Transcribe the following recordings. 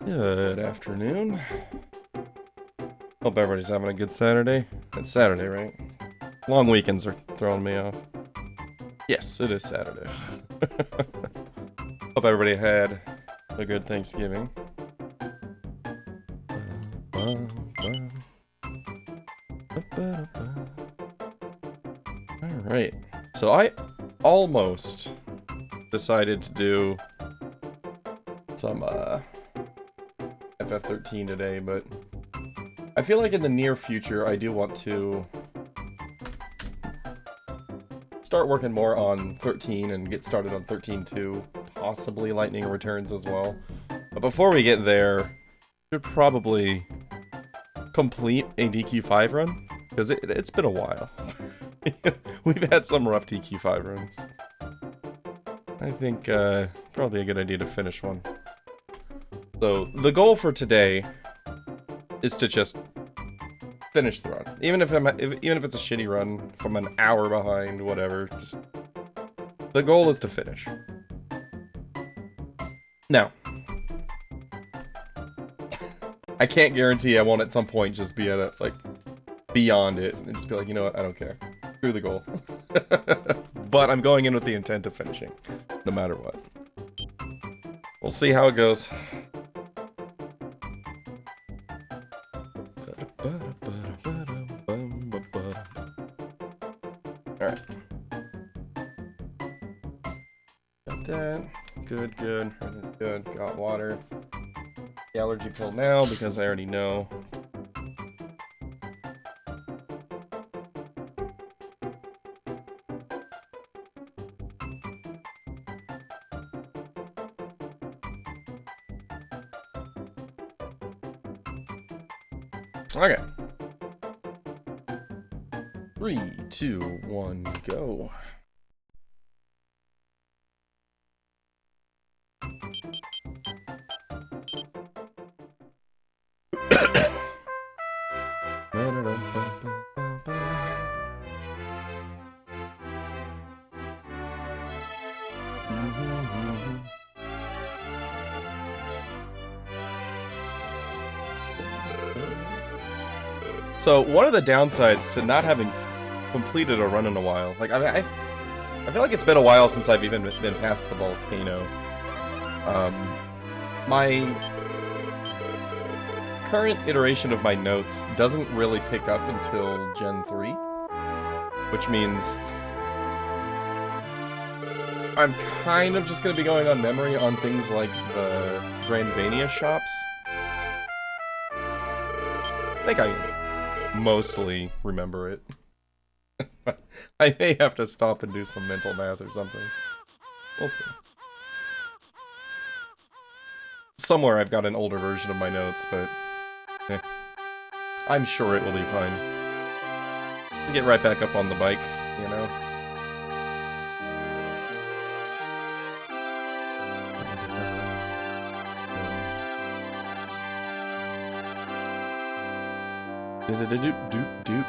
Good afternoon. Hope everybody's having a good Saturday. It's Saturday, right? Long weekends are throwing me off. Yes, it is Saturday. Hope everybody had a good Thanksgiving. Alright, so I almost decided to do some FF13 today, but I feel like in the near future I do want to start working more on 13 and get started on 13.2, possibly Lightning Returns as well. But before we get there, should probably complete a DQ5 run, because it's been a while. We've had some rough DQ5 runs. I think probably a good idea to finish one. So the goal for today is to just finish the run, even if it's a shitty run from an hour behind, whatever. Just the goal is to finish. Now, I can't guarantee I won't at some point just be at it, like, beyond it and just be like, you know what, I don't care. Screw the goal. But I'm going in with the intent of finishing, no matter what. We'll see how it goes. Alright. Got that. Good, good. Everything's good. Got water. The allergy pill now because I already know. Okay. 3, 2, 1, go. So, one of the downsides to not having completed a run in a while, like, I feel like it's been a while since I've even been past the volcano. My current iteration of my notes doesn't really pick up until Gen 3, which means I'm kind of just going to be going on memory on things like the Grandvania shops. I think I mostly remember it. I may have to stop and do some mental math or something. We'll see. Somewhere I've got an older version of my notes, but I'm sure it will be fine. Get right back up on the bike, you know? Do-do-do-do-do-do.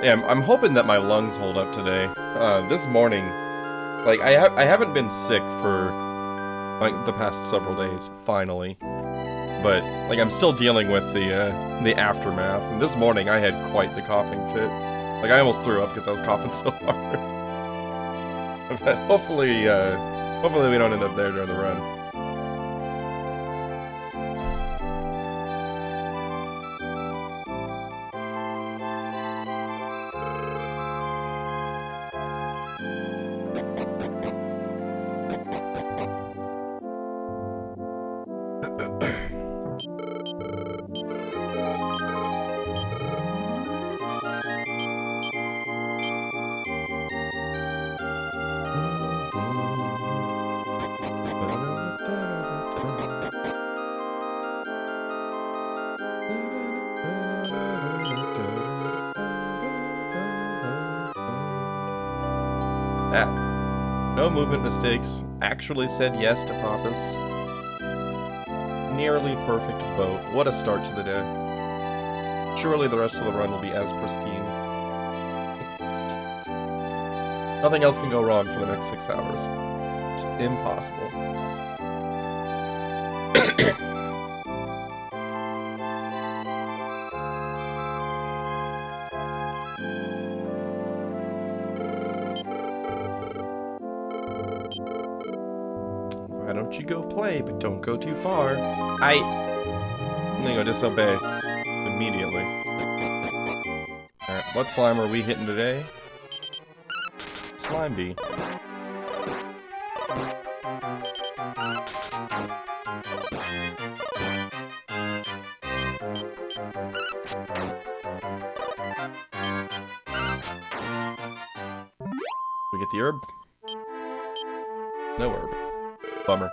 Yeah, I'm hoping that my lungs hold up today. This morning, like, I haven't been sick for, like, the past several days, finally. But, like, I'm still dealing with the aftermath. And this morning, I had quite the coughing fit. Like, I almost threw up because I was coughing so hard. But hopefully, hopefully we don't end up there during the run. No movement mistakes. Actually said yes to Papa's. Nearly perfect boat. What a start to the day. Surely the rest of the run will be as pristine. Nothing else can go wrong for the next 6 hours. It's impossible. Why don't you go play, but don't go too far? I'm gonna go disobey immediately. Alright, what slime are we hitting today? Slime bee. We get the herb? No herb. Bummer.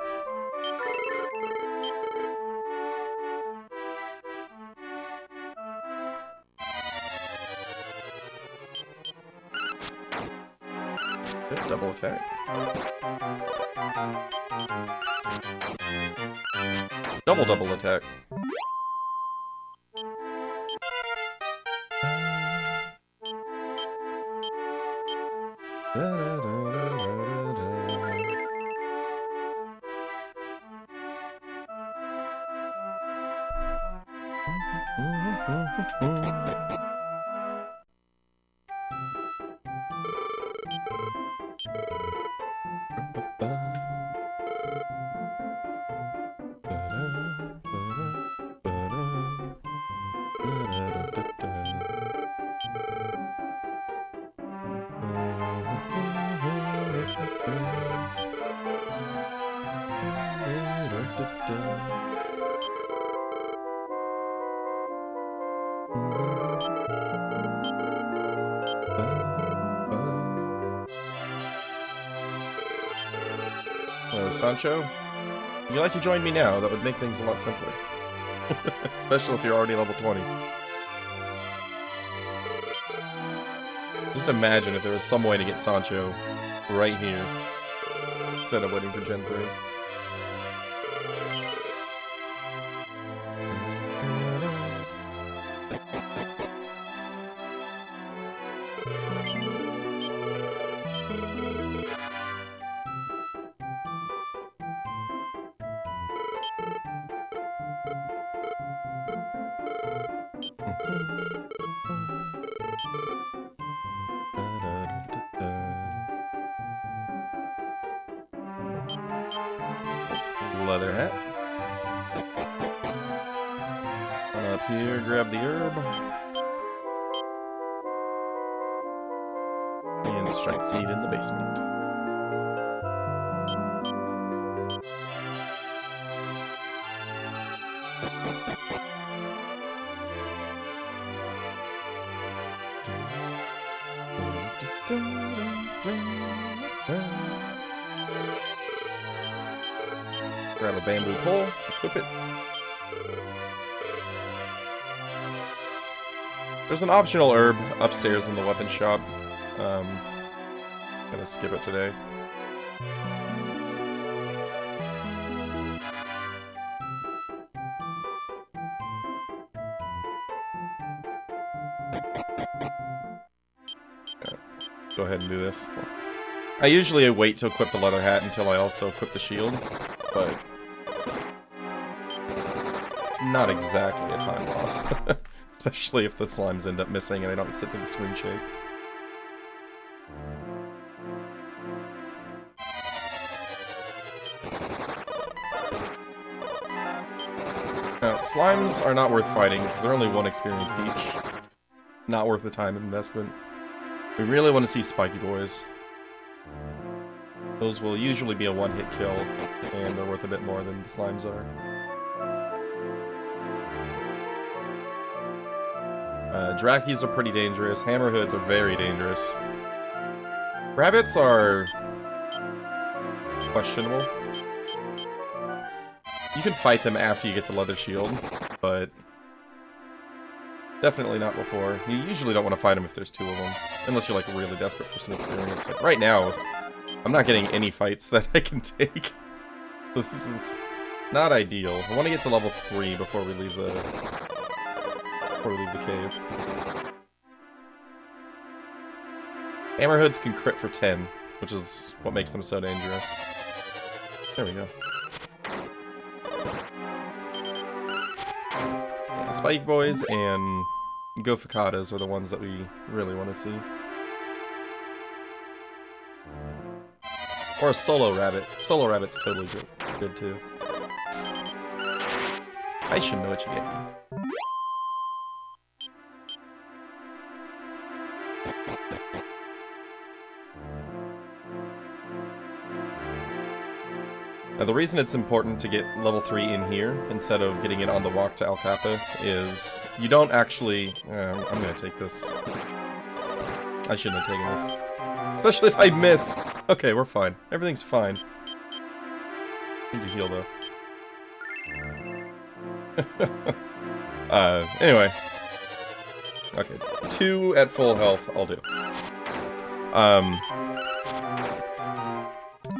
Double attack. Double attack. Hello, Sancho. Would you like to join me now? That would make things a lot simpler. Especially if you're already level 20. Just imagine if there was some way to get Sancho right here, instead of waiting for Gen 3. Leather hat. Run up here, grab the herb. And the strike seed in the basement. Grab a bamboo pole, equip it. There's an optional herb upstairs in the weapon shop. Gonna skip it today. Go ahead and do this. I usually wait to equip the leather hat until I also equip the shield, but it's not exactly a time loss. Especially if the slimes end up missing and they don't sit through the screen shake. Slimes are not worth fighting, because they're only 1 experience each. Not worth the time investment. We really want to see spiky boys. Those will usually be a 1-hit kill, and they're worth a bit more than the slimes are. Drakis are pretty dangerous. Hammerhoods are very dangerous. Rabbits are questionable. You can fight them after you get the leather shield, but definitely not before. You usually don't want to fight them if there's 2 of them, unless you're like really desperate for some experience. Like right now, I'm not getting any fights that I can take. So this is not ideal. I want to get to level 3 before we leave the cave. Hammerhoods can crit for 10, which is what makes them so dangerous. There we go. Yeah, Spike Boys and Goficadas are the ones that we really want to see. Or a Solo Rabbit. Solo Rabbit's totally good too. I should know what you get me. Now the reason it's important to get level 3 in here, instead of getting it on the walk to El Capa, is you don't actually... I'm gonna take this. I shouldn't have taken this. Especially if I miss! Okay, we're fine. Everything's fine. Need to heal, though. Anyway. Okay, 2 at full health, I'll do.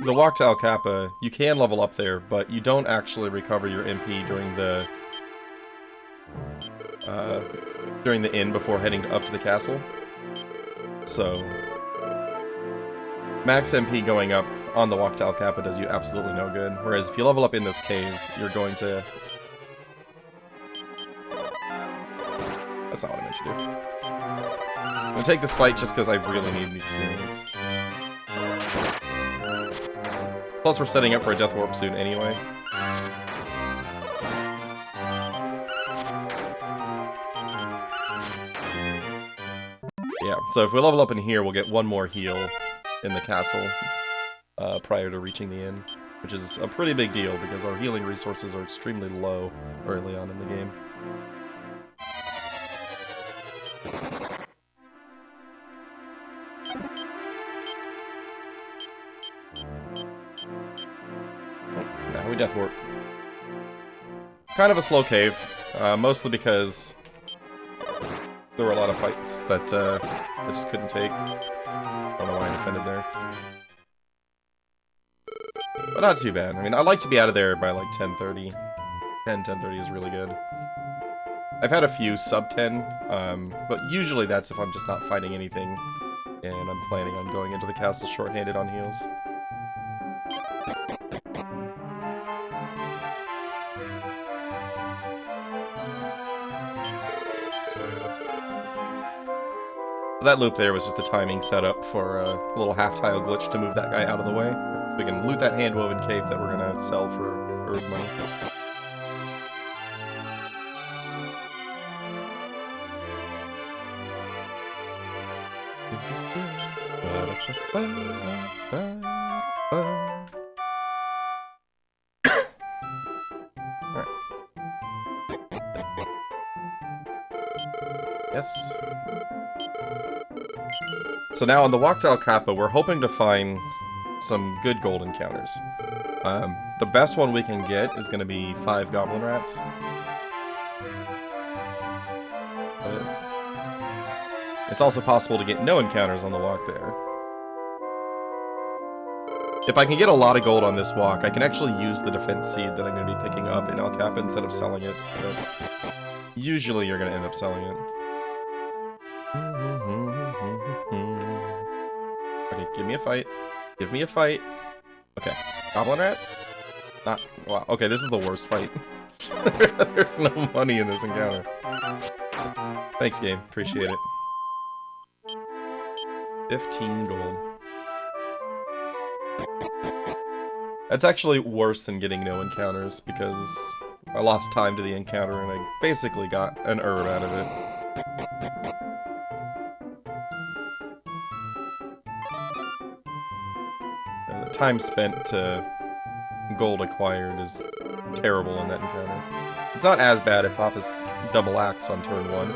The walk to El Capa, you can level up there, but you don't actually recover your MP during the inn before heading up to the castle. So, max MP going up on the walk to El Capa does you absolutely no good. Whereas if you level up in this cave, you're going to... That's not what I meant to do. I'm gonna take this fight just because I really need the experience. Plus, we're setting up for a Death Warp soon anyway. Yeah, so if we level up in here, we'll get 1 more heal in the castle prior to reaching the inn, which is a pretty big deal because our healing resources are extremely low early on in the game. Now we Death Warp. Kind of a slow cave, mostly because there were a lot of fights that I just couldn't take. I don't know why I defended there. But not too bad. I mean, I like to be out of there by like 10:30. 10:30 is really good. I've had a few sub 10, but usually that's if I'm just not fighting anything and I'm planning on going into the castle shorthanded on heals. That loop there was just a timing setup for a little half-tile glitch to move that guy out of the way. So we can loot that hand-woven cape that we're gonna sell for herb money. Alright. Yes. So now on the walk to El Capa, we're hoping to find some good gold encounters. The best one we can get is going to be 5 goblin rats. But it's also possible to get no encounters on the walk there. If I can get a lot of gold on this walk, I can actually use the defense seed that I'm going to be picking up in El Capa instead of selling it. But usually you're going to end up selling it. Okay, give me a fight. Give me a fight. Okay. Goblin rats? Not... Wow. Okay, this is the worst fight. There's no money in this encounter. Thanks, game. Appreciate it. 15 gold. That's actually worse than getting no encounters, because I lost time to the encounter and I basically got an herb out of it. The time spent to gold acquired is terrible in that encounter. It's not as bad if Papa's double acts on turn 1.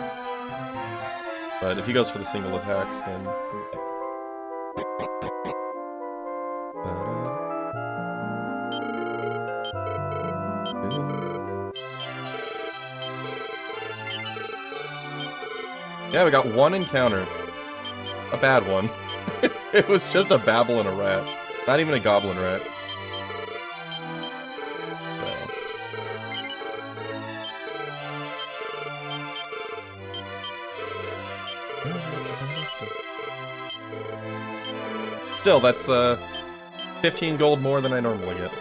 But if he goes for the single attacks, then... Yeah, we got one encounter. A bad one. It was just a babble and a rat. Not even a goblin rat. Still, that's 15 gold more than I normally get.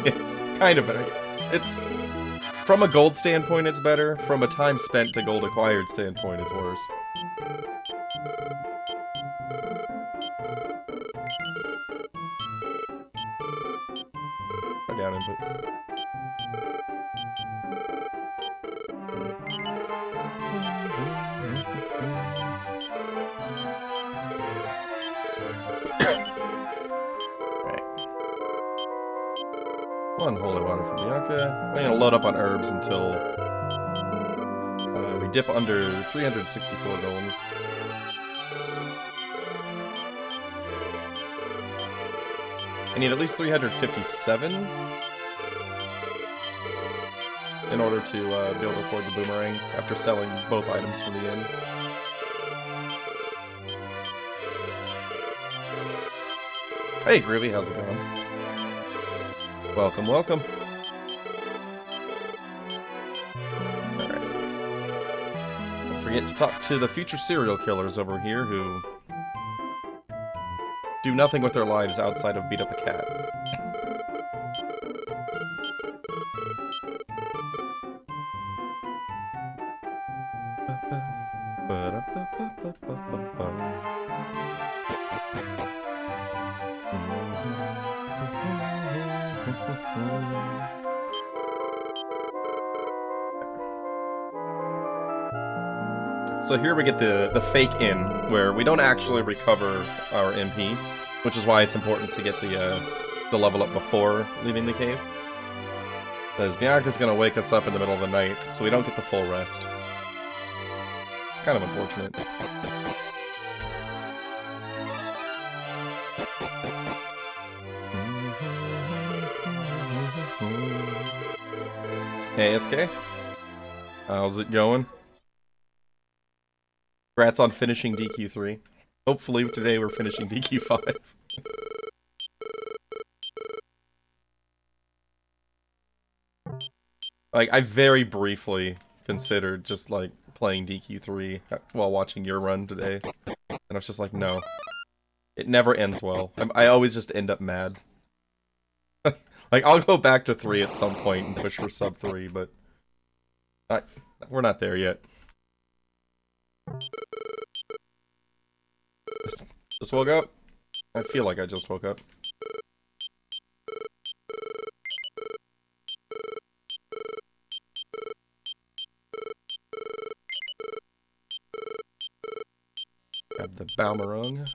Yeah, kind of better. It's... From a gold standpoint, it's better. From a time spent to gold acquired standpoint, it's worse. Go down input. One holy water for Bianca. I'm gonna load up on herbs until we dip under 364 gold. I need at least 357 in order to be able to afford the boomerang after selling both items from the inn. Hey Groovy, how's it going? Welcome, welcome. Alright. Don't forget to talk to the future serial killers over here who do nothing with their lives outside of beat up a cat. So here we get the fake inn, where we don't actually recover our MP, which is why it's important to get the level up before leaving the cave. Because Bianca's gonna wake us up in the middle of the night, so we don't get the full rest. It's kind of unfortunate. Hey SK, how's it going? Congrats on finishing DQ3. Hopefully today we're finishing DQ5. Like, I very briefly considered just, like, playing DQ3 while watching your run today. And I was just like, no. It never ends well. I always just end up mad. Like, I'll go back to 3 at some point and push for sub 3, but... we're not there yet. Just woke up? I feel like I just woke up. Grab the Balmerung.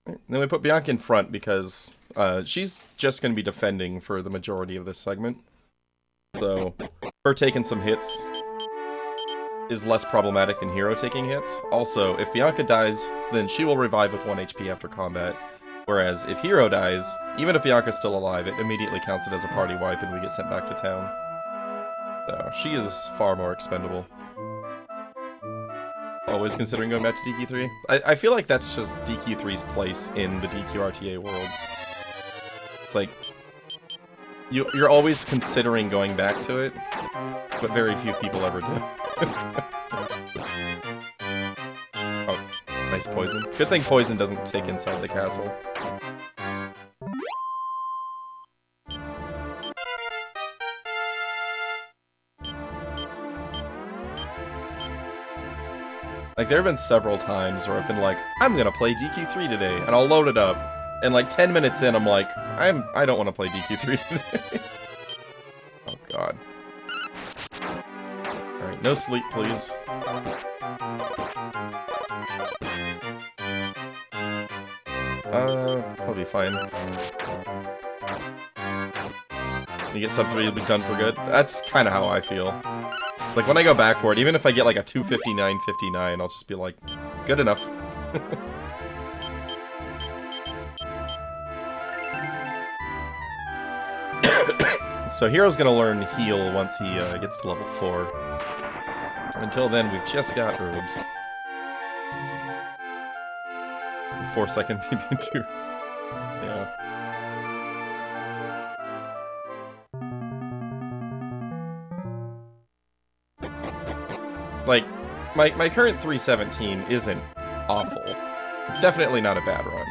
Then we put Bianca in front because she's just going to be defending for the majority of this segment. So, her taking some hits is less problematic than Hero taking hits. Also, if Bianca dies, then she will revive with 1 HP after combat. Whereas, if Hero dies, even if Bianca's still alive, it immediately counts it as a party wipe and we get sent back to town. So, she is far more expendable. Always considering going back to DQ3? I feel like that's just DQ3's place in the DQ RTA world. It's like, you're always considering going back to it, but very few people ever do. Oh, nice poison. Good thing poison doesn't take inside the castle. Like, there have been several times where I've been like, I'm gonna play DQ3 today, and I'll load it up. And like 10 minutes in, I'm like, I don't want to play DQ3 today. Oh god. Alright, no sleep, please. Probably fine. You get something you'll be done for good. That's kind of how I feel. Like, when I go back for it, even if I get like a 259.59, I'll just be like, good enough. So Hero's gonna learn heal once he gets to level 4. Until then, we've just got herbs. 4-second PP2. Yeah. Like, my current 317 isn't awful. It's definitely not a bad run.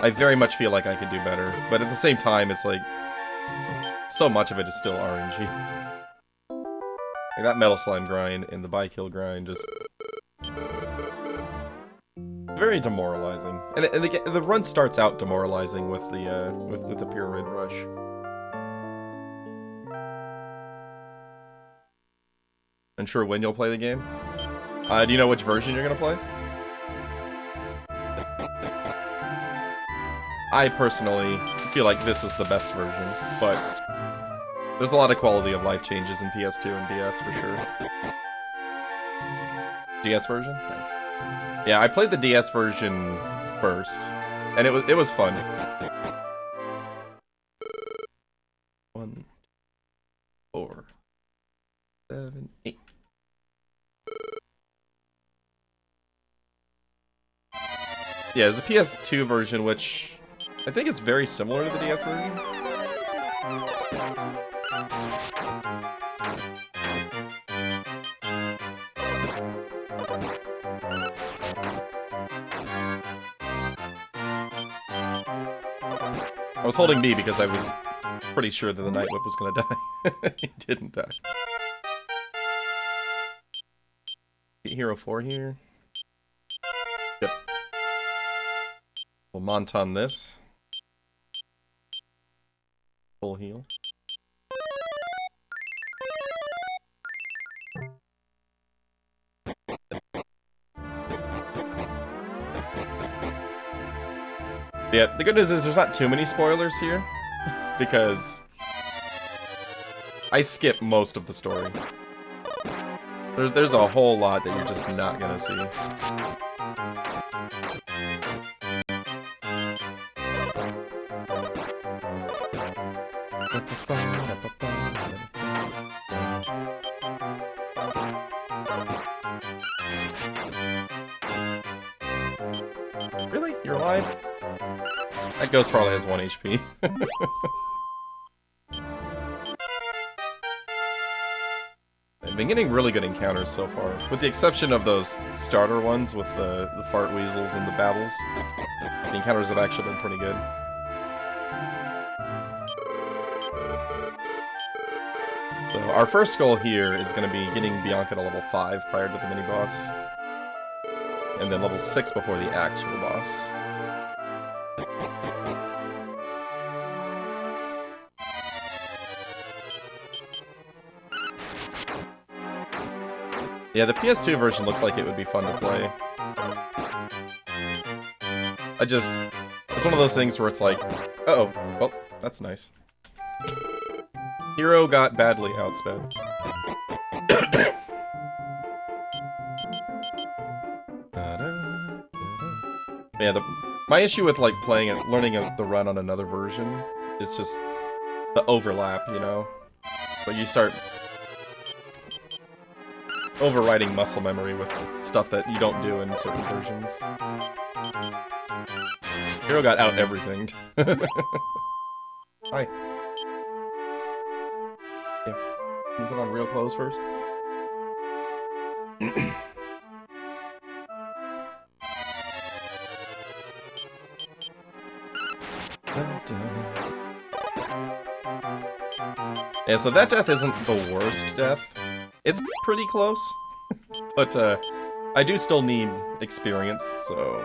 I very much feel like I could do better, but at the same time, it's like, so much of it is still RNG. Like that Metal Slime grind and the By-Kill grind just... very demoralizing. And the run starts out demoralizing with the Pyramid Rush. Unsure when you'll play the game? Do you know which version you're gonna play? I personally feel like this is the best version, but there's a lot of quality of life changes in PS2 and DS for sure. DS version? Nice. Yeah, I played the DS version first, and it was fun. 1, 4, 7, 8. Yeah, there's a PS2 version, which I think is very similar to the DS version. I was holding B because I was pretty sure that the Night Whip was gonna die. He didn't die. Get Hero 4 here. Yep. We'll Monton this. Full heal. Yeah, the good news is there's not too many spoilers here, because I skip most of the story. There's a whole lot that you're just not gonna see. Really? You're alive? That ghost probably has 1 HP. I've been getting really good encounters so far, with the exception of those starter ones with the fart weasels and the babbles. The encounters have actually been pretty good. So our first goal here is going to be getting Bianca to level 5 prior to the mini-boss. And then level 6 before the actual boss. Yeah, the PS2 version looks like it would be fun to play. It's one of those things where it's like, uh-oh, well, that's nice. Hero got badly outsped. Yeah, my issue with like playing it, learning the run on another version is just the overlap, you know? But you start overriding muscle memory with stuff that you don't do in certain versions. Hero got out everything. Hi. Yeah. Can you put on real clothes first? Yeah, so that death isn't the worst death. It's pretty close. But I do still need experience, so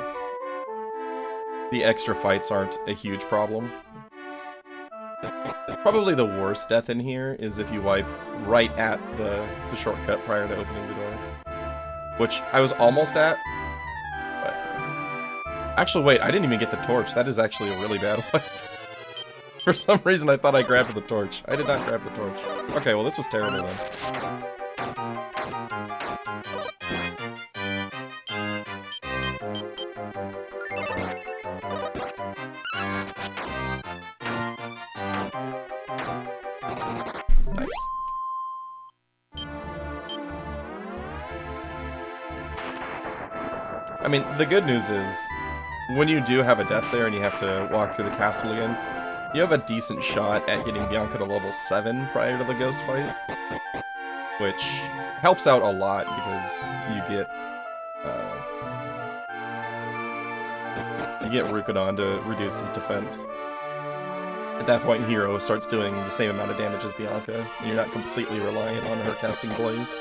the extra fights aren't a huge problem. Probably the worst death in here is if you wipe right at the shortcut prior to opening the door. Which I was almost at. But... Actually, wait, I didn't even get the torch. That is actually a really bad wipe. For some reason, I thought I grabbed the torch. I did not grab the torch. Okay, well, this was terrible then. Nice. I mean, the good news is, when you do have a death there and you have to walk through the castle again, you have a decent shot at getting Bianca to level 7 prior to the ghost fight. Which helps out a lot because you get Rukadon to reduce his defense. At that point, Hero starts doing the same amount of damage as Bianca, and you're not completely reliant on her casting Blaze.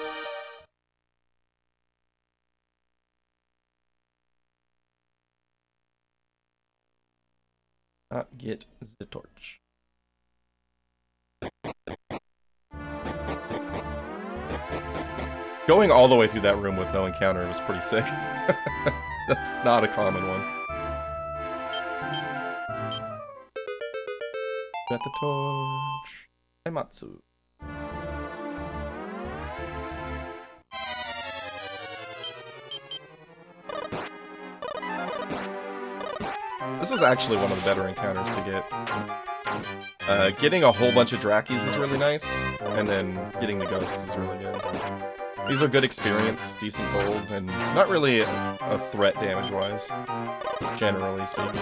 Not get the torch. Going all the way through that room with no encounter was pretty sick. That's not a common one. Got the torch. Aimatsu. This is actually one of the better encounters to get. Getting a whole bunch of Drakis is really nice, and then getting the ghosts is really good. These are good experience, decent gold, and not really a threat damage-wise, generally speaking.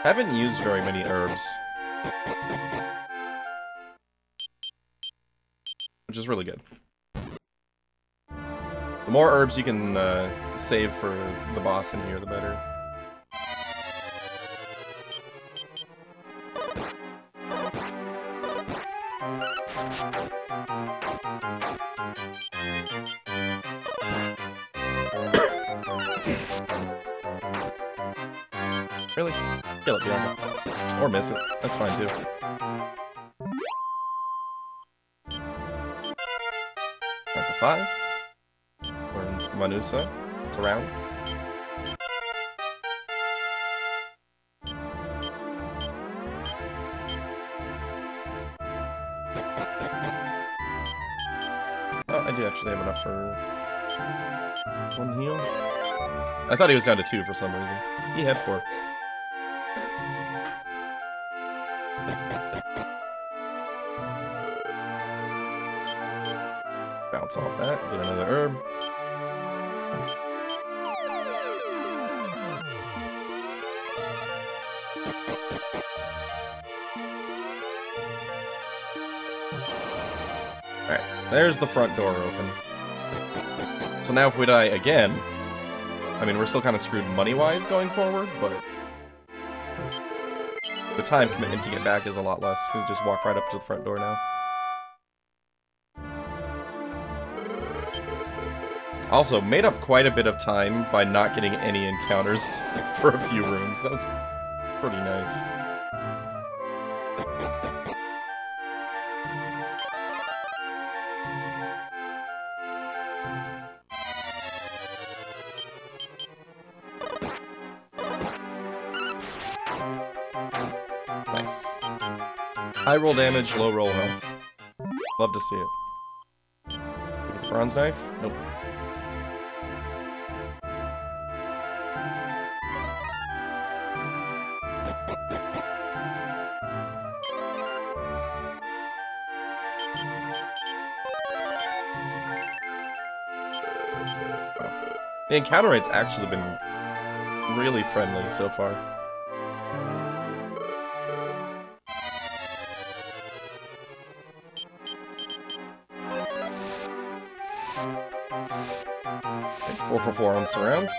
Haven't used very many herbs. Which is really good. The more herbs you can save for the boss in here, the better. Really? Kill it, Bianca. Or miss it. That's fine, too. Back to 5. Learns Manusa. It's around. Oh, I do actually have enough for 1 heal. I thought he was down to 2 for some reason. He had 4. Bounce off that, get another herb. Alright, there's the front door open. So now if we die again, I mean, we're still kind of screwed money-wise going forward, but the time commitment to get back is a lot less. We just walk right up to the front door now. Also, made up quite a bit of time by not getting any encounters for a few rooms. That was pretty nice. Nice. High roll damage, low roll health. Love to see it. Get the bronze knife? Nope. The encounter rate's actually been really friendly so far. Okay, 4 for 4 on surround.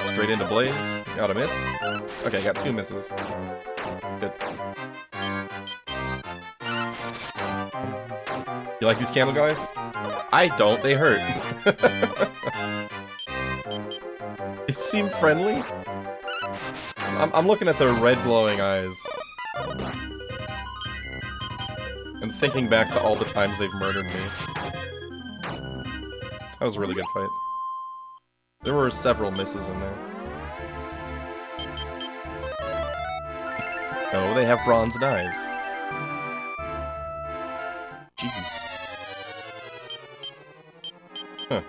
Straight into blaze. Got a miss. Okay, got 2 misses. Good. You like these candle guys? I don't, they hurt. They seem friendly. I'm looking at their red glowing eyes. And thinking back to all the times they've murdered me. That was a really good fight. There were several misses in there. No, they have bronze knives. Jeez. Huh.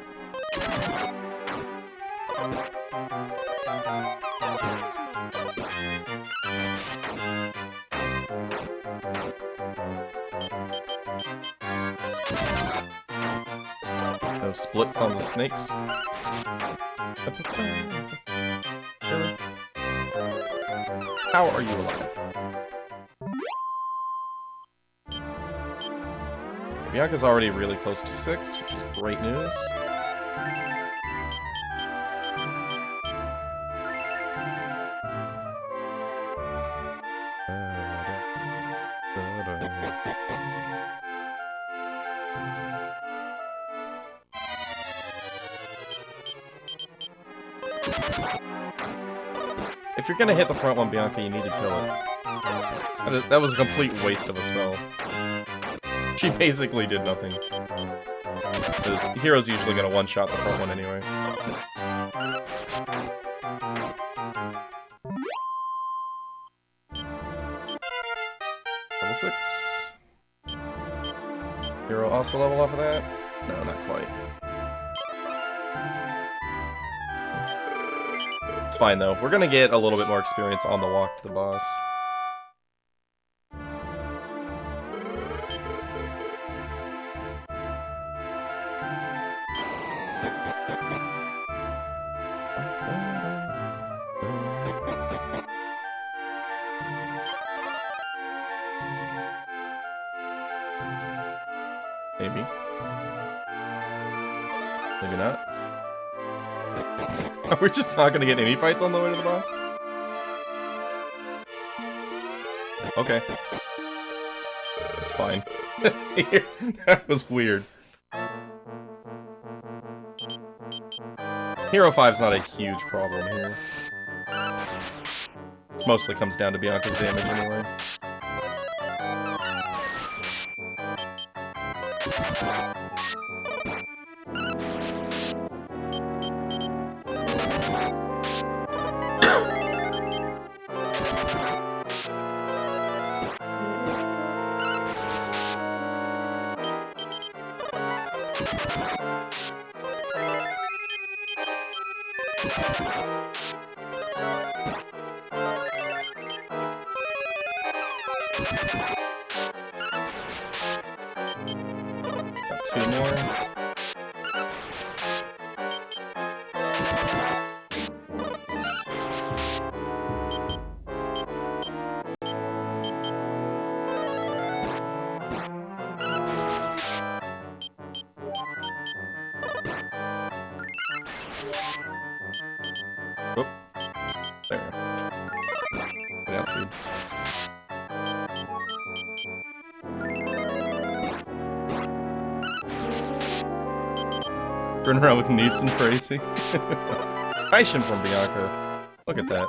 No splits on the snakes. How are you alive? Bianca's already really close to 6, which is great news. If you're gonna hit the front one, Bianca, you need to kill it. That was a complete waste of a spell. She basically did nothing. Because Hero's usually gonna one-shot the front one anyway. Level 6. Hero also level off of that? No, not quite. It's fine though. We're gonna get a little bit more experience on the walk to the boss. Maybe. Maybe not. We're just not gonna get any fights on the way to the boss? Okay. It's fine. That was weird. Hero 5's not a huge problem here. This mostly comes down to Bianca's damage anyway. Got 2 more. Oop. There. Get out speed. Running around with Neeson for AC. Kaishin from Bianca. Look at that.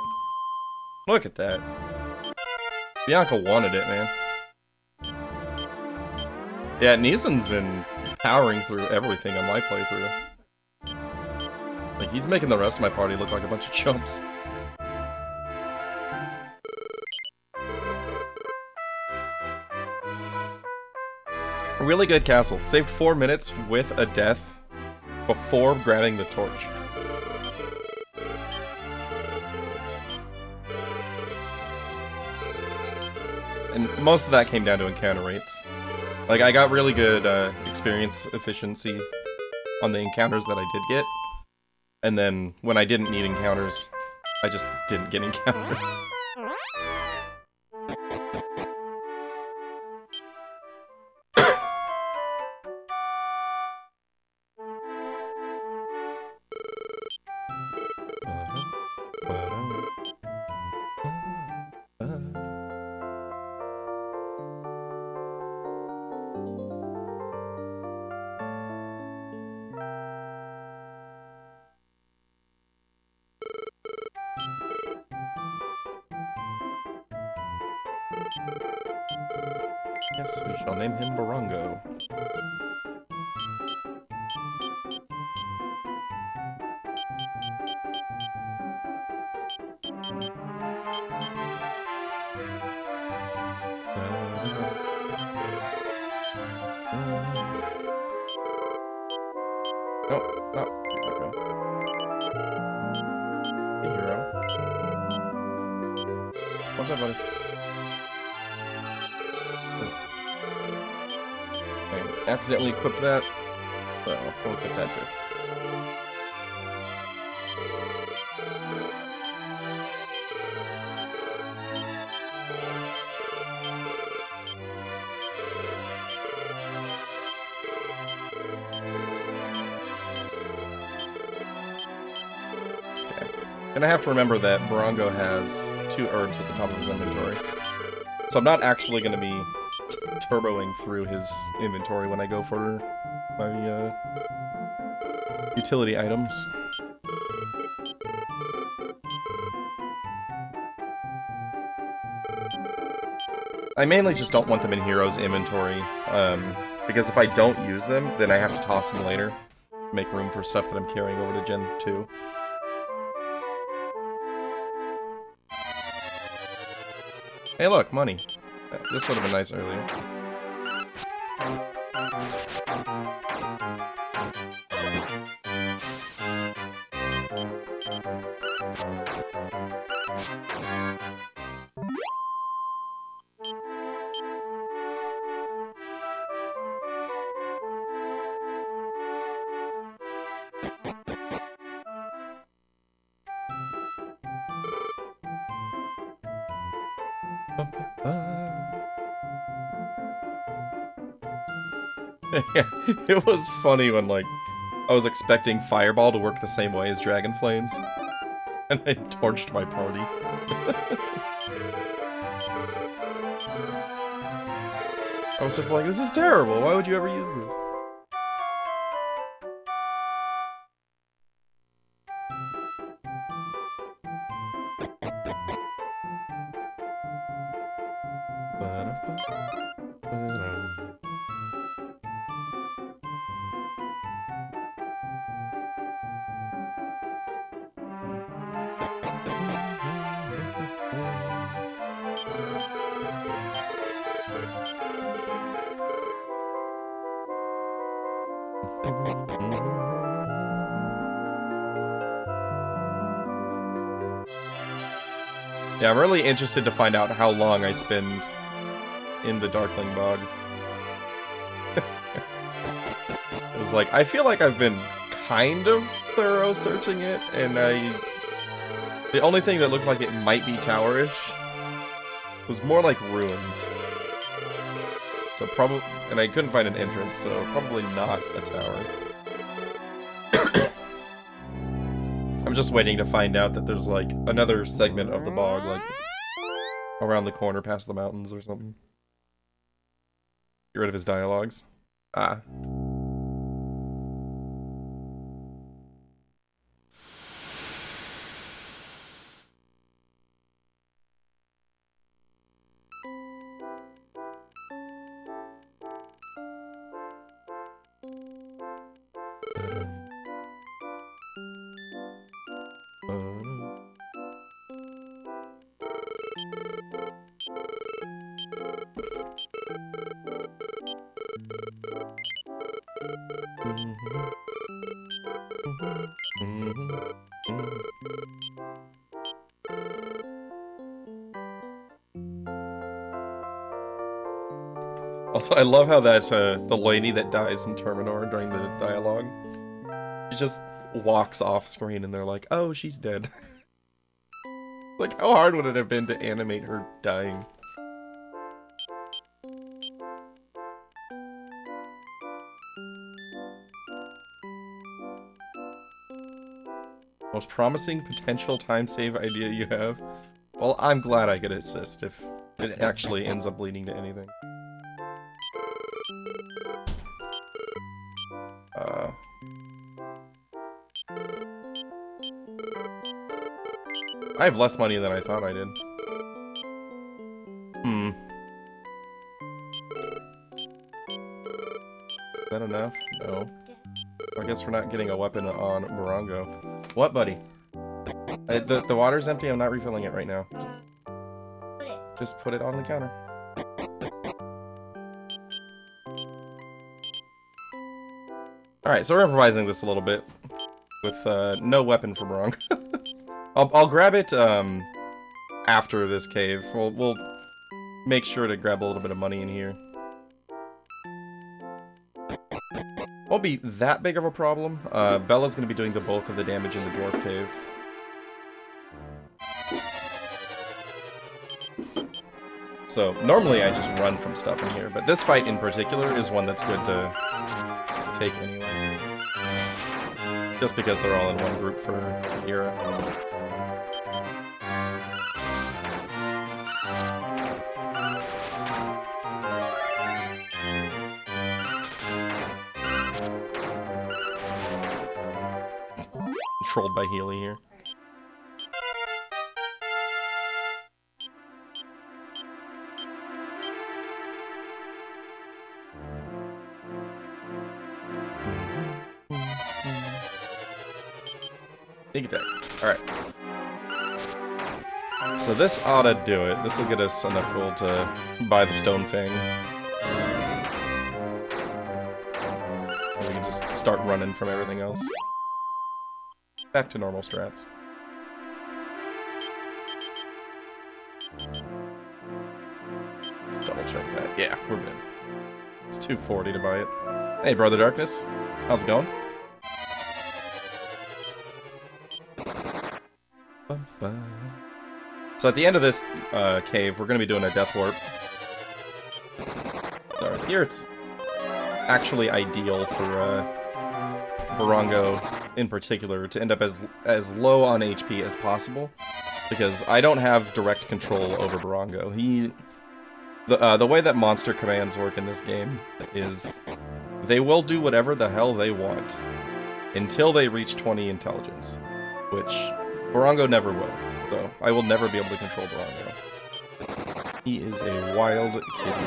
Look at that. Bianca wanted it, man. Yeah, Neeson's been powering through everything on my playthrough. Like, he's making the rest of my party look like a bunch of chumps. Really good castle. Saved 4 minutes with a death before grabbing the torch. And most of that came down to encounter rates. Like, I got really good experience efficiency on the encounters that I did get. And then, when I didn't need encounters, I just didn't get encounters. Yes, we shall name him Barongo. Oh, no. Okay. Hey, hero. What's up, buddy? I accidentally equipped that. So, we'll equip that too. And I have to remember that Barongo has 2 herbs at the top of his inventory. So I'm not actually going to be turboing through his inventory when I go for my utility items. I mainly just don't want them in Hero's inventory, because if I don't use them, then I have to toss them later to make room for stuff that I'm carrying over to Gen 2. Hey look, money. This would have been nice earlier. Yeah, it was funny when, like, I was expecting Fireball to work the same way as Dragon Flames, and I torched my party. I was just like, this is terrible, why would you ever use this? Yeah, I'm really interested to find out how long I spend in the Darkling Bog. It was like, I feel like I've been kind of thorough searching it, and the only thing that looked like it might be towerish was more like ruins. So probably, and I couldn't find an entrance, so probably not a tower. I'm just waiting to find out that there's like another segment of the bog, like around the corner past the mountains or something. Get rid of his dialogues. Ah. Also, I love how that the lady that dies in Terminor during the dialogue, she just walks off screen and they're like, oh, she's dead. Like, how hard would it have been to animate her dying? Most promising potential time save idea you have? Well, I'm glad I could assist if it actually ends up leading to anything. I have less money than I thought I did. Is that enough? No. I guess we're not getting a weapon on Barongo. What, buddy? The water's empty, I'm not refilling it right now. Just put it on the counter. Alright, so we're improvising this a little bit. With no weapon for Barongo. I'll grab it after this cave. We'll make sure to grab a little bit of money in here. Won't be that big of a problem. Bella's going to be doing the bulk of the damage in the dwarf cave. So, normally I just run from stuff in here, but this fight in particular is one that's good to take anyway. Just because they're all in one group for Ira. Controlled by Healy here. Sneak attack. Alright. So this ought to do it. This will get us enough gold to buy the Stone Fang. We can just start running from everything else. Back to normal strats. Let's double check that. Yeah, we're good. It's 240 to buy it. Hey, Brother Darkness. How's it going? So at the end of this cave, we're going to be doing a death warp. Alright, here it's actually ideal for Barongo in particular to end up as low on HP as possible, because I don't have direct control over Barongo. The way that monster commands work in this game is they will do whatever the hell they want until they reach 20 intelligence, which Barongo never will. So I will never be able to control Barongo. He is a wild kitty.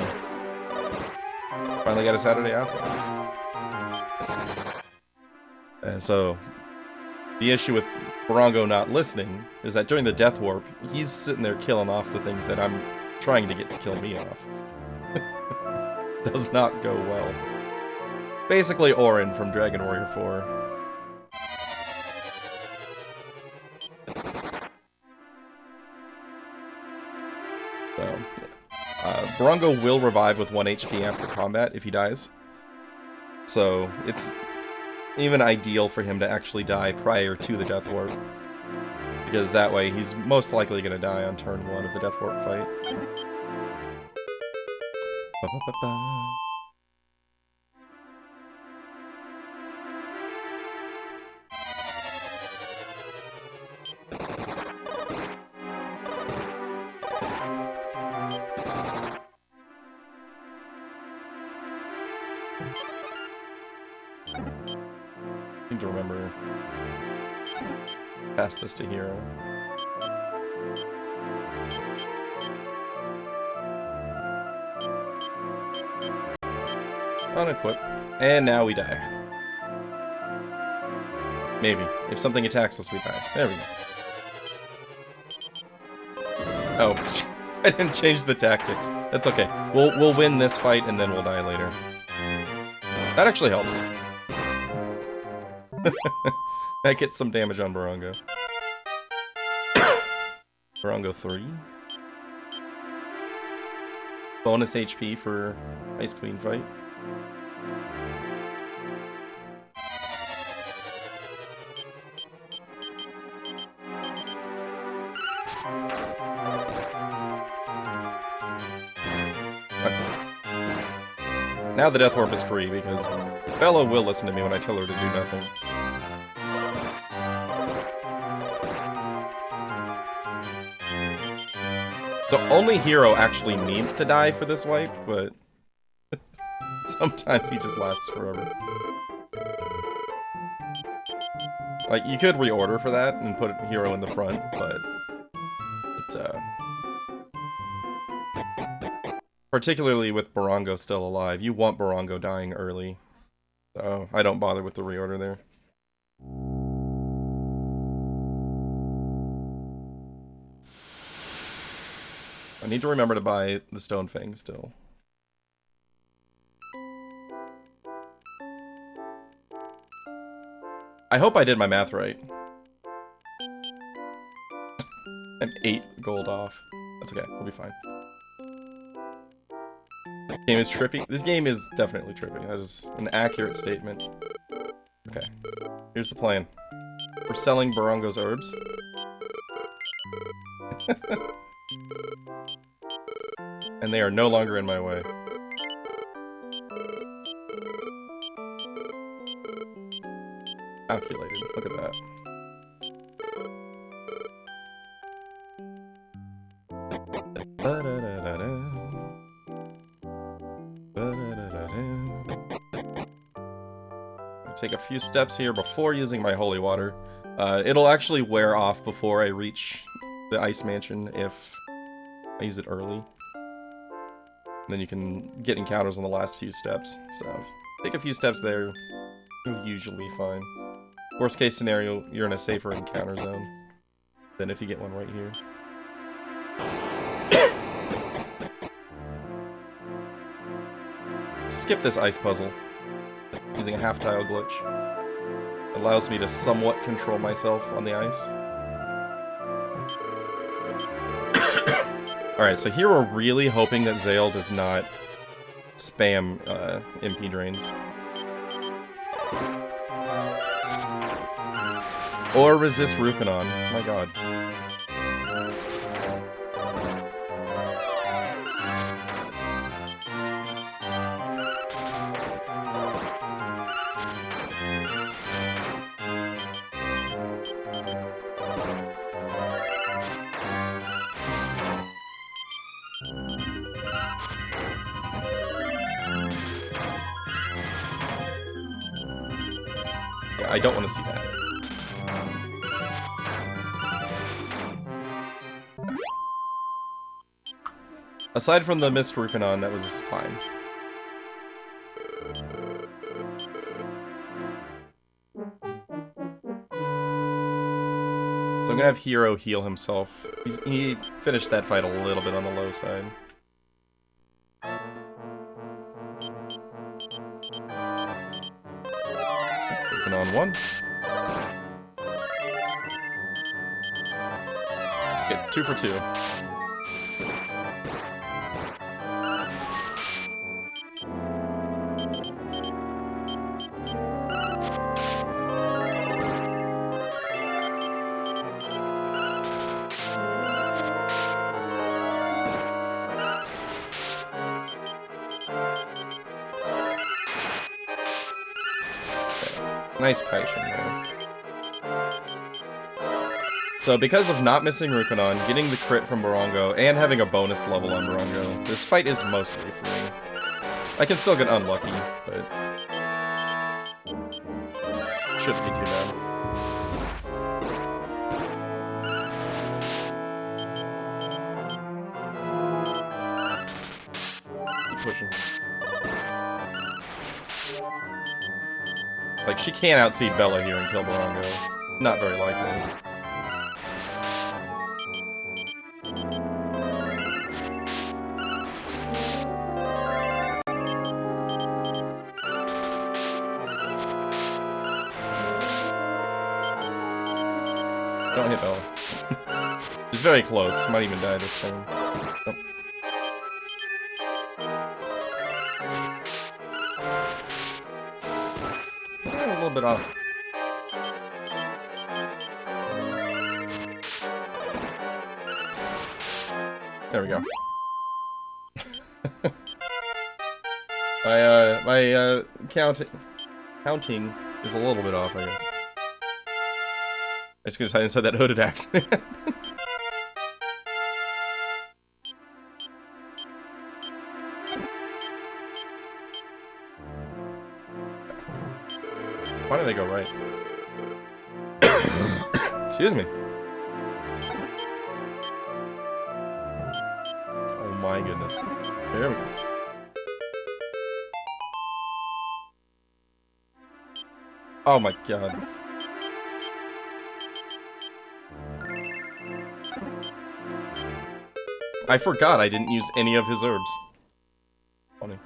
Finally got a Saturday Athens. And so, the issue with Barongo not listening is that during the Death Warp, he's sitting there killing off the things that I'm trying to get to kill me off. Does not go well. Basically Orin from Dragon Warrior 4. So, Barongo will revive with 1 HP after combat if he dies. So, it's even ideal for him to actually die prior to the Death Warp. Because that way, he's most likely going to die on turn 1 of the Death Warp fight. I need to remember pass this to Hero. Unequip. And now we die. Maybe. If something attacks us, we die. There we go. Oh, I didn't change the tactics. That's okay. We'll win this fight and then we'll die later. That actually helps. That gets some damage on Barongo. Barongo 3. Bonus HP for Ice Queen fight. Now the Death Warp is free, because Bella will listen to me when I tell her to do nothing. The only hero actually needs to die for this wipe, but sometimes he just lasts forever. Like, you could reorder for that and put a hero in the front, but particularly with Barongo still alive, you want Barongo dying early. So, I don't bother with the reorder there. I need to remember to buy the Stone Fang still. I hope I did my math right. I'm 8 gold off. That's okay, we'll be fine. This game is trippy. This game is definitely trippy. That is an accurate statement. Okay, here's the plan. We're selling Barongo's herbs. And they are no longer in my way. Calculated. Look at that. Take a few steps here before using my holy water. It'll actually wear off before I reach the Ice Mansion if I use it early. And then you can get encounters on the last few steps. So, take a few steps there. You'll usually be fine. Worst case scenario, you're in a safer encounter zone than if you get one right here. Skip this ice puzzle. Using a half-tile glitch. Allows me to somewhat control myself on the ice. Alright, so here we're really hoping that Zale does not spam MP drains. Or resist Rukanon. My god. I don't want to see that. Aside from the missed Rukanon, that was fine. So I'm gonna have Hero heal himself. He finished that fight a little bit on the low side. On 1. Get 2 for 2. Nice Kaishin there. So because of not missing Rukanon, getting the crit from Barongo, and having a bonus level on Barongo, this fight is mostly free. I can still get unlucky, but shouldn't be too bad. Keep pushing. Like, she can outspeed Bella here and kill Barongo. Not very likely. Don't hit Bella. She's very close. Might even die this time. Nope. A little bit off. There we go. My counting is a little bit off, I guess. I just because I said that hooded accent. Why did I go right? Excuse me. Oh my goodness. There we go. Oh my god. I forgot I didn't use any of his herbs. Funny.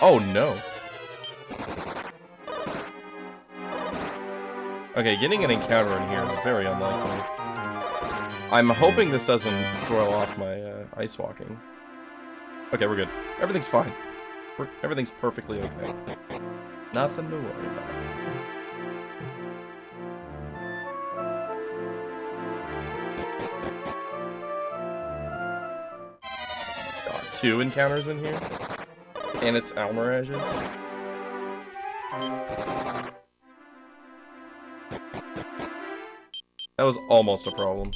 Oh no. Okay, getting an encounter in here is very unlikely. I'm hoping this doesn't throw off my ice walking. Okay, we're good. Everything's fine. Everything's perfectly okay. Nothing to worry about. God, 2 encounters in here? And it's Almirages? That was almost a problem.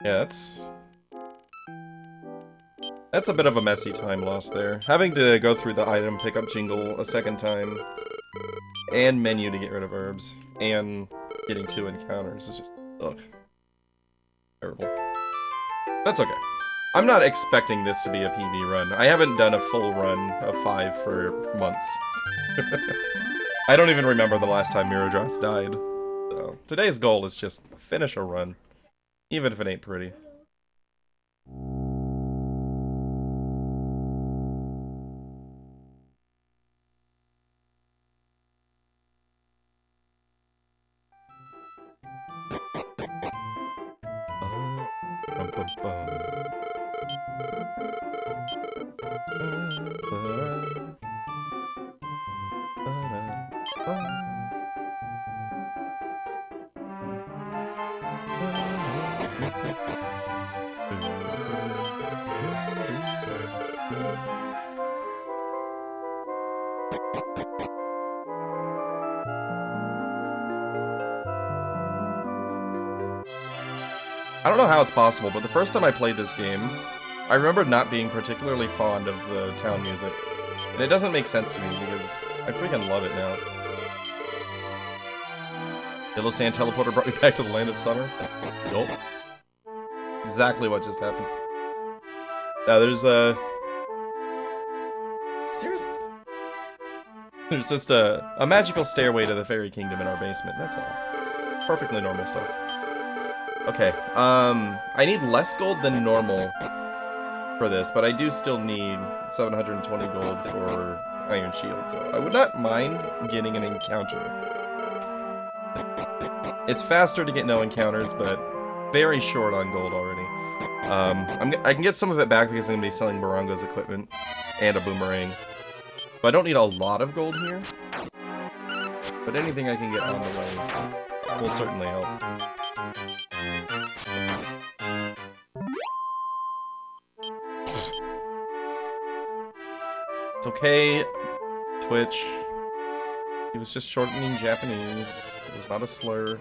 Yeah, that's a bit of a messy time loss there. Having to go through the item pickup jingle a second time, and menu to get rid of herbs, and getting 2 encounters is just, ugh. Terrible. That's okay. I'm not expecting this to be a PB run. I haven't done a full run of 5 for months. I don't even remember the last time Miradras died. So, today's goal is just finish a run. Even if it ain't pretty. I don't know how it's possible, but the first time I played this game, I remember not being particularly fond of the town music. And it doesn't make sense to me, because I freaking love it now. Yellow Sand Teleporter brought me back to the Land of Summer? Nope. Exactly what just happened. Now there's a... Seriously? There's just a magical stairway to the Fairy Kingdom in our basement, that's all. Perfectly normal stuff. Okay, I need less gold than normal for this, but I do still need 720 gold for Iron Shield, so I would not mind getting an encounter. It's faster to get no encounters, but very short on gold already. I can get some of it back because I'm going to be selling Barongo's equipment and a boomerang. So I don't need a lot of gold here, but anything I can get on the way will certainly help. It's okay, Twitch. He was just shortening Japanese. It was not a slur.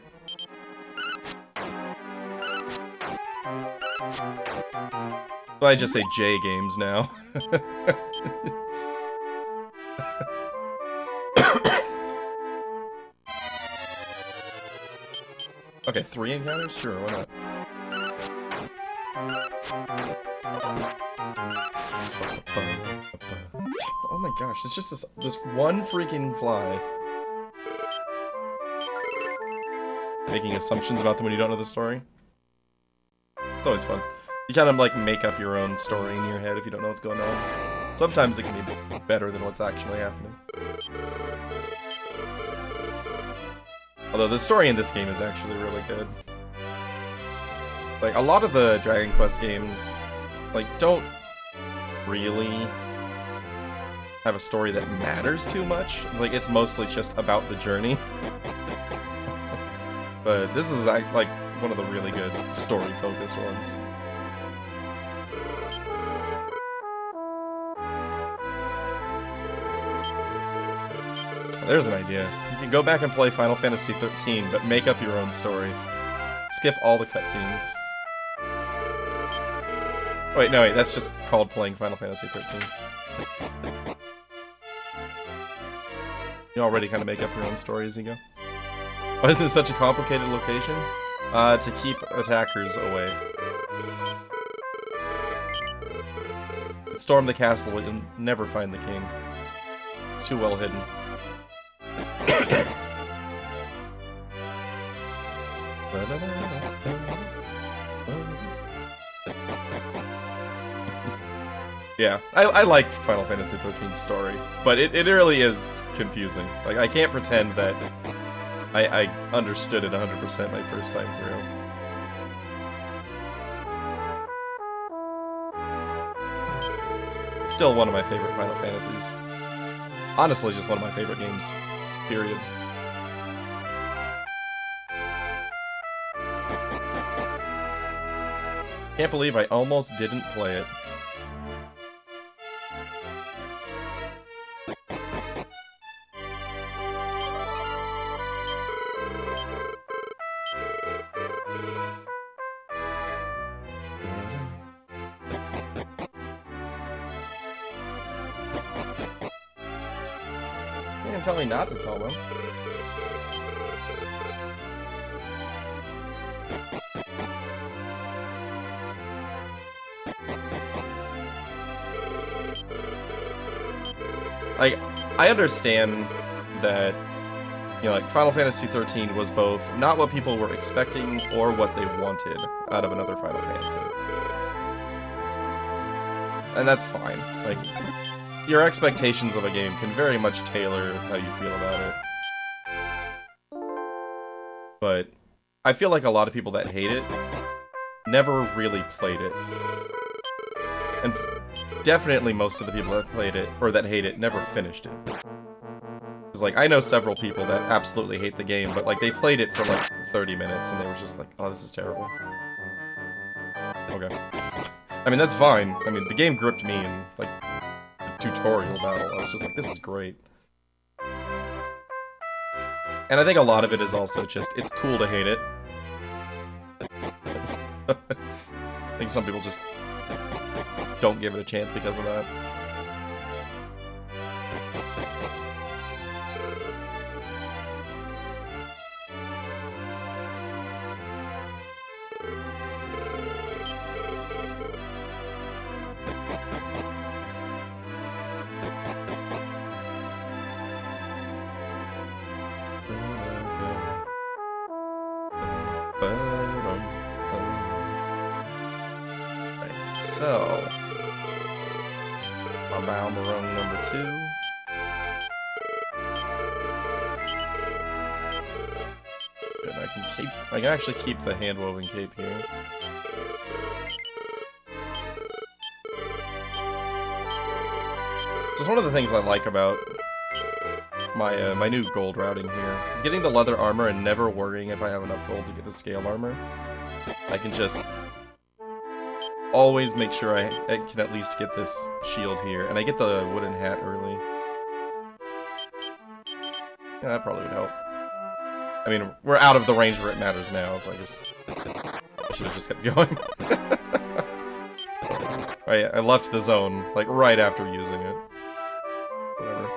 Well, I just say J games now. Okay, 3 encounters? Sure, why not? Oh my gosh, it's just this one freaking fly. Making assumptions about them when you don't know the story. It's always fun. You kind of like make up your own story in your head if you don't know what's going on. Sometimes it can be better than what's actually happening. Although the story in this game is actually really good. Like, a lot of the Dragon Quest games, like, don't really have a story that matters too much. Like, it's mostly just about the journey. But this is, like, one of the really good story-focused ones. There's an idea. You can go back and play Final Fantasy 13, but make up your own story. Skip all the cutscenes. Oh, wait, no, wait, that's just called playing Final Fantasy 13. You already kind of make up your own story as you go. Why is it such a complicated location? To keep attackers away. Storm the castle, you'll never find the king. It's too well hidden. Yeah, I liked Final Fantasy 13's story, but it really is confusing. Like, I can't pretend that I understood it 100% my first time through. Still one of my favorite Final Fantasies. Honestly, just one of my favorite games, period. Can't believe I almost didn't play it. You didn't tell me not to tell them. Like, I understand that, you know, like, Final Fantasy 13 was both not what people were expecting or what they wanted out of another Final Fantasy. And that's fine. Like, your expectations of a game can very much tailor how you feel about it. But I feel like a lot of people that hate it never really played it. And definitely most of the people that played it, or that hate it, never finished it. Because, like, I know several people that absolutely hate the game, but, like, they played it for, like, 30 minutes, and they were just like, oh, this is terrible. Okay. I mean, that's fine. I mean, the game gripped me in, like, the tutorial battle. I was just like, this is great. And I think a lot of it is also just, it's cool to hate it. I think some people just don't give it a chance because of that. So, Balmarung number 2. Good, I can actually keep the hand-woven cape here. Just one of the things I like about my my new gold routing here is getting the leather armor and never worrying if I have enough gold to get the scale armor. I can just always make sure I can at least get this shield here, and I get the wooden hat early. Yeah, that probably would help. I mean, we're out of the range where it matters now, so I should have just kept going. Right, I left the zone, like, right after using it. Whatever.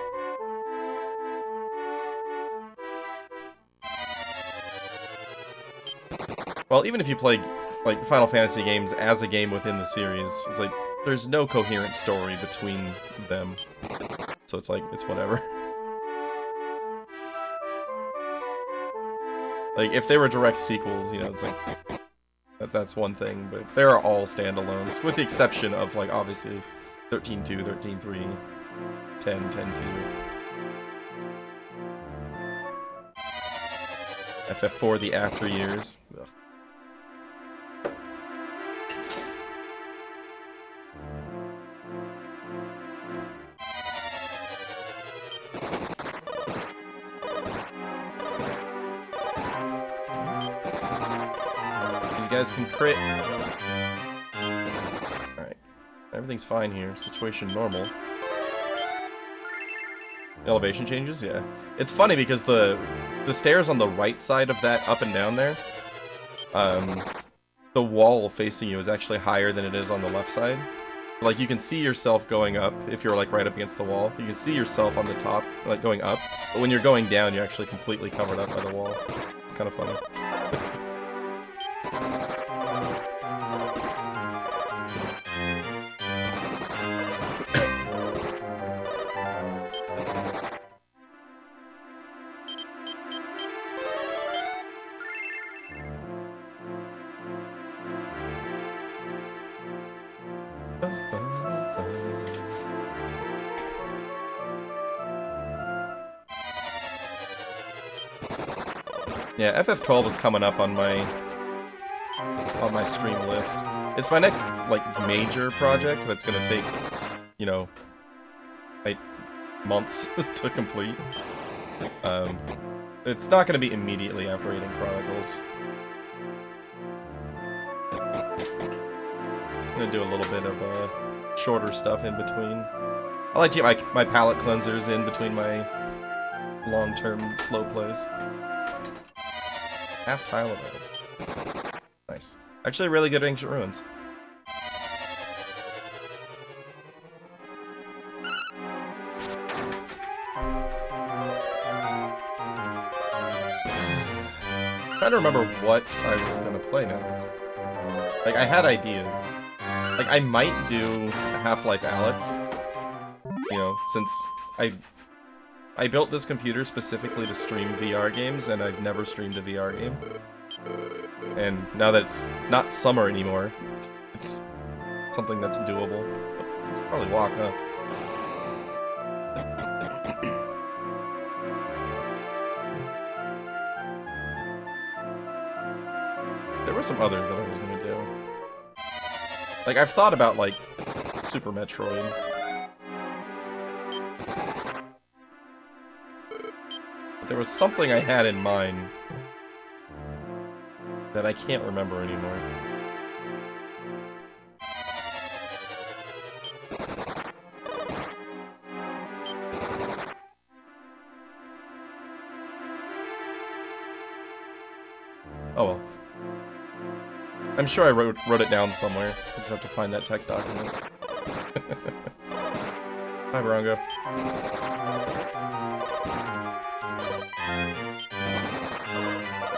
Well, even if you play, like, Final Fantasy games as a game within the series, it's like, there's no coherent story between them. So it's like, it's whatever. Like, if they were direct sequels, you know, it's like, that's one thing, but they are all standalones, with the exception of, like, obviously, 13.2, 13.3, 10, 10.2. FF4, the after years. Ugh. you guys can crit. Alright. Everything's fine here. Situation normal. Elevation changes? Yeah. It's funny because the stairs on the right side of that up and down there, the wall facing you is actually higher than it is on the left side. Like, you can see yourself going up if you're, like, right up against the wall. You can see yourself on the top, like, going up. But when you're going down, you're actually completely covered up by the wall. It's kind of funny. Yeah, FF12 is coming up on my stream list. It's my next, like, major project that's gonna take, you know, like, months to complete. It's not gonna be immediately after Raiden Chronicles. I'm gonna do a little bit of shorter stuff in between. I like to get my palette cleansers in between my long-term slow plays. Half tile of it. Nice. Actually, really good Ancient Ruins. I'm trying to remember what I was gonna play next. Like, I had ideas. Like, I might do Half-Life Alyx. You know, since I built this computer specifically to stream VR games, and I've never streamed a VR game. And now that it's not summer anymore, it's something that's doable. Probably walk, huh? There were some others that I was gonna do. Like, I've thought about, like, Super Metroid. There was something I had in mind that I can't remember anymore. Oh well. I'm sure I wrote it down somewhere. I just have to find that text document. Hi, Barongo.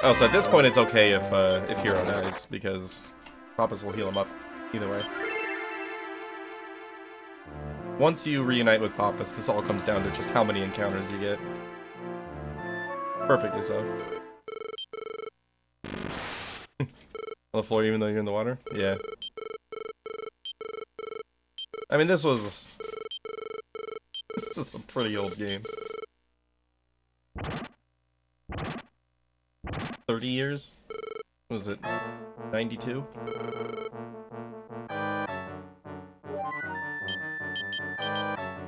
Oh, so at this point it's okay if Hero dies, because Pappas will heal him up either way. Once you reunite with Pappas, this all comes down to just how many encounters you get. Perfectly so. On the floor even though you're in the water? Yeah. I mean, this is a pretty old game. 30 years? What was it? 92?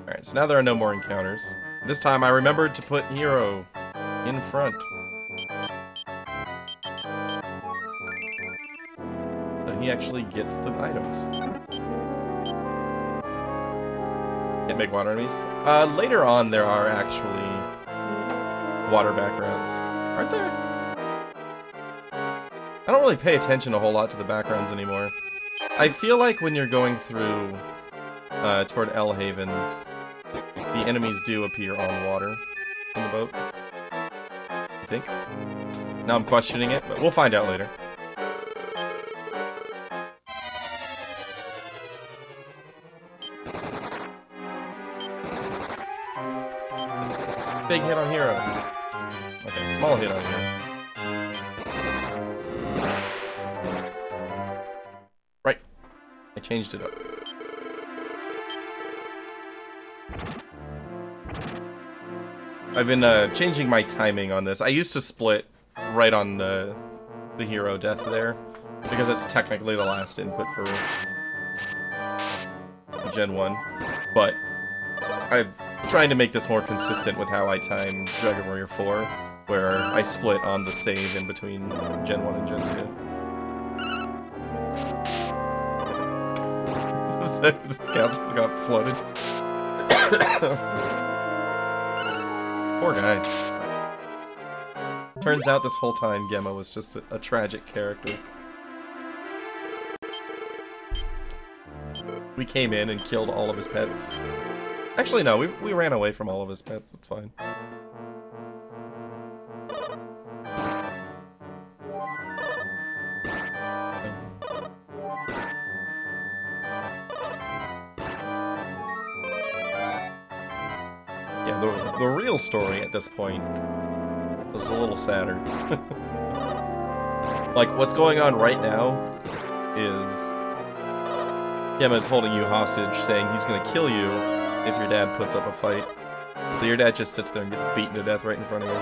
Alright, so now there are no more encounters. This time I remembered to put Hero in front. So he actually gets the items. Can't make water enemies? Later on there are actually water backgrounds. Aren't there? I don't really pay attention a whole lot to the backgrounds anymore. I feel like when you're going through toward El Haven, the enemies do appear on water in the boat. I think. Now I'm questioning it, but we'll find out later. Big hit on Hero. Okay, small hit on Hero. Right. I changed it up. I've been changing my timing on this. I used to split right on the hero death there, because it's technically the last input for Gen 1, but I'm trying to make this more consistent with how I time Dragon Warrior 4, where I split on the save in between Gen 1 and Gen 2. His castle got flooded. Poor guy. Turns out this whole time Gemma was just a tragic character. We came in and killed all of his pets. Actually, no, we ran away from all of his pets. That's fine. Yeah, the real story at this point is a little sadder. Like, what's going on right now is Gemma's holding you hostage, saying he's gonna kill you if your dad puts up a fight. So your dad just sits there and gets beaten to death right in front of you.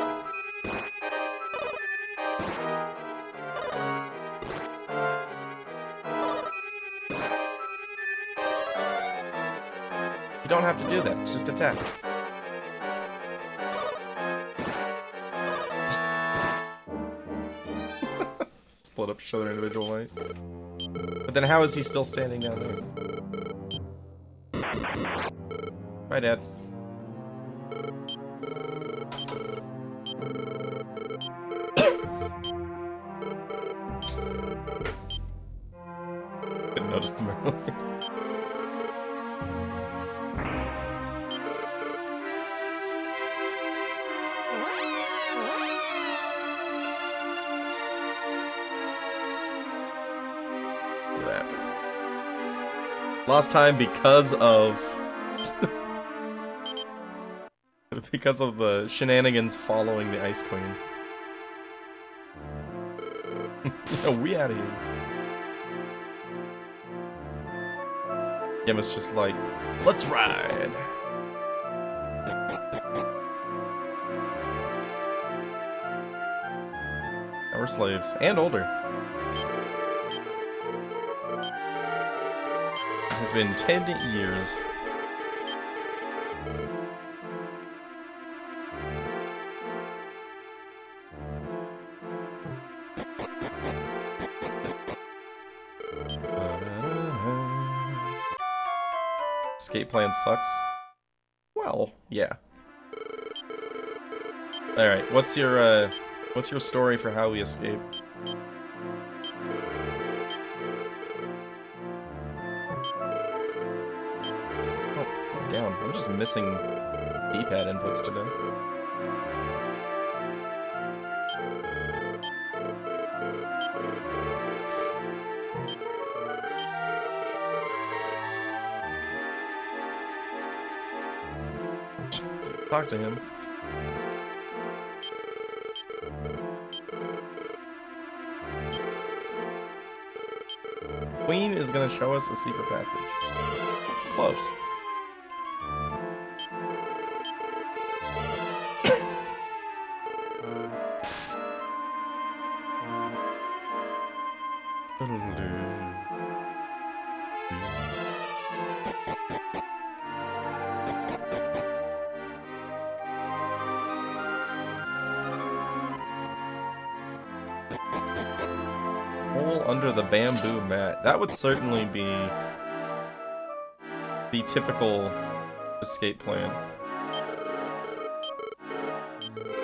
You don't have to do that, just attack. Split up, show their individual light. But then how is he still standing down there? Bye, Dad. Didn't notice the mirror. Lost time because of because of the shenanigans following the Ice Queen. We out of here. Gemma's just like, let's ride. Now we're slaves and older. It's been 10 years. Escape plan sucks. Well, yeah. All right, what's your story for how we escape? Down. I'm just missing D-pad inputs today. Talk to him. Queen is gonna show us a secret passage. Close. Hole under the bamboo mat. That would certainly be the typical escape plan.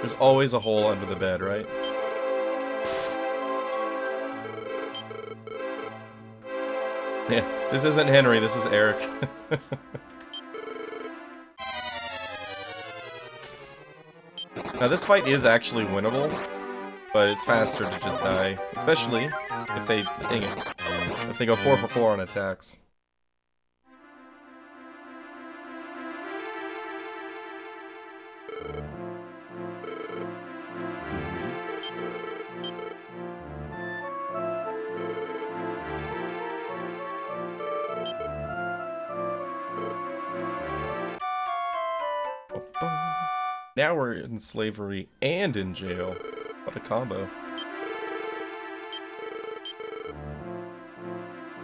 There's always a hole under the bed, right? Yeah, this isn't Henry, this is Eric. Now this fight is actually winnable, but it's faster to just die, especially if they, dang it, if they go 4 for 4 on attacks. Now we're in slavery and in jail. What a combo.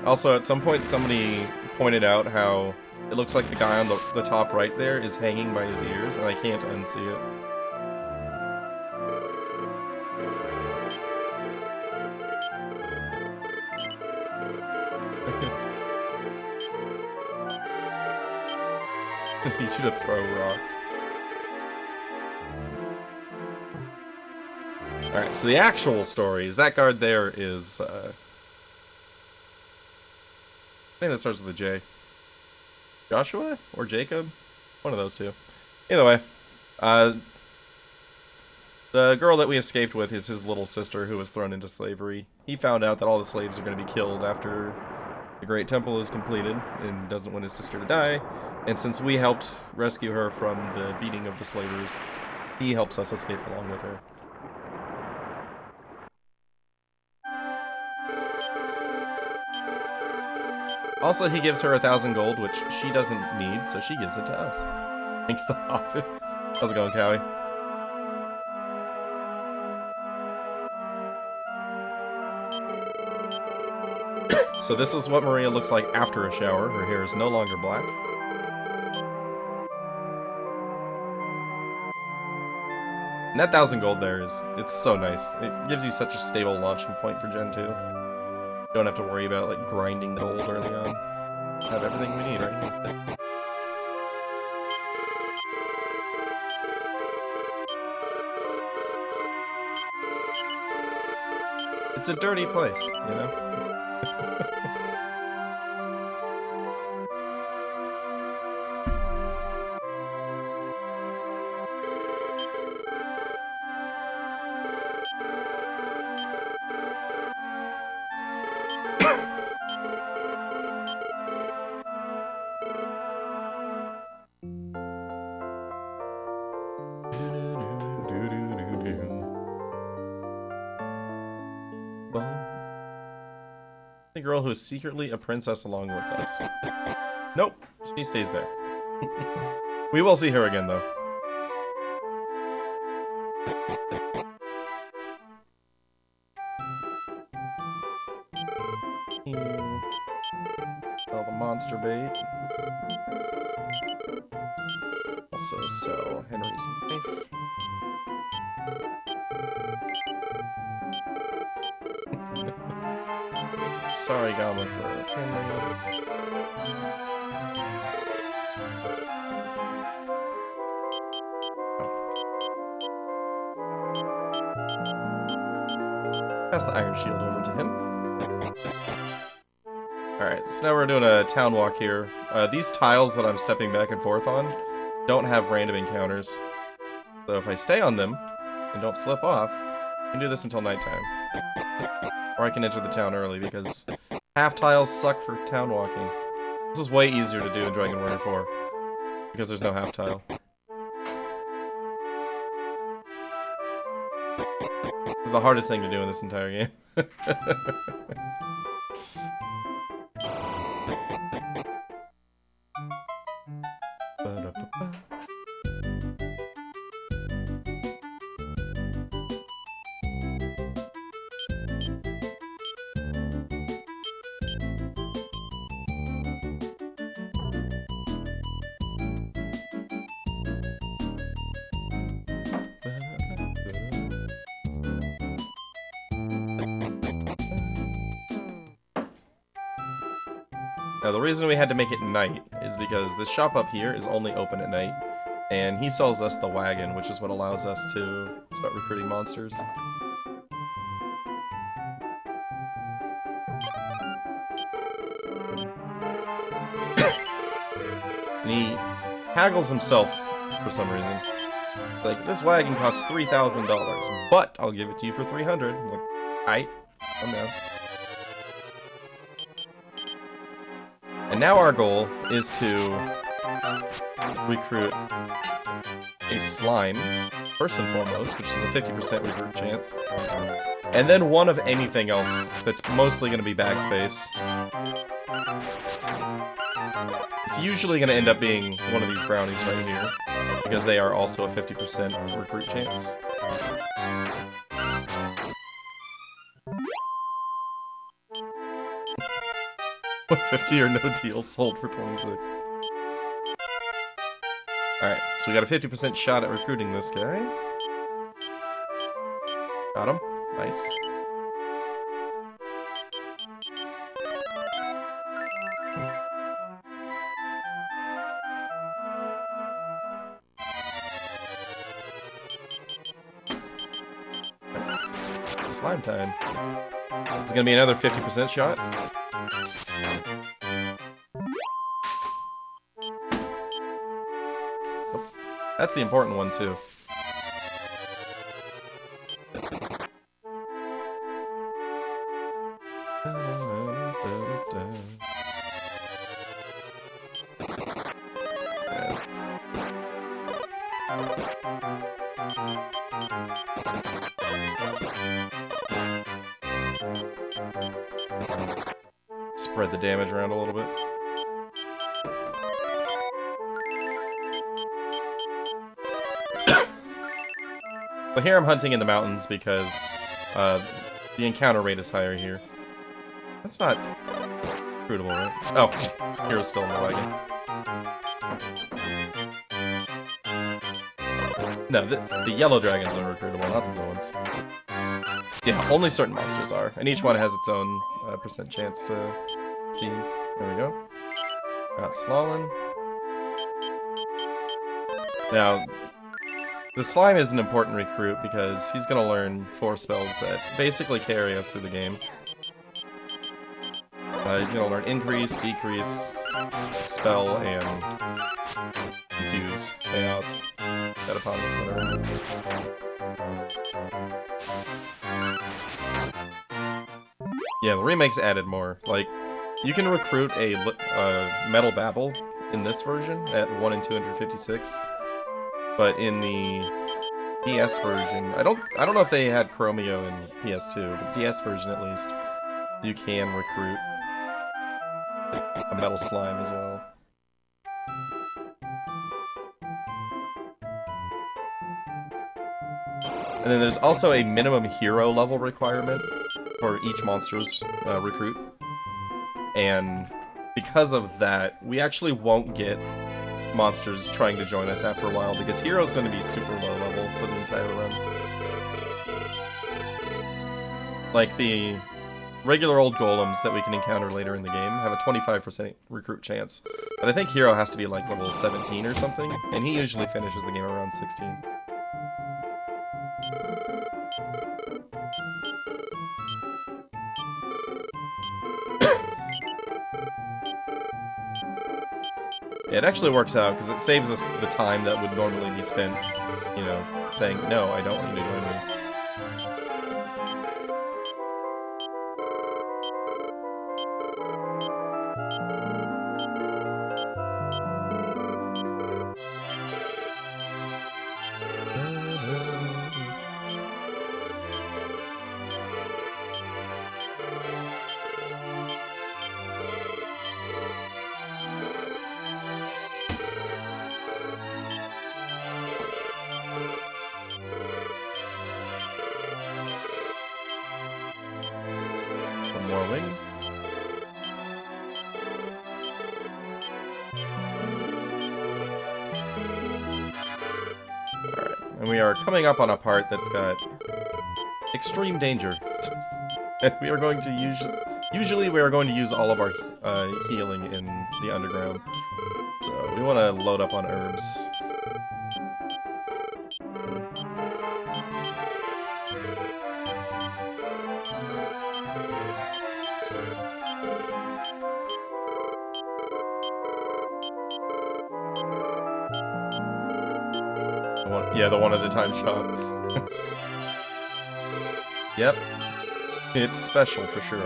Also, at some point somebody pointed out how it looks like the guy on the top right there is hanging by his ears, and I can't unsee it. I need you to throw rocks. Alright, so the actual story is that guard there is, I think that starts with a J. Joshua? Or Jacob? One of those two. Either way, the girl that we escaped with is his little sister who was thrown into slavery. He found out that all the slaves are going to be killed after the Great Temple is completed and doesn't want his sister to die. And since we helped rescue her from the beating of the slavers, he helps us escape along with her. Also, he gives her 1,000 gold, which she doesn't need, so she gives it to us. Thanks, the Hobbit. How's it going, Cowie? So this is what Maria looks like after a shower. Her hair is no longer black. And that 1,000 gold there it's so nice. It gives you such a stable launching point for Gen 2. You don't have to worry about, like, grinding gold early on. You have everything we need right here. It's a dirty place, you know? The girl who is secretly a princess along with us. Nope, she stays there. We will see her again, though. Sell the monster bait. Also sell Henry's knife. Sorry, Goblin, for Henry. Pass the iron shield over to him. Alright, so now we're doing a town walk here. These tiles that I'm stepping back and forth on don't have random encounters. So if I stay on them and don't slip off, I can do this until nighttime. Or I can enter the town early because half tiles suck for town walking. This is way easier to do in Dragon Warrior 4 because there's no half tile. It's the hardest thing to do in this entire game. Now, the reason we had to make it night is because this shop up here is only open at night, and he sells us the wagon, which is what allows us to start recruiting monsters. And he haggles himself for some reason. Like, this wagon costs $3,000, but I'll give it to you for $300. I'm like, aight, calm down. And now our goal is to recruit a slime, first and foremost, which is a 50% recruit chance. And then one of anything else that's mostly going to be bag space. It's usually going to end up being one of these brownies right here, because they are also a 50% recruit chance. 50 or no deal sold for 26. Alright, so we got a 50% shot at recruiting this guy. Got him. Nice. slime time. Is it gonna be another 50% shot? Oh, that's the important one, too. Spread the damage around a little bit. But here I'm hunting in the mountains because the encounter rate is higher here. That's not recruitable, right? Oh, Hero's still in the wagon. No, the yellow dragons are recruitable, not the blue ones. Yeah, only certain monsters are, and each one has its own percent chance to see. There we go. Got Slalin. Now, the slime is an important recruit because he's gonna learn 4 spells that basically carry us through the game. He's gonna learn Increase, Decrease, Spell, and Confuse, Chaos, Metaponic, whatever. Yeah, the remakes added more. Like, you can recruit a Metal Babble in this version at 1 in 256, but in the DS version, I don't know if they had Chromio in PS2, but the DS version at least, you can recruit a Metal Slime as well. And then there's also a minimum hero level requirement for each monster's recruit. And because of that, we actually won't get monsters trying to join us after a while, because Hero's going to be super low level for the entire run. Like, the regular old golems that we can encounter later in the game have a 25% recruit chance. But I think Hero has to be like level 17 or something, and he usually finishes the game around 16. It actually works out, because it saves us the time that would normally be spent, you know, saying, no, I don't want you to join me. More wing. Alright, and we are coming up on a part that's got extreme danger. And we are going to usually we are going to use all of our healing in the underground. So we want to load up on herbs. Yeah, the one-at-a-time shot. Yep. It's special for sure.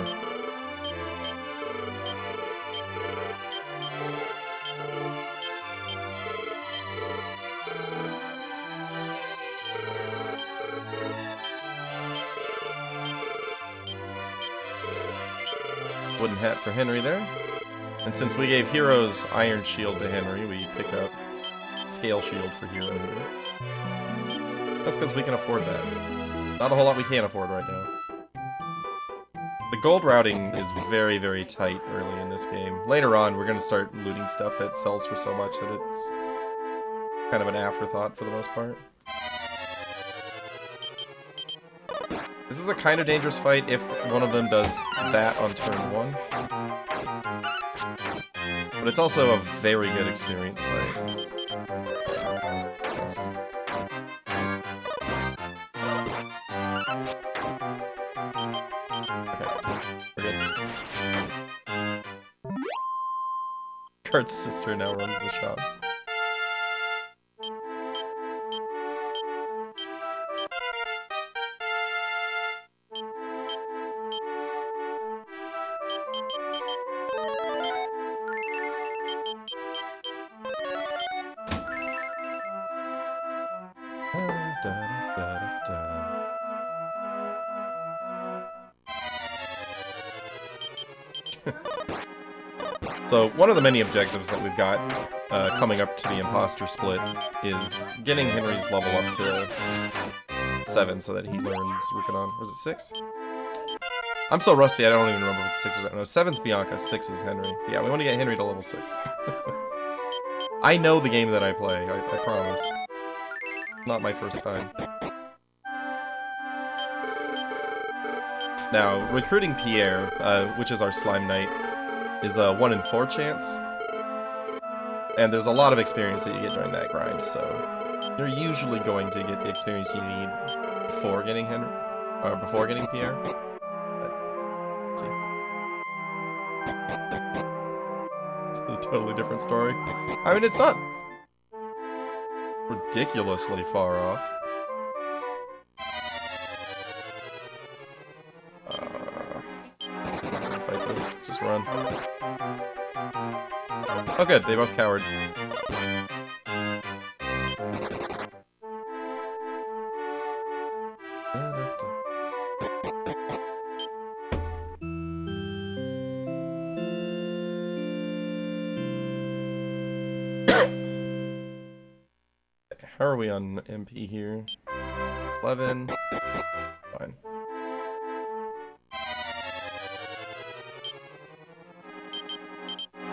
Wooden hat for Henry there. And since we gave Hero's Iron Shield to Henry, we pick up Scale Shield for Hero here. That's because we can afford that. Not a whole lot we can't afford right now. The gold routing is very, very tight early in this game. Later on, we're going to start looting stuff that sells for so much that it's kind of an afterthought for the most part. This is a kind of dangerous fight if one of them does that on turn 1. But it's also a very good experience fight. Yes. Kart's sister now runs the shop. So, one of the many objectives that we've got coming up to the imposter split is getting Henry's level up to 7 so that he learns Rikunon. Was it 6? I'm so rusty, I don't even remember what 6 is. No, 7's Bianca, 6 is Henry. So yeah, we want to get Henry to level 6. I know the game that I play, I promise. Not my first time. Now, recruiting Pierre, which is our Slime Knight, is a 1 in 4 chance. And there's a lot of experience that you get during that grind, so you're usually going to get the experience you need before getting Henry, or before getting Pierre. But, let's see. It's a totally different story. I mean, it's not ridiculously far off. Fight this. Just run. Oh good, they both cowered. How are we on MP here? 11. Fine.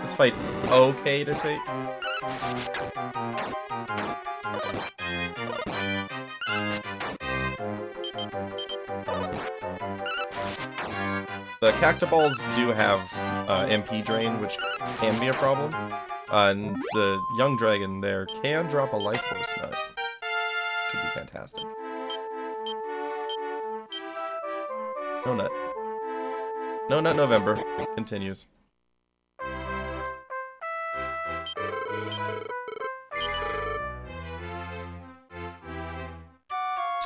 This fight's okay to take. The Cactaballs do have MP drain, which can be a problem. And the young dragon there can drop a life force nut. Should be fantastic. No nut. No nut November. Continues.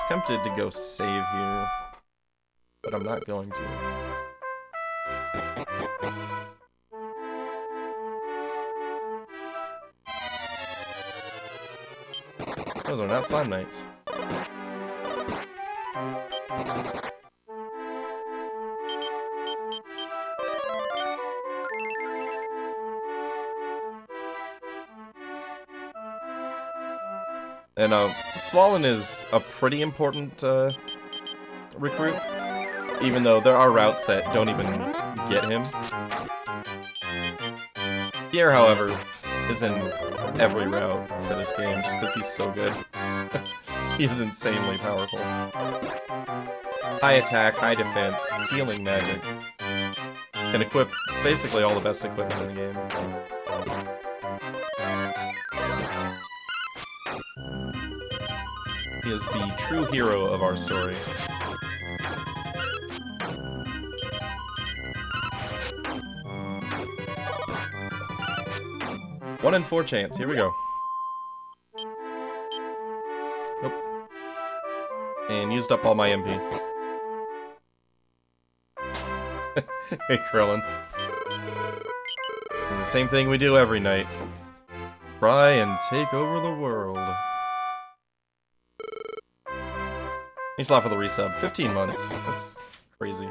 Tempted to go save here, but I'm not going to. Those are not Slime Knights. And Slalin is a pretty important recruit, even though there are routes that don't even get him. Pierre, however, is in every route for this game just because he's so good. He is insanely powerful. High attack, high defense, healing magic. Can equip basically all the best equipment in the game. He is the true hero of our story. One in 4 chance. Here we go. Nope. And used up all my MP. Hey, Krillin. And the same thing we do every night. Try and take over the world. Thanks a lot for the resub. 15 months. That's crazy.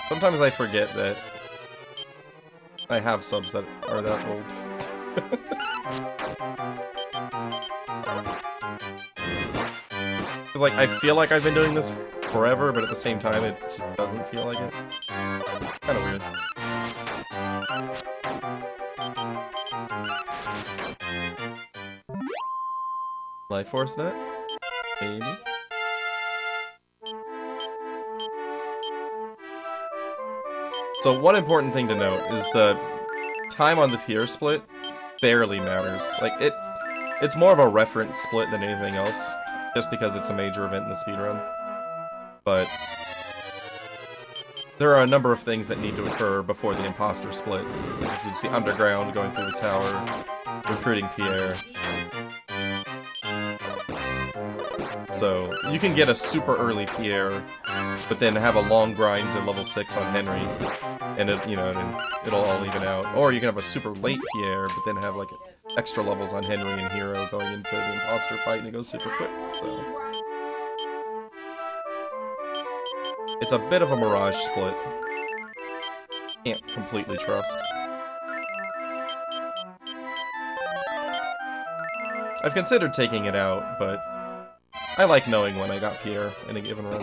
Sometimes I forget that I have subs that are that old. Because, like, I feel like I've been doing this forever, but at the same time, it just doesn't feel like it. Kind of weird. Life Force Net? Maybe? So one important thing to note is the time on the pier split barely matters. Like, it's more of a reference split than anything else, just because it's a major event in the speedrun. But there are a number of things that need to occur before the imposter split, which is the underground, going through the tower, recruiting Pierre. So, you can get a super early Pierre, but then have a long grind to level 6 on Henry, and it'll all even out. Or you can have a super late Pierre, but then have like extra levels on Henry and Hero going into the imposter fight, and it goes super quick, so... It's a bit of a mirage split. Can't completely trust. I've considered taking it out, but I like knowing when I got Pierre in a given run.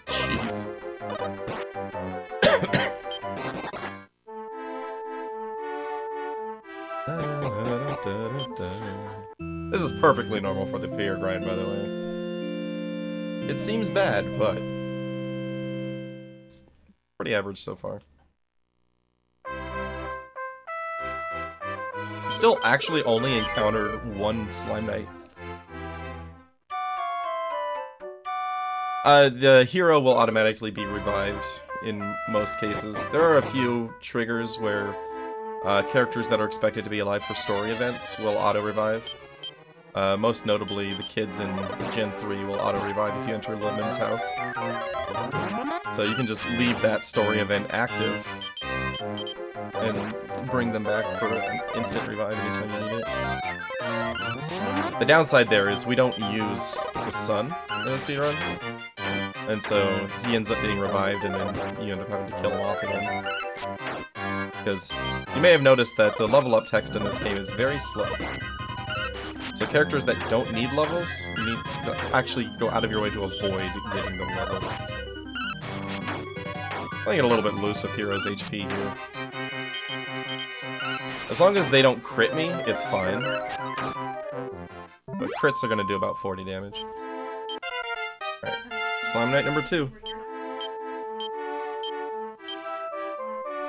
Jeez. This is perfectly normal for the Pierre grind, by the way. It seems bad, but it's pretty average so far. Still actually only encountered one Slime Knight. The hero will automatically be revived in most cases. There are a few triggers where characters that are expected to be alive for story events will auto-revive. Most notably, the kids in Gen 3 will auto-revive if you enter Lemmon's house. So you can just leave that story event active and bring them back for an instant revive anytime you need it. The downside there is we don't use the sun in the speedrun, and so he ends up being revived and then you end up having to kill him off again. Because you may have noticed that the level up text in this game is very slow. So characters that don't need levels, you need to actually go out of your way to avoid getting them levels. Playing it a little bit loose with Hero's HP here. As long as they don't crit me, it's fine. But crits are gonna do about 40 damage. Alright, Slime Knight number 2.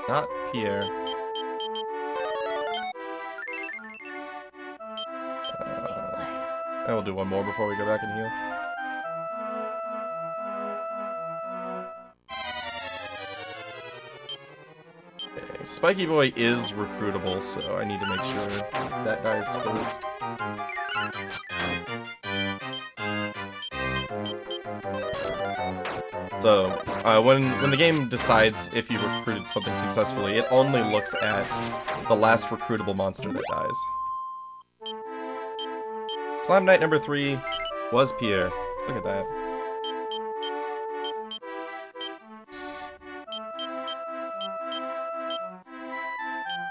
Not Pierre. I will do one more before we go back and heal. Okay, Spiky Boy is recruitable, so I need to make sure that dies first. So, when the game decides if you recruited something successfully, it only looks at the last recruitable monster that dies. Slime Knight number 3 was Pierre. Look at that.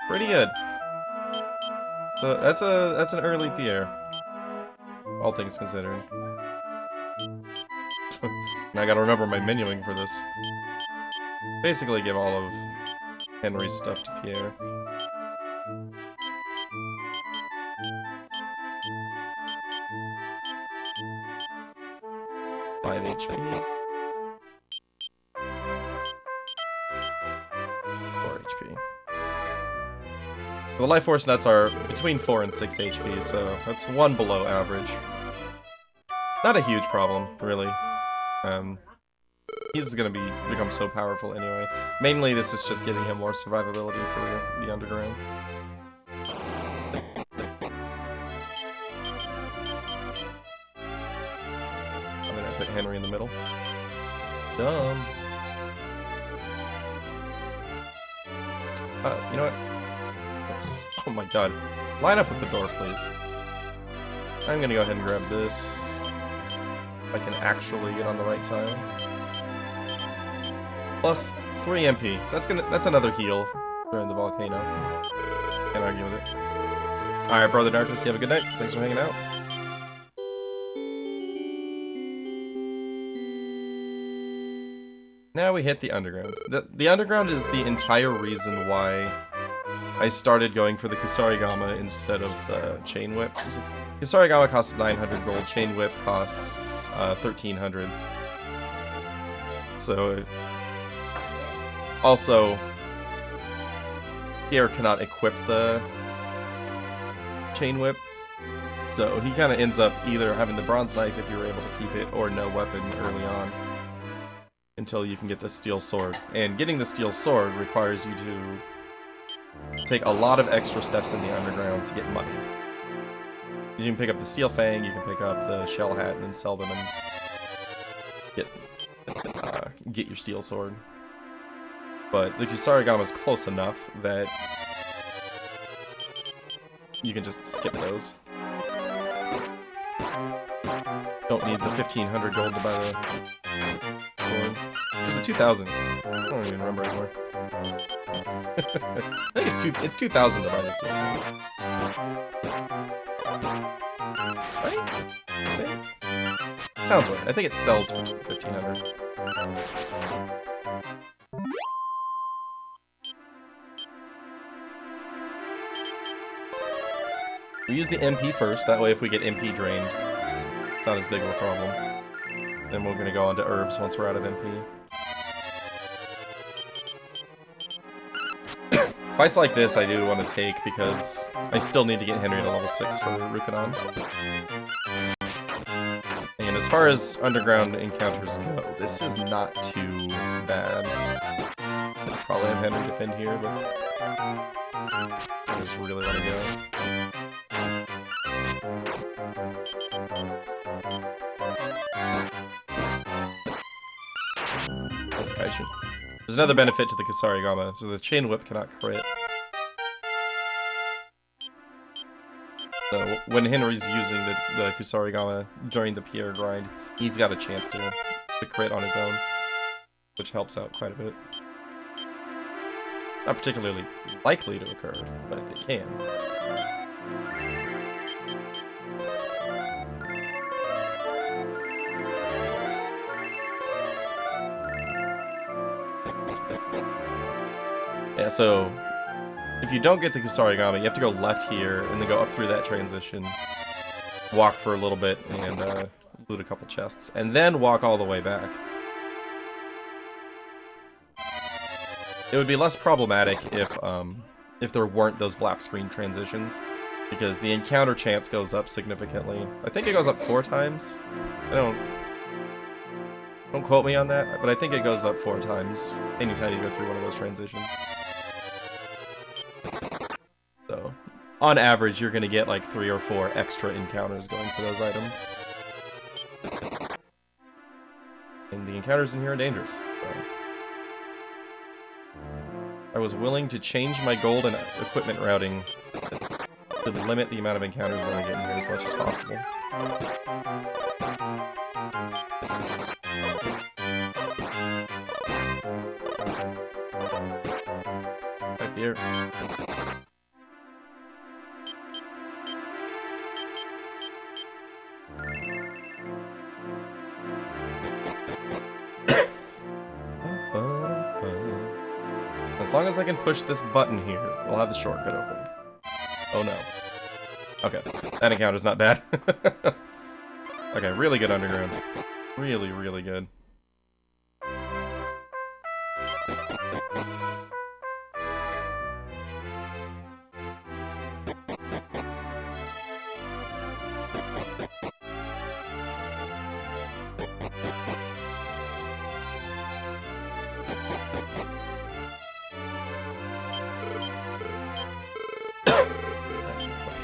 Pretty good. So that's an early Pierre, all things considered. Now I gotta remember my menuing for this. Basically give all of Henry's stuff to Pierre. HP. 4 HP. The Life Force nuts are between 4 and 6 HP, so that's 1 below average. Not a huge problem, really. He's gonna become so powerful anyway. Mainly, this is just getting him more survivability for the underground. Put Henry in the middle. Dumb. You know what? Oops. Oh my god. Line up with the door, please. I'm gonna go ahead and grab this. If I can actually get on the right tile. Plus 3 MP. So that's another heal during the volcano. Can't argue with it. Alright, Brother Darkness, you have a good night. Thanks for hanging out. Now we hit the underground. The underground is the entire reason why I started going for the Kusarigama instead of the Chain Whip. Kusarigama costs 900 gold, Chain Whip costs 1300. So, also, Pierre cannot equip the Chain Whip So he kind of ends up either having the bronze knife if you were able to keep it, or no weapon early on. Until you can get the steel sword. And getting the steel sword requires you to take a lot of extra steps in the underground to get money. You can pick up the steel fang, you can pick up the shell hat, and then sell them and get your steel sword. But the Kusarigama is close enough that you can just skip those. Don't need the 1,500 gold to buy the sword. Is it 2,000? I don't even remember anymore. I think it's 2,000 to buy the steel sword. Right? It sounds right. I think it sells for 1,500. We use the MP first, that way if we get MP drained, it's not as big of a problem. Then we're gonna go on to herbs once we're out of MP. Fights like this I do want to take because I still need to get Henry to level 6 for Rukanon. And as far as underground encounters go, this is not too bad. I'll probably have Henry defend here, but I just really want to go. That's Kaishin. There's another benefit to the Kusarigama, so the chain whip cannot crit. So when Henry's using the Kusarigama during the Pierre grind, he's got a chance to crit on his own, which helps out quite a bit. Not particularly likely to occur, but it can. Yeah, so if you don't get the Kusarigama, you have to go left here and then go up through that transition, walk for a little bit, and loot a couple chests, and then walk all the way back. It would be less problematic if there weren't those black screen transitions, because the encounter chance goes up significantly. I think it goes up 4 times. Don't quote me on that, but I think it goes up 4 times anytime you go through one of those transitions. So, on average, you're gonna get like 3 or 4 extra encounters going for those items. And the encounters in here are dangerous, so... I was willing to change my gold and equipment routing to limit the amount of encounters that I get in here as much as possible. Right here. As long as I can push this button here, we'll have the shortcut open. Oh no. Okay, that encounter's not bad. Okay, really good underground. Really, really good.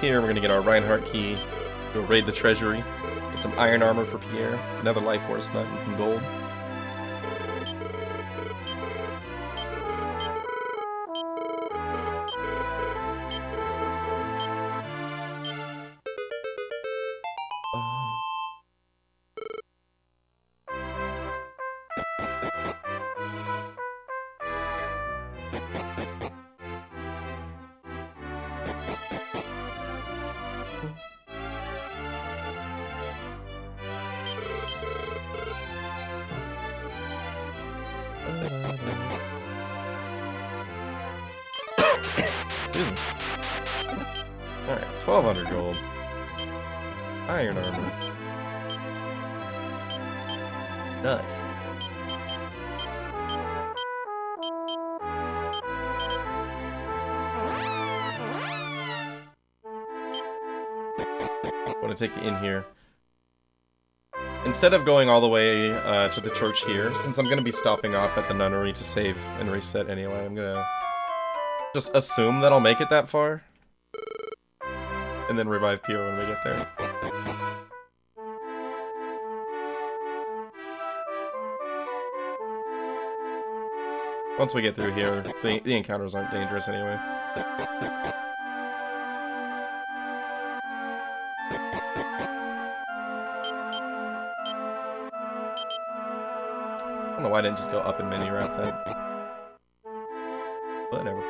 Here, we're gonna get our Reinhardt key, go raid the treasury, get some iron armor for Pierre, another life force nut, and some gold. Alright, 1,200 gold. Iron armor. Nut. gonna take the inn here. Instead of going all the way to the church here, since I'm gonna be stopping off at the nunnery to save and reset anyway, I'm gonna just assume that I'll make it that far. And then revive Pierre when we get there. Once we get through here, the encounters aren't dangerous anyway. I don't know why I didn't just go up in mini route then. Whatever.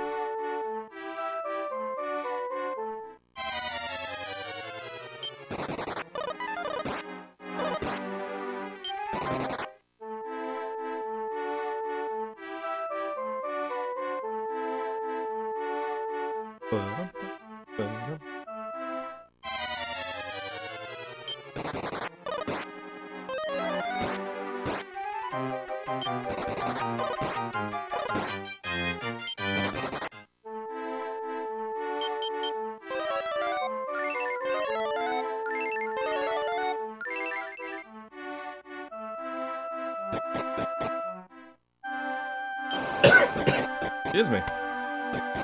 Excuse me.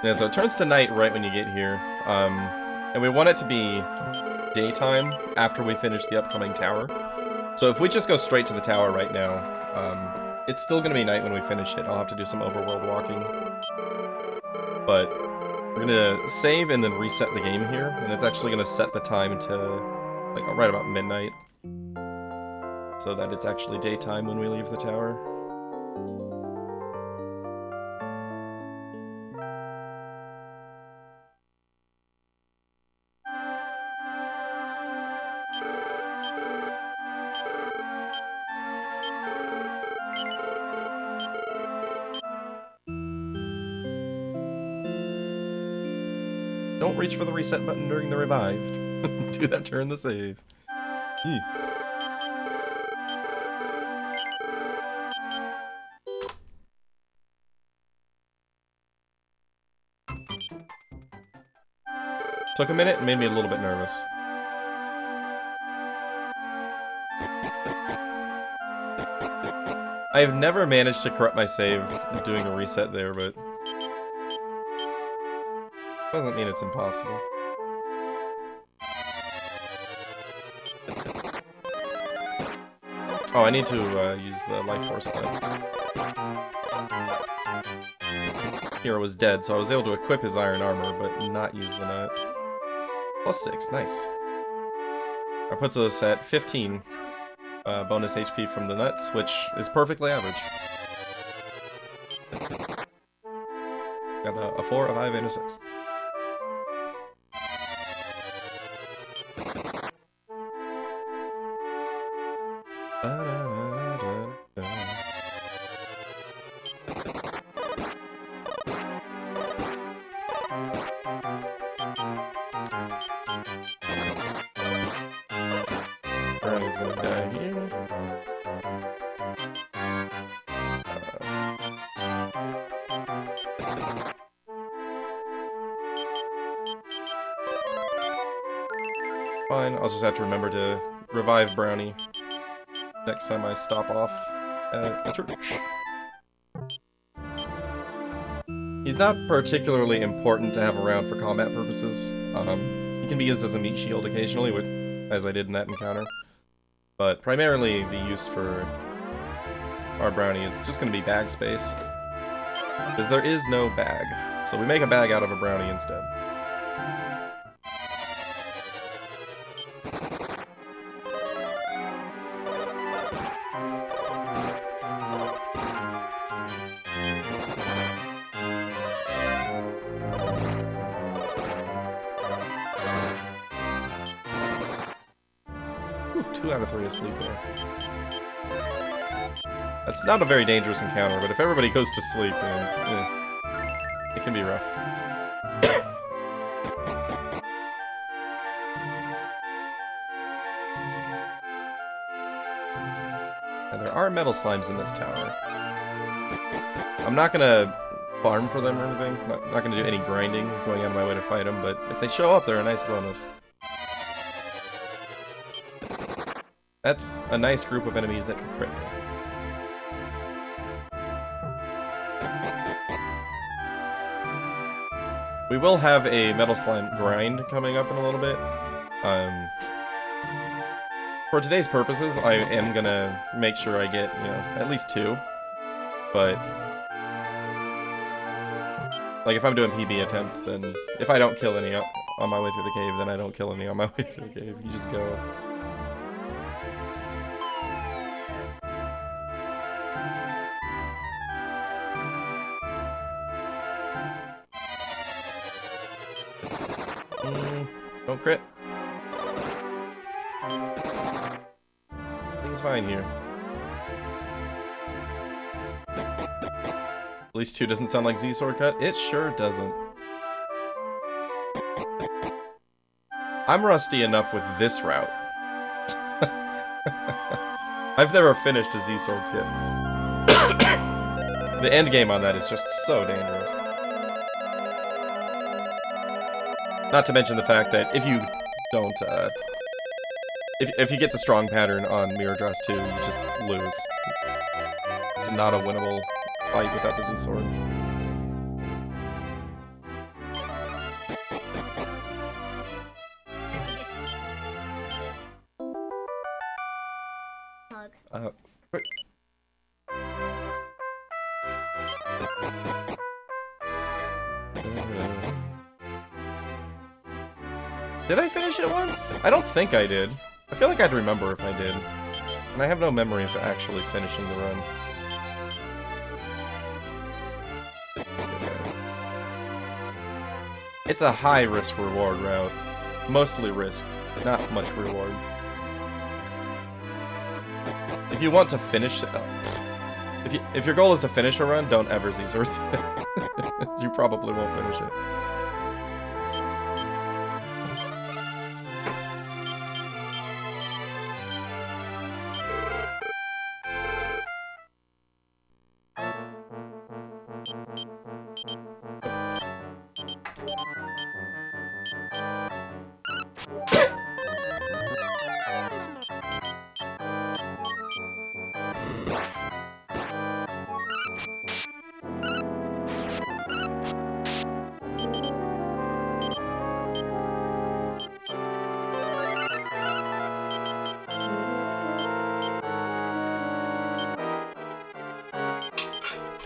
Yeah, so it turns to night right when you get here. And we want it to be daytime after we finish the upcoming tower. So if we just go straight to the tower right now, it's still gonna be night when we finish it. I'll have to do some overworld walking. But we're gonna save and then reset the game here, and it's actually gonna set the time to like right about midnight. So that it's actually daytime when we leave the tower. Don't reach for the reset button during the revive. Do that during the save. Eek. Took a minute and made me a little bit nervous. I've never managed to corrupt my save doing a reset there, but doesn't mean it's impossible. Oh, I need to use the life force though. Hero was dead, so I was able to equip his iron armor, but not use the nut. +6, nice. That puts us at 15 bonus HP from the nuts, which is perfectly average. Got a 4, a 5, and a 6. Brownie's gonna die here. Fine, I'll just have to remember to revive Brownie next time I stop off at a church. He's not particularly important to have around for combat purposes. He can be used as a meat shield occasionally, as I did in that encounter. But primarily, the use for our Brownie is just going to be bag space. Because there is no bag. So we make a bag out of a Brownie instead. Ooh, 2 out of 3 asleep there. That's not a very dangerous encounter, but if everybody goes to sleep, then it can be rough. Now, there are metal slimes in this tower. I'm not gonna farm for them or anything. Not gonna do any grinding, going out of my way to fight them, but if they show up, they're a nice bonus. That's a nice group of enemies that can crit me. We will have a Metal Slime grind coming up in a little bit. For today's purposes, I am gonna make sure I get, you know, at least 2. But like if I'm doing PB attempts, then if I don't kill any on my way through the cave, then I don't kill any on my way through the cave. You just go. Don't crit. Everything's fine here. At least 2 doesn't sound like Z sword cut. It sure doesn't. I'm rusty enough with this route. I've never finished a Z sword skip. The end game on that is just so dangerous. Not to mention the fact that if you don't, if you get the strong pattern on Mirror Dress 2, you just lose. It's not a winnable fight without the Z sword. Quick. Did I finish it once? I don't think I did. I feel like I'd remember if I did. And I have no memory of actually finishing the run. It's a high risk-reward route. Mostly risk, not much reward. If you want to finish... If your goal is to finish a run, don't ever Z-Source it. You probably won't finish it.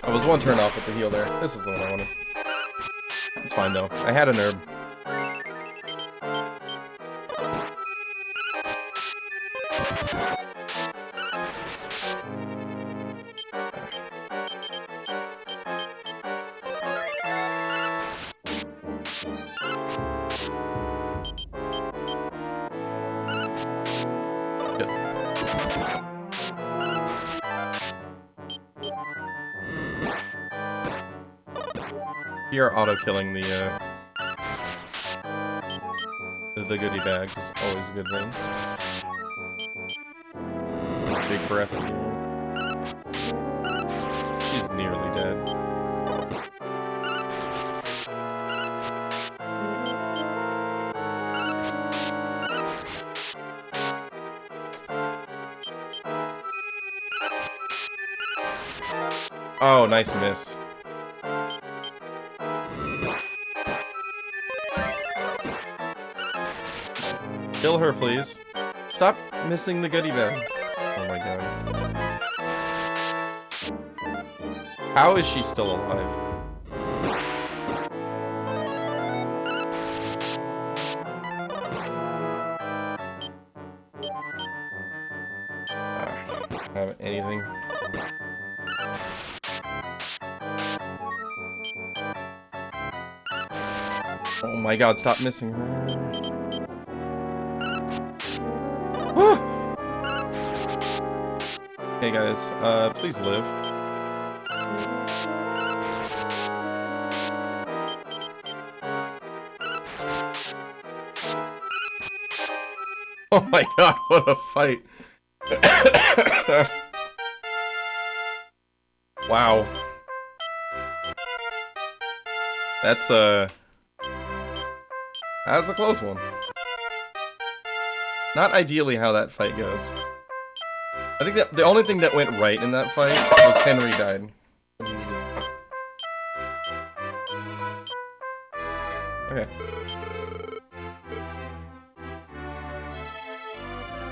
I was one turn off with the heal there. This is the one I wanted. It's fine though. I had an herb. You're auto-killing the goodie bags is always a good thing. Big breath here. She's nearly dead. Oh, nice miss. Kill her, please. Stop missing the goodie bag. Oh my god. How is she still alive? Don't have anything. Oh my god, stop missing her. Hey guys, please live. Oh my god, what a fight. Wow. That's a close one. Not ideally how that fight goes. I think that the only thing that went right in that fight was Henry died. Okay.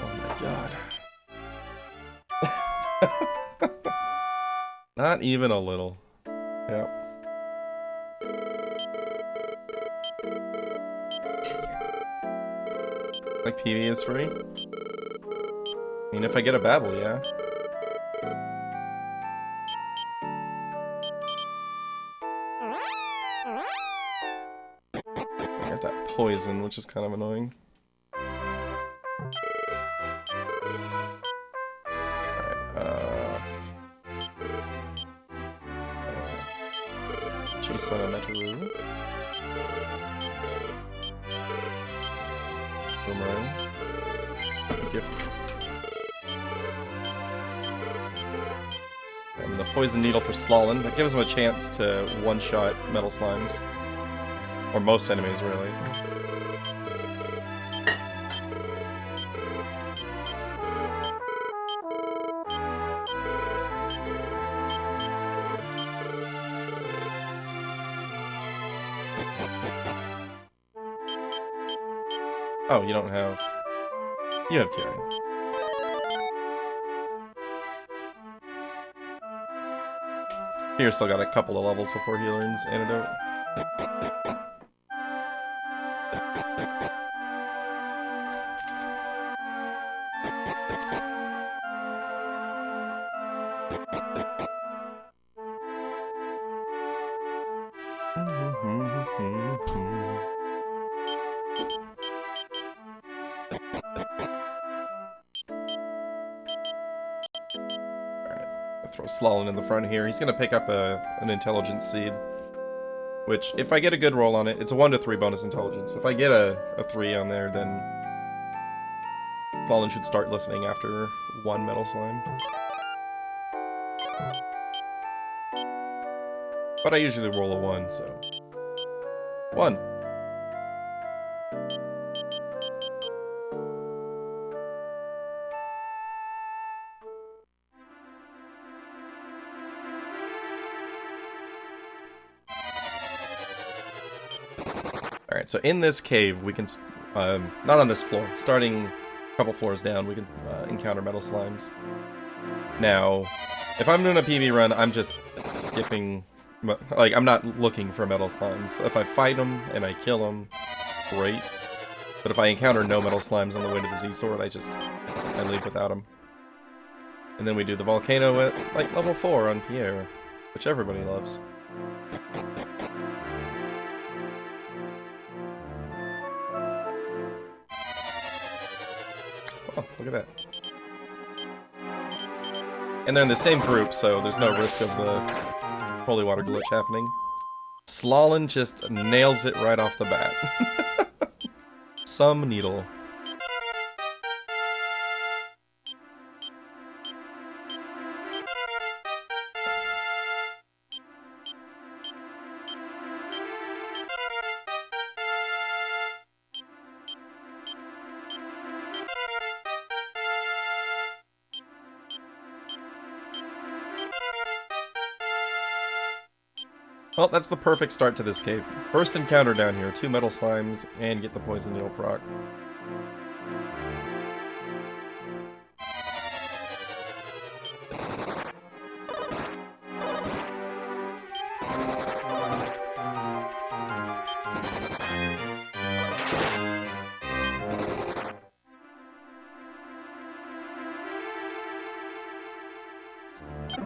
Oh my god. Not even a little. Yep. Like PV is free? I mean, if I get a Babble, yeah. I got that poison, which is kind of annoying. Chase on a Metaru. Boomerang. Thank you. And the Poison Needle for Slalin. That gives him a chance to one-shot Metal Slimes. Or most enemies, really. Oh, you don't have... You have Carry. Here still got a couple of levels before he learns Antidote. Throw Slalin in the front here. He's gonna pick up an intelligence seed. Which, if I get a good roll on it, it's a 1 to 3 bonus intelligence. If I get a 3 on there, then Slalin should start listening after 1 Metal Slime. But I usually roll a 1, so... 1! Alright, so in this cave, we can, not on this floor, starting a couple floors down, we can encounter Metal Slimes. Now, if I'm doing a PV run, I'm just skipping, like, I'm not looking for Metal Slimes. If I fight them and I kill them, great. But if I encounter no Metal Slimes on the way to the Z-Sword, I leave without them. And then we do the Volcano at, like, level 4 on Pierre, which everybody loves. Oh, look at that. And they're in the same group, so there's no risk of the holy water glitch happening. Slalin just nails it right off the bat. Some needle. Well, that's the perfect start to this cave. First encounter down here, 2 Metal Slimes, and get the Poison Needle proc.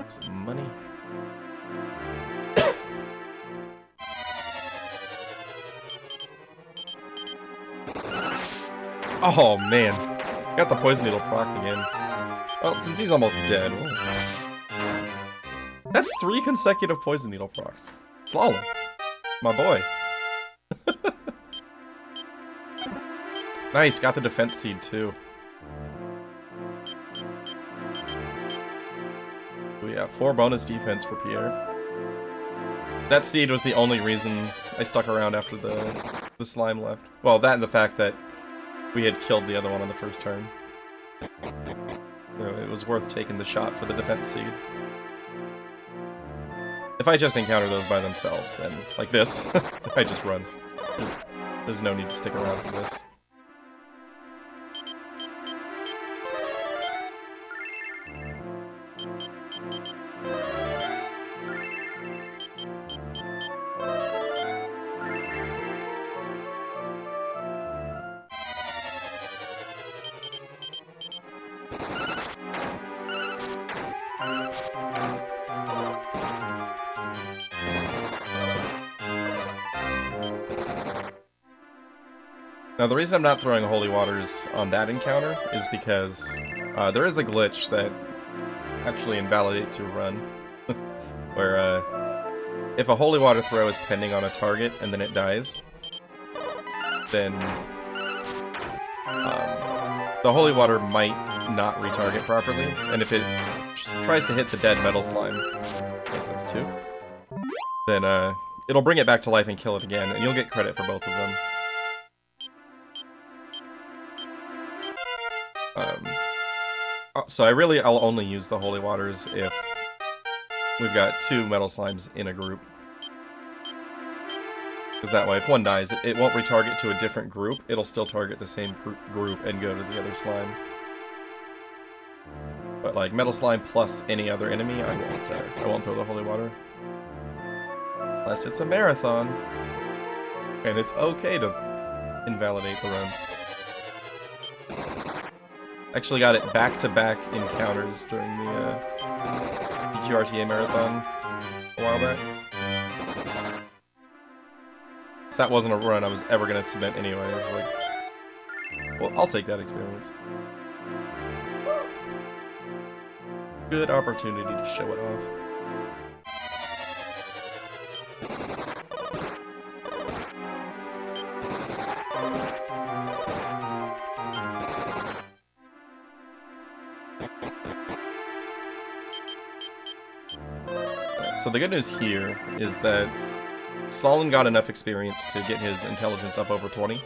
Some money. Oh, man. Got the Poison Needle proc again. Well, since he's almost dead. That's 3 consecutive Poison Needle procs. Slalin. My boy. Nice, got the defense seed too. We have 4 bonus defense for Pierre. That seed was the only reason I stuck around after the slime left. Well, that and the fact that we had killed the other one on the first turn. So it was worth taking the shot for the defense seed. If I just encounter those by themselves, then, like this, I just run. There's no need to stick around for this. Now, the reason I'm not throwing Holy Waters on that encounter is because there is a glitch that actually invalidates your run. Where, if a Holy Water throw is pending on a target and then it dies, then the Holy Water might not retarget properly, and if it tries to hit the dead metal slime, I guess that's 2, then it'll bring it back to life and kill it again, and you'll get credit for both of them. So I'll only use the Holy Waters if we've got 2 metal slimes in a group. Because that way, if one dies, it won't retarget to a different group, it'll still target the same group and go to the other slime. But like, metal slime plus any other enemy, I won't throw the Holy Water. Unless it's a marathon. And it's okay to invalidate the run. Actually got it back-to-back encounters during the RTA marathon a while back. So that wasn't a run I was ever going to submit anyway. I was like, well, I'll take that experience. Good opportunity to show it off. So the good news here is that Slalom got enough experience to get his intelligence up over 20.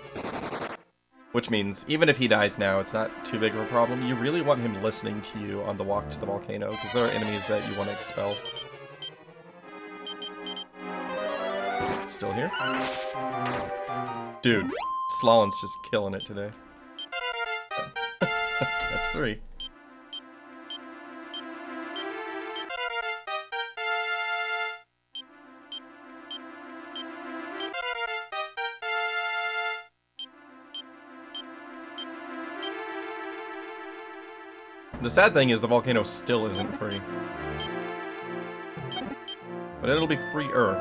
Which means, even if he dies now, it's not too big of a problem. You really want him listening to you on the walk to the volcano, because there are enemies that you want to expel. Still here? Dude, Slalom's just killing it today. That's 3. The sad thing is the volcano still isn't free. But it'll be freer.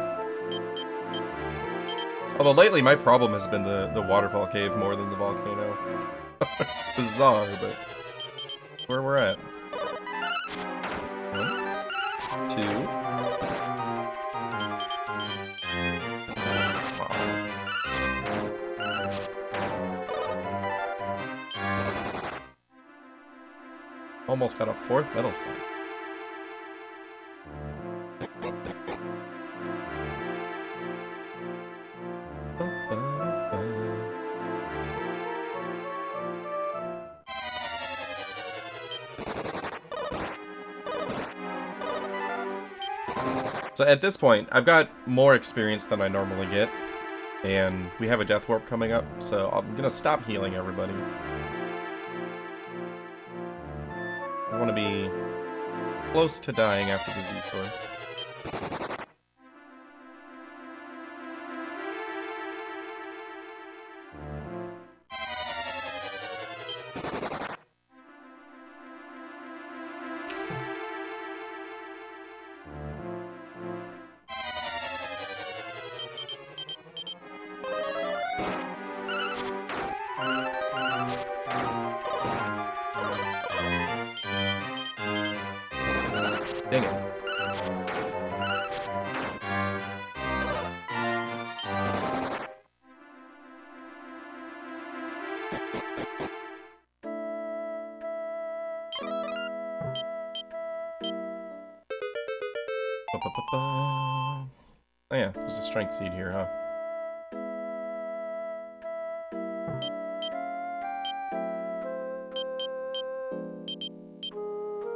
Although lately my problem has been the waterfall cave more than the volcano. It's bizarre, but where we're at. 1, 2. Almost got a 4th metal slime. So at this point, I've got more experience than I normally get, and we have a death warp coming up, so I'm gonna stop healing everybody. I want to be close to dying after the Z-Store. Dang it. Oh yeah, there's a strength seed here, huh?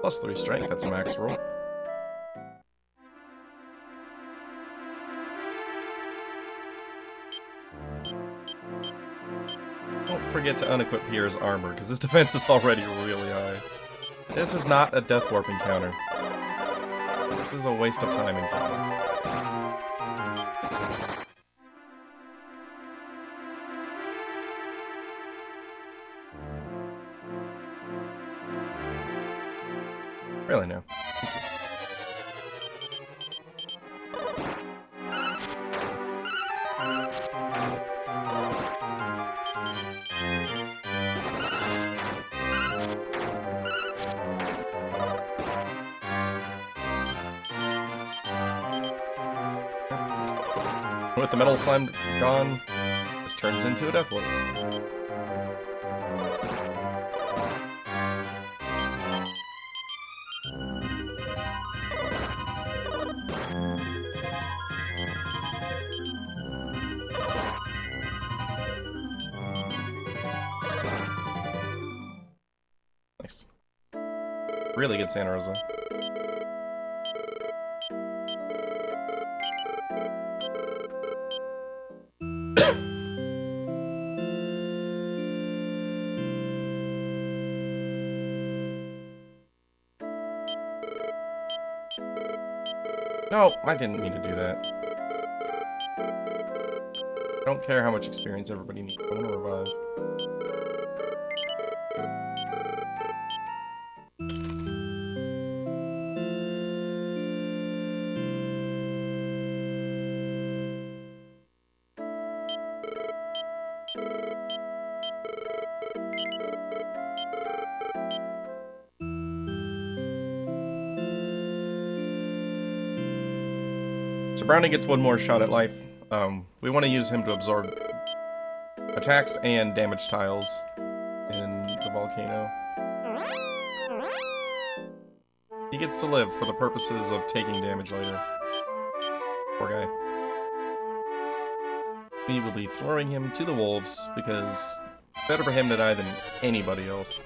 +3 strength, that's a max roll. Don't forget to unequip Pierre's armor, because his defense is already really high. This is not a death warp encounter. This is a waste of time encounter. Really, no. With the metal slime gone, this turns into a death warp. Nice. Really good Santa Rosa. No, I didn't mean to do that. I don't care how much experience everybody needs. I want to revive. So Brownie gets one more shot at life. We want to use him to absorb attacks and damage tiles in the volcano. He gets to live for the purposes of taking damage later. Poor guy. We will be throwing him to the wolves because it's better for him to die than anybody else.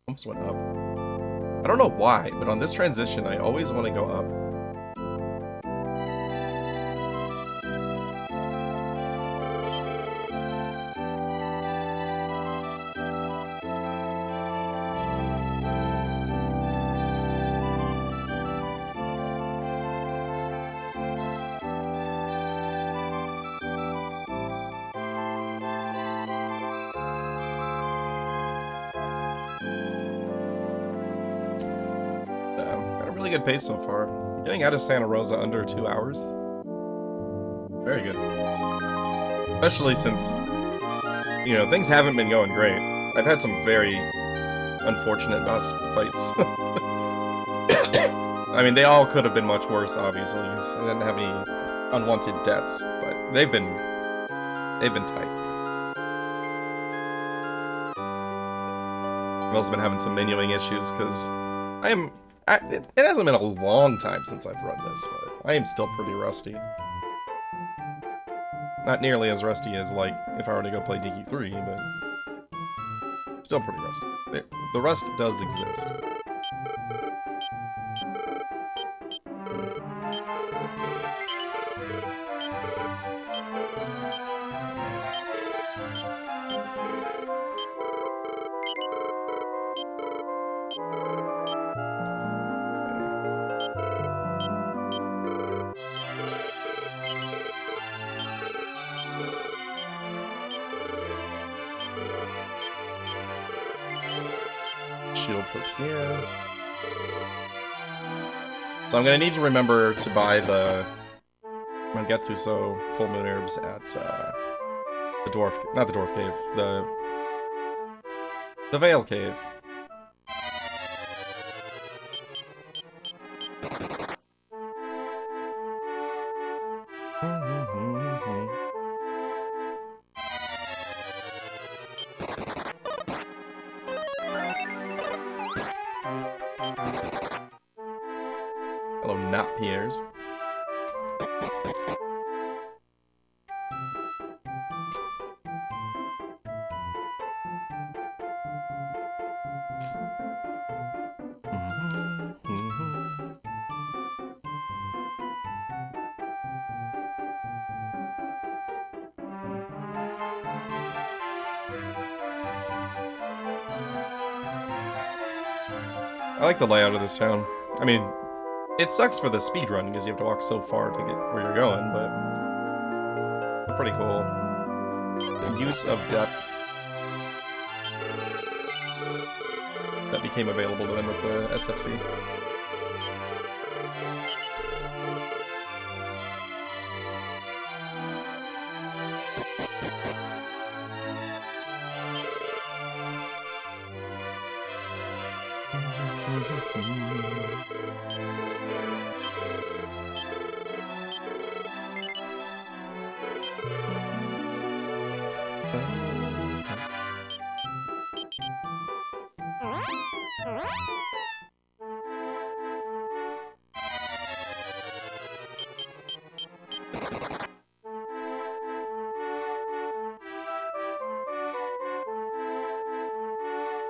Almost went up. I don't know why, but on this transition, I always want to go up. Really good pace so far. Getting out of Santa Rosa under 2 hours. Very good. Especially since, you know, things haven't been going great. I've had some very unfortunate boss fights. I mean, they all could have been much worse, obviously, because I didn't have any unwanted deaths, but they've been tight. I've also been having some menuing issues, because it hasn't been a long time since I've run this, but I am still pretty rusty. Not nearly as rusty as, like, if I were to go play DQ3, but still pretty rusty. The rust does exist. Shield for Pierre. So I'm gonna need to remember to buy the Mangetsuso full moon herbs at the dwarf, not the dwarf cave, the Veil cave. Hello, not Pierre's. I like the layout of this town. I mean, it sucks for the speed run because you have to walk so far to get where you're going, but it's pretty cool. Use of depth that became available to them with the SFC.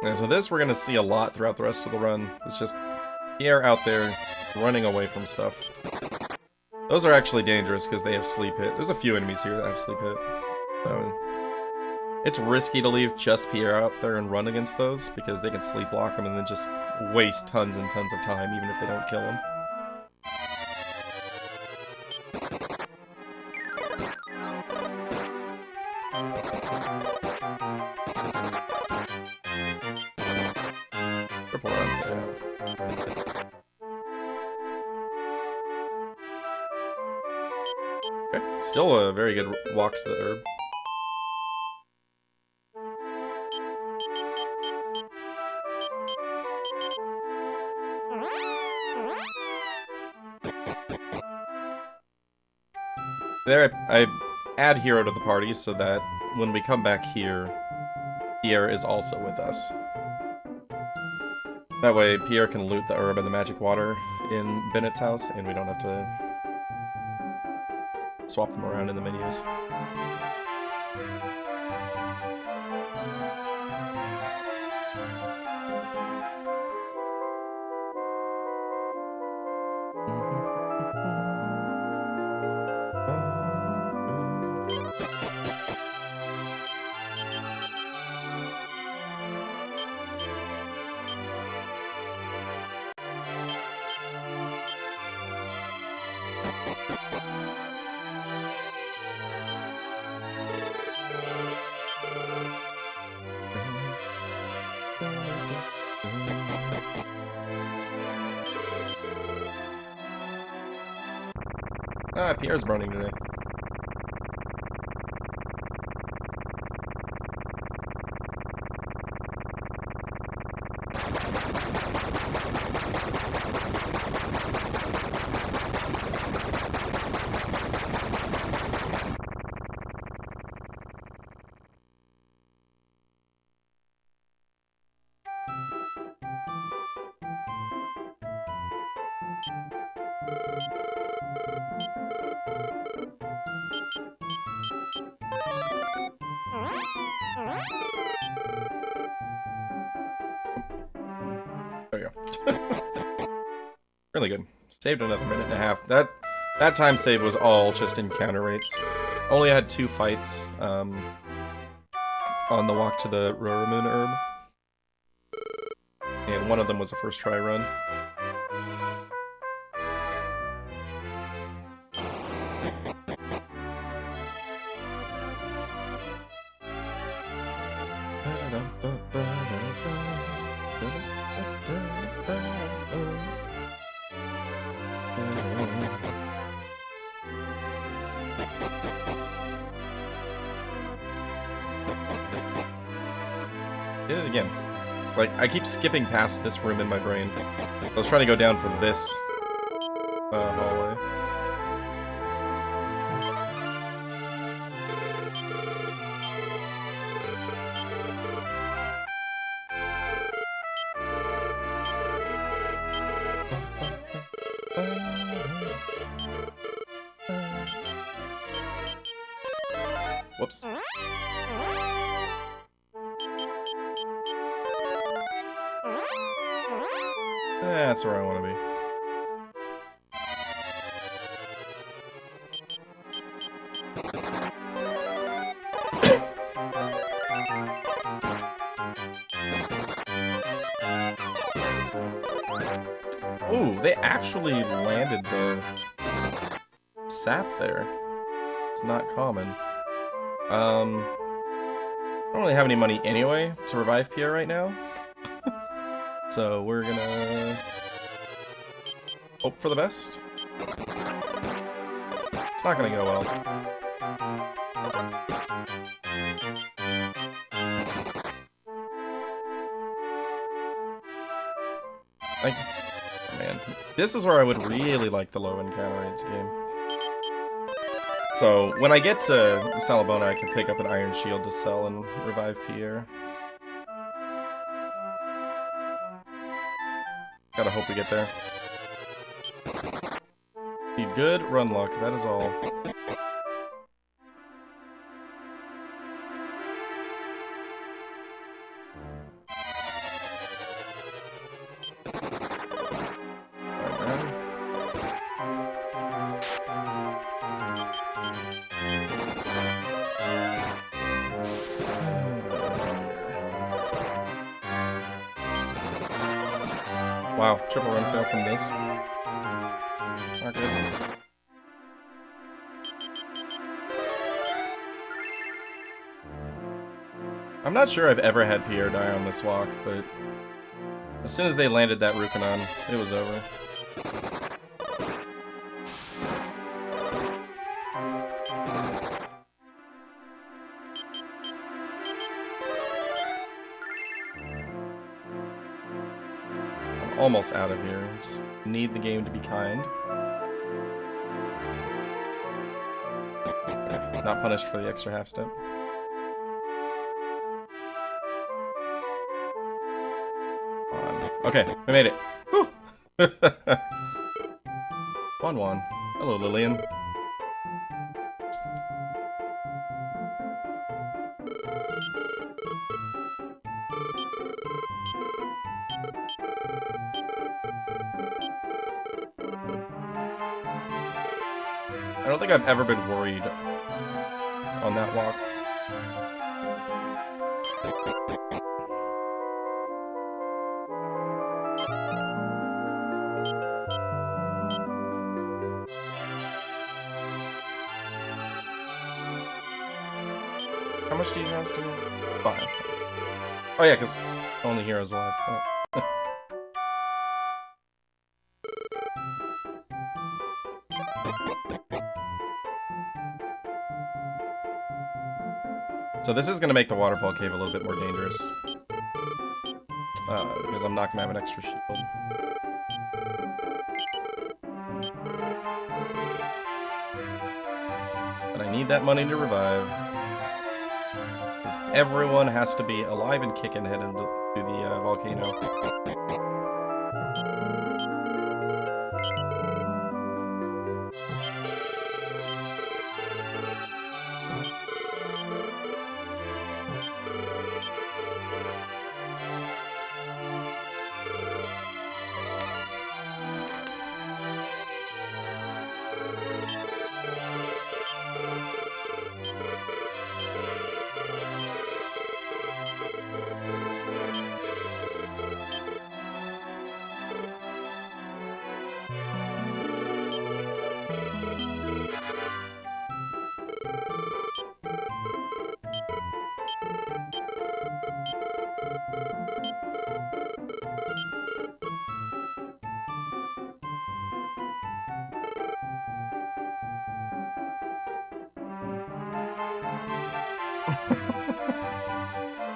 And so this we're gonna see a lot throughout the rest of the run. It's just Pierre out there running away from stuff. Those are actually dangerous because they have sleep hit. There's a few enemies here that have sleep hit. So it's risky to leave just Pierre out there and run against those because they can sleep lock him and then just waste tons and tons of time even if they don't kill him. Triple run. Okay, still a very good walk to the herb. There, I add Hero to the party so that when we come back here, Pierre is also with us. That way, Pierre can loot the herb and the magic water in Bennett's house, and we don't have to swap them around in the menus. Ah, Pierre's burning today. There we go. Really good. Saved another minute and a half. That time save was all just encounter rates. Only had 2 fights on the walk to the Roramoon herb. And one of them was a first try run. Did it again. Like, I keep skipping past this room in my brain. I was trying to go down for this hallway. Whoops. That's where I want to be. Ooh, they actually landed the sap there. It's not common. I don't really have any money anyway to revive Pierre right now. So we're gonna hope for the best. It's not gonna go well. Oh man, this is where I would really like the low encounter rates game. So when I get to Salabona, I can pick up an Iron Shield to sell and revive Pierre. Gotta hope we get there. Need good run luck, that is all. Wow, triple run fail from this. Not good. I'm not sure I've ever had Pierre die on this walk, but as soon as they landed that Rukanon, it was over. I'm almost out of here. Just need the game to be kind. Not punished for the extra half step. Okay, we made it. Whew! 1-1. Hello, Lillian. I don't think I've ever been worried on that walk. How much do you have still? 5. Oh yeah, because only heroes alive. Oh. So this is going to make the waterfall cave a little bit more dangerous. Because I'm not going to have an extra shield. But I need that money to revive. Because everyone has to be alive and kicking head into the volcano.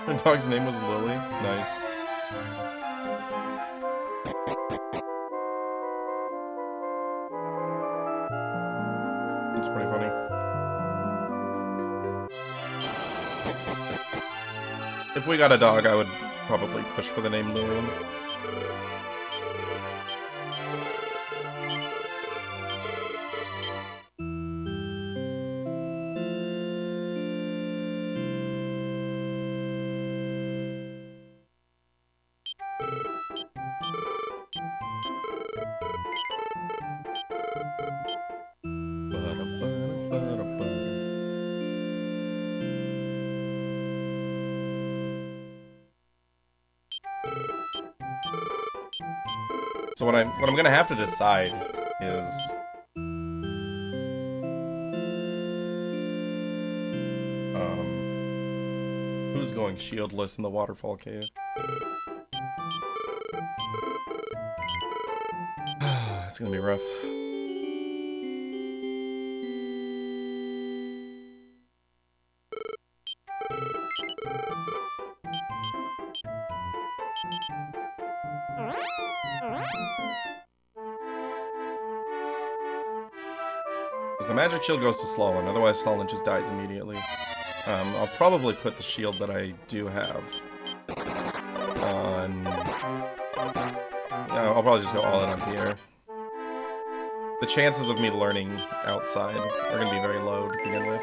The dog's name was Lily? Nice. That's pretty funny. If we got a dog, I would probably push for the name Lillian. So what I'm gonna have to decide is who's going shieldless in the waterfall cave. It's gonna be rough. Because the magic shield goes to Slalin, otherwise Slalin just dies immediately. I'll probably put the shield that I do have on... Yeah, I'll probably just go all in on Pierre. The chances of me learning outside are going to be very low to begin with.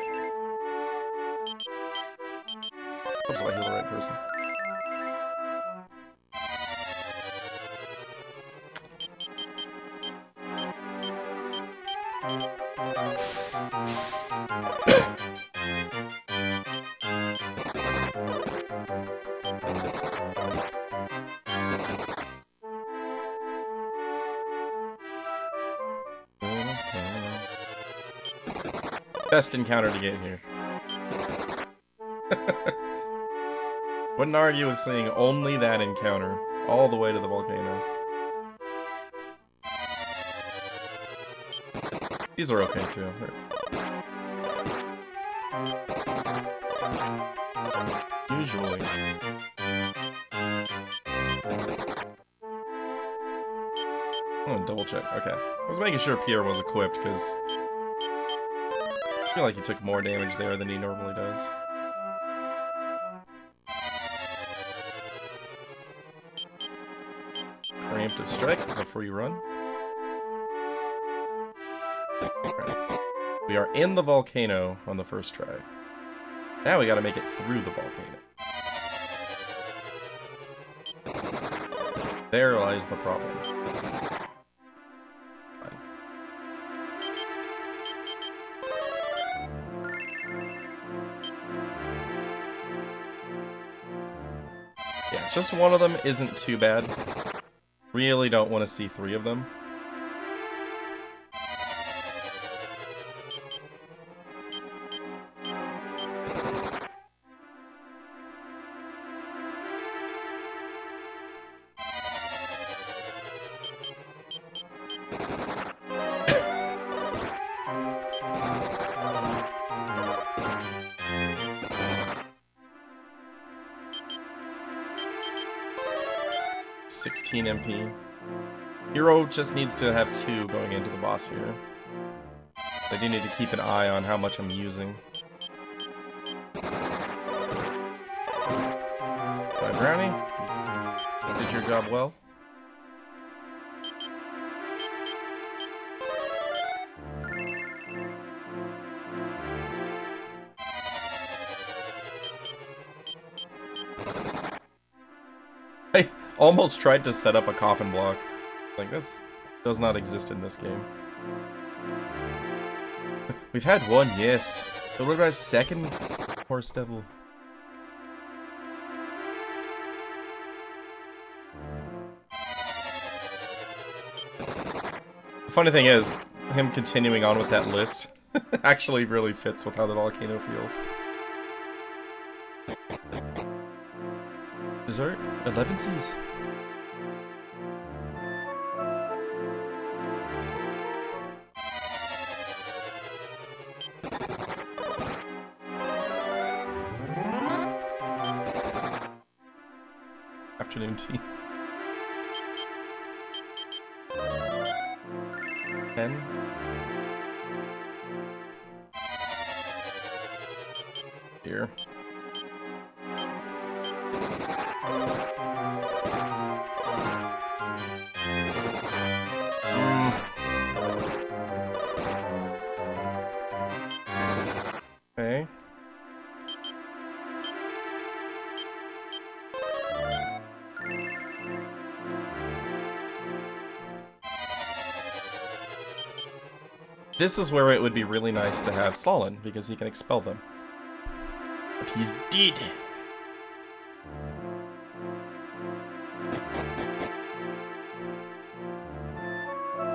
Oops, I heal the right person. Best encounter to get here. Wouldn't argue with saying only that encounter, all the way to the volcano. These are okay too. Usually. I'm gonna double check. Okay. I was making sure Pierre was equipped because I feel like he took more damage there than he normally does. Preemptive strike is a free run. Right. We are in the volcano on the first try. Now we gotta make it through the volcano. There lies the problem. Yeah, just one of them isn't too bad. Really don't want to see 3 of them. MP. Hero just needs to have 2 going into the boss here. I do need to keep an eye on how much I'm using. Bye, Brownie. Did your job well. I almost tried to set up a coffin block. Like, this does not exist in this game. We've had one, yes. But what about our second horse devil? The funny thing is, him continuing on with that list actually really fits with how the volcano feels. Dessert? 11 C's. Afternoon tea. 10. Here. Okay. This is where it would be really nice to have Slalin, because he can expel them. But he's dead.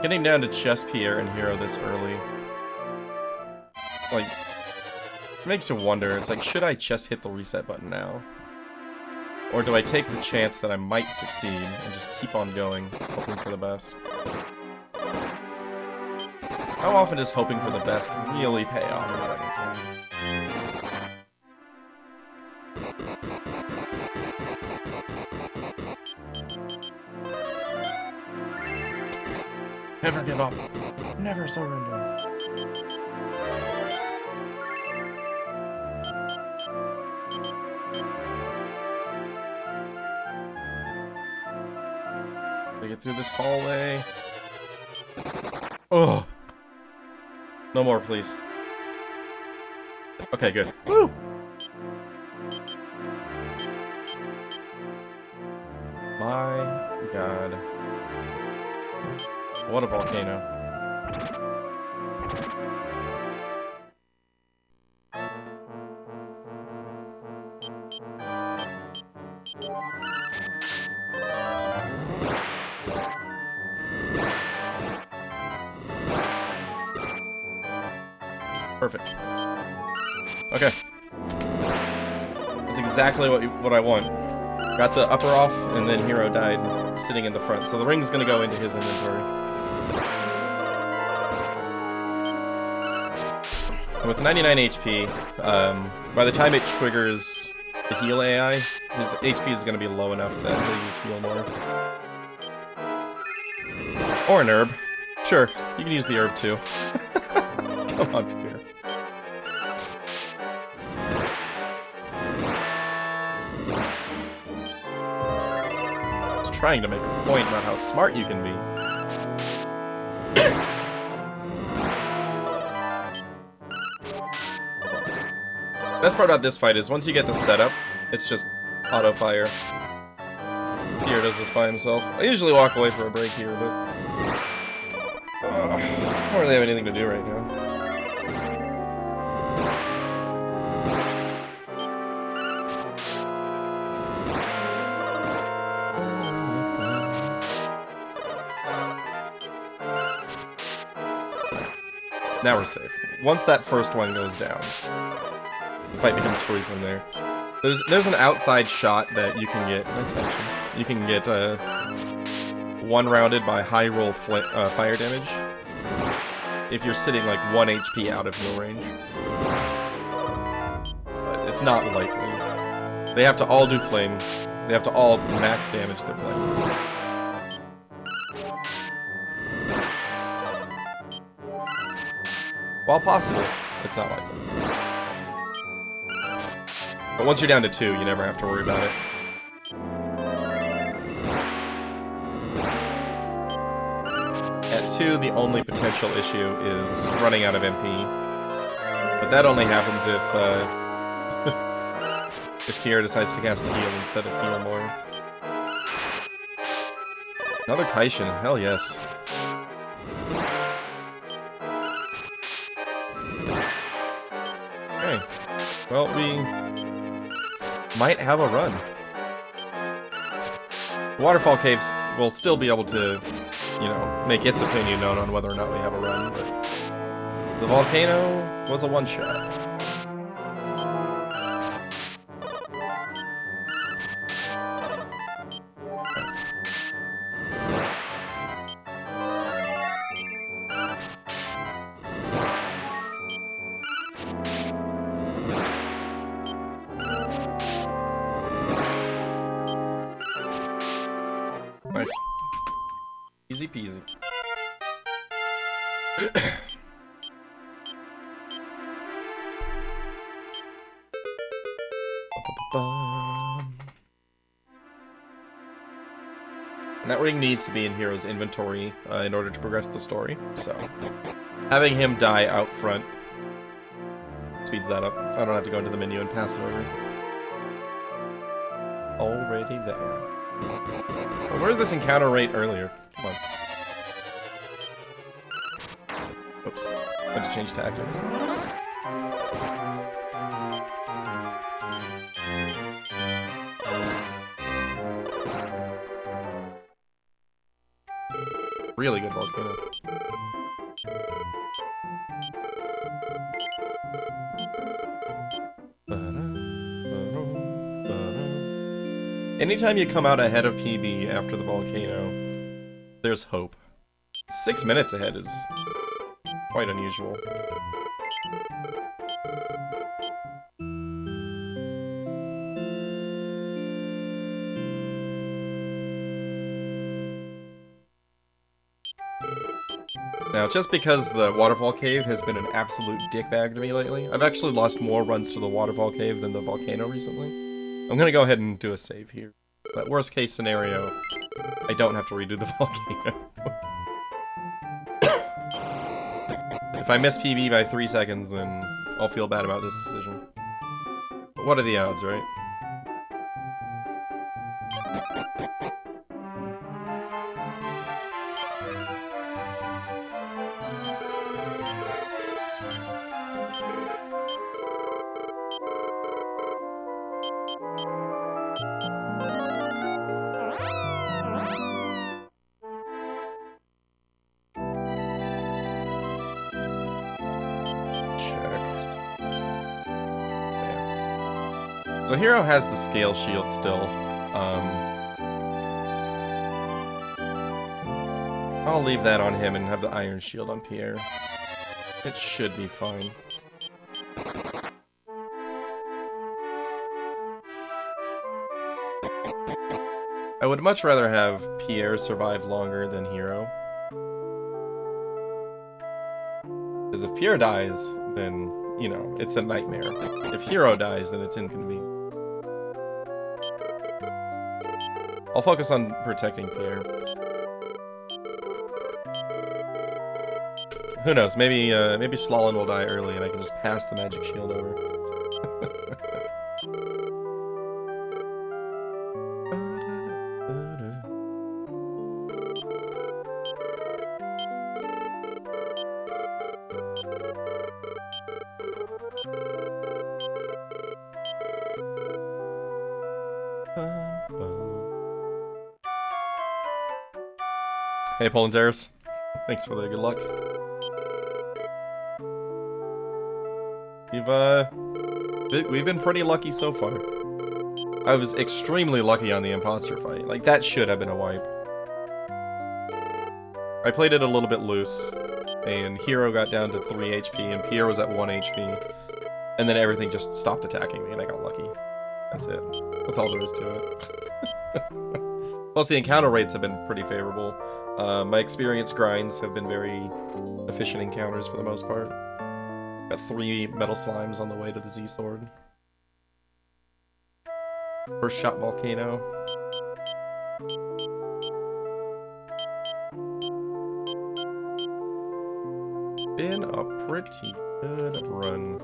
Getting down to Chess Pierre and Hero this early, like, it makes you wonder. It's like, should I just hit the reset button now? Or do I take the chance that I might succeed and just keep on going, hoping for the best? How often does hoping for the best really pay off in that game? Never give up. Never surrender. They get through this hallway. Oh. No more, please. Okay, good. Woo! My God. What a volcano. Perfect. Okay. That's exactly what I want. Got the upper off, and then Hero died sitting in the front. So the ring's gonna go into his inventory. And with 99 HP, by the time it triggers the heal AI, his HP is gonna be low enough that he'll use heal more. Or an herb. Sure, you can use the herb too. Come on, Pierre. I was trying to make a point about how smart you can be. Best part about this fight is once you get the setup, it's just auto-fire. Pierre does this by himself. I usually walk away for a break here, but I don't really have anything to do right now. Now we're safe. Once that first one goes down, the fight becomes free from there. There's an outside shot that you can get. Nice action. You can get one-rounded by high roll fire damage if you're sitting like 1 HP out of heal range. But it's not likely. They have to all do flame. They have to all max damage their flames. While possible, it's not likely. But once you're down to 2, you never have to worry about it. At 2, the only potential issue is running out of MP. But that only happens if Pierre decides to cast heal instead of heal more. Another Kaishin, hell yes. Okay, well, we might have a run. The Waterfall Caves will still be able to, you know, make its opinion known on whether or not we have a run, but the volcano was a one-shot. Nice. Easy peasy. And that ring needs to be in Hero's inventory in order to progress the story, so having him die out front speeds that up, so I don't have to go into the menu and pass it over. Already there. Well, where's this encounter rate earlier? Come on. Oops. Had to change tactics. Really good volcano. Anytime you come out ahead of PB after the volcano, there's hope. 6 minutes ahead is quite unusual. Now, just because the waterfall cave has been an absolute dickbag to me lately, I've actually lost more runs to the waterfall cave than the volcano recently. I'm gonna go ahead and do a save here. But worst case scenario, I don't have to redo the volcano. If I miss PB by 3 seconds, then I'll feel bad about this decision. But what are the odds, right? So Hero has the scale shield still. I'll leave that on him and have the iron shield on Pierre. It should be fine. I would much rather have Pierre survive longer than Hero. Because if Pierre dies, then, you know, it's a nightmare. If Hero dies, then it's inconvenient. I'll focus on protecting Pierre. Who knows? Maybe maybe Slalin will die early, and I can just pass the magic shield over. Hey, Paul and Derust. Thanks for the good luck. We've been pretty lucky so far. I was extremely lucky on the imposter fight. Like, that should have been a wipe. I played it a little bit loose, and Hero got down to 3 HP, and Pierre was at 1 HP. And then everything just stopped attacking me, and I got lucky. That's it. That's all there is to it. Plus, the encounter rates have been pretty favorable. My experience grinds have been very efficient encounters for the most part. Got 3 metal slimes on the way to the Z-Sword. First shot volcano. Been a pretty good run.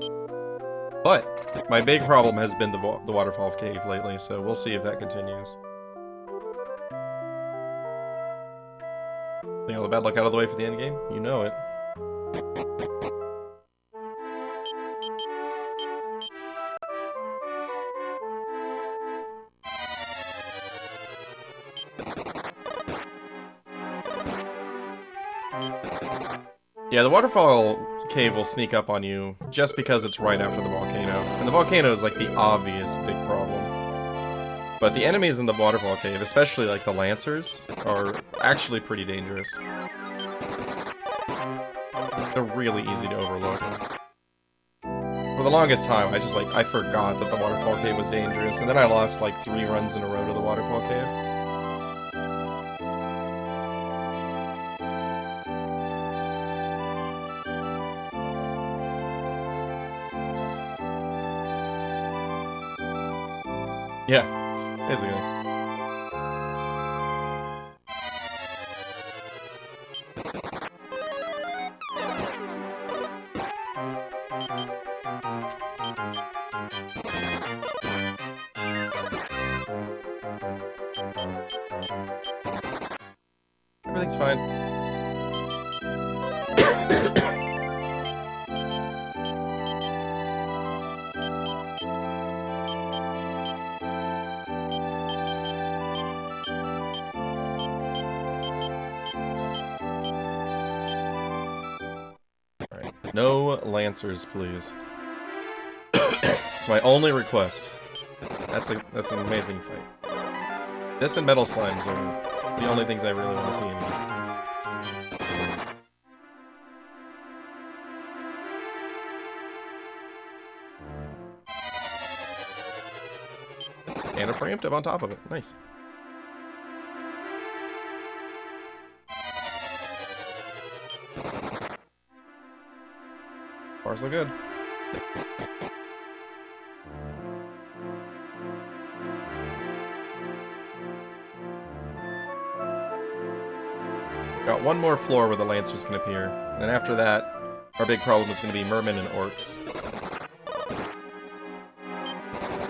But my big problem has been the waterfall cave lately, so we'll see if that continues. Think all the bad luck out of the way for the end game? You know it. Yeah, the waterfall cave will sneak up on you just because it's right after the volcano. And the volcano is like the obvious big problem. But the enemies in the waterfall cave, especially like the Lancers, are actually pretty dangerous. They're really easy to overlook. For the longest time, I forgot that the waterfall cave was dangerous, and then I lost like 3 runs in a row to the waterfall cave. Yeah, basically. Everything's fine. No Lancers, please. It's my only request. That's an amazing fight. This and metal slimes are the only things I really want to see anymore. And a preemptive on top of it. Nice. Bars look good. Got one more floor where the Lancers can appear. And then after that, our big problem is going to be Mermen and Orcs.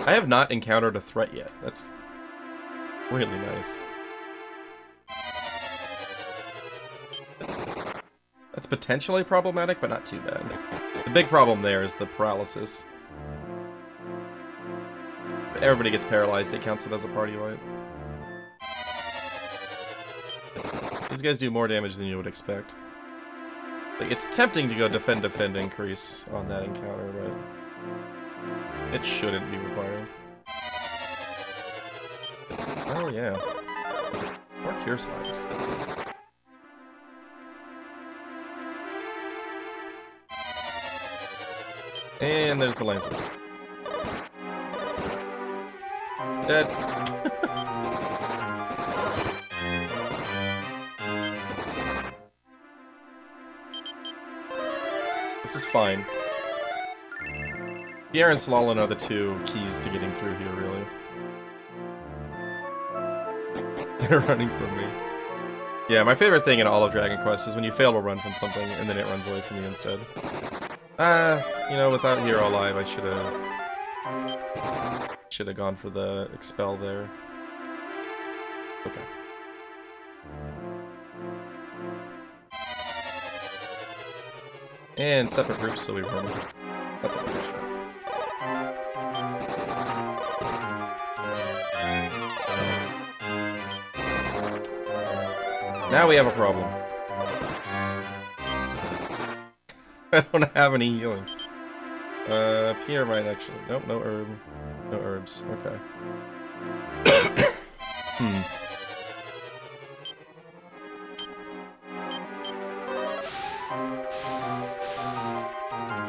I have not encountered a threat yet. That's really nice. That's potentially problematic, but not too bad. The big problem there is the paralysis. If everybody gets paralyzed, it counts it as a party wipe. These guys do more damage than you would expect. Like, it's tempting to go defend increase on that encounter, but it shouldn't be required. Oh yeah. More cure slimes. And there's the Lancers. Dead. This is fine. Pierre and Slalin are the two keys to getting through here, really. They're running from me. Yeah, my favorite thing in all of Dragon Quest is when you fail to run from something and then it runs away from you instead. You know, without Hero Alive, I should have gone for the Expel there. Okay. And separate groups, so we run. That's unfortunate. Now we have a problem. I don't have any healing. Pierre might actually... Nope, no herb. No herbs. Okay.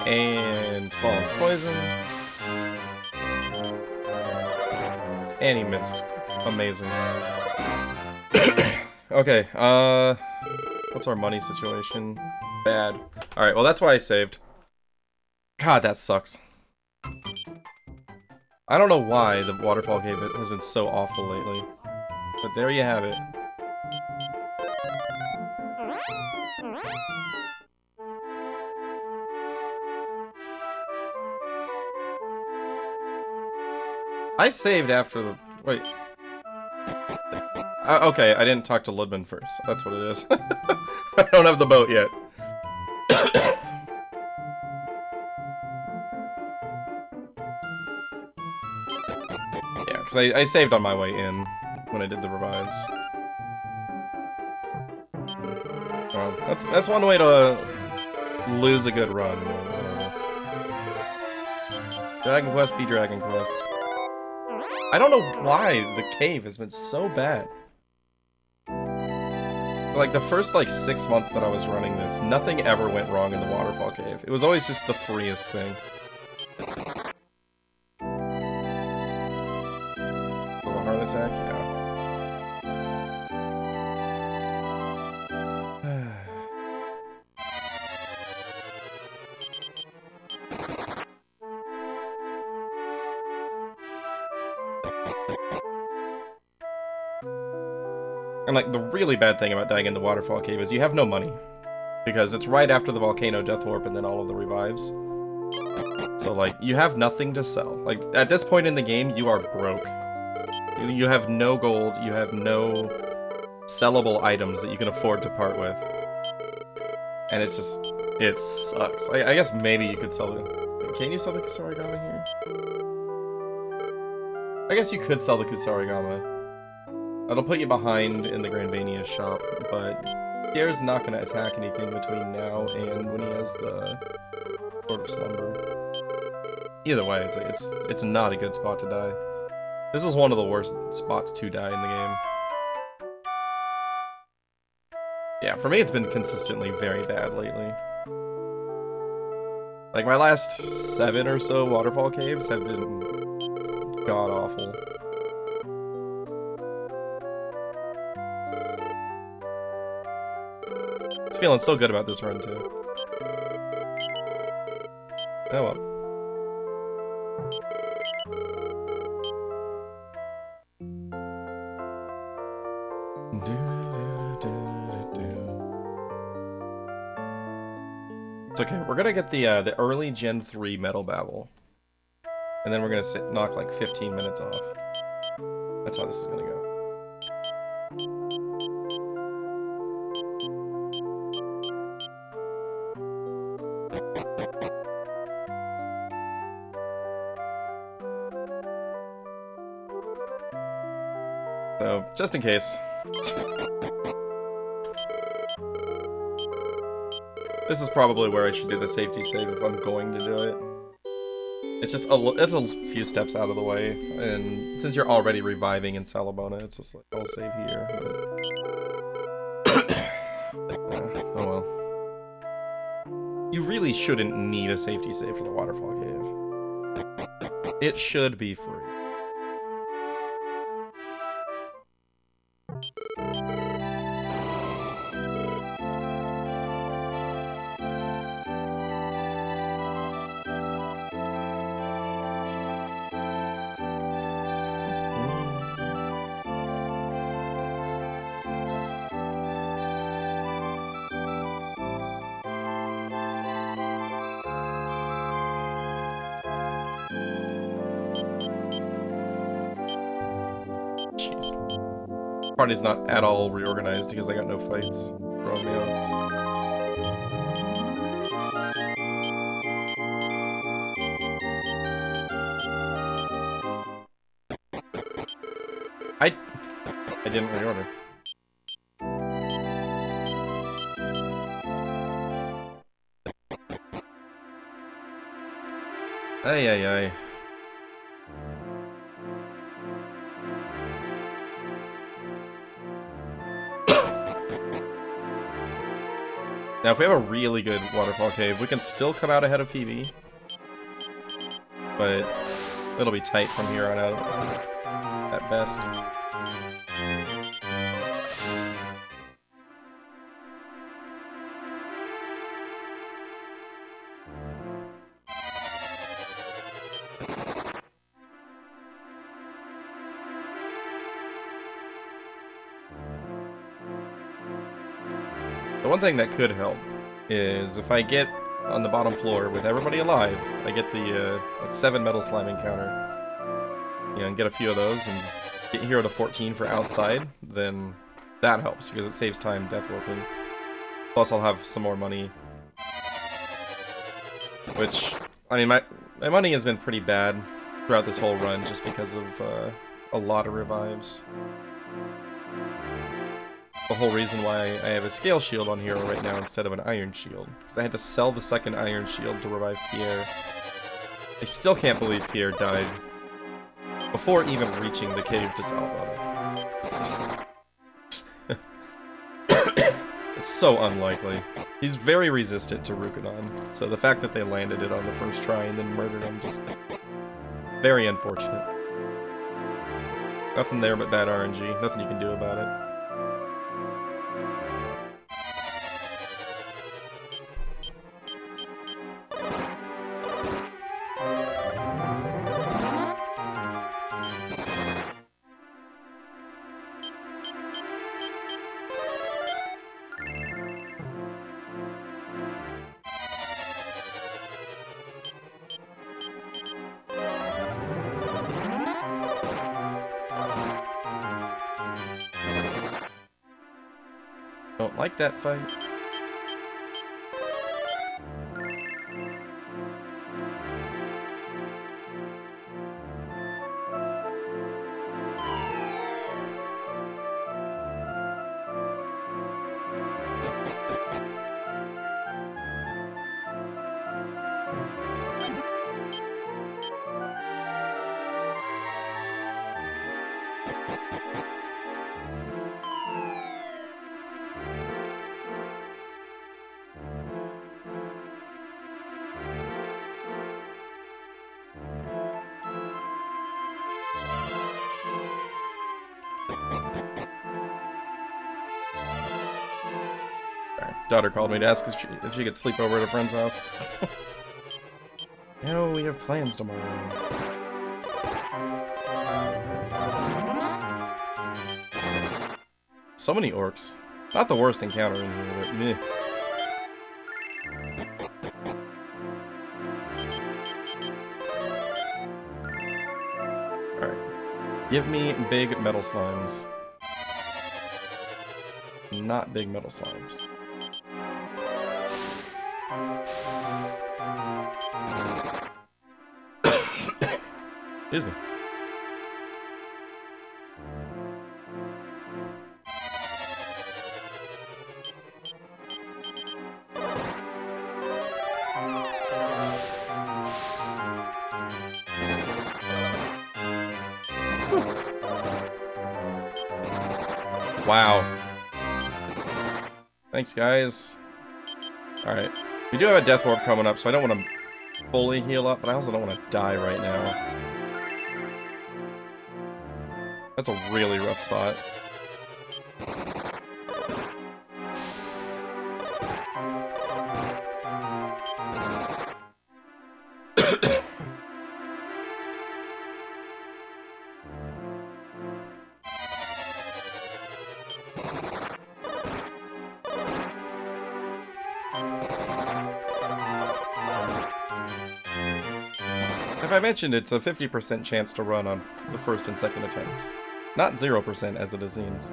And Slalin's poison. And he missed. Amazing. Okay, what's our money situation? Bad. Alright, well that's why I saved. God, that sucks. I don't know why the Waterfall Cave has been so awful lately. But there you have it. I saved after the... Wait. Okay, I didn't talk to Ludman first. That's what it is. I don't have the boat yet. Yeah, because I saved on my way in when I did the revives. Well, that's one way to lose a good run. Dragon Quest be Dragon Quest. I don't know why the cave has been so bad. Like, the first, 6 months that I was running this, nothing ever went wrong in the Waterfall Cave. It was always just the freest thing. Little heart attack? Yeah. And, the really bad thing about dying in the Waterfall Cave is you have no money. Because it's right after the Volcano Death Warp and then all of the revives. So, you have nothing to sell. At this point in the game, you are broke. You have no gold, you have no sellable items that you can afford to part with. And it's just... it sucks. I guess maybe you could sell the... Can you sell the Kusarigama here? I guess you could sell the Kusarigama. That'll put you behind in the Granvania shop, but Pierre's not going to attack anything between now and when he has the Sword of Slumber. Either way, it's not a good spot to die. This is one of the worst spots to die in the game. Yeah, for me it's been consistently very bad lately. Like, my last 7 or so waterfall caves have been god-awful. I was feeling so good about this run, too. Oh well. It's okay, we're gonna get the early Gen 3 Metal Babble. And then we're gonna knock like 15 minutes off. That's how this is gonna go. So, just in case. This is probably where I should do the safety save if I'm going to do it. It's just it's a few steps out of the way, and since you're already reviving in Salabona, it's just like, I'll save here. Oh well. You really shouldn't need a safety save for the Waterfall Cave. It should be free. Party's not at all reorganized because I got no fights throwing me off. I didn't reorder. Ay ay ay. Now, if we have a really good waterfall cave, we can still come out ahead of PB. But it'll be tight from here on out, at best. The one thing that could help is if I get on the bottom floor with everybody alive, I get the like 7 metal slime encounter. You know, and get a few of those and get hero to 14 for outside, then that helps because it saves time death warping. Plus I'll have some more money. Which, I mean, my money has been pretty bad throughout this whole run just because of a lot of revives. The whole reason why I have a scale shield on hero right now instead of an iron shield. Because I had to sell the second iron shield to revive Pierre. I still can't believe Pierre died before even reaching the cave to Salabona. It's so unlikely. He's very resistant to Rukanon, so the fact that they landed it on the first try and then murdered him just very unfortunate. Nothing there but bad RNG. Nothing you can do about it. Don't like that fight. daughter called me to ask if she could sleep over at a friend's house. No, we have plans tomorrow. So many orcs. Not the worst encounter in here, but meh. Alright. Give me big metal slimes. Not big metal slimes. Excuse me. Wow. Thanks, guys. Alright. We do have a death warp coming up, so I don't want to fully heal up, but I also don't want to die right now. That's a really rough spot. If I mentioned, it's a 50% chance to run on the first and second attempts. Not 0% as it seems.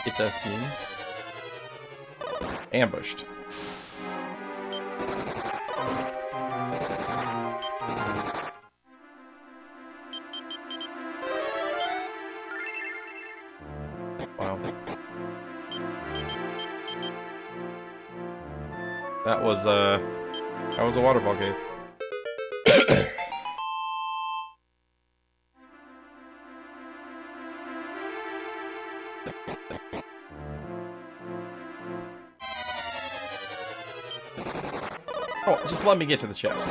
It seems. Ambushed. Wow. That was a waterfall cave. Oh, just let me get to the chest.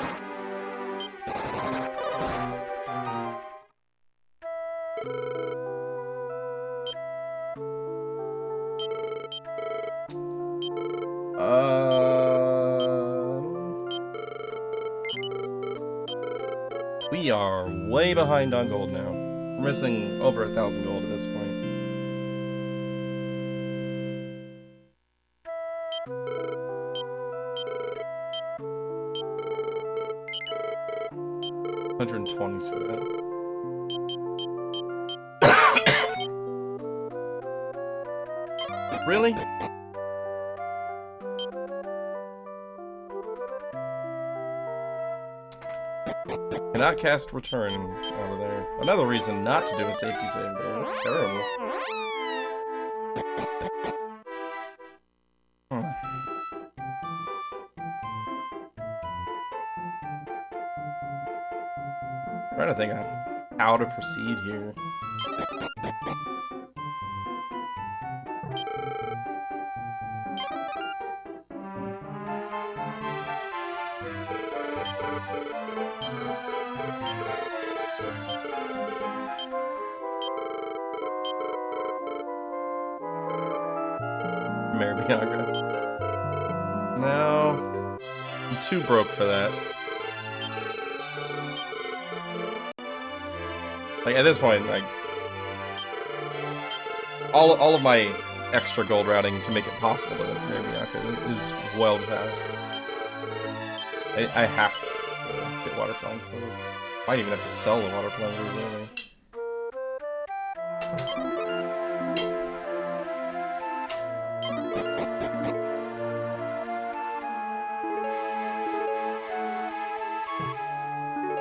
We are way behind on gold now. We're missing over 1,000 gold at this point. $120 for that. Really? Cannot cast return out of there. Another reason not to do a safety save there. That's terrible. I'm trying to think of how to proceed here. Mary Bianca. No. I'm too broke for that. Like, at this point, like... All of my extra gold routing to make it possible to Mary Bianca is well past. I have to get water flying clothes. Might even have to sell the water flying clothes early.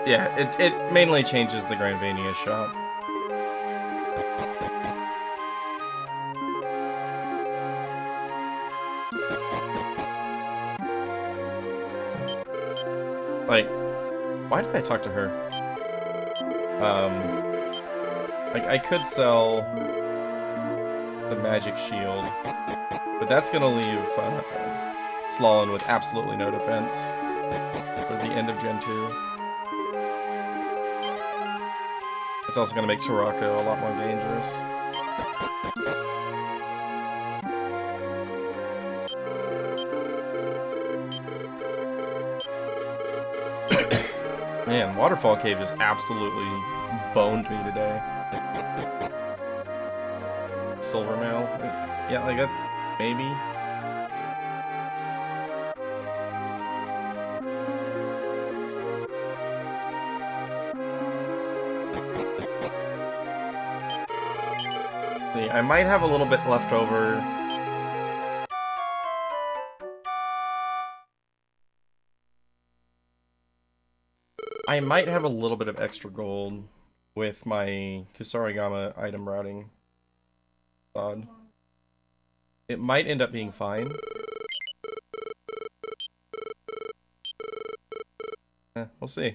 Yeah, it mainly changes the Granvania shop. Like, why did I talk to her? Like, I could sell the magic shield, but that's gonna leave Slalin with absolutely no defense for the end of Gen 2. It's also going to make Tarako a lot more dangerous. Man, Waterfall Cave just absolutely boned me today. Silver Mail? Yeah, like that, maybe? See, I might have a little bit left over. I might have a little bit of extra gold with my Kusarigama item routing. Odd. It might end up being fine. We'll see.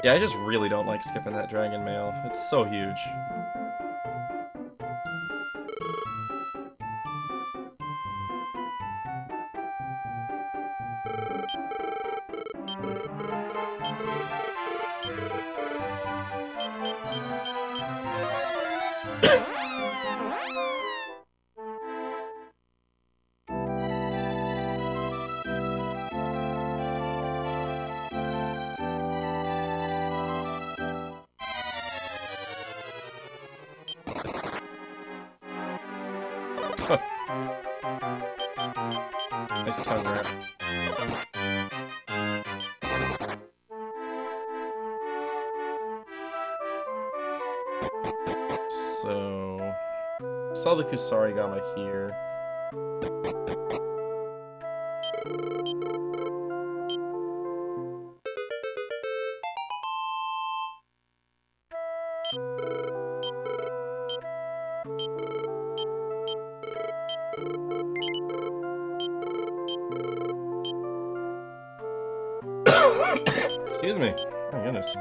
Yeah, I just really don't like skipping that dragon mail. It's so huge. Nice tongue wrap. So, sell the Kusarigama here. Excuse me. Oh, goodness.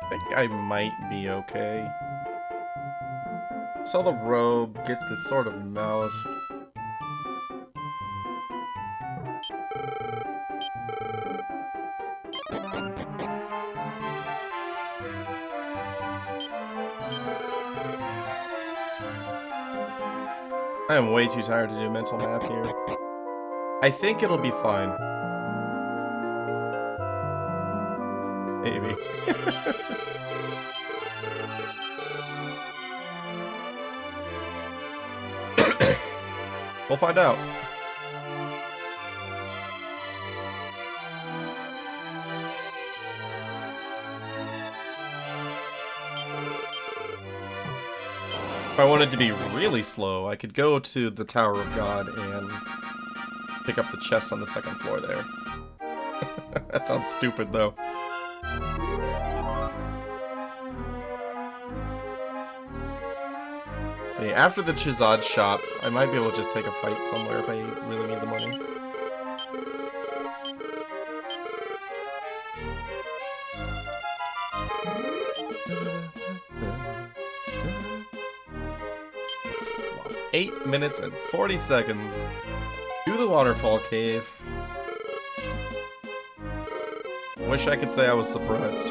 I think I might be okay. Sell the robe, get the Sword of Malice. I am way too tired to do mental math here. I think it'll be fine. Maybe. We'll find out. If I wanted to be really slow, I could go to the Tower of God and pick up the chest on the second floor there. That sounds stupid, though. Let's see, after the Chizad shop, I might be able to just take a fight somewhere if I really need the money. Lost 8 minutes and 40 seconds to the waterfall cave. Wish I could say I was surprised.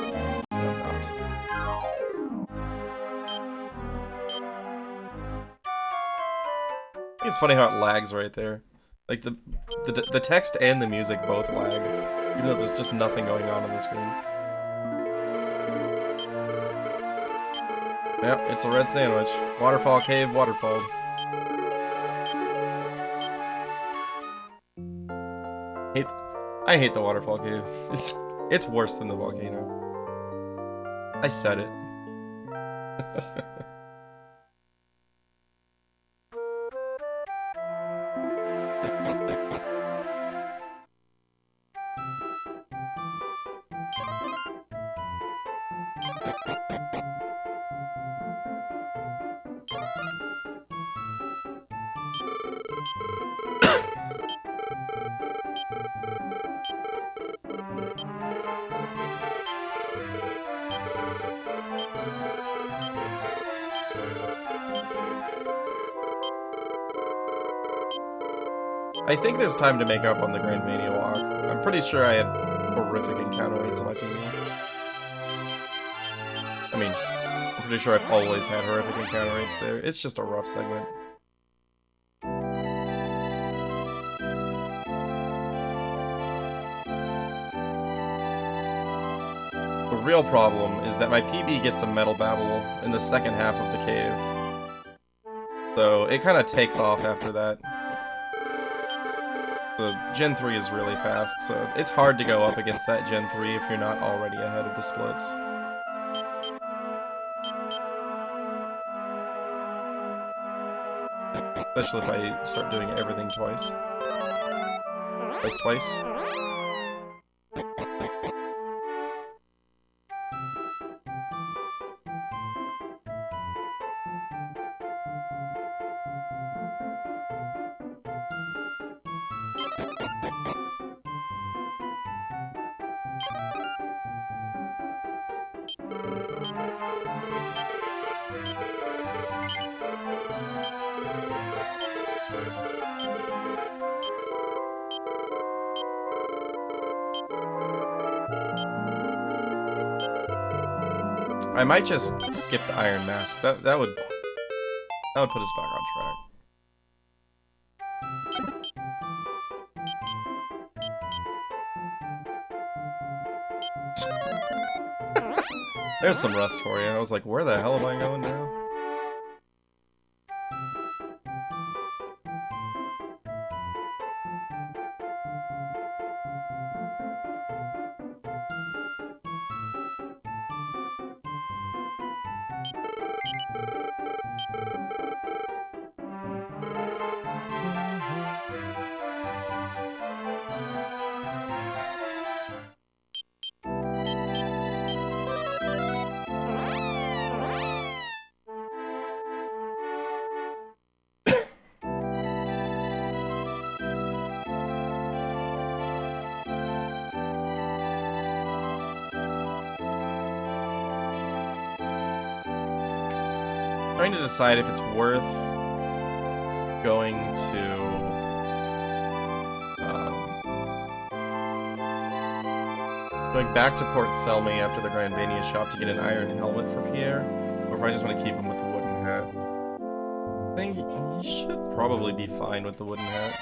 I'm not. I think it's funny how it lags right there. Like the text and the music both lag, even though there's just nothing going on the screen. Yep, it's a red sandwich. Waterfall cave, waterfall. I hate the waterfall cave. It's worse than the volcano. I said it. I think there's time to make up on the Grand Mania walk. I'm pretty sure I had horrific encounter rates in my PB. I mean, I'm pretty sure I've always had horrific encounter rates there. It's just a rough segment. The real problem is that my PB gets a metal babble in the second half of the cave. So it kind of takes off after that. The Gen 3 is really fast, so it's hard to go up against that Gen 3 if you're not already ahead of the splits. Especially if I start doing everything twice. Twice. I might just skip the Iron Mask. That would put us back on track. There's some rust for you. I was like, where the hell am I going now? Trying to decide if it's worth going back to Port Selmy after the Grand Vania shop to get an iron helmet for Pierre, or if I just want to keep him with the wooden hat. I think he should probably be fine with the wooden hat.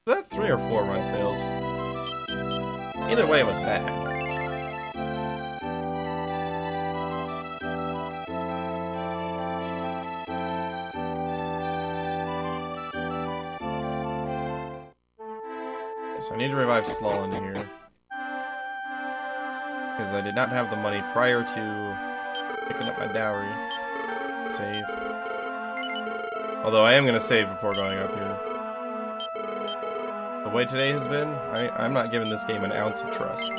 Is that 3 or 4 run fails? Either way, it was bad. So I need to revive Slolin here. Because I did not have the money prior to picking up my dowry. Save. Although I am going to save before going up here. The way today has been, I'm not giving this game an ounce of trust.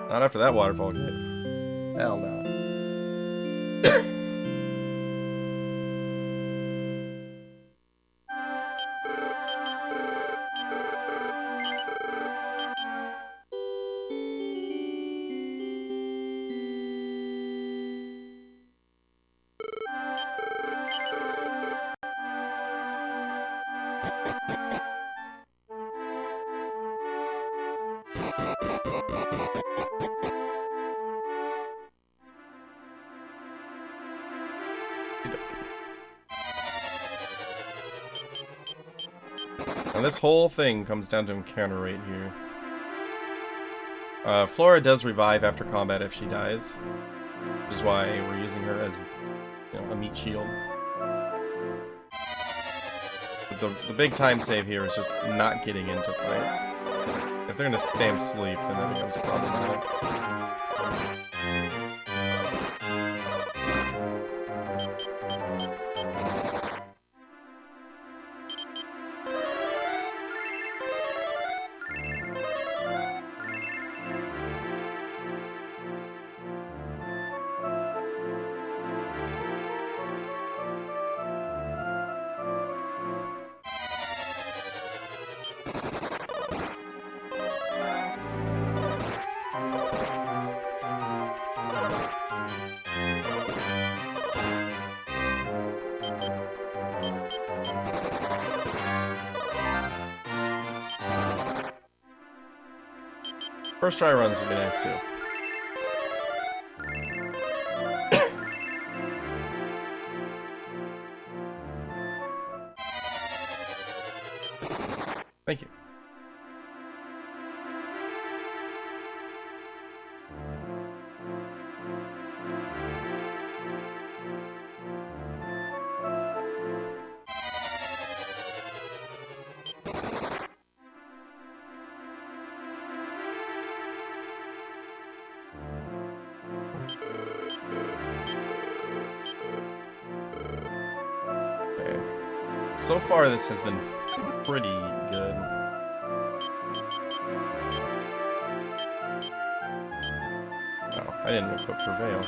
Not after that waterfall cave. Hell no. And this whole thing comes down to encounter rate here. Flora does revive after combat if she dies, which is why we're using her as, you know, a meat shield. But the big time save here is just not getting into fights. If they're gonna spam sleep, then that becomes problematic. First try runs would be nice too. Thank you. Okay. So far, this has been pretty good. Oh, I didn't equip Prevail.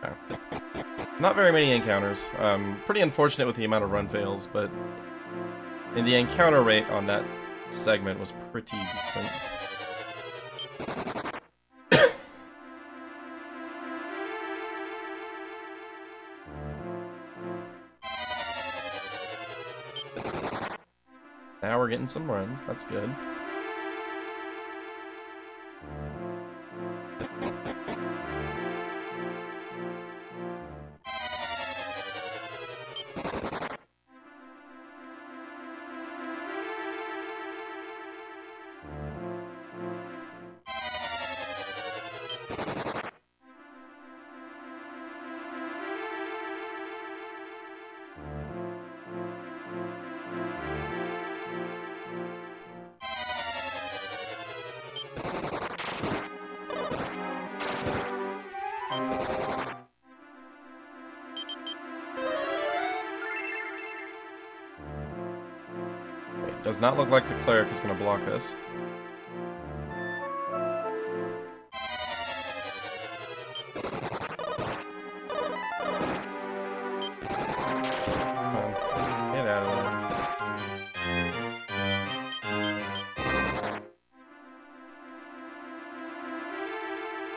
Okay. Not very many encounters. Pretty unfortunate with the amount of run fails, but the encounter rate on that segment was pretty decent. Now we're getting some runs, that's good. Does not look like the cleric is going to block us. Get out of there.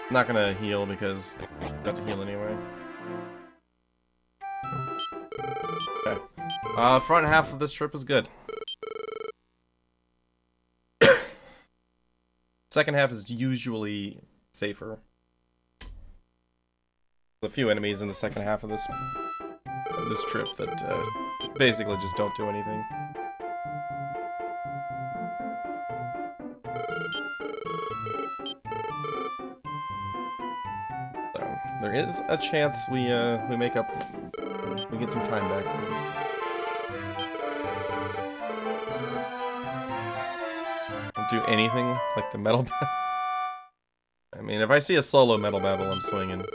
I'm not going to heal because I have to heal anyway. Okay. Front half of this trip is good. Second half is usually safer. There's a few enemies in the second half of this trip that basically just don't do anything. So there is a chance we make up, we get some time back. Do anything like the metal babble. I mean, if I see a solo metal babble, I'm swinging.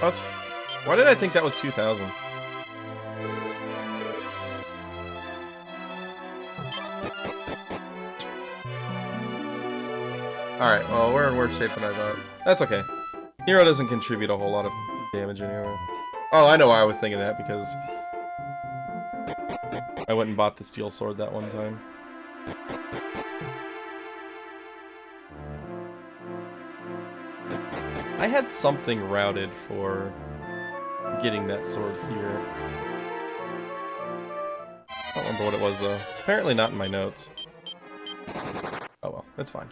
Oh, why did I think that was 2000? Alright, well, we're in worse shape than I thought. That's okay. Hero doesn't contribute a whole lot of damage anyway. Oh, I know why I was thinking that, because I went and bought the steel sword that one time. I had something routed for getting that sword here. I don't remember what it was, though. It's apparently not in my notes. Oh well, it's fine.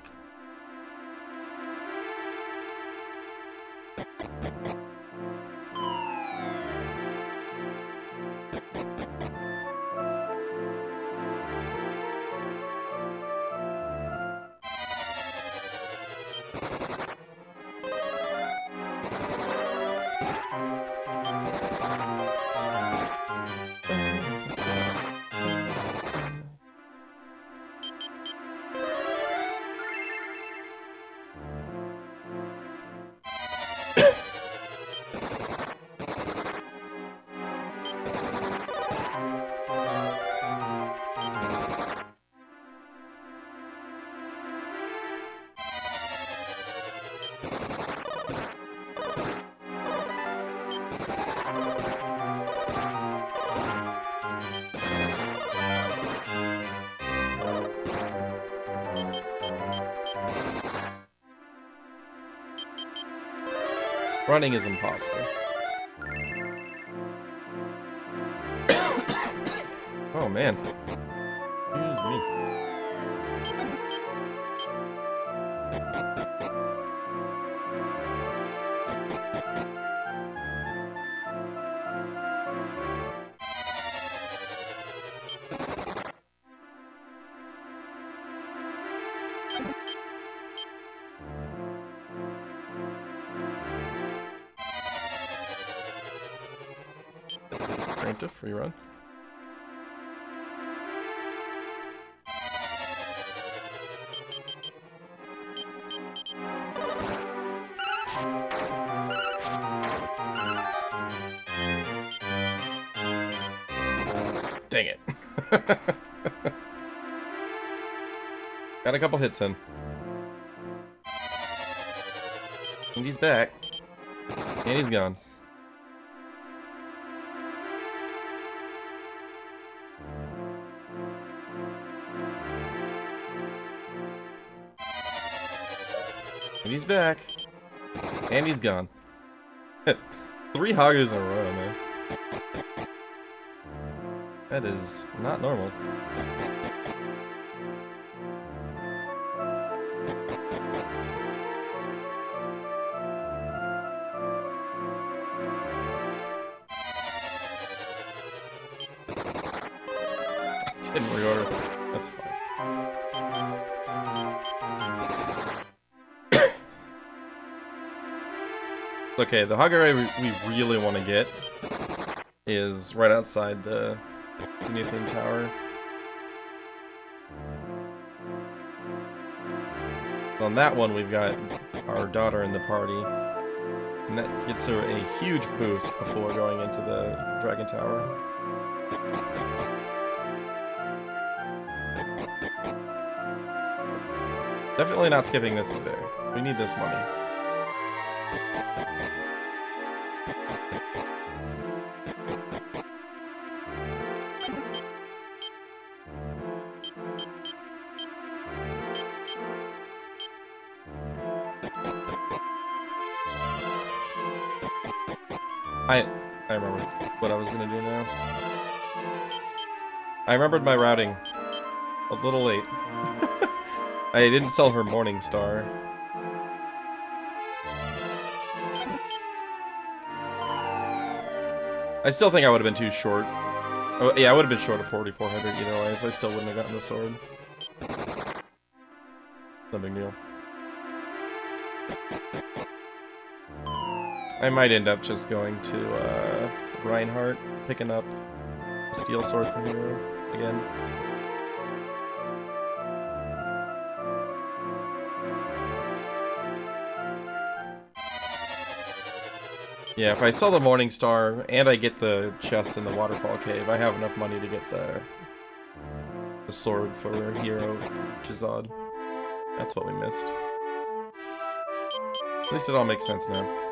Running is impossible. Oh man. Excuse me. Preemptive free run. Dang it. Got a couple hits in. And he's back. And he's gone. And he's back. And he's gone. 3 Hagus in a row, man. That is not normal. Didn't reorder. That's fine. Okay, the Hagare we really want to get is right outside the Zenithian Tower. On that one, we've got our daughter in the party, and that gets her a huge boost before going into the Dragon Tower. Definitely not skipping this today. We need this money. I remember what I was gonna do now. I remembered my routing. A little late. I didn't sell her Morning Star. I still think I would have been too short. Oh, yeah, I would have been short of 4,400 either way, so I still wouldn't have gotten the sword. No big deal. I might end up just going to Reinhardt, picking up a steel sword from here again. Yeah, if I sell the Morning Star and I get the chest in the Waterfall Cave, I have enough money to get the sword for Hero, which is odd. That's what we missed. At least it all makes sense now.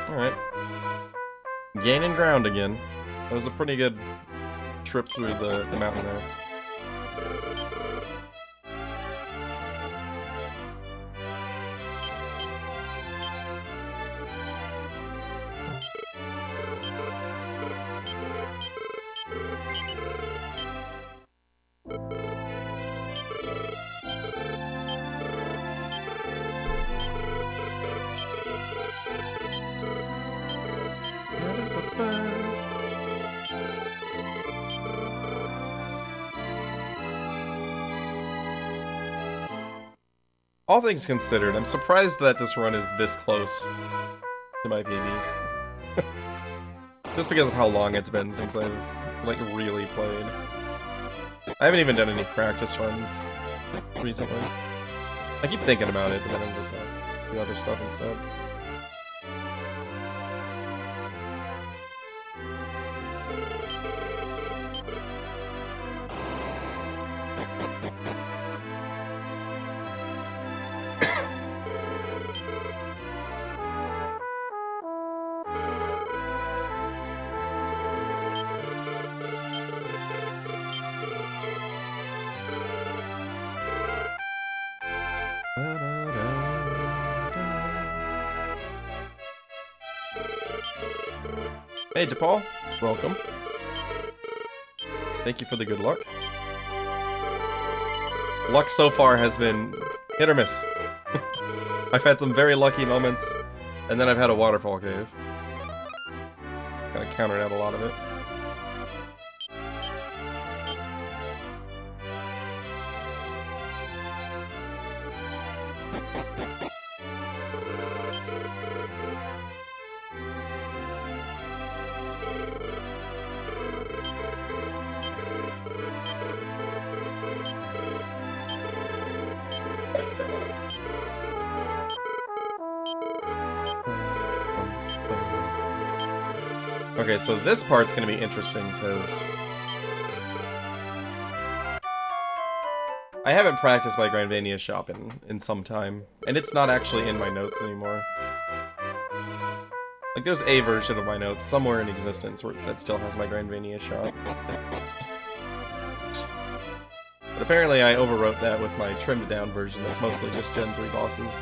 Alright. Gaining ground again. That was a pretty good trip through the mountain there. All things considered, I'm surprised that this run is this close. to my PB. Just because of how long it's been since I've, like, really played. I haven't even done any practice runs recently. I keep thinking about it, but then I'm just like, do other stuff instead. Hey, DePaul. Welcome. Thank you for the good luck. Luck so far has been hit or miss. I've had some very lucky moments, and then I've had a waterfall cave. Kinda countered out a lot of it. Okay, so this part's gonna be interesting, because I haven't practiced my Grandvania shop in some time, and it's not actually in my notes anymore. Like, there's a version of my notes somewhere in existence that still has my Grandvania shop. But apparently I overwrote that with my trimmed down version that's mostly just Gen 3 bosses.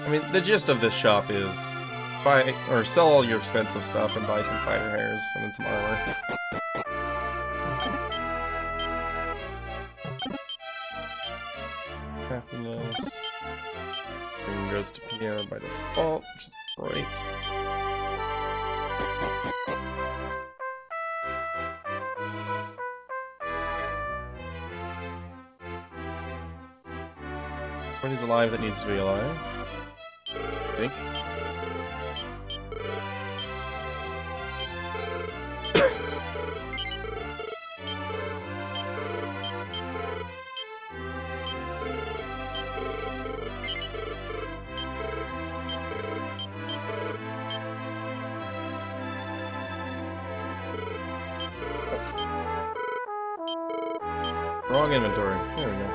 I mean, the gist of this shop is buy or sell all your expensive stuff and buy some fighter hairs and then some armor. Happiness. And goes to Pierre by default, which is great. What is alive that needs to be alive? I think. Wrong inventory. There we go.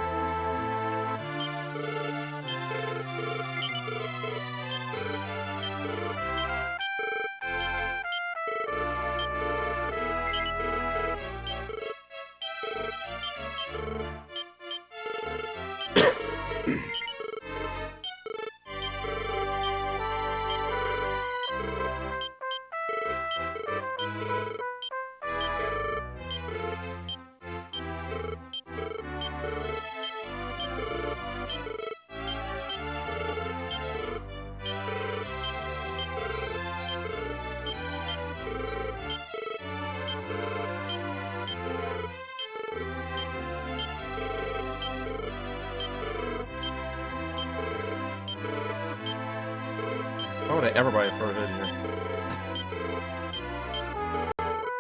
Why would I ever buy a fur hood here?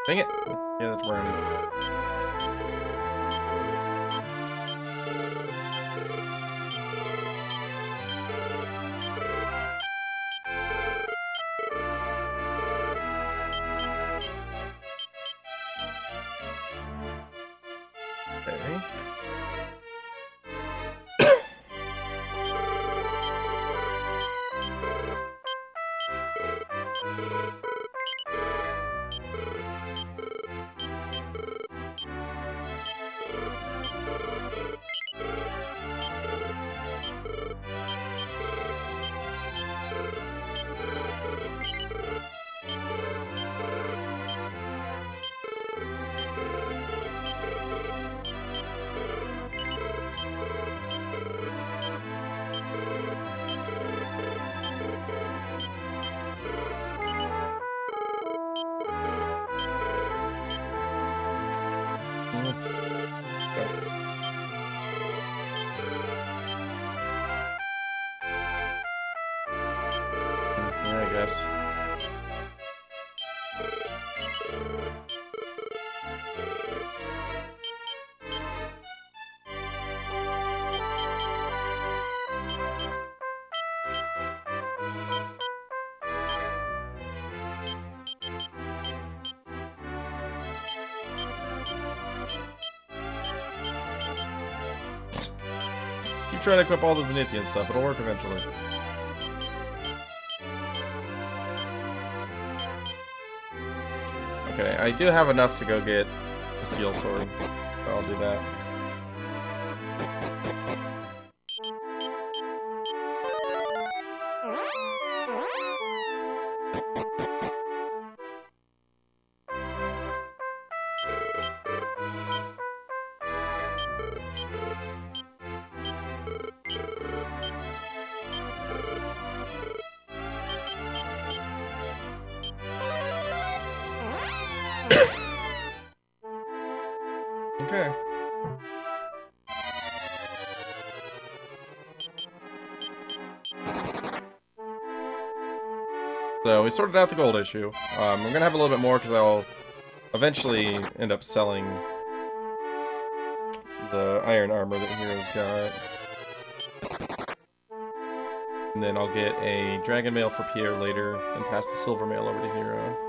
Dang it! Yeah, that's brownie. Okay. guess. Keep trying to equip all the Zenithian stuff. It'll work eventually. Okay, I do have enough to go get a steel sword. So I'll do that. Okay. So we sorted out the gold issue. We're gonna have a little bit more because I'll eventually end up selling the iron armor that Hero's got. And then I'll get a dragon mail for Pierre later and pass the silver mail over to Hero.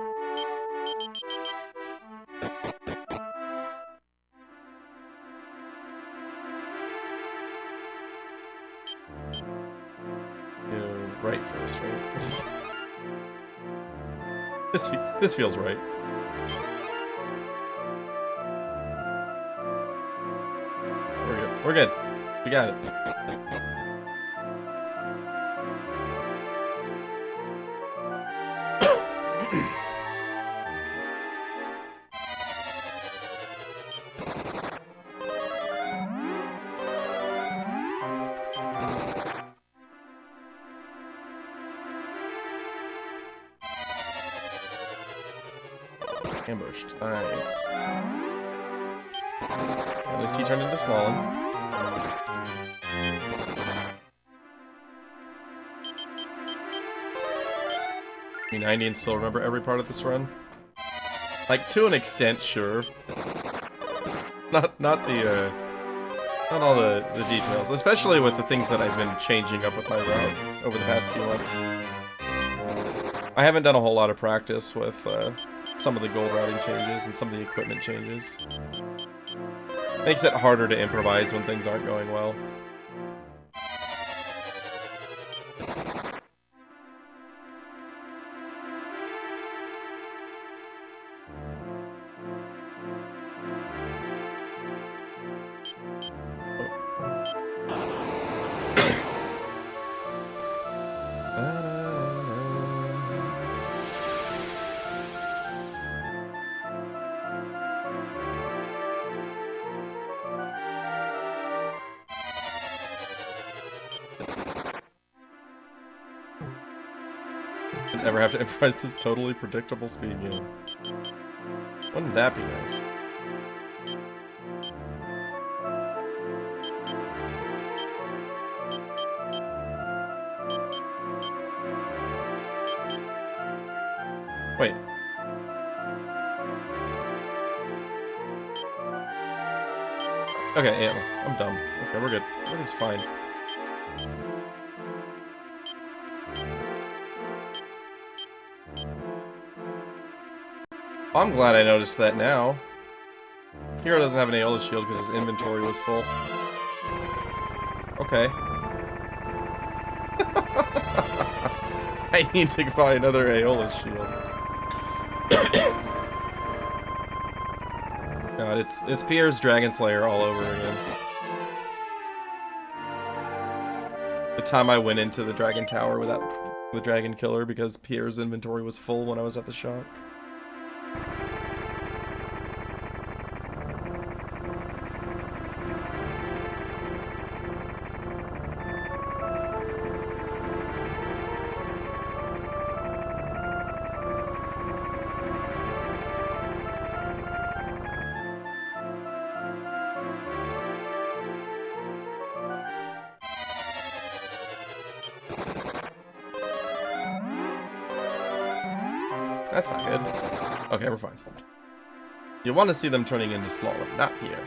Right first, right? This feels right. We're good. We're good. We got it. Ambushed. Nice. At least he turned into Slalom. I mean, I need to still remember every part of this run. Like, to an extent, sure. Not all the details. Especially with the things that I've been changing up with my route over the past few months. I haven't done a whole lot of practice with, some of the gold routing changes and some of the equipment changes. Makes it harder to improvise when things aren't going well. Never have to improvise this totally predictable speed game. Wouldn't that be nice? Wait. Okay, yeah, I'm dumb. Okay, we're good. Everything's fine. I'm glad I noticed that now. Hero doesn't have an Aeolus shield because his inventory was full. Okay. I need to buy another Aeolus shield. God, it's Pierre's Dragon Slayer all over again. The time I went into the Dragon Tower without the Dragon Killer because Pierre's inventory was full when I was at the shop. That's not good. Okay, we're fine. You want to see them turning into Slalom, not here.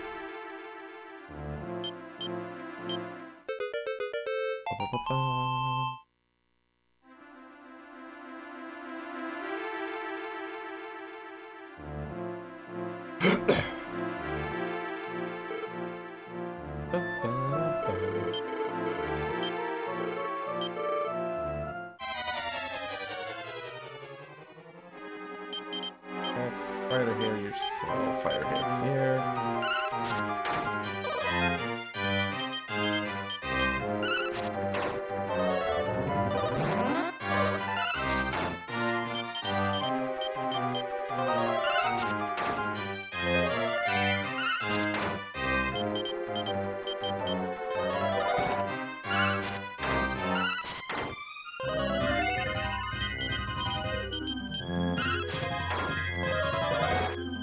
Fighter here, yourself. Fighter here.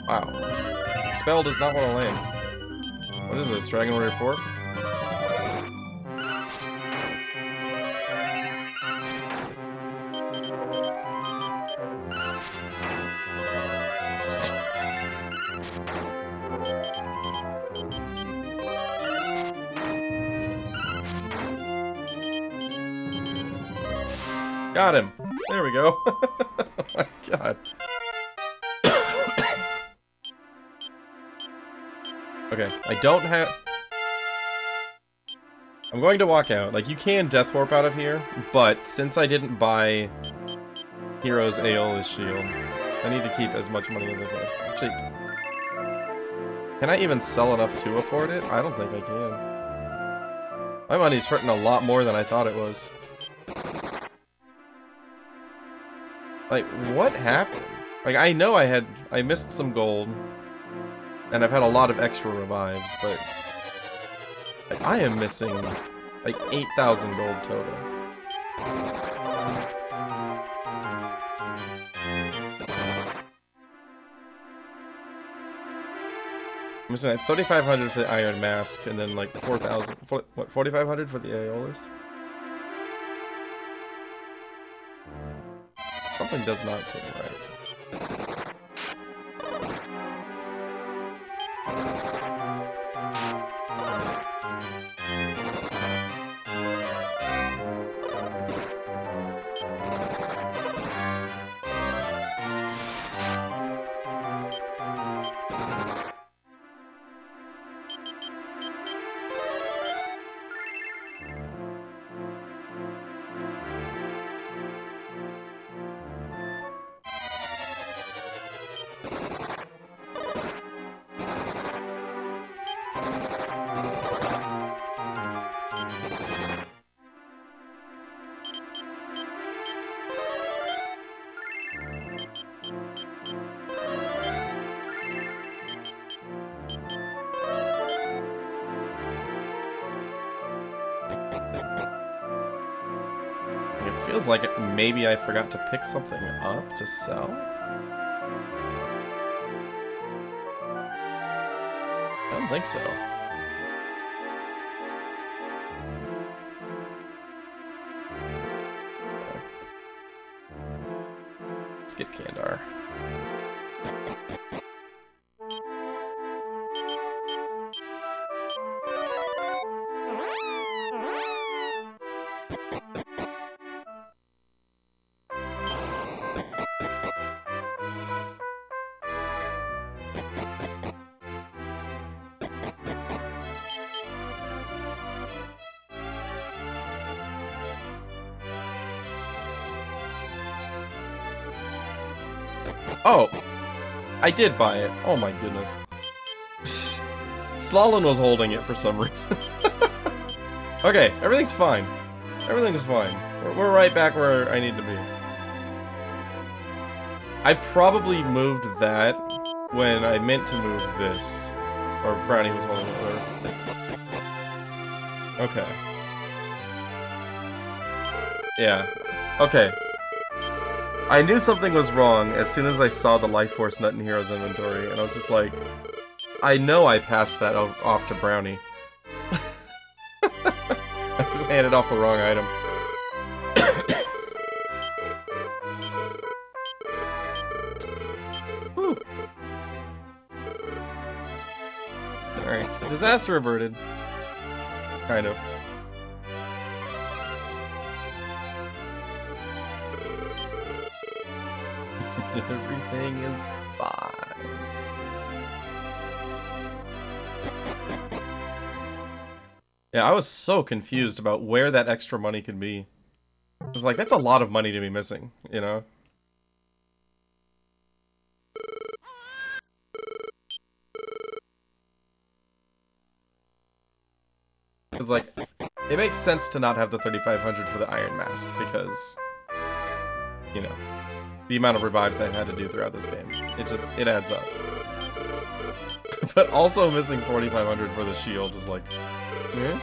Wow. Expel does not want to land. What is this, Dragon Warrior 4? Got him! There we go. Oh my god. Okay, I don't have... I'm going to walk out. Like, you can Death Warp out of here, but since I didn't buy Hero's Aeolus Shield, I need to keep as much money as I can. Actually, can I even sell enough to afford it? I don't think I can. My money's hurting a lot more than I thought it was. Like, what happened? Like, I know I missed some gold, and I've had a lot of extra revives, but like, I am missing like 8,000 gold total. I'm missing like 3,500 for the Iron Mask, and then like 4,000. What, 4,500 for the Aeolus? Something does not seem right. Feels like maybe I forgot to pick something up to sell. I don't think so. Okay. Skip Kandar. Oh, I did buy it. Oh my goodness. Slalom was holding it for some reason. Okay, everything's fine. Everything's fine. We're right back where I need to be. I probably moved that when I meant to move this. Or Brownie was holding it there. Okay. Yeah. Okay. I knew something was wrong as soon as I saw the Life Force nut in Hero's inventory, and I was just like, I know I passed that off to Brownie. I just handed off the wrong item. Disaster averted. Kind of. Everything is fine. Yeah, I was so confused about where that extra money could be. It's like, that's a lot of money to be missing, you know? It's like, it makes sense to not have the 3,500 for the Iron Mask, because, you know, the amount of revives I had to do throughout this game. It adds up. But also missing 4,500 for the shield is like, eh?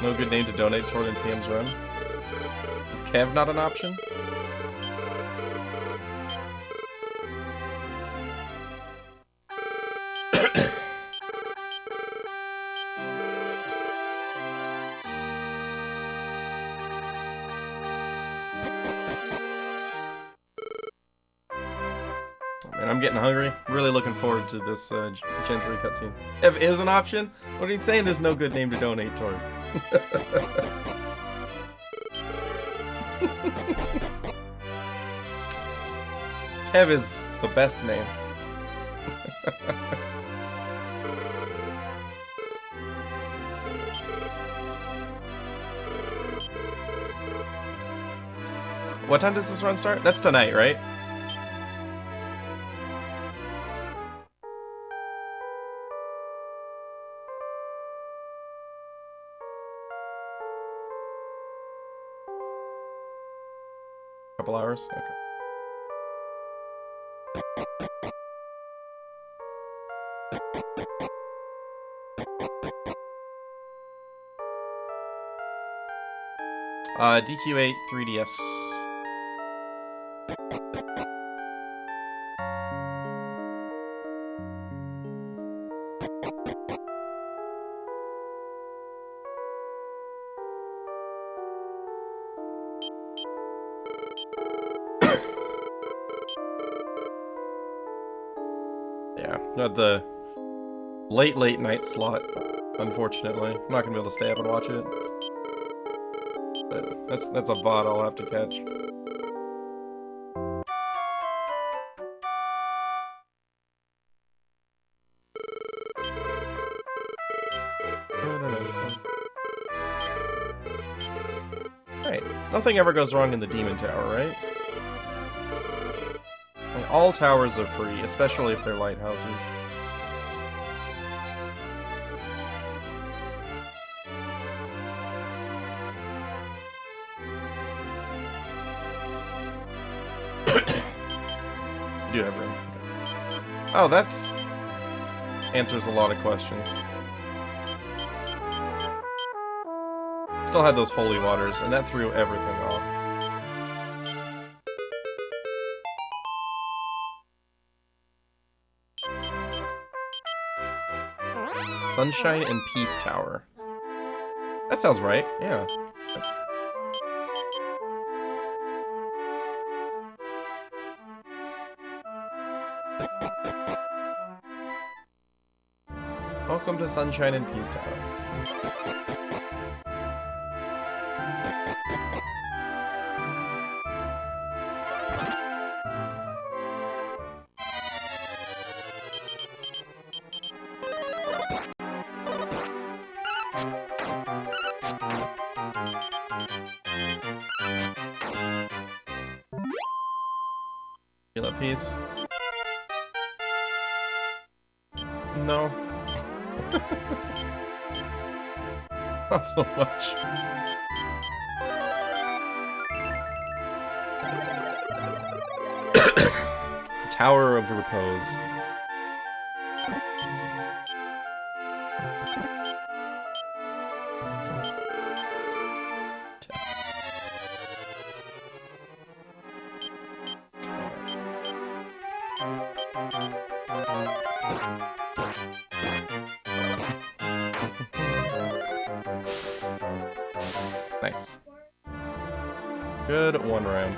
No good name to donate toward in PM's run. Is Kev not an option? Man, I'm getting hungry. Really looking forward to this Gen 3 cutscene. Kev is an option? What are you saying? There's no good name to donate toward. Kev is the best name. What time does this run start? That's tonight, right? Couple hours? Okay. DQ8 3DS. Yeah, not the late night slot, unfortunately. I'm not gonna be able to stay up and watch it. But that's a VOD I'll have to catch. Right, nothing ever goes wrong in the Demon Tower, right? And all towers are free, especially if they're lighthouses. You do have room. Okay. Oh, that's... answers a lot of questions. Still had those holy waters, and that threw everything off. Sunshine and Peace Tower. That sounds right, yeah. Welcome to Sunshine and Peace Tower. Feel that piece? No. Not so much. Tower of Repose. Nice. Good one round.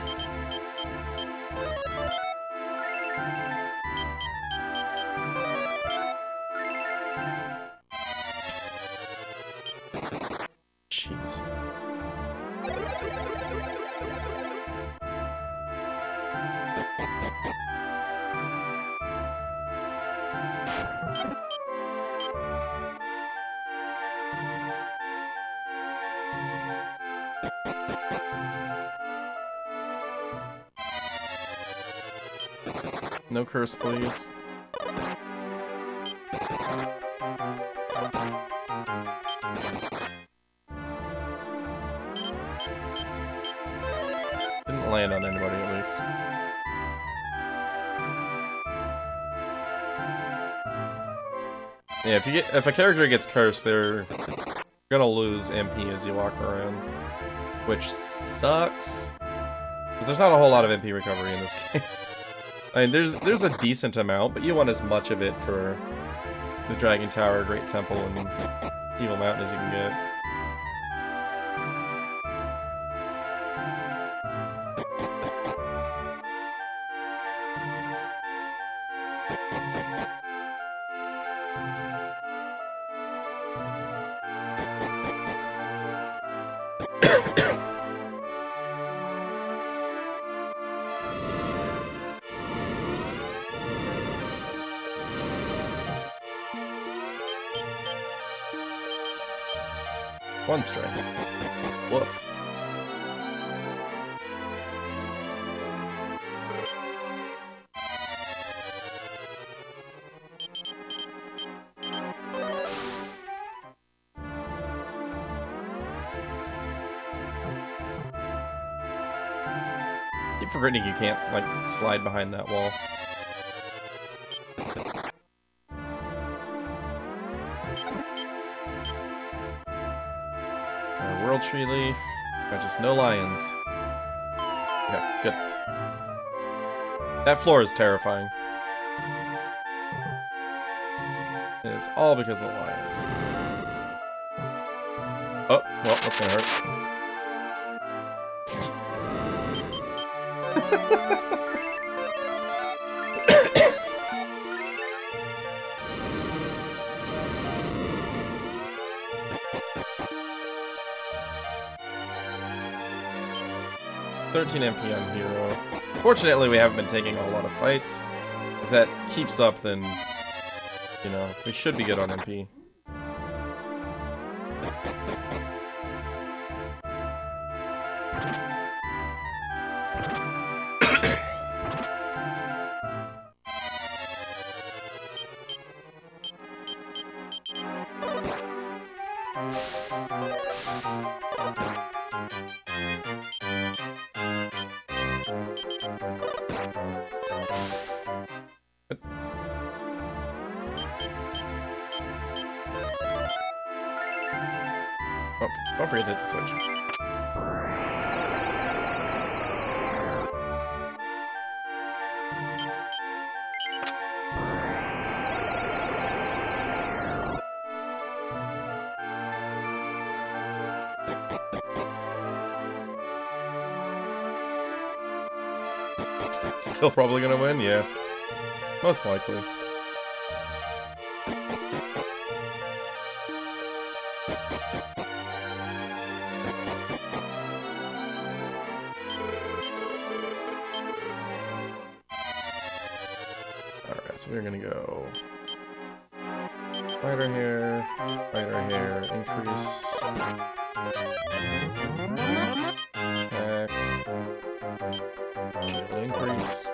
Jeez. No curse, please. Didn't land on anybody, at least. Yeah, if a character gets cursed, they're gonna lose MP as you walk around, which sucks. Because there's not a whole lot of MP recovery in this game. I mean, there's a decent amount, but you want as much of it for the Dragon Tower, Great Temple, and Evil Mountain as you can get. One strike. Woof. Keep forgetting you can't, like, slide behind that wall. World Tree Leaf. Got just no lions. Okay, good. That floor is terrifying. And it's all because of the lions. Oh, well, that's gonna hurt. 13 MP on Hero. Fortunately, we haven't been taking a lot of fights. If that keeps up, then, you know, we should be good on MP. Oh, don't forget to hit the switch. Still probably gonna win? Yeah. Most likely. Alright, so we're gonna go lighter hair, increase attack, shield increase.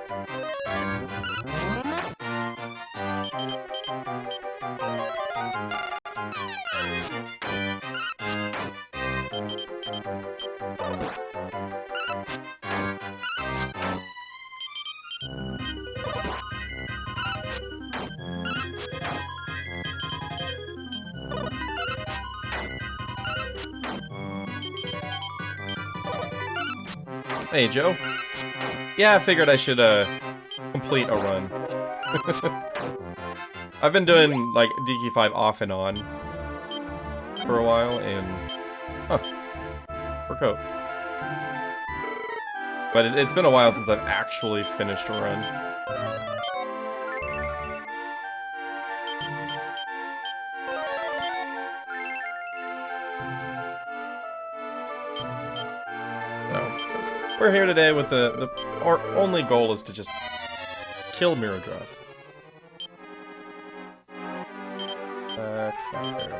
Hey, Joe. Yeah, I figured I should, complete a run. I've been doing, like, DQ5 off and on for a while, and... Huh. Fur coat. But it's been a while since I've actually finished a run. So, we're here today with our only goal is to just kill Mirror Draws. Backfire.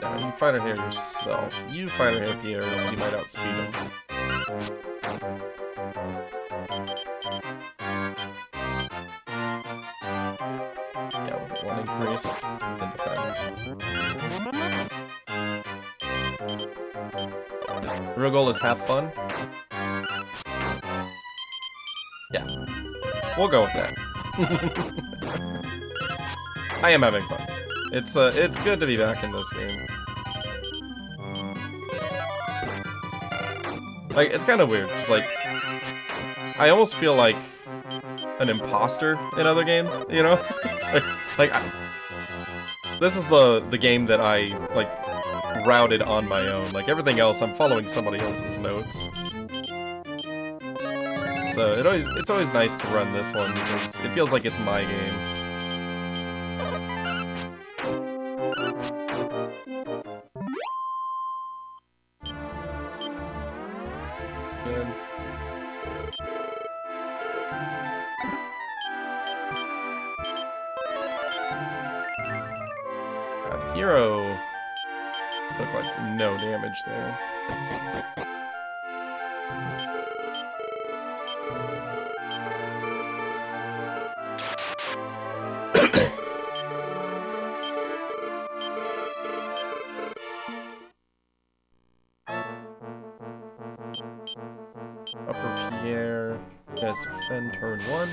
No, you fight her here yourself. You fight her here, Pierre, because you might outspeed him. Yeah, we'll get one increase, then defend. The real goal is have fun. Yeah, we'll go with that. I am having fun. It's good to be back in this game. Like, it's kind of weird. It's like, I almost feel like an imposter in other games, you know? This is the game that I, like, routed on my own. Like, everything else, I'm following somebody else's notes. So, it's always nice to run this one, because it feels like it's my game. Good. God, Hero looked like no damage there. Upper Pierre has defend turn 1.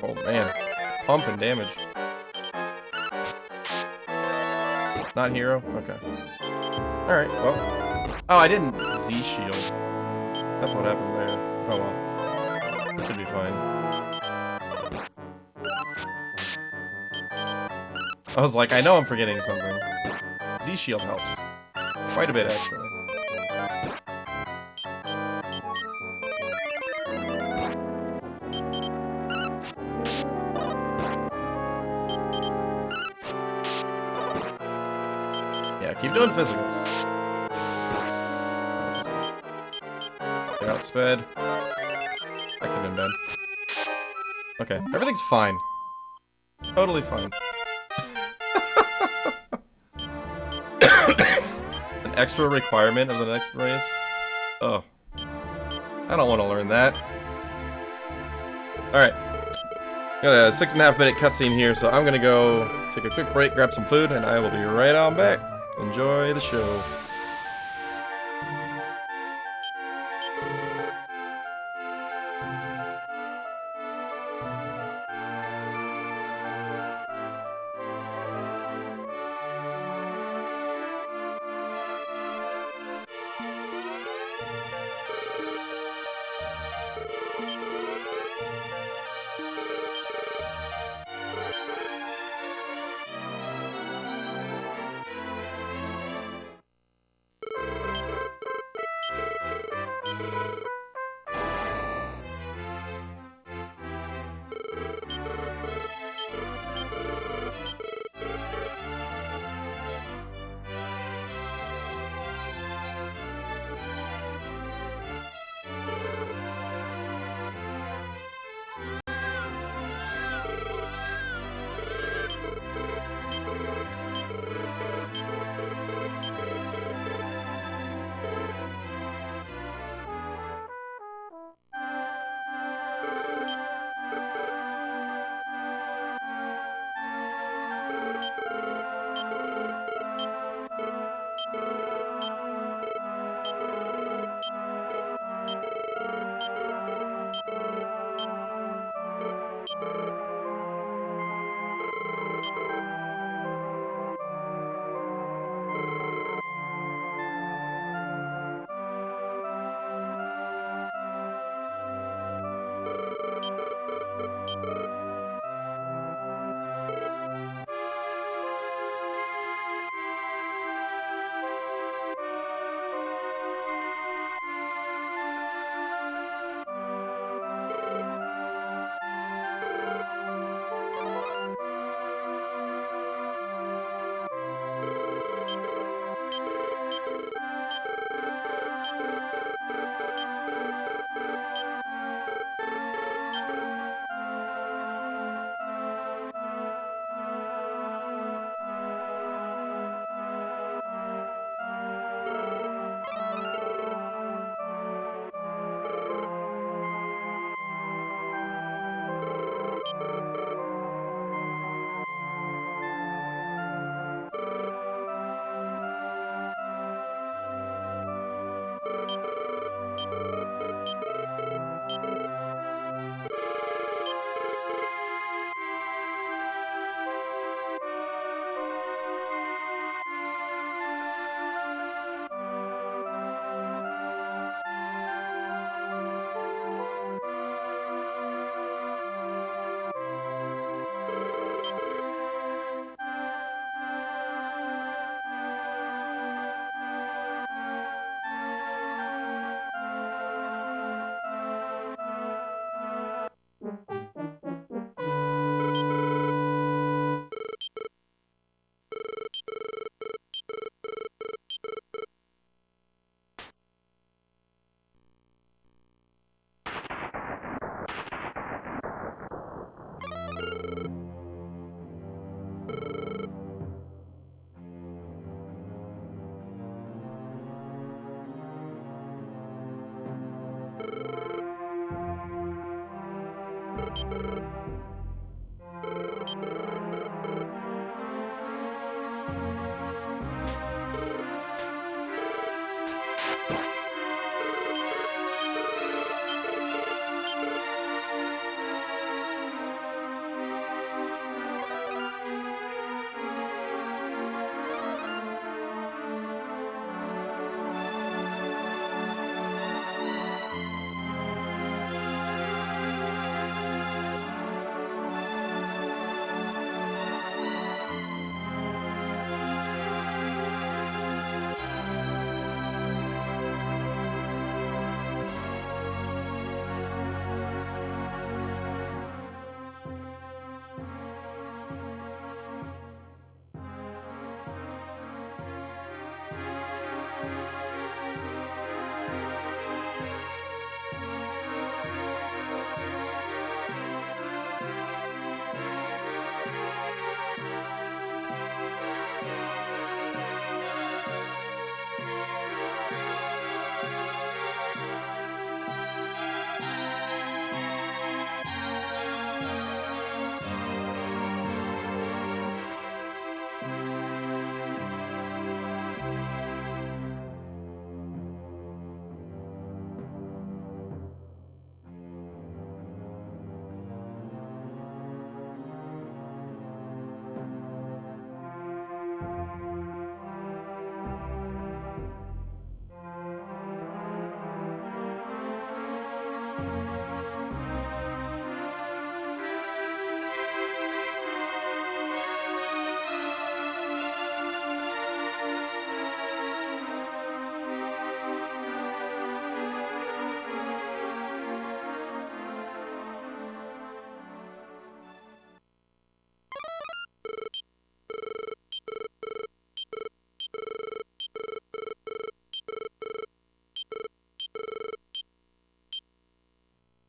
Oh man, pumping damage. Not hero? Okay. Alright, well. Oh, I didn't Z-shield. That's what happened there. Oh well. Should be fine. I was like, I know I'm forgetting something. Z-shield helps. Quite a bit, actually. Yeah, keep doing physicals. Get outsped. I could have been bad. Okay, everything's fine. Totally fine. An extra requirement of the next race? Oh. I don't want to learn that. Alright. Got a 6.5 minute cutscene here, so I'm gonna go take a quick break, grab some food, and I will be right on back. Enjoy the show.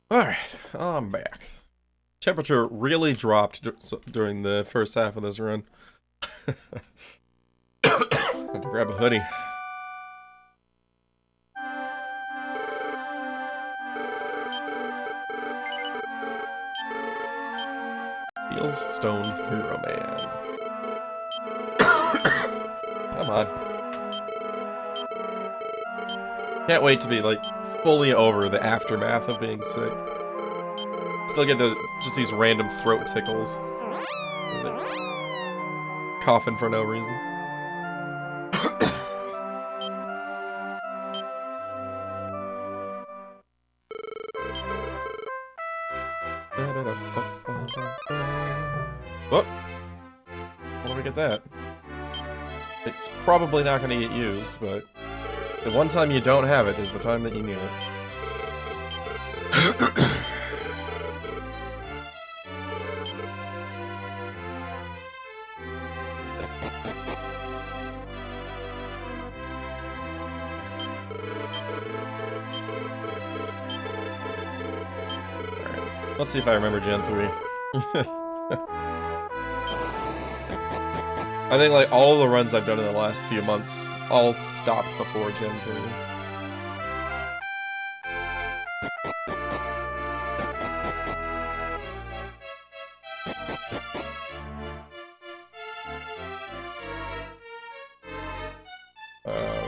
Alright, I'm back. Temperature really dropped during the first half of this run. Had to grab a hoodie. Feels stoned hero man. Come on. Can't wait to be like fully over the aftermath of being sick. Still get just these random throat tickles. Coughing for no reason. Oh! Where do we get that? It's probably not going to get used, but the one time you don't have it is the time that you need it. Alright, let's see if I remember Gen 3. I think like all the runs I've done in the last few months all stopped before Gen 3.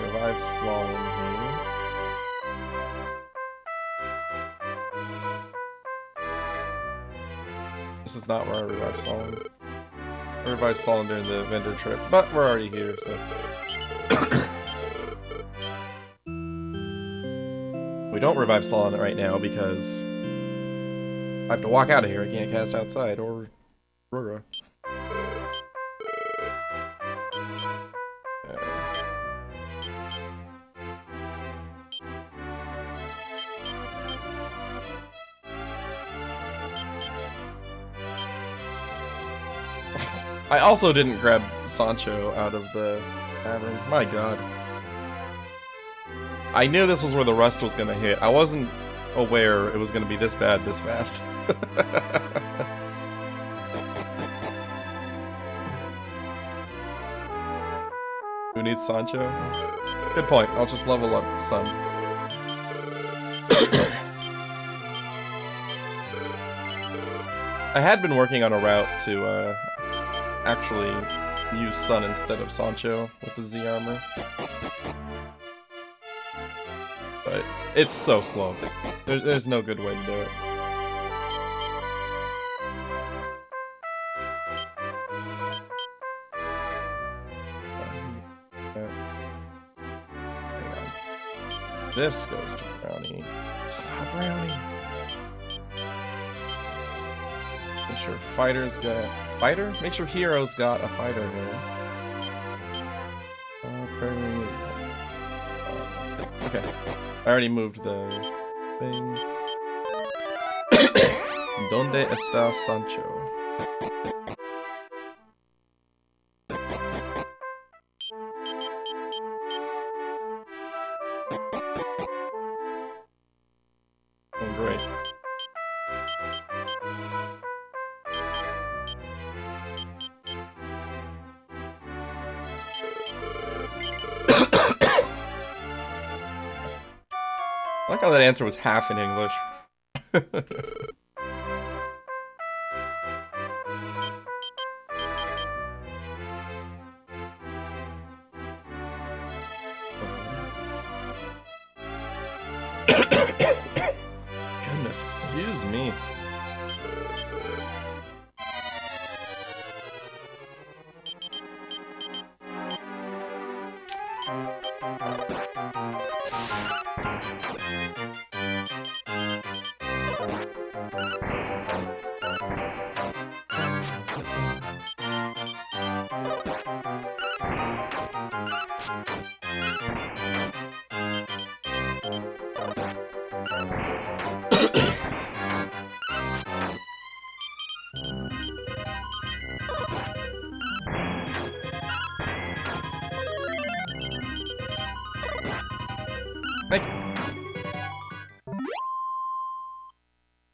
Revive Slalom here. This is not where I revive Slalom. I revived Slalom during the vendor trip, but we're already here, so. We don't revive Slalom right now because I have to walk out of here. I can't cast outside or Rora. I also didn't grab Sancho out of the tavern. My god. I knew this was where the rust was gonna hit. I wasn't aware it was gonna be this bad this fast. Who needs Sancho? Good point. I'll just level up some. I had been working on a route to actually use Sun instead of Sancho with the Z armor. But it's so slow. There's no good way to do it. Hang on. This goes to Brownie. Stop, Brownie. Make sure Fighter's got... Fighter? Make sure Hero's got a Fighter here. Okay. I already moved the thing. ¿Dónde está Sancho? Oh, great. I like how that answer was half in English. Goodness, excuse me. Thank you.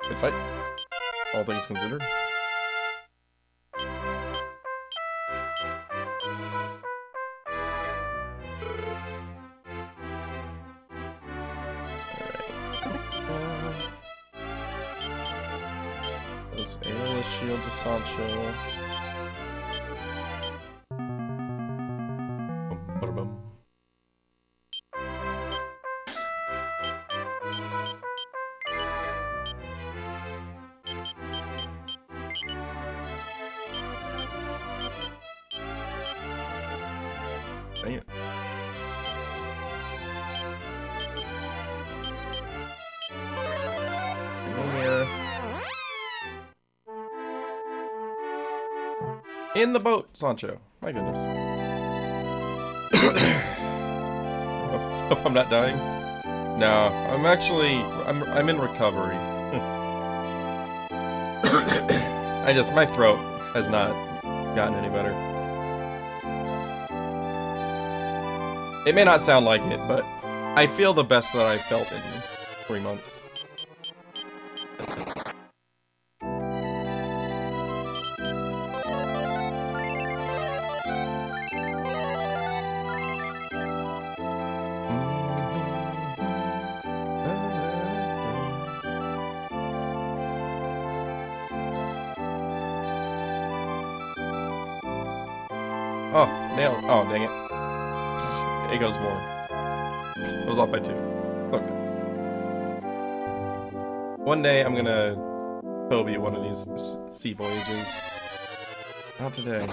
Good fight. All things considered. Does Aeolus shield to Sancho? Bum. Dang it. In the boat, Sancho. My goodness. Hope I'm not dying. No, I'm in recovery. My throat has not gotten any better. It may not sound like it, but I feel the best that I've felt in 3 months. Oh, nailed. Oh, dang it. It goes more. It was off by 2. Okay. One day I'm gonna Kobe one of these sea voyages. Not today.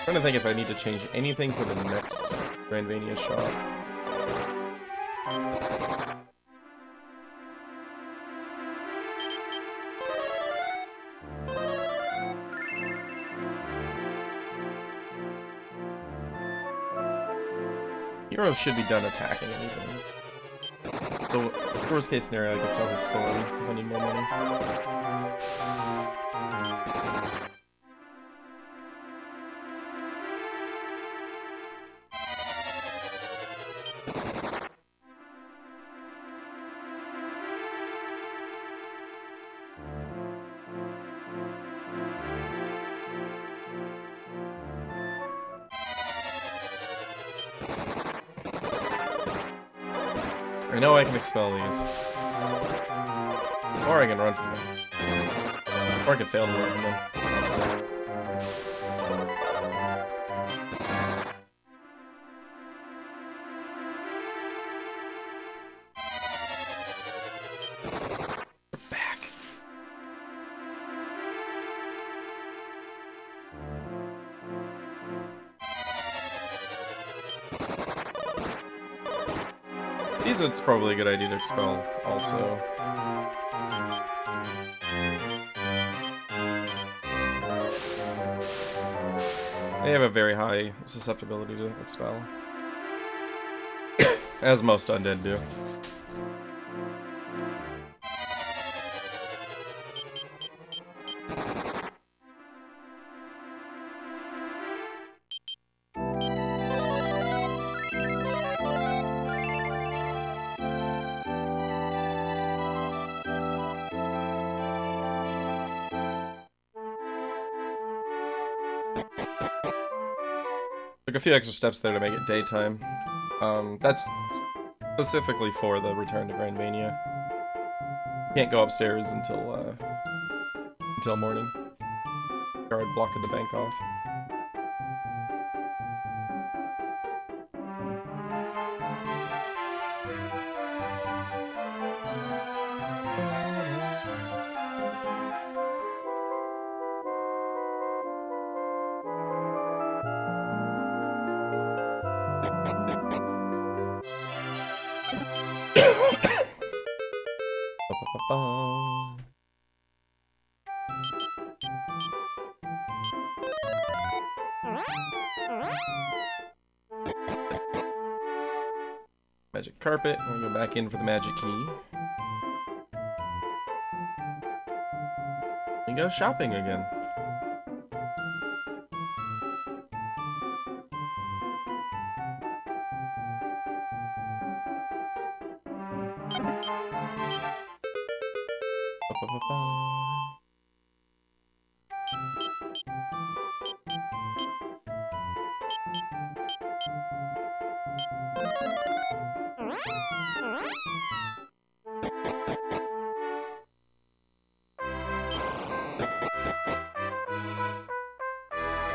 I'm trying to think if I need to change anything for the next Grandvania shop. Hero should be done attacking anything. So, worst case scenario, I could sell his sword if I need more money. I know I can expel these. Or I can run from them. Or I can fail to run from them. We're back. These, it's probably a good idea to expel also. They have a very high susceptibility to expel. As most undead do. Took a few extra steps there to make it daytime. That's specifically for the return to Grandmania. Can't go upstairs until morning. Guard blocking the bank off. Magic carpet. We'll go back in for the magic key. We go shopping again.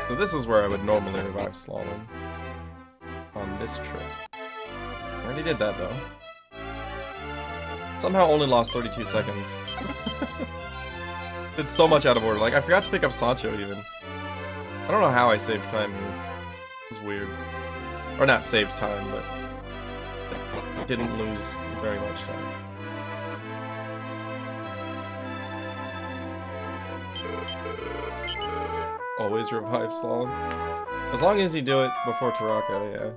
So this is where I would normally revive Slalom. On this trip. I already did that though. Somehow only lost 32 seconds. Did so much out of order. Like, I forgot to pick up Sancho even. I don't know how I saved time here. It's weird. Or not saved time, but didn't lose very much time. Always revive Slalom. As long as you do it before Tarako,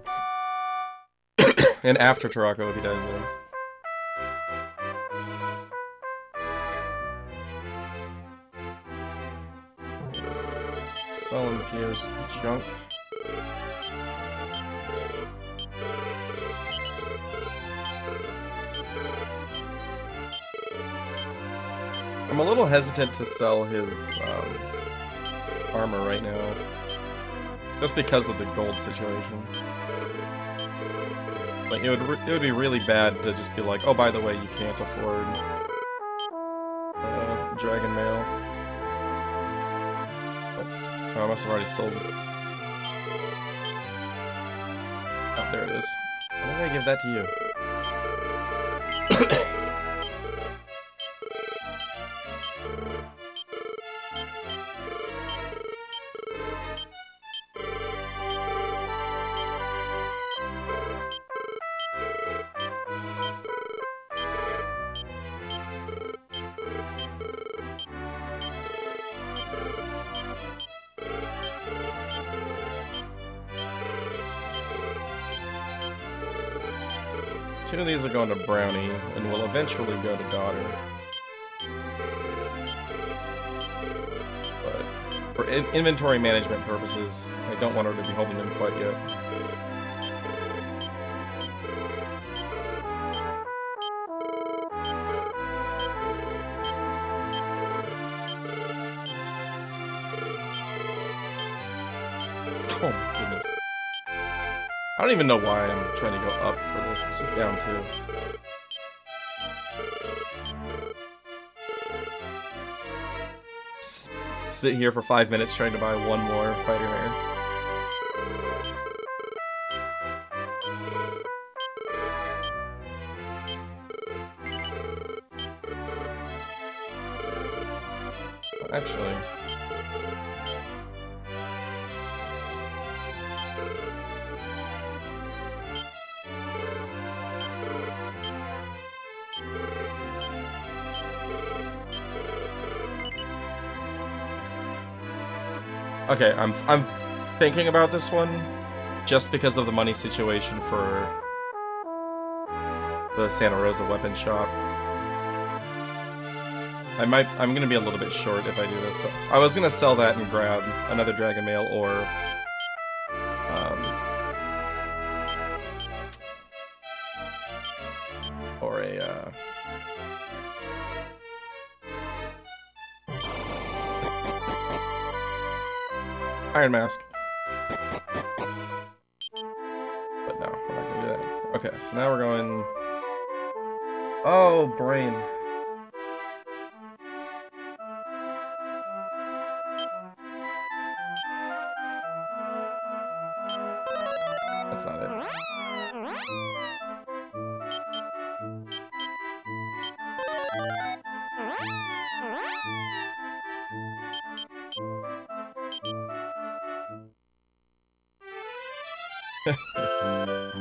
yeah. And after Tarako if he dies there. Selling Pierre's junk. I'm a little hesitant to sell his armor right now, just because of the gold situation. Like, it would be really bad to just be like, oh, by the way, you can't afford dragon mail. Oh, I must have already sold it. Oh, there it is. Why did I give that to you? Two of these are going to Brownie, and will eventually go to Daughter. But for inventory management purposes, I don't want her to be holding them quite yet. Oh my goodness. I don't even know why I'm trying to go up for this. It's just down 2. sit here for 5 minutes trying to buy one more fighter air. Actually... Okay, I'm thinking about this one just because of the money situation for the Santa Rosa weapon shop. I'm gonna be a little bit short if I do this. So I was gonna sell that and grab another Dragon Mail or a Iron Mask. But no, we're not gonna do that. Okay, so now we're going... Oh, brain. That's not it.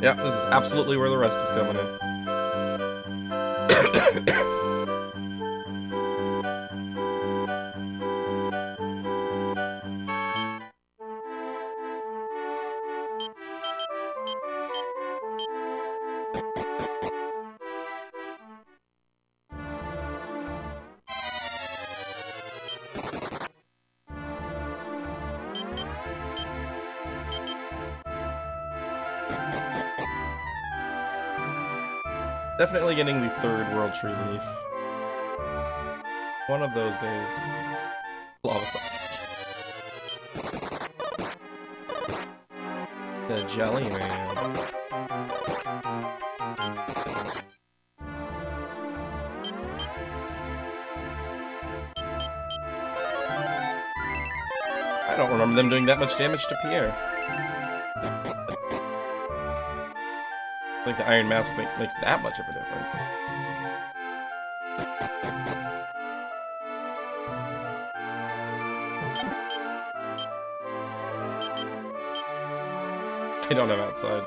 Yeah, this is absolutely where the rest is coming in. Definitely getting the third World Tree Leaf. One of those days. Lava sausage. The Jelly Man. I don't remember them doing that much damage to Pierre. I think the Iron Mask makes that much of a difference. I don't have outside.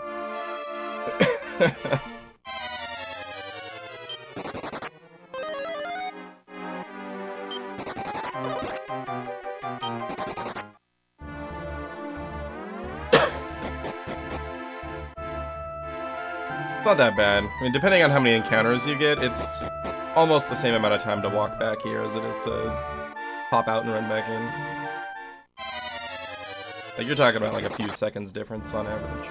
It's not that bad. I mean, depending on how many encounters you get, it's almost the same amount of time to walk back here as it is to pop out and run back in. Like, you're talking about like a few seconds difference on average.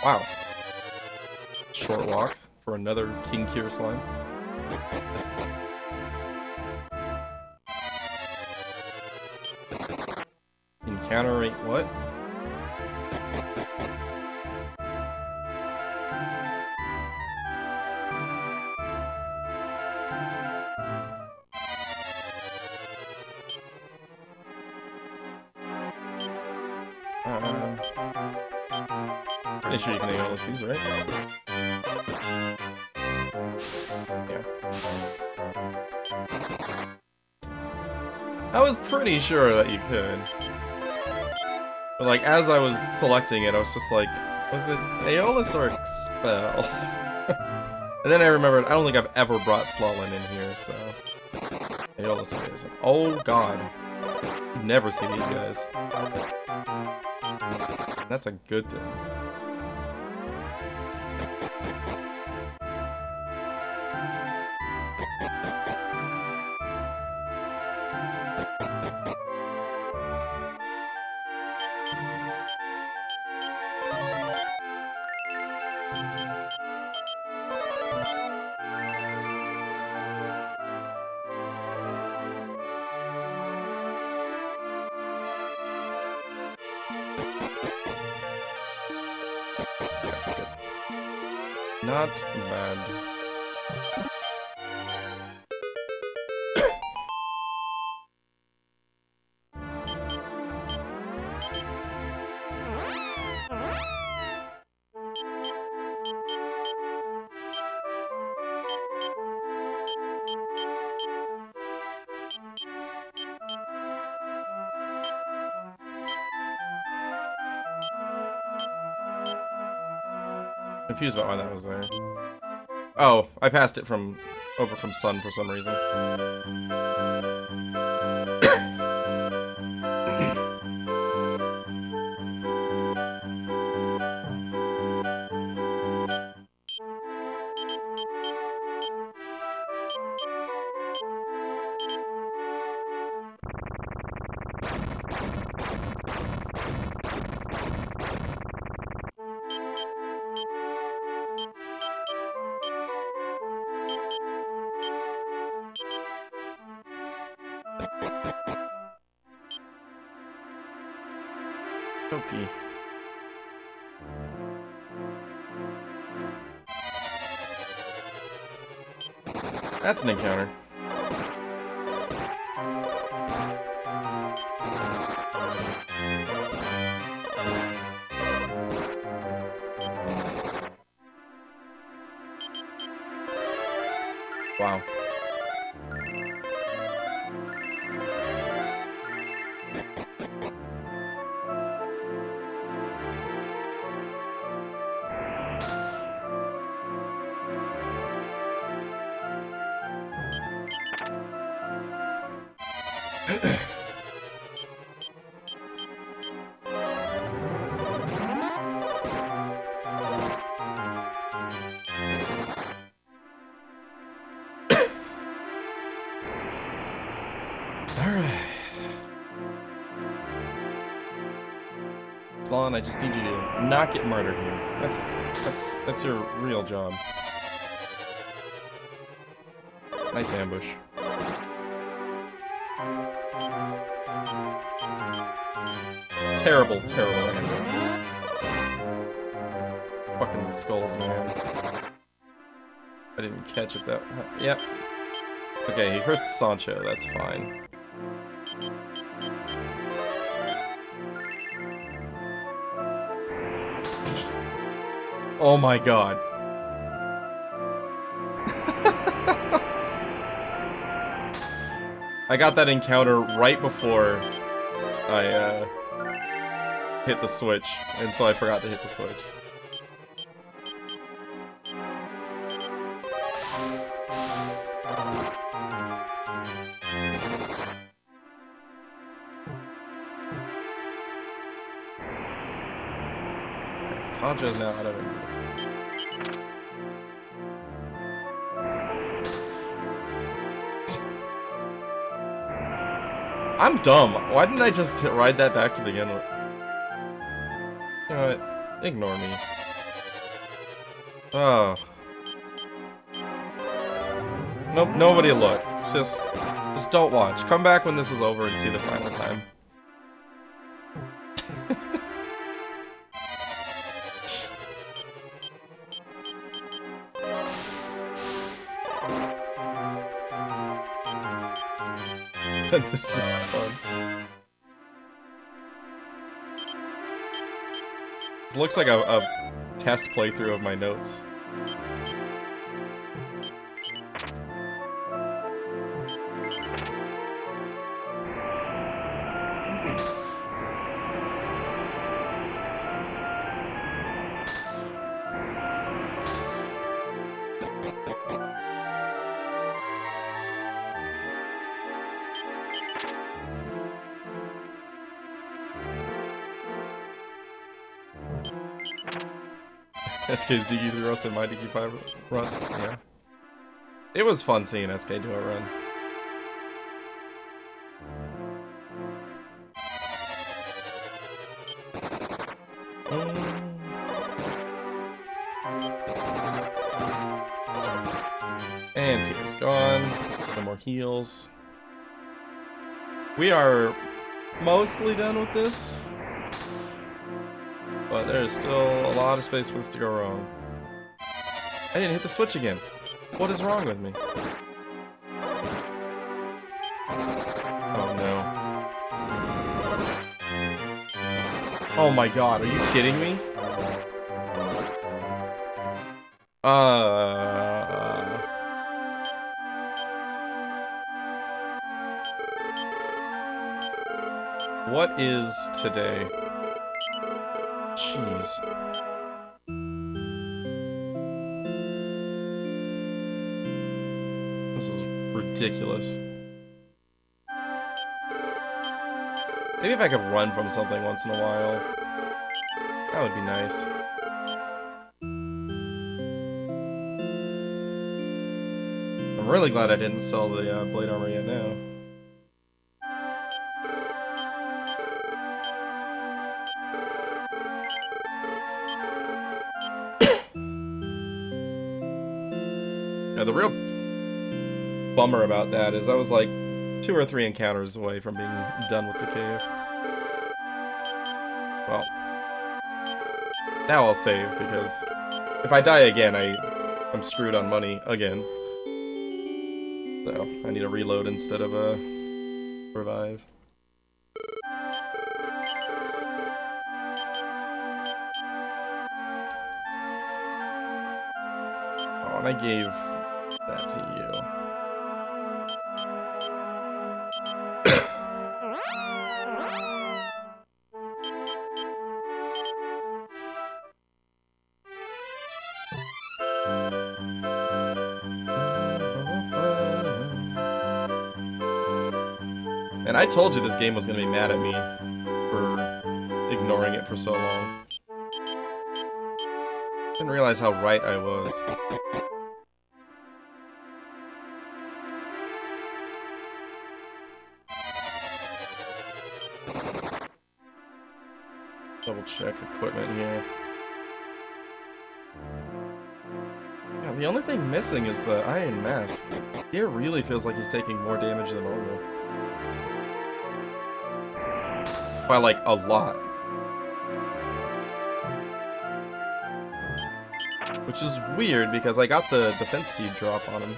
Wow. Short walk for another King Kier slime. Encounter rate what? Pretty sure you can analyze these, right? Yeah. I was pretty sure that you could. But like, as I was selecting it, I was just like, was it Aeolus or Expel? And then I remembered, I don't think I've ever brought Slalin in here, so... Aeolus it is. Oh god. You never see these guys. That's a good thing. Not bad. Confused about why that was there. Oh, I passed it from over from Sun for some reason. Okay. That's an encounter. Wow. Slon, I just need you to not get murdered here. That's your real job. Nice ambush. Terrible, terrible ambush. Fucking skulls, man. I didn't catch if that... Yep. Okay, he cursed Sancho, that's fine. Oh my god. I got that encounter right before I hit the switch, and so I forgot to hit the switch. Sancho's now out of it. I'm dumb. Why didn't I just ride that back to begin with? You know what? Ignore me. Oh. Nope, nobody look. Just don't watch. Come back when this is over and see the final time. This is fun. This looks like a test playthrough of my notes. SK's DQ3 Rust and my DQ5 Rust, yeah. It was fun seeing SK do a run. And Peter's gone. No more heals. We are mostly done with this. But there's still a lot of space for this to go wrong. I didn't hit the switch again. What is wrong with me? Oh no. Oh my god, are you kidding me? What is today? Jeez. This is ridiculous. Maybe if I could run from something once in a while. That would be nice. I'm really glad I didn't sell the blade armor yet now. Yeah, the real bummer about that is I was like 2 or 3 encounters away from being done with the cave. Well, now I'll save, because if I die again, I'm screwed on money again. So, I need to reload instead of revive. Oh, and I gave that to you. And I told you this game was going to be mad at me for ignoring it for so long. Didn't realize how right I was. Double check equipment here. Yeah, the only thing missing is the Iron Mask. Here really feels like he's taking more damage than normal. By, like, a lot. Which is weird, because I got the defense seed drop on him.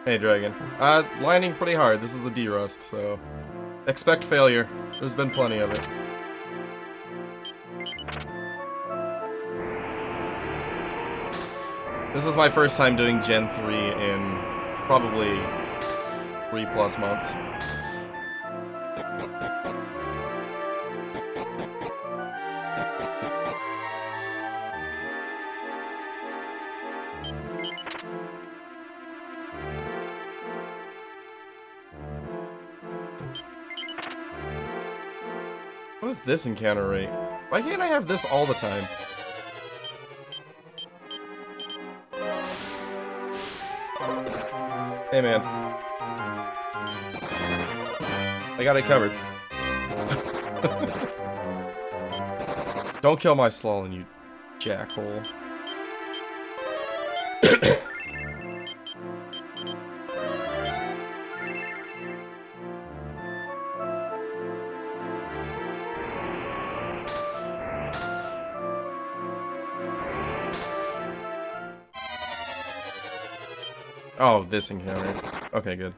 Hey, Dragon. Lining pretty hard. This is a Derust, so expect failure. There's been plenty of it. This is my first time doing Gen 3 in probably 3+ months. What is this encounter rate? Why can't I have this all the time? Hey man. I got it covered. Don't kill my Slalin, you jackhole. Oh, this encounter. Okay, good.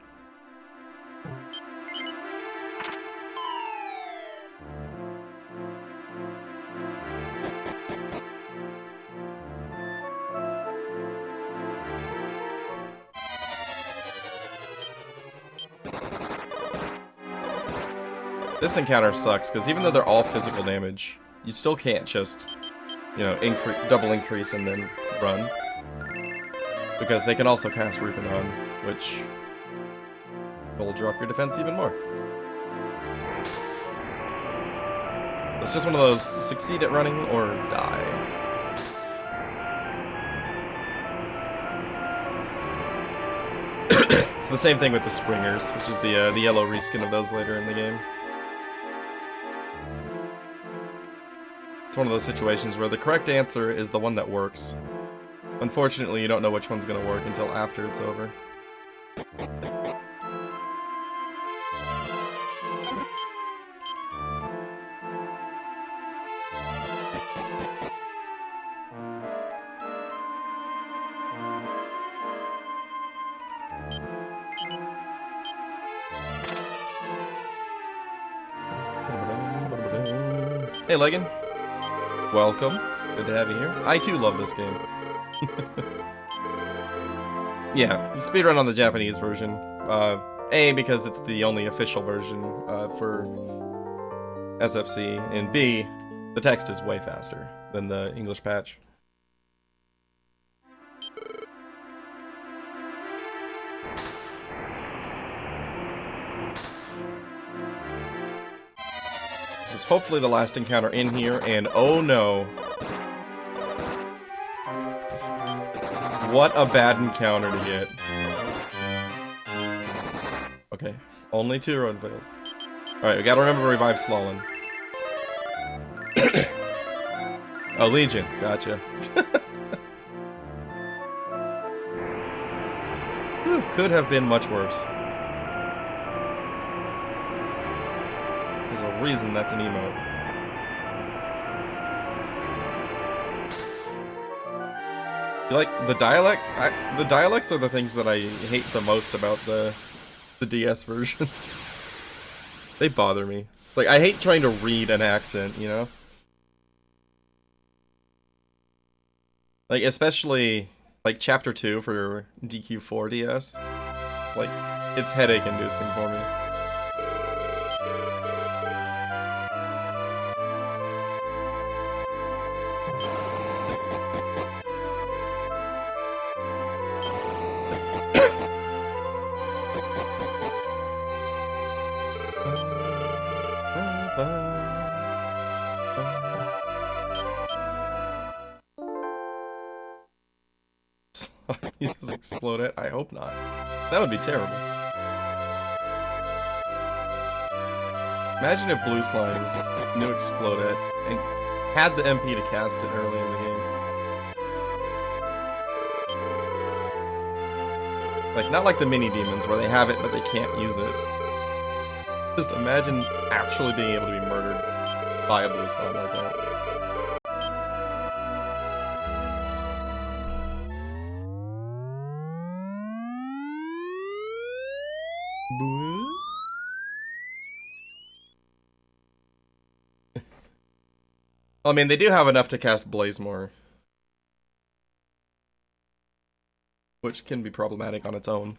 This encounter sucks, because even though they're all physical damage, you still can't just, you know, double increase and then run. Because they can also cast Rupinon, which will drop your defense even more. It's just one of those succeed at running or die. It's the same thing with the Springers, which is the yellow reskin of those later in the game. It's one of those situations where the correct answer is the one that works. Unfortunately, you don't know which one's gonna work until after it's over. Hey, Legan. Welcome. Good to have you here. I too love this game. Yeah, you speedrun on the Japanese version. A, because it's the only official version for SFC, and B, the text is way faster than the English patch. This is hopefully the last encounter in here, and oh no. What a bad encounter to get. Okay, only 2 road fails. Alright, we gotta remember to revive Slalin. Oh, Legion, gotcha. Whew, could have been much worse. There's a reason that's an emote. Like, the dialects? The dialects are the things that I hate the most about the DS versions. They bother me. Like, I hate trying to read an accent, you know? Like, especially, like, Chapter 2 for DQ4 DS. It's like, it's headache-inducing for me. He just explode it? I hope not. That would be terrible. Imagine if Blue Slimes knew Explode It and had the MP to cast it early in the game. Like, not like the mini demons where they have it but they can't use it. Just imagine actually being able to be murdered by a Blue Slime like that. I mean, they do have enough to cast Blazemore, which can be problematic on its own.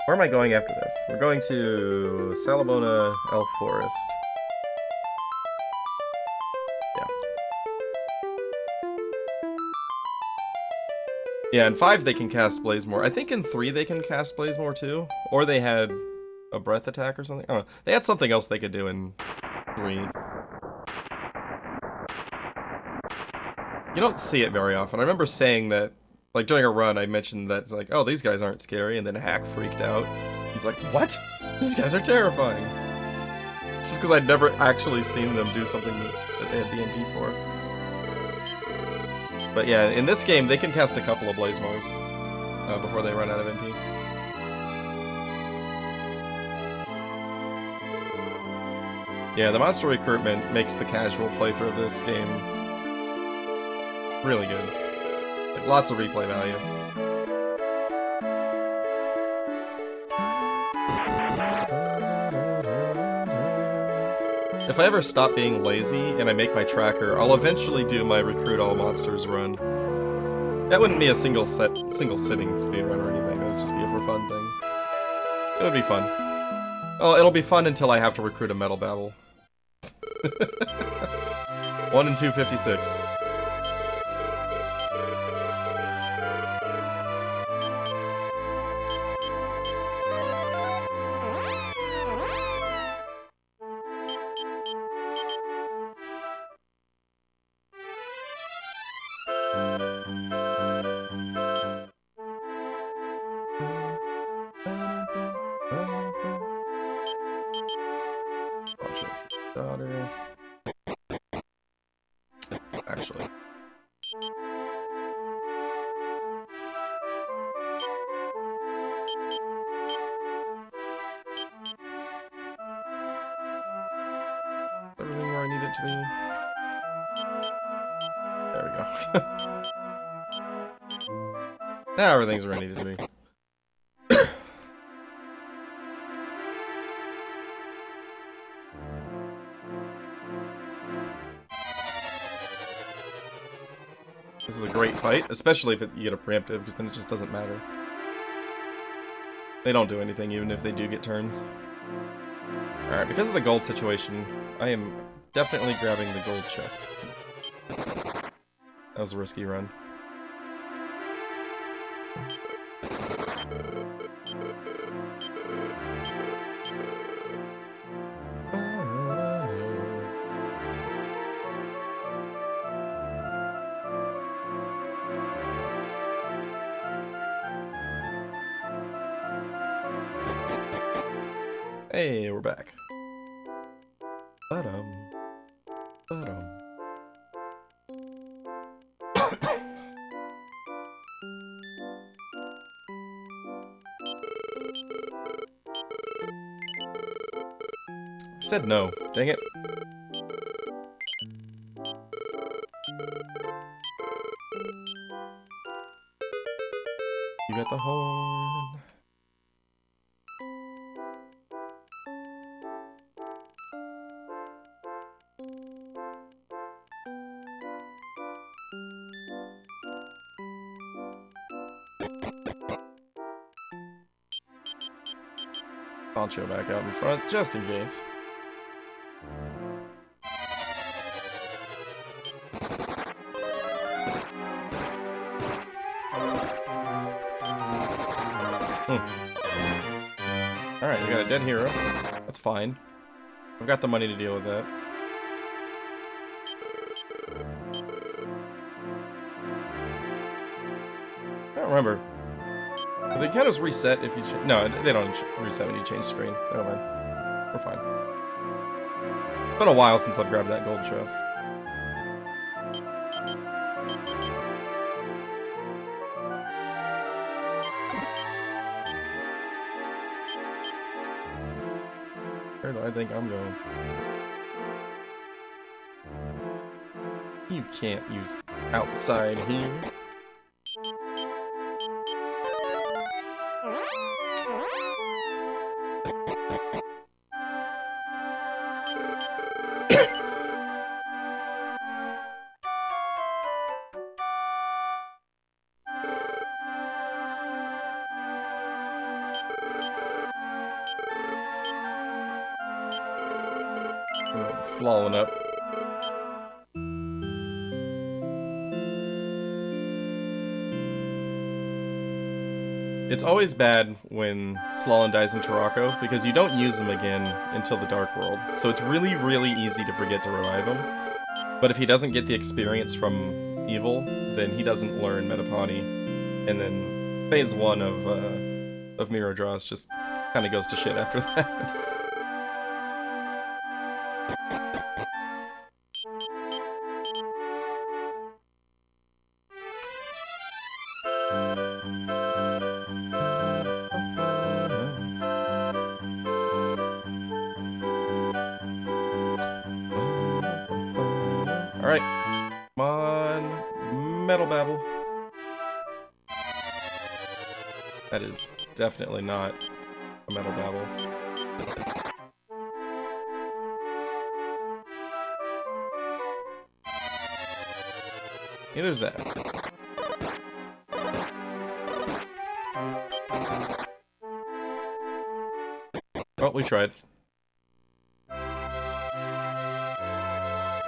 Where am I going after this? We're going to Salabona Elf Forest. Yeah, in 5 they can cast Blazemore. I think in 3 they can cast Blazemore too. Or they had a breath attack or something. I don't know. They had something else they could do in 3. You don't see it very often. I remember saying that, like during a run, I mentioned that, like, oh, these guys aren't scary, and then Hack freaked out. He's like, what? These guys are terrifying. It's just because I'd never actually seen them do something that they had the MP for. But yeah, in this game, they can cast a couple of Blazemores before they run out of MP. Yeah, the monster recruitment makes the casual playthrough of this game really good. Like, lots of replay value. If I ever stop being lazy and I make my tracker, I'll eventually do my recruit all monsters run. That wouldn't be a single sitting speedrun or anything. That would just be a for fun thing. It would be fun. Well, it'll be fun until I have to recruit a Metal Babble. 1 and 256. Daughter. Actually. Everything where I need it to be. There we go. Now everything's where I need it to be. This is a great fight, especially if you get a preemptive, because then it just doesn't matter. They don't do anything, even if they do get turns. Alright, because of the gold situation, I am definitely grabbing the gold chest. That was a risky run. Hey, we're back. Ba-dum. Ba-dum. I said no. Dang it. You got the horn. Poncho back out in front, just in case. Alright, we got a dead hero. That's fine. I've got the money to deal with that. I don't remember. Do the Katos reset if you change? No, they don't reset when you change screen. Never mind. We're fine. It's been a while since I've grabbed that gold chest. Where do I think I'm going? You can't use outside here. Slowing up. It's always bad when Slalom dies in Tarako, because you don't use him again until the Dark World. So it's really, really easy to forget to revive him. But if he doesn't get the experience from Evil, then he doesn't learn Metapani. And then phase 1 of Mirror Draws just kind of goes to shit after that. Alright. Come on. Metal Babble. That is definitely not a Metal Babble. Neither is that. Well, we tried.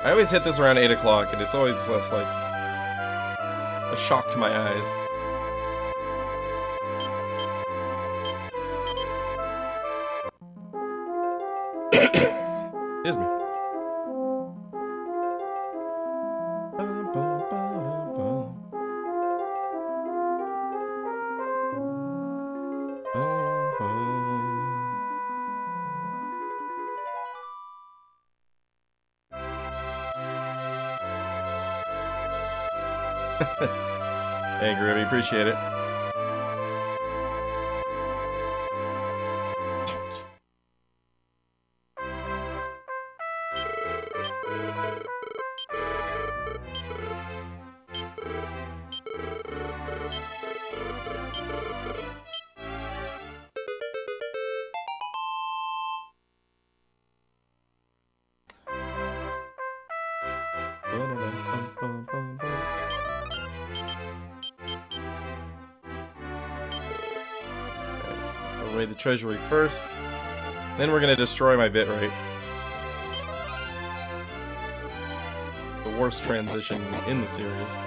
I always hit this around 8 o'clock, and it's always just like a shock to my eyes. Excuse me. Hey, Groovy, appreciate it. I'll raid the treasury first, then we're gonna destroy my bitrate. The worst transition in the series.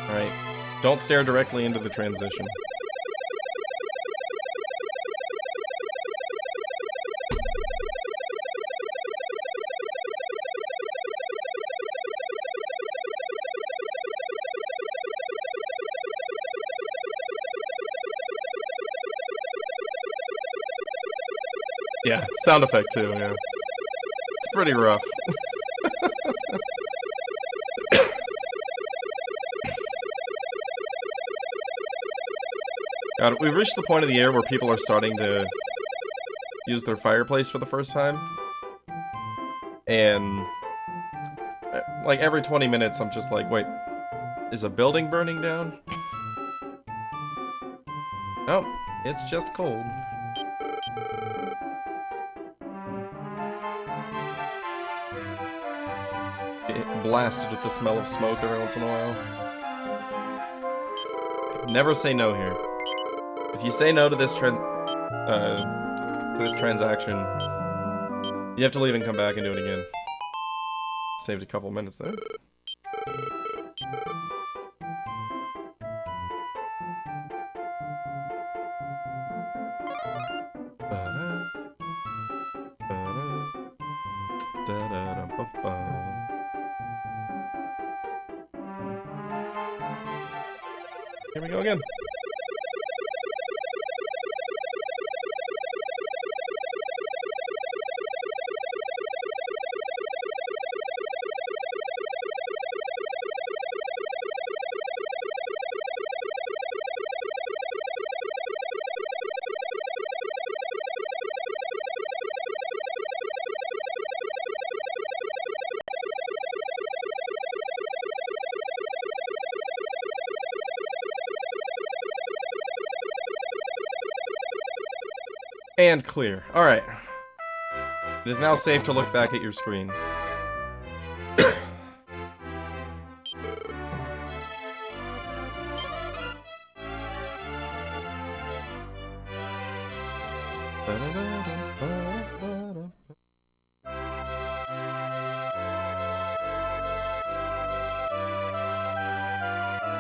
Alright, don't stare directly into the transition. Yeah, sound effect too, yeah. It's pretty rough. God, we've reached the point of the year where people are starting to use their fireplace for the first time. And, like, every 20 minutes I'm just like, wait, is a building burning down? No, it's just cold. Get blasted with the smell of smoke every once in a while. Never say no here. If you say no to this transaction, you have to leave and come back and do it again. Saved a couple minutes there. Here we go again. And clear. Alright. It is now safe to look back at your screen.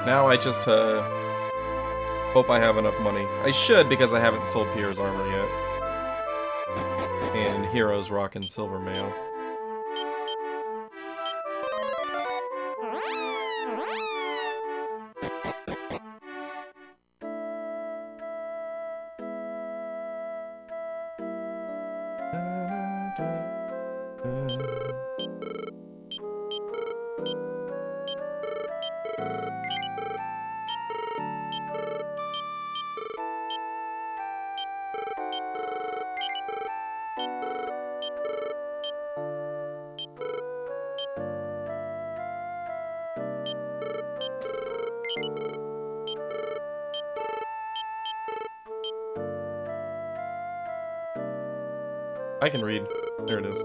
Now I just, hope I have enough money. I should, because I haven't sold Pierre's armor yet. And Heroes rockin' silver mail. I can read. There it is.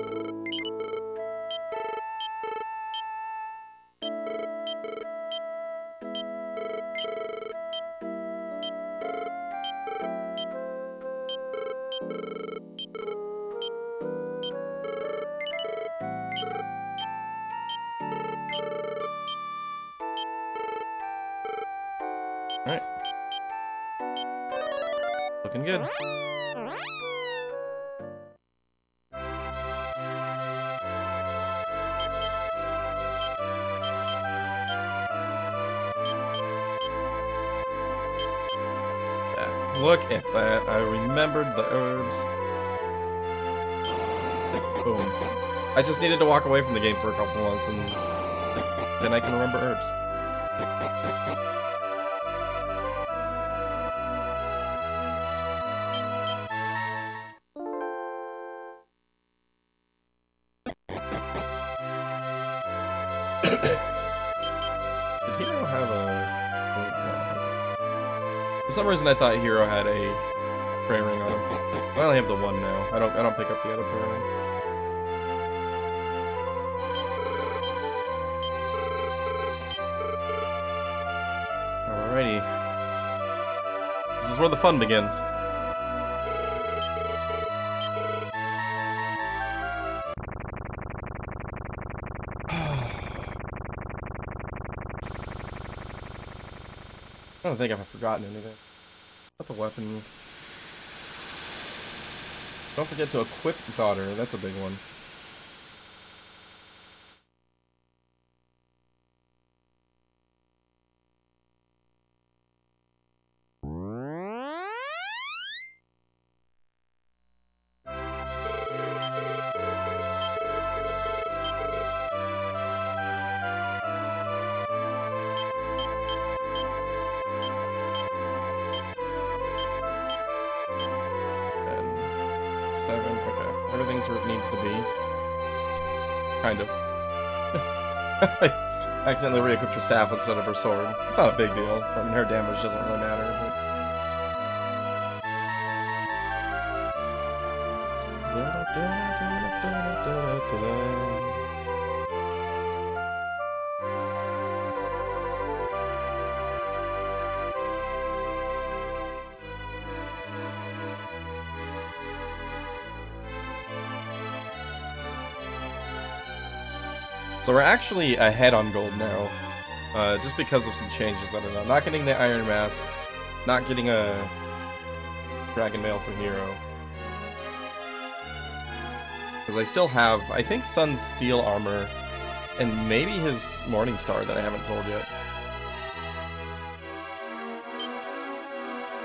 Alright. Looking good. Yeah, look at that. I remembered the herbs. Boom. I just needed to walk away from the game for a couple months and then I can remember herbs. Did Hero have a... Oh, no. For some reason I thought Hero had a prayer ring on him. I only have the one now. I don't pick up the other prayer ring. Alrighty. This is where the fun begins. I don't think I've forgotten anything. What the weapons? Don't forget to equip daughter. That's a big one. Okay, everything's where it needs to be. Kind of. I accidentally re-equipped her staff instead of her sword. It's not a big deal. I mean, her damage doesn't really matter. But... So we're actually ahead on gold now, just because of some changes that are done. Not getting the Iron Mask, not getting a Dragon Mail for Hero. Because I still have, I think, Sun's Steel Armor, and maybe his Morning Star that I haven't sold yet.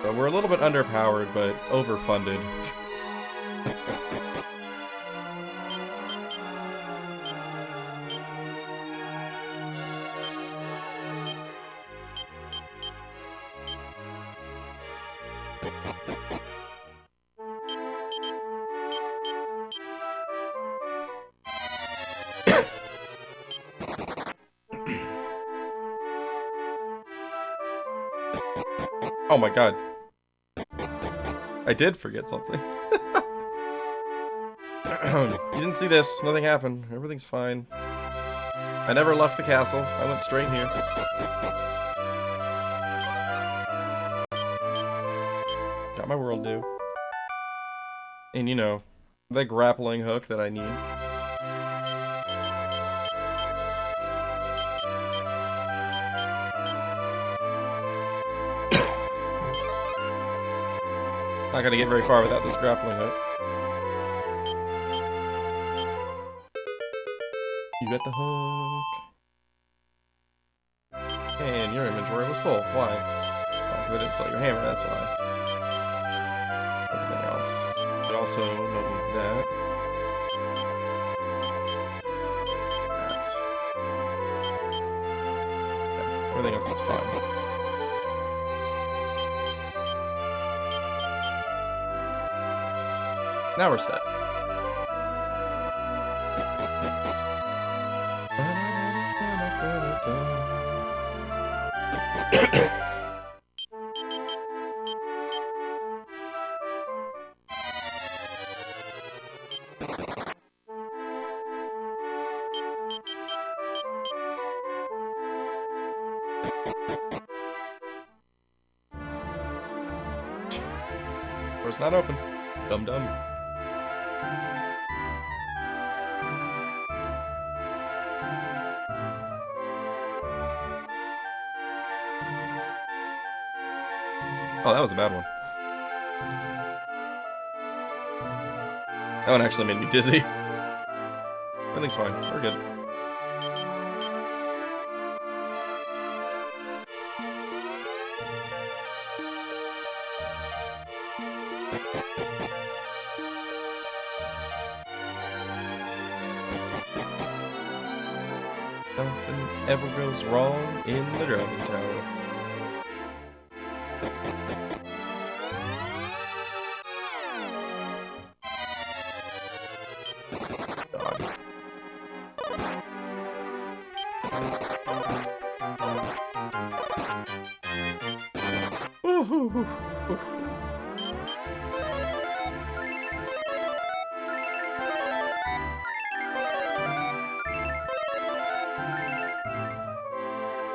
So we're a little bit underpowered, but overfunded. Oh my god. I did forget something. You didn't see this. Nothing happened. Everything's fine. I never left the castle. I went straight here. Got my world due. And you know, the grappling hook that I need. Not gonna get very far without this grappling hook. You got the hook. And your inventory was full. Why? Because I didn't sell your hammer, that's why. Everything else. But also, don't need that. That. Yeah, everything else is fine. Now we're set. Door's not open. Dum dum. Oh, that was a bad one. That one actually made me dizzy. Everything's fine. We're good. Nothing ever goes wrong in the Dragon Tower.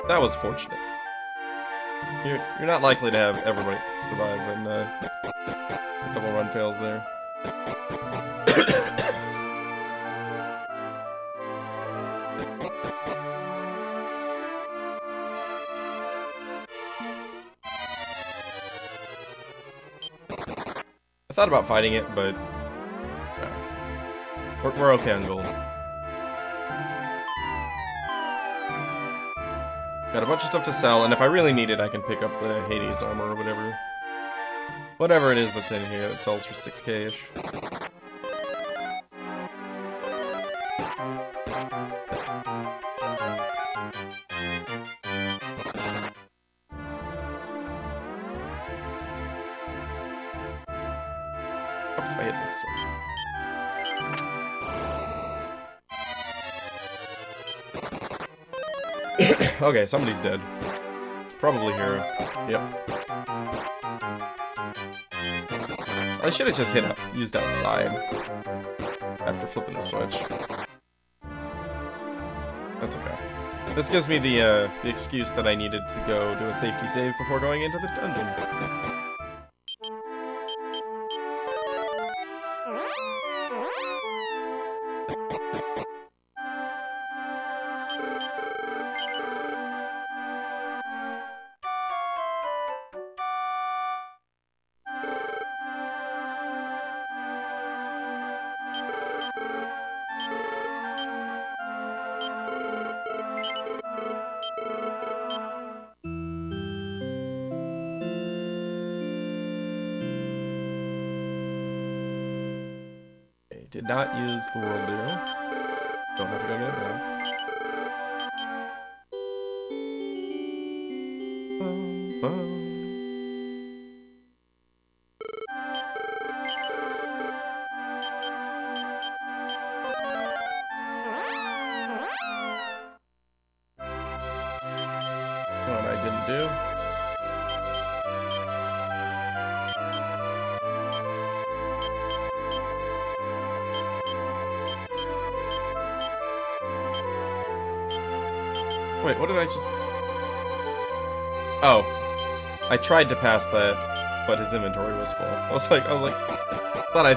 That was fortunate. You're not likely to have everybody survive in a couple run fails there. I thought about fighting it, but we're okay on gold. Got a bunch of stuff to sell, and if I really need it, I can pick up the Hades armor or whatever. Whatever it is that's in here that sells for 6k-ish. Oops, if I hit this sword. Okay, somebody's dead. Probably Hero. Yep. I should have just used outside after flipping the switch. That's okay. This gives me the excuse that I needed to go do a safety save before going into the dungeon. Did not use the world deal. Don't have to go get it back. Bum, bum. What I didn't do. Wait, what did I just... Oh. I tried to pass that, but his inventory was full. I was like, thought I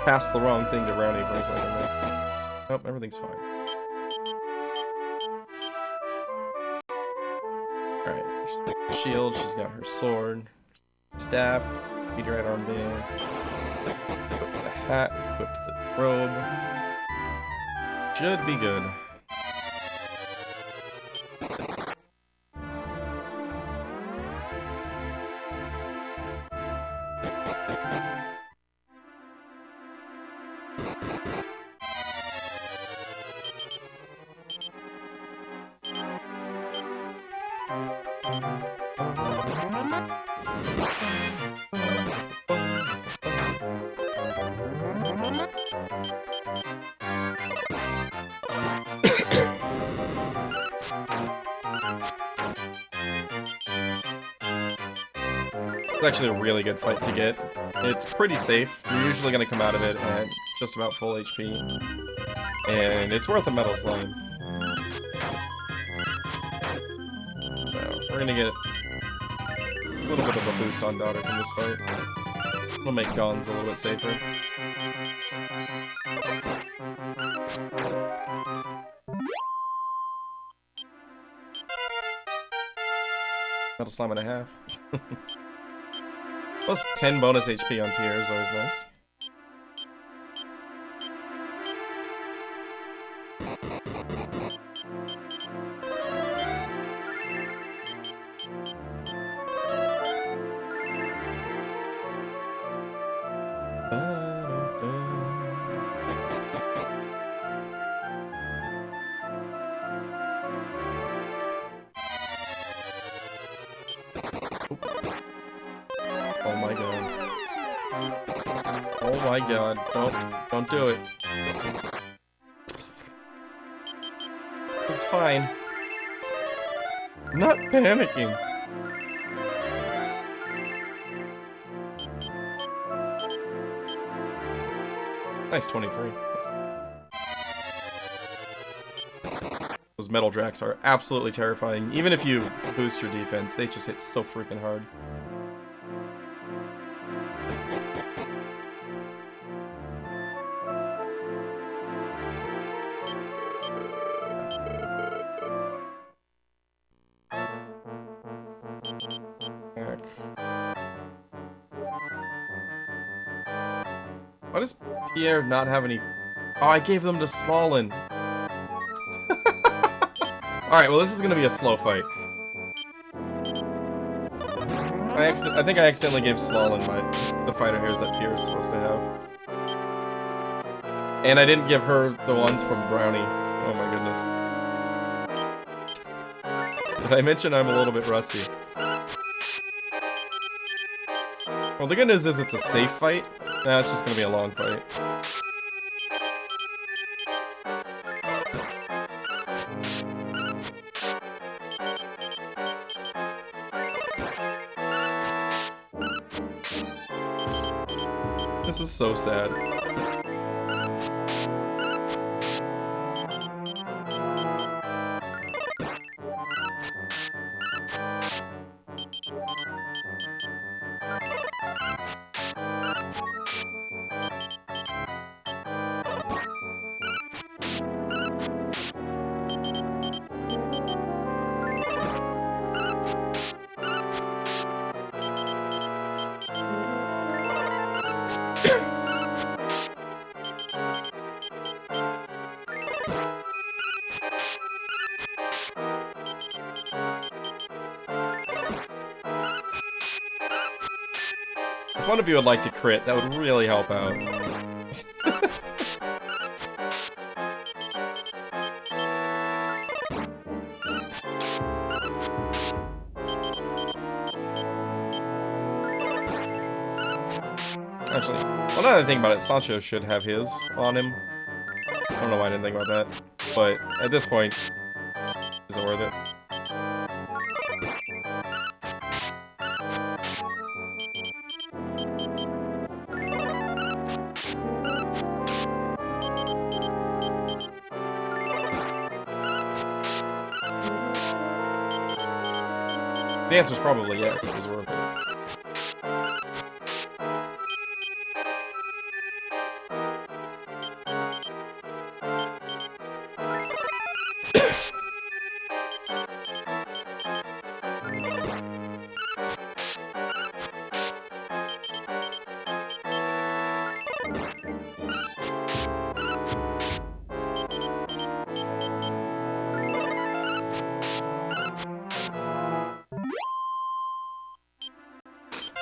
passed the wrong thing to Brownie for a second there. Nope, everything's fine. Alright, shield, she's got her sword, staff, meteorite armband, equipped the hat, equipped the robe. Should be good. It's actually a really good fight to get. It's pretty safe. You're usually going to come out of it at just about full HP. And it's worth a metal slime. So. We're gonna get a little bit of a boost on Daughter from this fight. It'll make Gons a little bit safer. Metal Slime and a half. Plus 10 bonus HP on Pierre is always nice. Oh my god. Oh my god. Don't do it. It's fine. I'm not panicking. Nice 23. Those metal Dracs are absolutely terrifying. Even if you boost your defense, they just hit so freaking hard. Why does Pierre not have any... Oh, I gave them to Slalin. Alright, well this is gonna be a slow fight. I think I accidentally gave Slalin the fighter hairs that Pierre is supposed to have. And I didn't give her the ones from Brownie. Oh my goodness. Did I mention I'm a little bit rusty? Well, the good news is it's a safe fight. Nah, it's just gonna be a long fight. This is so sad. If one of you would like to crit, that would really help out. Actually, one other thing about it, Sancho should have his on him. I don't know why I didn't think about that. But at this point, is it worth it? The answer's probably yes, it was worth it.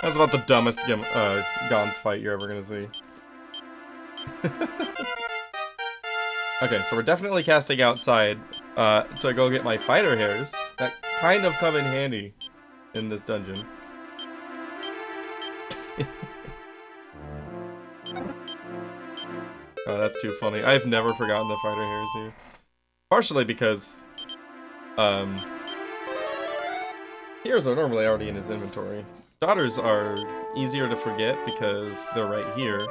That's about the dumbest Gons fight you're ever gonna see. Okay, so we're definitely casting outside to go get my fighter hairs that kind of come in handy in this dungeon. Oh, that's too funny. I've never forgotten the fighter hairs here. Partially because hairs are normally already in his inventory. Daughters are easier to forget because they're right here.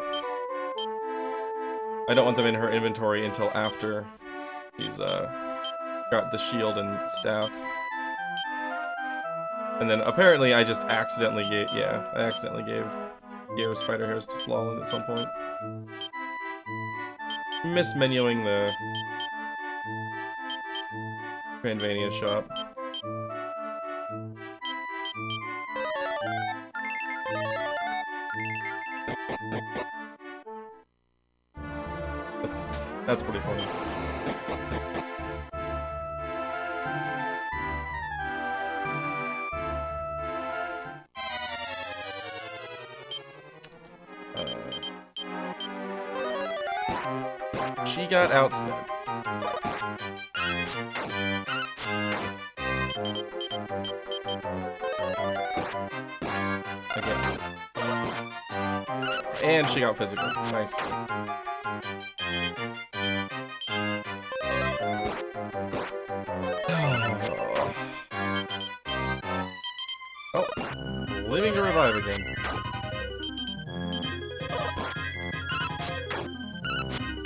I don't want them in her inventory until after he's got the shield and staff. And then apparently I just accidentally gave, yeah, I accidentally gave Gears Fighter Hairs to Slalin at some point. Mismenuing the Transvania shop. That's pretty funny. She got outsped. Again. And she got physical. Nice. Oh, living to revive again.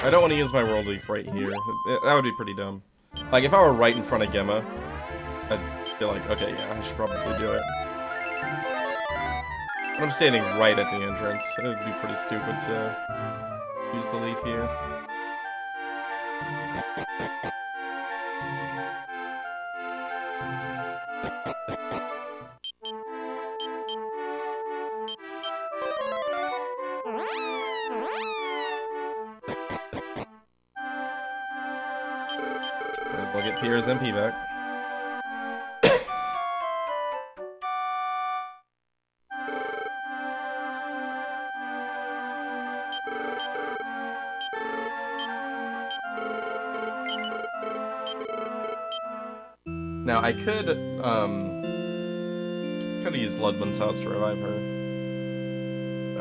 I don't want to use my World Leaf right here. That would be pretty dumb. Like, if I were right in front of Gemma, I'd be like, okay, yeah, I should probably do it. But I'm standing right at the entrance. It would be pretty stupid to use the Leaf here. Might as well get Pierre's MP back. Now, I could have used Ludman's house to revive her.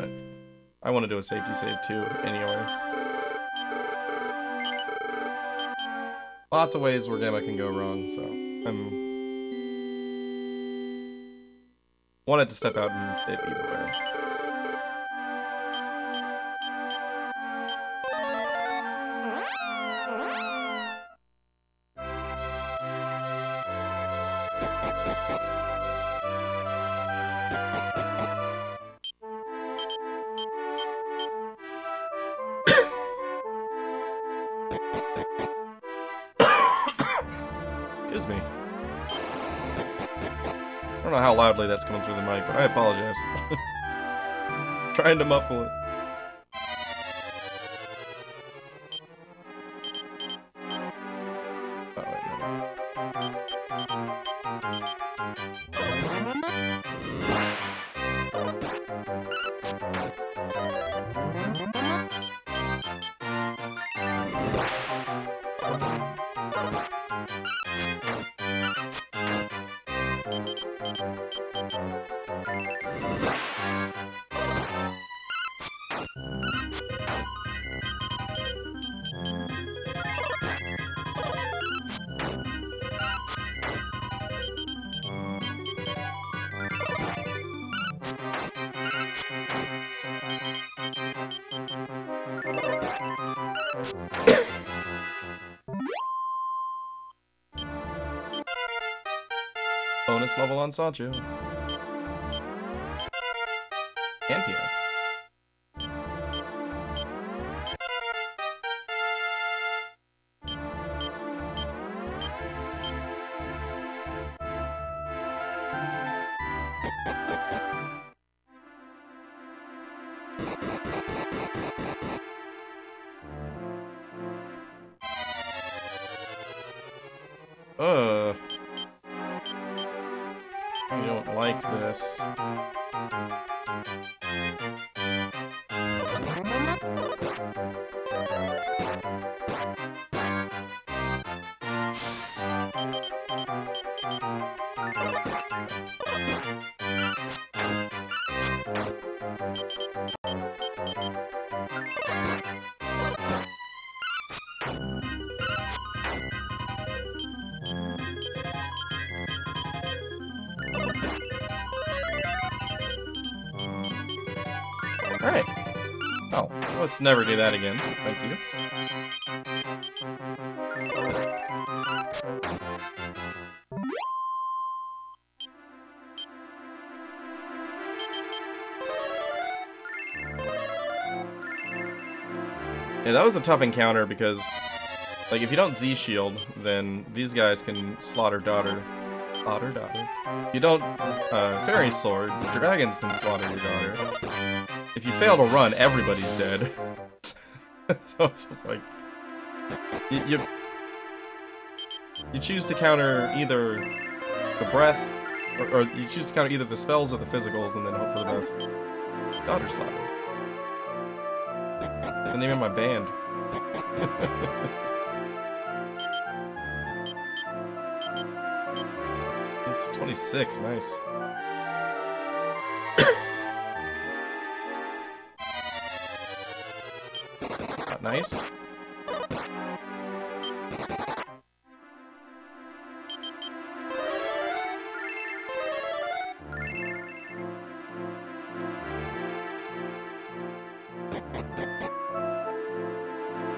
But I want to do a safety save too, anyway. Lots of ways where Gemma can go wrong, so wanted to step out and save either way. Excuse me. I don't know how loudly that's coming through the mic, but I apologize. Trying to muffle it. Oh, wait, no. Bonus level on Sancho. And Pierre. I don't like this. Alright. Oh, let's never do that again. Thank you. Yeah, that was a tough encounter because, like, if you don't Z-shield, then these guys can slaughter daughter. You don't, Fairy Sword, dragons can slaughter your daughter. If you fail to run, everybody's dead. So it's just like, you choose to counter either the breath, or you choose to counter either the spells or the physicals, and then hope for the best. Daughter slaughter. The name of my band. It's 26, nice. Nice.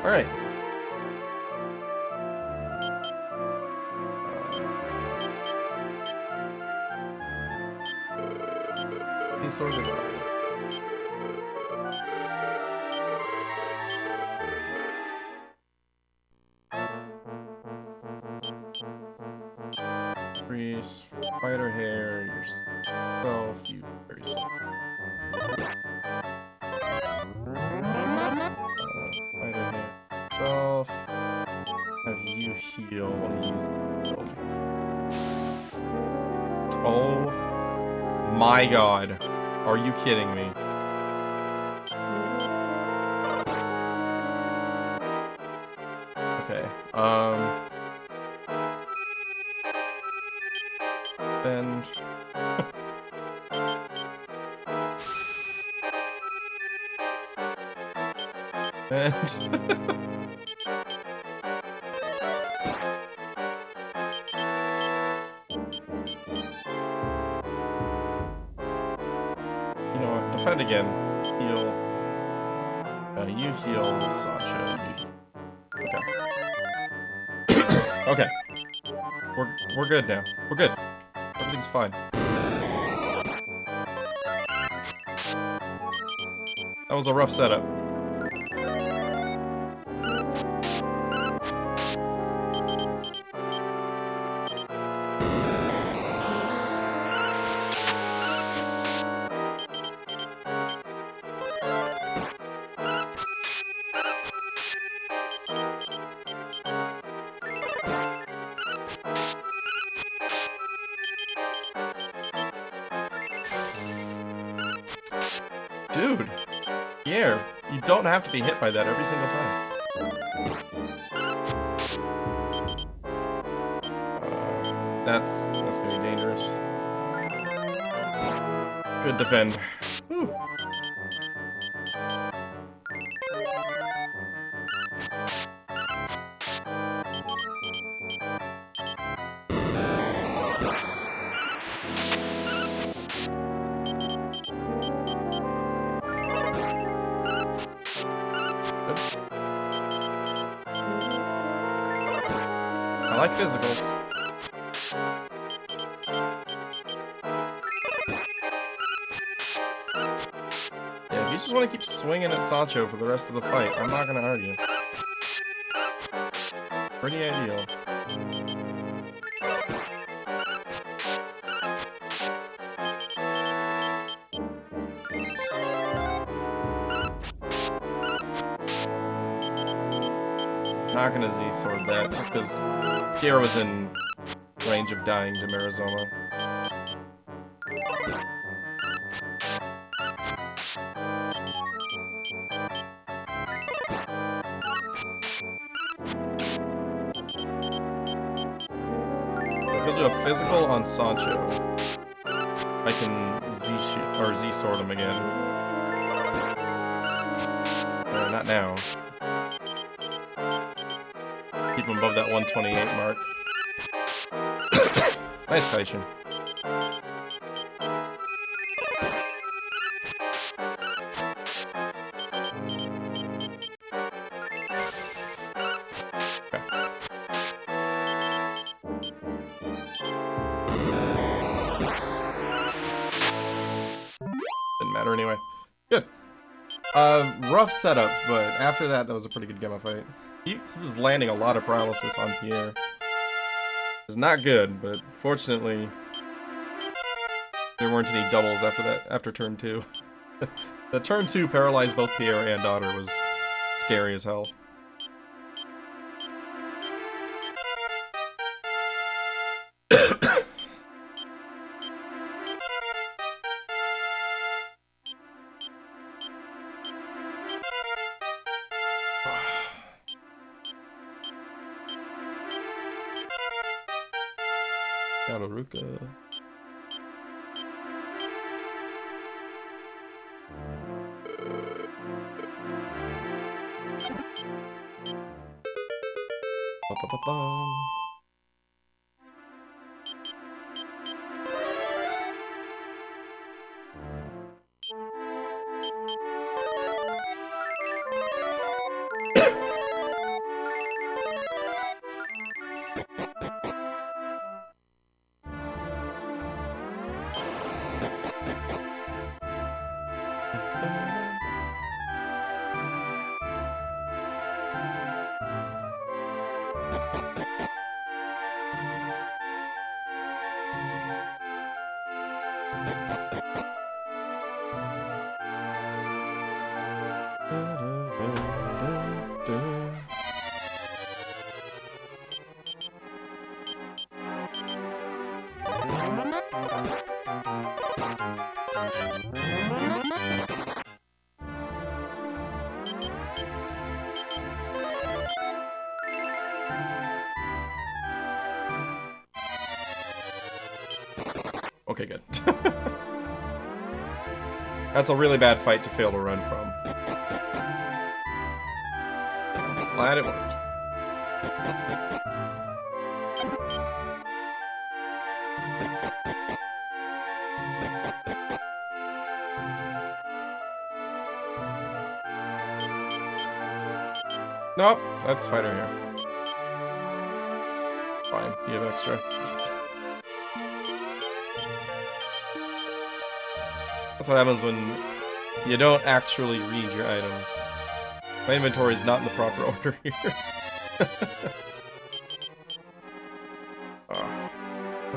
All right. He's sort of. Increase spider hair yourself. You very soon. Spider hair yourself. Have you heal when you use the Oh my god. Are you kidding me? Okay. And you know what? Defend again. Heal. You heal, Sancho. You heal. Okay. Okay. We're good now. We're good. Everything's fine. That was a rough setup. Dude, Pierre, you don't have to be hit by that every single time. That's gonna be dangerous. Good defend. Whew. I like physicals. Yeah, if you just want to keep swinging at Sancho for the rest of the fight, I'm not gonna argue. Pretty ideal. Not gonna Z-sword that, just because Kiera was in range of dying to Mirazoma. If he'll do a physical on Sancho, I can Z-sword him again. Not now. Keep him above that 128 mark. Nice Kaishin. Didn't matter anyway. Good. Rough setup, but after that, that was a pretty good Gemma fight. He was landing a lot of paralysis on Pierre. It's not good, but fortunately, there weren't any doubles after that, after turn 2. The turn 2 paralyzed both Pierre and Daughter was scary as hell. Ruka. Okay, good. That's a really bad fight to fail to run from. Glad it worked. Nope, that's fighter here. Fine, you have extra. That's what happens when you don't actually read your items. My inventory is not in the proper order here.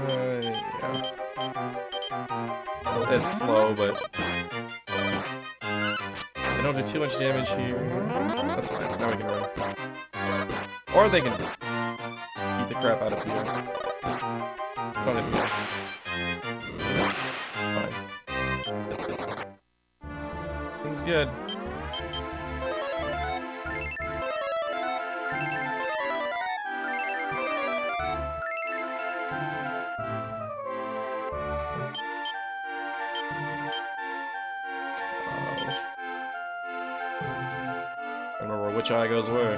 Yeah. It's slow, but they don't do too much damage here. That's fine. Now we can run. Or they can beat the crap out of Peter. Don't hit me. Fine. Things good. I don't remember which eye goes where.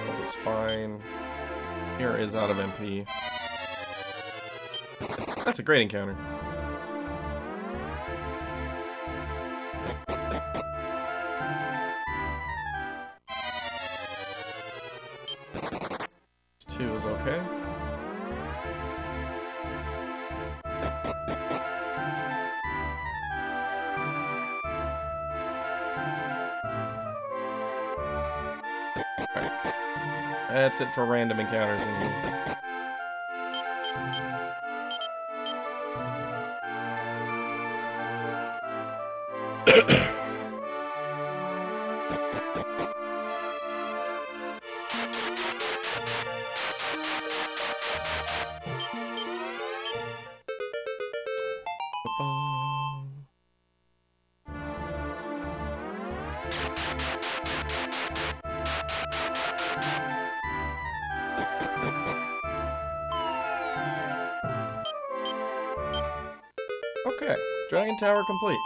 That is fine. Here is out of MP. That's a great encounter. This 2 is okay. Alright. That's it for random encounters in here. Okay, Dragon Tower complete.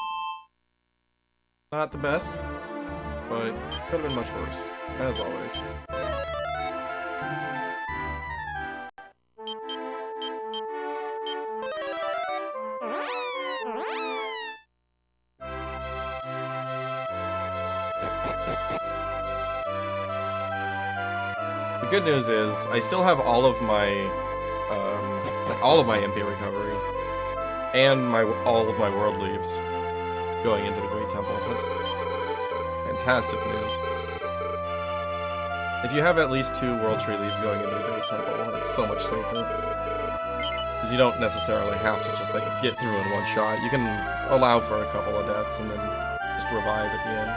Not the best, but could have been much worse, as always. The good news is, I still have all of my MP recovery, and all of my world leaves going into the Great Temple. That's fantastic news. If you have at least 2 world tree leaves going into the Great Temple, it's so much safer. Because you don't necessarily have to just, like, get through in one shot. You can allow for a couple of deaths and then just revive at the end.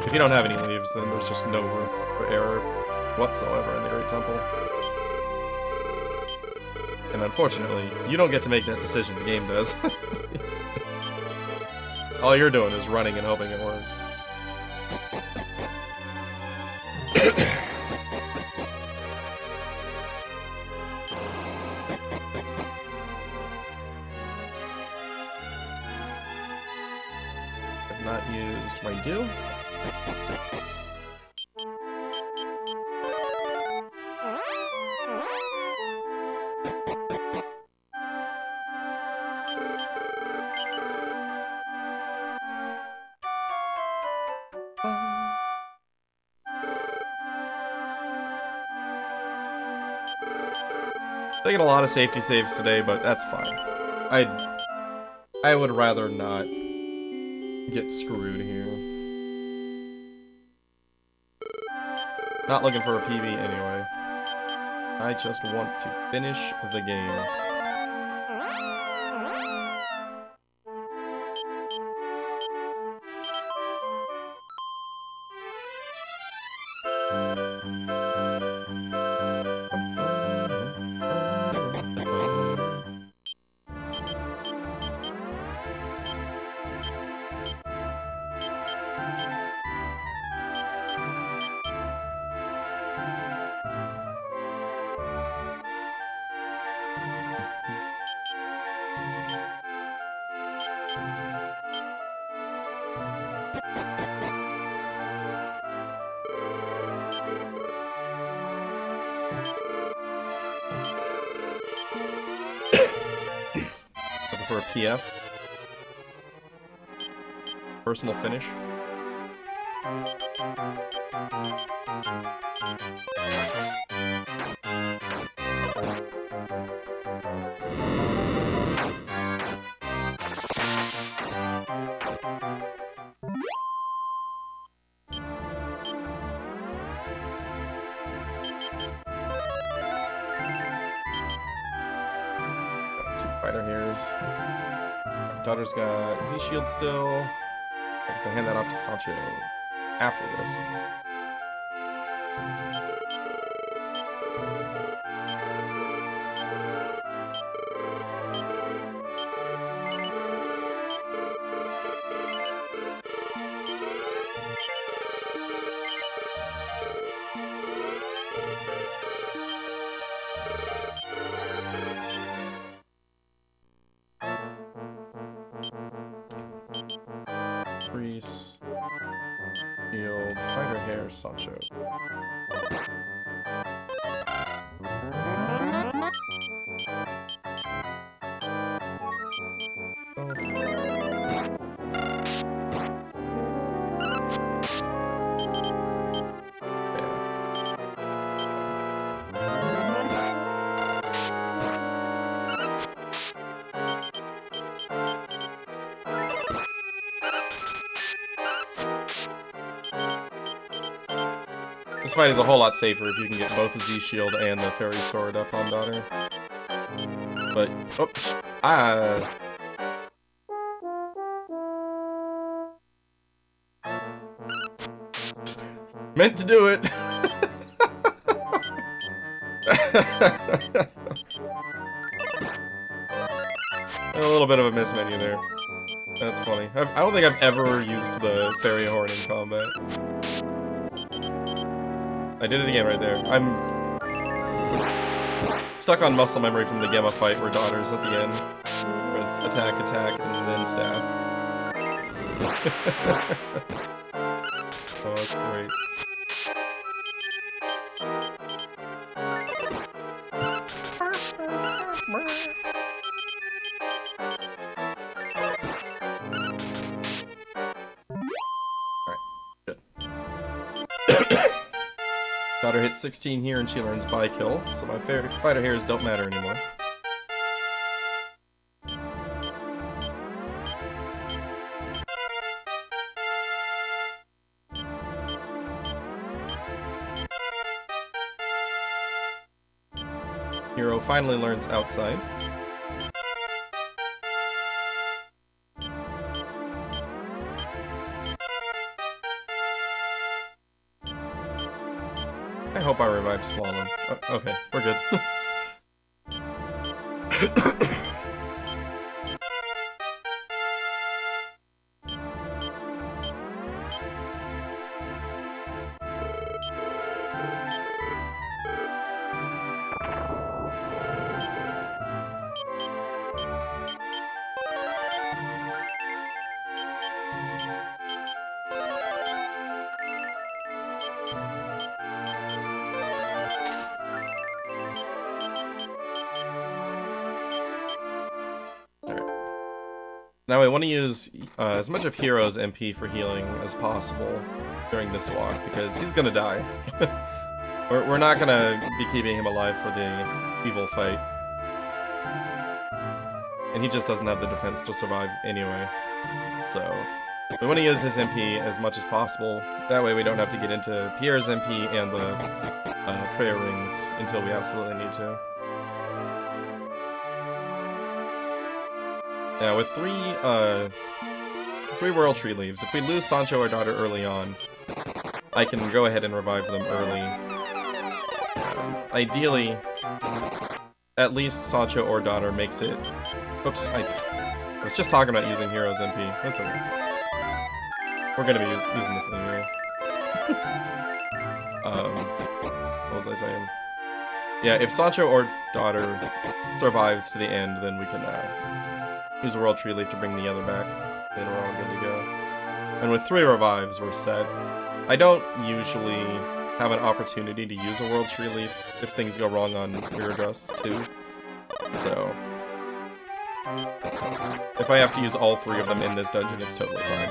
If you don't have any leaves, then there's just no room for error whatsoever in the Great Temple. And unfortunately, you don't get to make that decision, the game does. All you're doing is running and hoping it works. I've not used my do. Taking a lot of safety saves today, but that's fine. I would rather not get screwed here. Not looking for a PB anyway. I just want to finish the game. For a PF. Personal finish. Fighter hairs. Daughter's got Z-Shield still. I guess I hand that off to Sancho after this. Grease, Shield, Fighter Hair, Sancho. This fight is a whole lot safer if you can get both the Z-Shield and the Fairy Sword up on Daughter. But, meant to do it! A little bit of a mismenu there. That's funny. I don't think I've ever used the Fairy Horn in combat. I did it again right there. I'm stuck on muscle memory from the Gemma fight where Daughter's at the end. Where it's attack, attack, and then staff. Oh, that's great. Daughter hits 16 here and she learns by kill, so my fighter hairs don't matter anymore. Hero finally learns outside. I hope I revived Slalom. Oh, okay, we're good. Now I want to use as much of Hero's MP for healing as possible during this walk, because he's gonna die. we're not gonna be keeping him alive for the evil fight. And he just doesn't have the defense to survive anyway. So, we want to use his MP as much as possible. That way we don't have to get into Pierre's MP and the prayer rings until we absolutely need to. Now, with three Royal Tree Leaves, if we lose Sancho or Daughter early on, I can go ahead and revive them early. Ideally, at least Sancho or Daughter makes it... Oops, I was just talking about using Hero's MP. That's okay. We're gonna be using this anyway. What was I saying? Yeah, if Sancho or Daughter survives to the end, then we can use a World Tree Leaf to bring the other back. Then we're all good to go. And with 3 revives, we're set. I don't usually have an opportunity to use a World Tree Leaf if things go wrong on Mirror Dress 2. So, if I have to use all 3 of them in this dungeon, it's totally fine.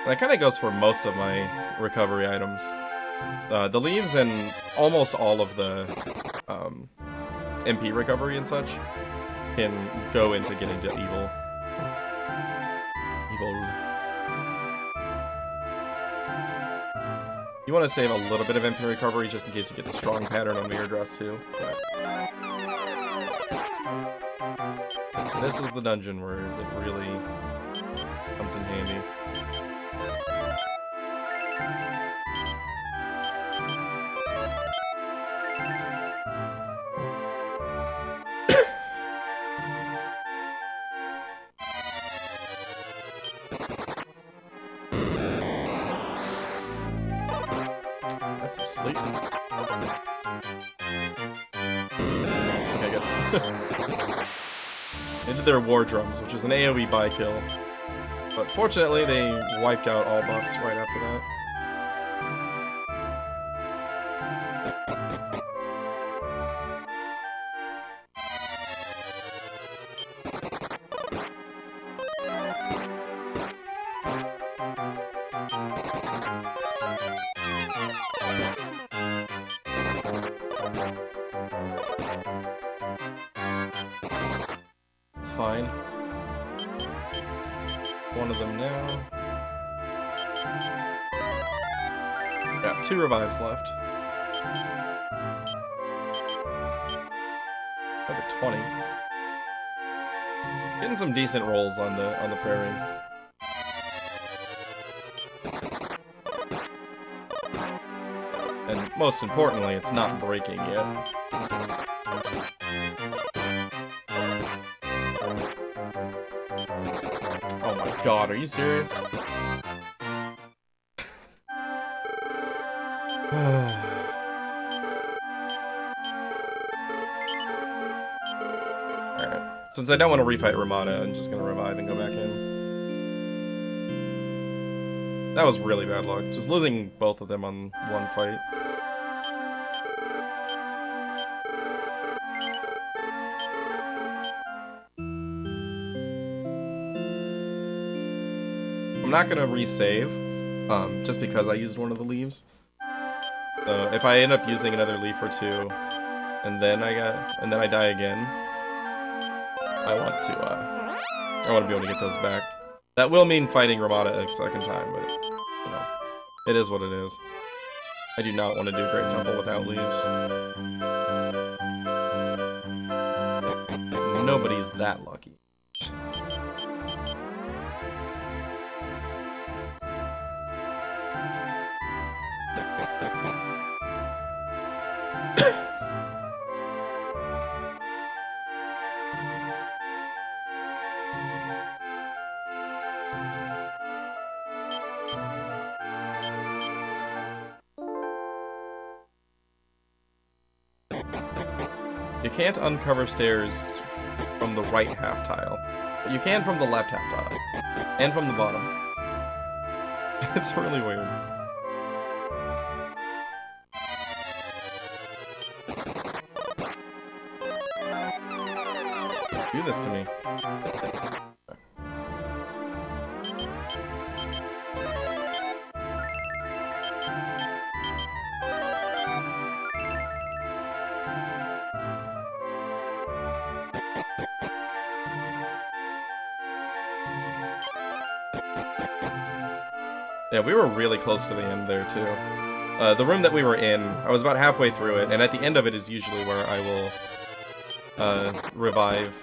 That kind of goes for most of my recovery items. The leaves and almost all of the MP recovery and such can go into getting to evil. You want to save a little bit of MP recovery just in case you get the strong pattern on Mirror Dress too. But this is the dungeon where it really comes in handy. That's some sleep. Okay, good. They did their War Drums, which is an AoE buy kill. But fortunately, they wiped out all buffs right after that. It's fine. One of them now. Got 2 revives left. Another 20. Getting some decent rolls on the prairie. And most importantly, it's not breaking yet. Oh my god, are you serious? Alright. Since I don't want to refight Ramada, I'm just gonna revive and go back in. That was really bad luck. Just losing both of them on one fight. I'm not gonna resave, just because I used one of the leaves. So if I end up using another leaf or two, and then I die again, I want to be able to get those back. That will mean fighting Ramada a second time, but you know, it is what it is. I do not want to do Great Temple without leaves. Nobody's that lucky. You can't uncover stairs from the right half tile, but you can from the left half tile, and from the bottom. It's really weird. Do this to me. Yeah, we were really close to the end there, too. The room that we were in, I was about halfway through it, and at the end of it is usually where I will revive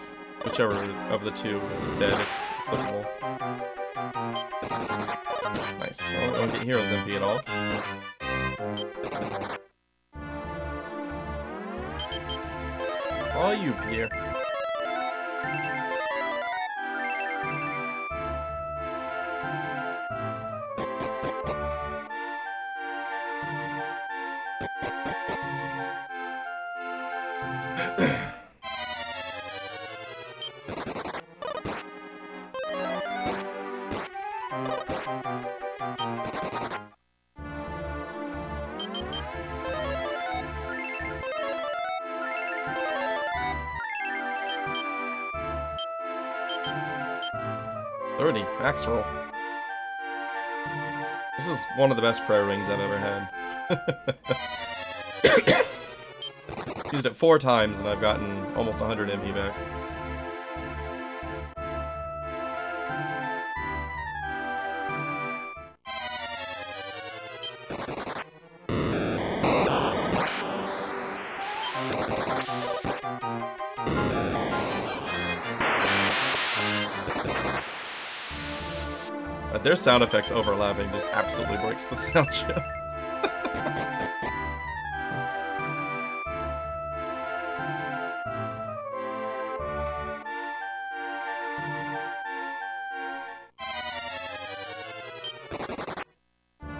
whichever of the two is dead, if applicable. Nice. I don't get Hero's MP at all. Oh, you beer. Max roll. This is one of the best prayer rings I've ever had. Used it 4 times and I've gotten almost 100 MP back. Their sound effects overlapping just absolutely breaks the sound chip.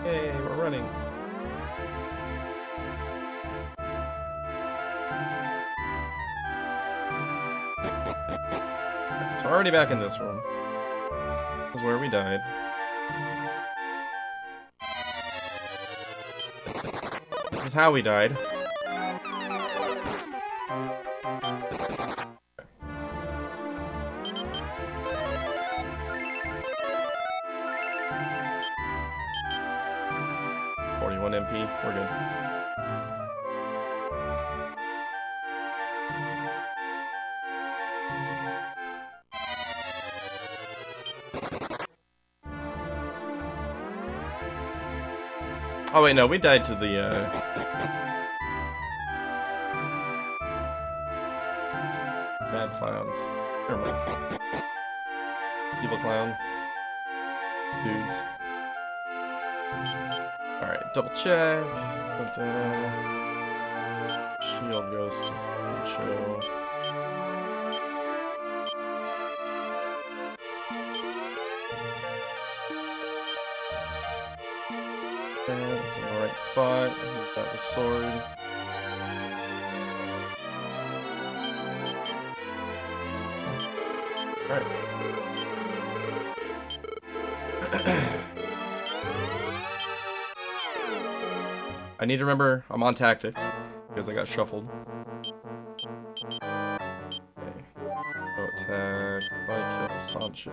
Hey, we're running. So we're already back in this room. This is where we died. This is how we died. MP, we're good. Oh wait, no, we died to the bad clowns. Never mind. Evil clown. Dudes. Alright, double check. Shield ghost is show. It's in the right spot. We've got the sword. Alright. I need to remember I'm on tactics because I got shuffled. Okay. Oh, attack, bike kill, Sancho.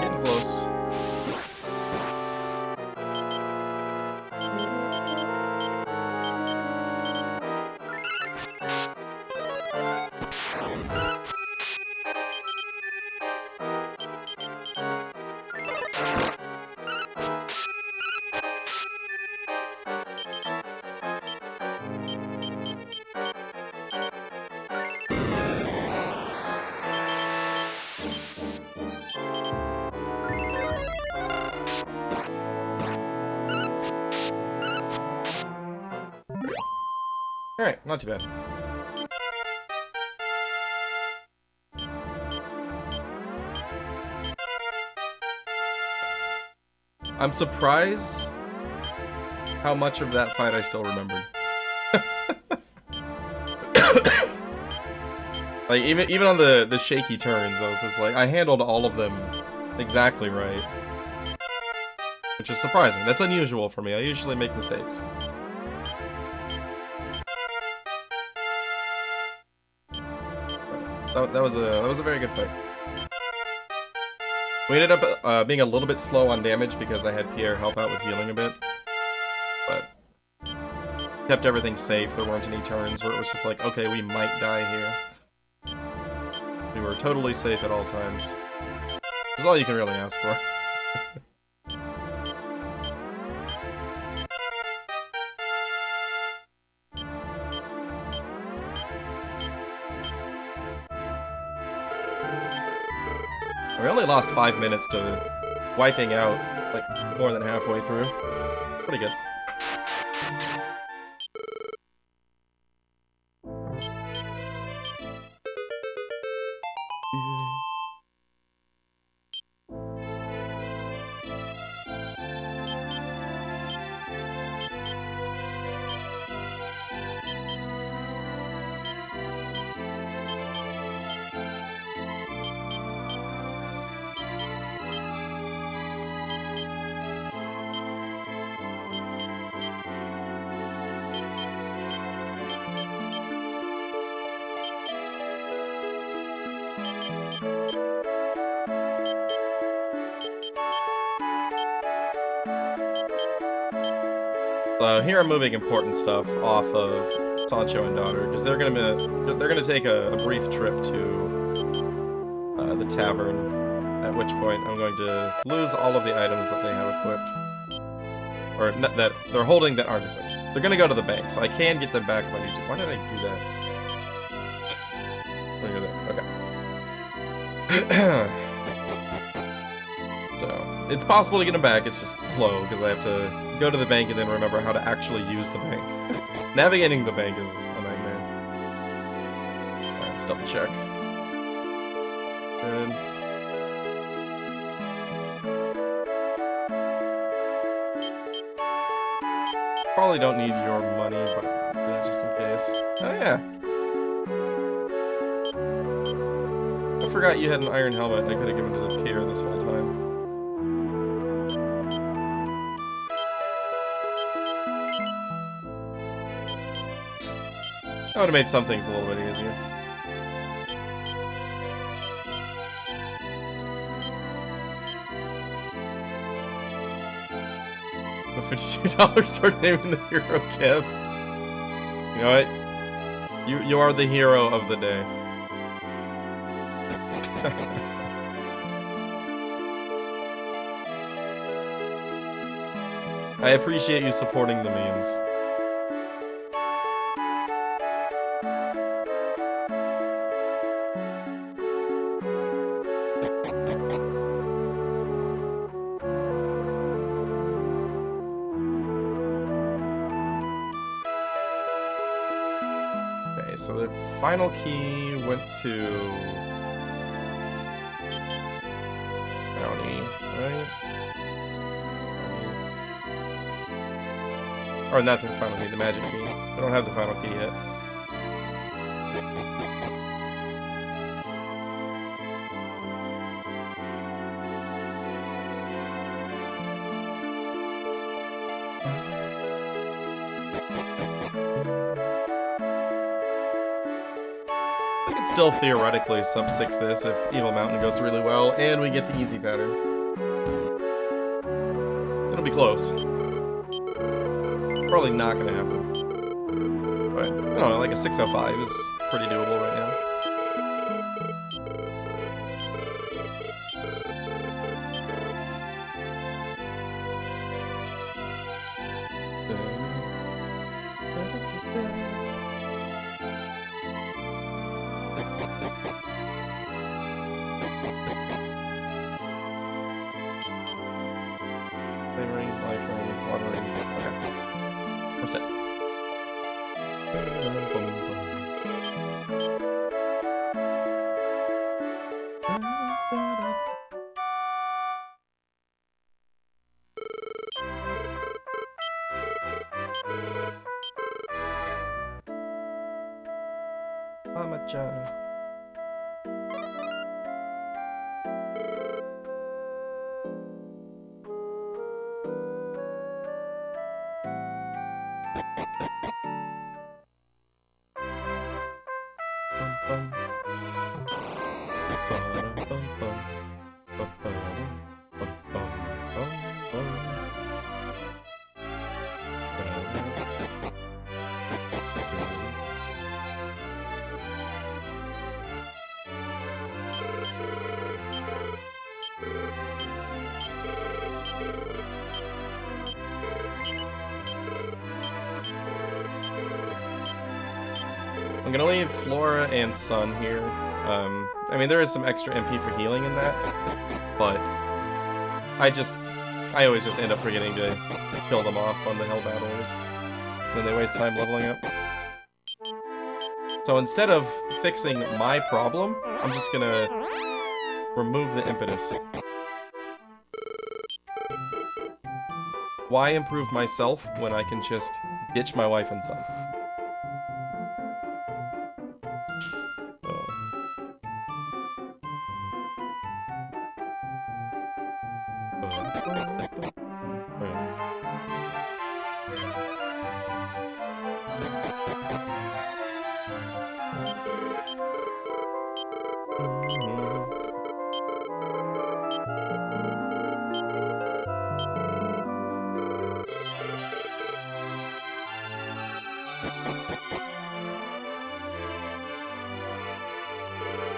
Getting close. Alright, not too bad. I'm surprised how much of that fight I still remembered. Like, even on the shaky turns, I was just like, I handled all of them exactly right. Which is surprising. That's unusual for me. I usually make mistakes. That was a very good fight. We ended up being a little bit slow on damage because I had Pierre help out with healing a bit. But kept everything safe. There weren't any turns where it was just like, okay, we might die here. We were totally safe at all times. Which is all you can really ask for. We only lost 5 minutes to wiping out, like, more than halfway through. Pretty good. So here I'm moving important stuff off of Sancho and daughter because they're gonna take a brief trip to the tavern. At which point I'm going to lose all of the items that they have equipped, or that they're holding that aren't equipped. They're gonna go to the bank, so I can get them back if I need to. Why did I do that? Okay. So it's possible to get them back. It's just slow because I have to go to the bank and then remember how to actually use the bank. Navigating the bank is a nightmare. Alright, let's double check. Good. Probably don't need your money, but just in case. Oh yeah. I forgot you had an iron helmet I could have given to the pier this whole time. That would have made some things a little bit easier. The $52 start naming the hero, Kev. You know what? You are the hero of the day. I appreciate you supporting the memes. Okay, so the final key went to Brownie, right? Or not the final key, the magic key. I don't have the final key yet. I could still theoretically sub-6 this if Evil Mountain goes really well and we get the easy pattern. It'll be close. Probably not gonna happen. But, I don't know, like a 605 is pretty doable right now. Flavoring, life ring, water ring. Okay. We're set. Mama-chan. I'm gonna leave Flora and Sun here. I mean, there is some extra MP for healing in that, but I always just end up forgetting to kill them off on the Hell Battlers. Then they waste time leveling up. So instead of fixing my problem, I'm just gonna remove the impetus. Why improve myself when I can just ditch my wife and son?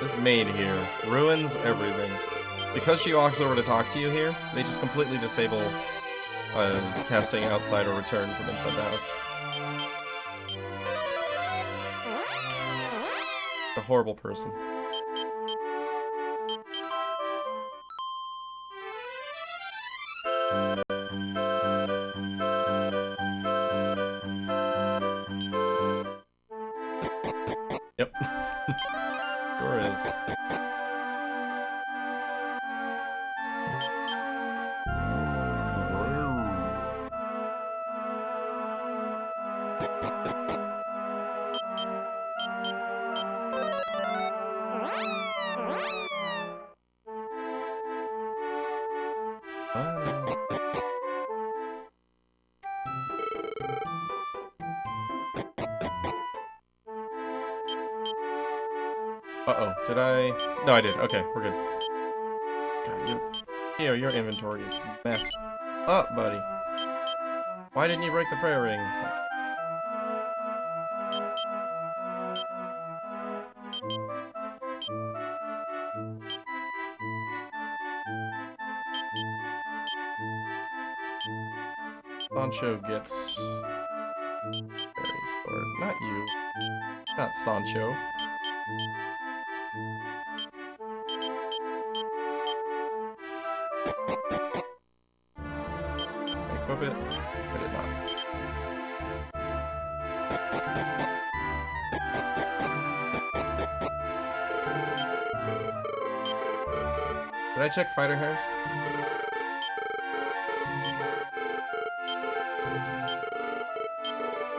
This maid here ruins everything. Because she walks over to talk to you here, they just completely disable casting outside or return from inside the house. A horrible person. Yep. Sure is. Uh-oh, did I? No, I did. Okay, we're good. God, your inventory is messed up, buddy. Why didn't you break the prayer ring? Sancho gets fairy sword. Not you. Not Sancho. Equip it. I did not. Did I check fighter hairs?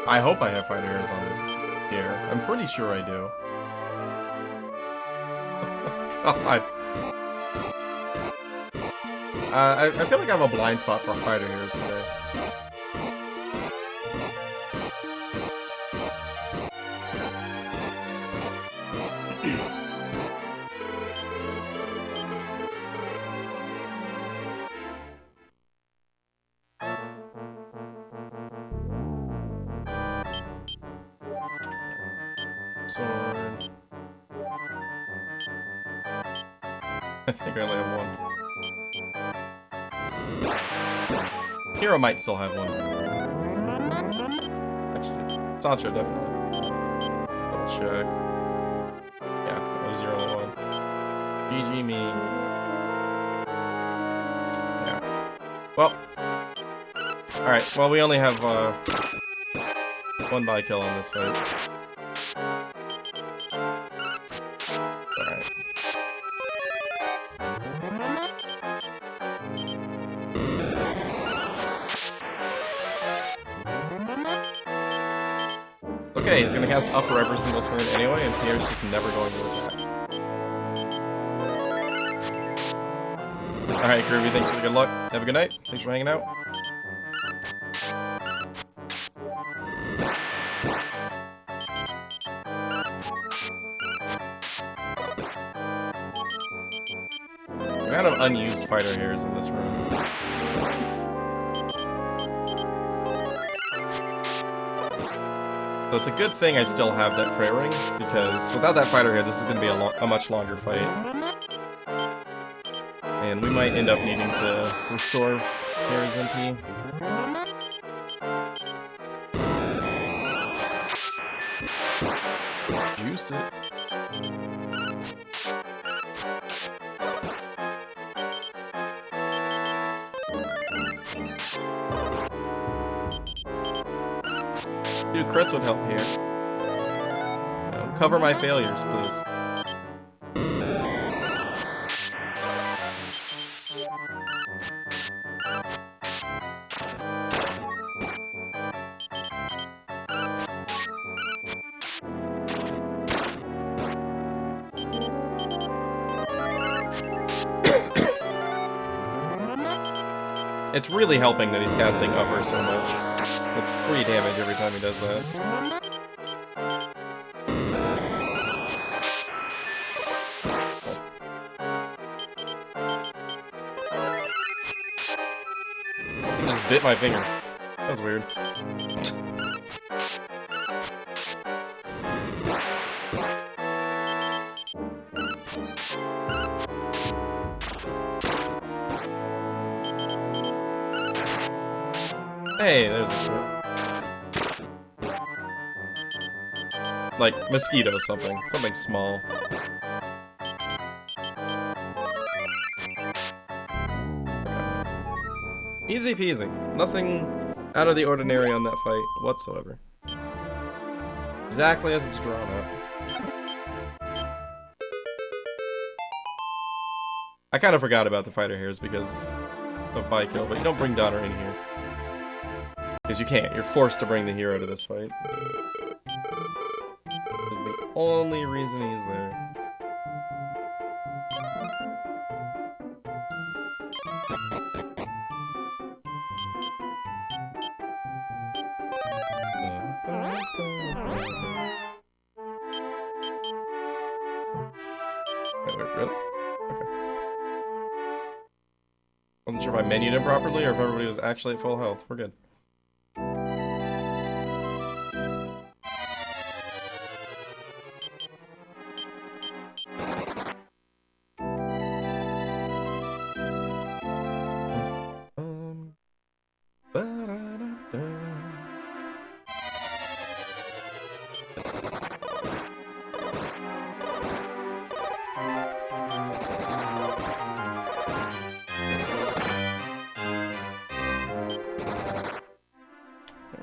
I hope I have fighter hairs on here. I'm pretty sure I do. God. I feel like I have a blind spot for fighter hairs today. Sword. I think I only have one. Hero might still have one. Actually, Sancho definitely. Double check. Yeah, that was your only one. GG me. Yeah. Well. Alright, well we only have one body kill on this fight. Alright. Okay, he's gonna cast upper every single turn anyway, and Pierre's just never going to attack. Alright, Groovy, thanks for the good luck. Have a good night. Thanks for hanging out. The amount of unused fighter hairs in this room. So it's a good thing I still have that prayer ring, because without that fighter hair, this is going to be a much longer fight. And we might end up needing to restore hairs MP. Juice it. Dude, crits would help here. No, cover my failures, please. It's really helping that he's casting upper so much. It's free damage every time he does that. He just bit my finger. That was weird. Hey, there's a crit. Like, mosquito something. Something small. Easy peasy. Nothing out of the ordinary on that fight whatsoever. Exactly as it's drawn up. I kind of forgot about the fighter hairs because of my kill, but you don't bring Donner in here. Because you can't. You're forced to bring the hero to this fight. This is the only reason he's there. Wait, really? Okay. Wasn't sure if I menued him properly or if everybody was actually at full health. We're good.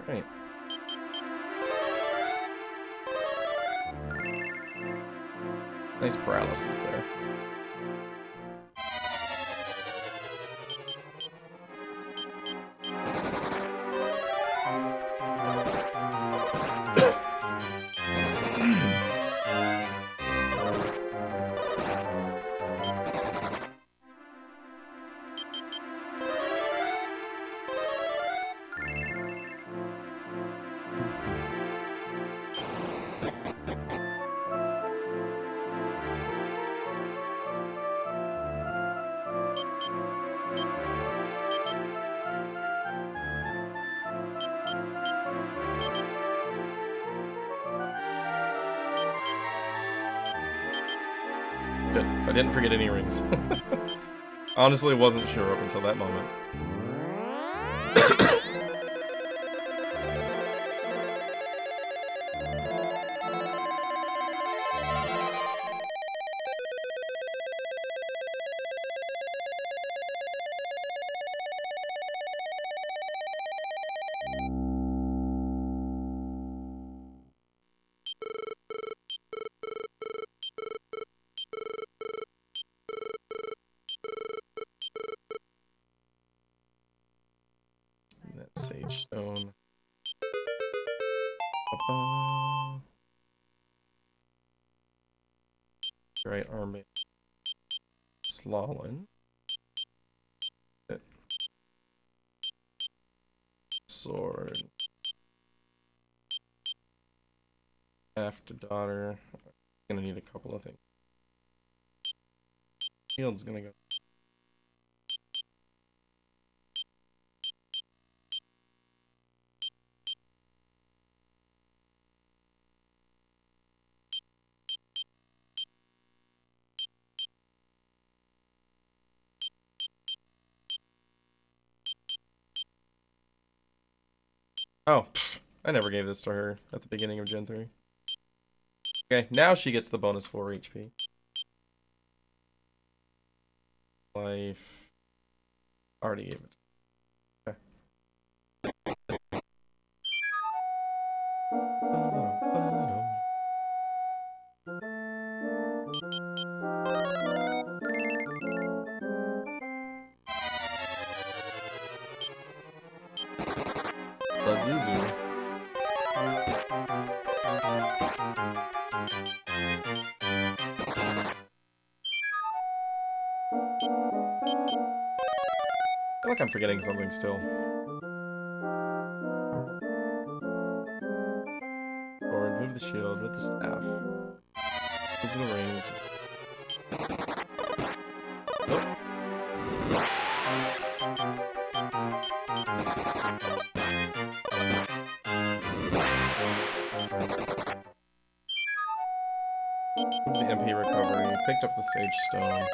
Alright. Nice paralysis there. Good. I didn't forget any rings. Honestly, wasn't sure up until that moment. That sage stone. Right army. Slalin. Sword. After daughter. Gonna need a couple of things. Shield's gonna go. Oh, pfft, I never gave this to her at the beginning of Gen 3. Okay, now she gets the bonus 4 HP. Life. Already gave it. Okay. Lazuzu. I feel like I'm forgetting something still. Forward, move the shield, with the staff. Move the ring. Oh. Move the MP recovery, picked up the sage stone.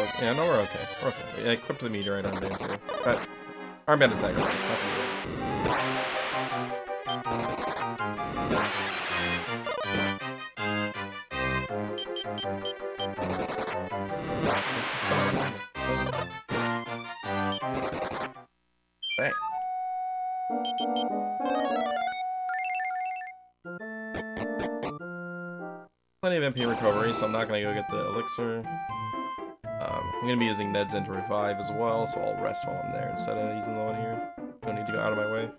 okay. Yeah, no, we're okay. We're okay. Yeah, equip the meteorite armband too. But armband is sacrifice. Not gonna Right. Plenty of MP recovery, so I'm not gonna go get the elixir. I'm gonna be using Ned's End to revive as well, so I'll rest while I'm there instead of using the one here. Don't need to go out of my way.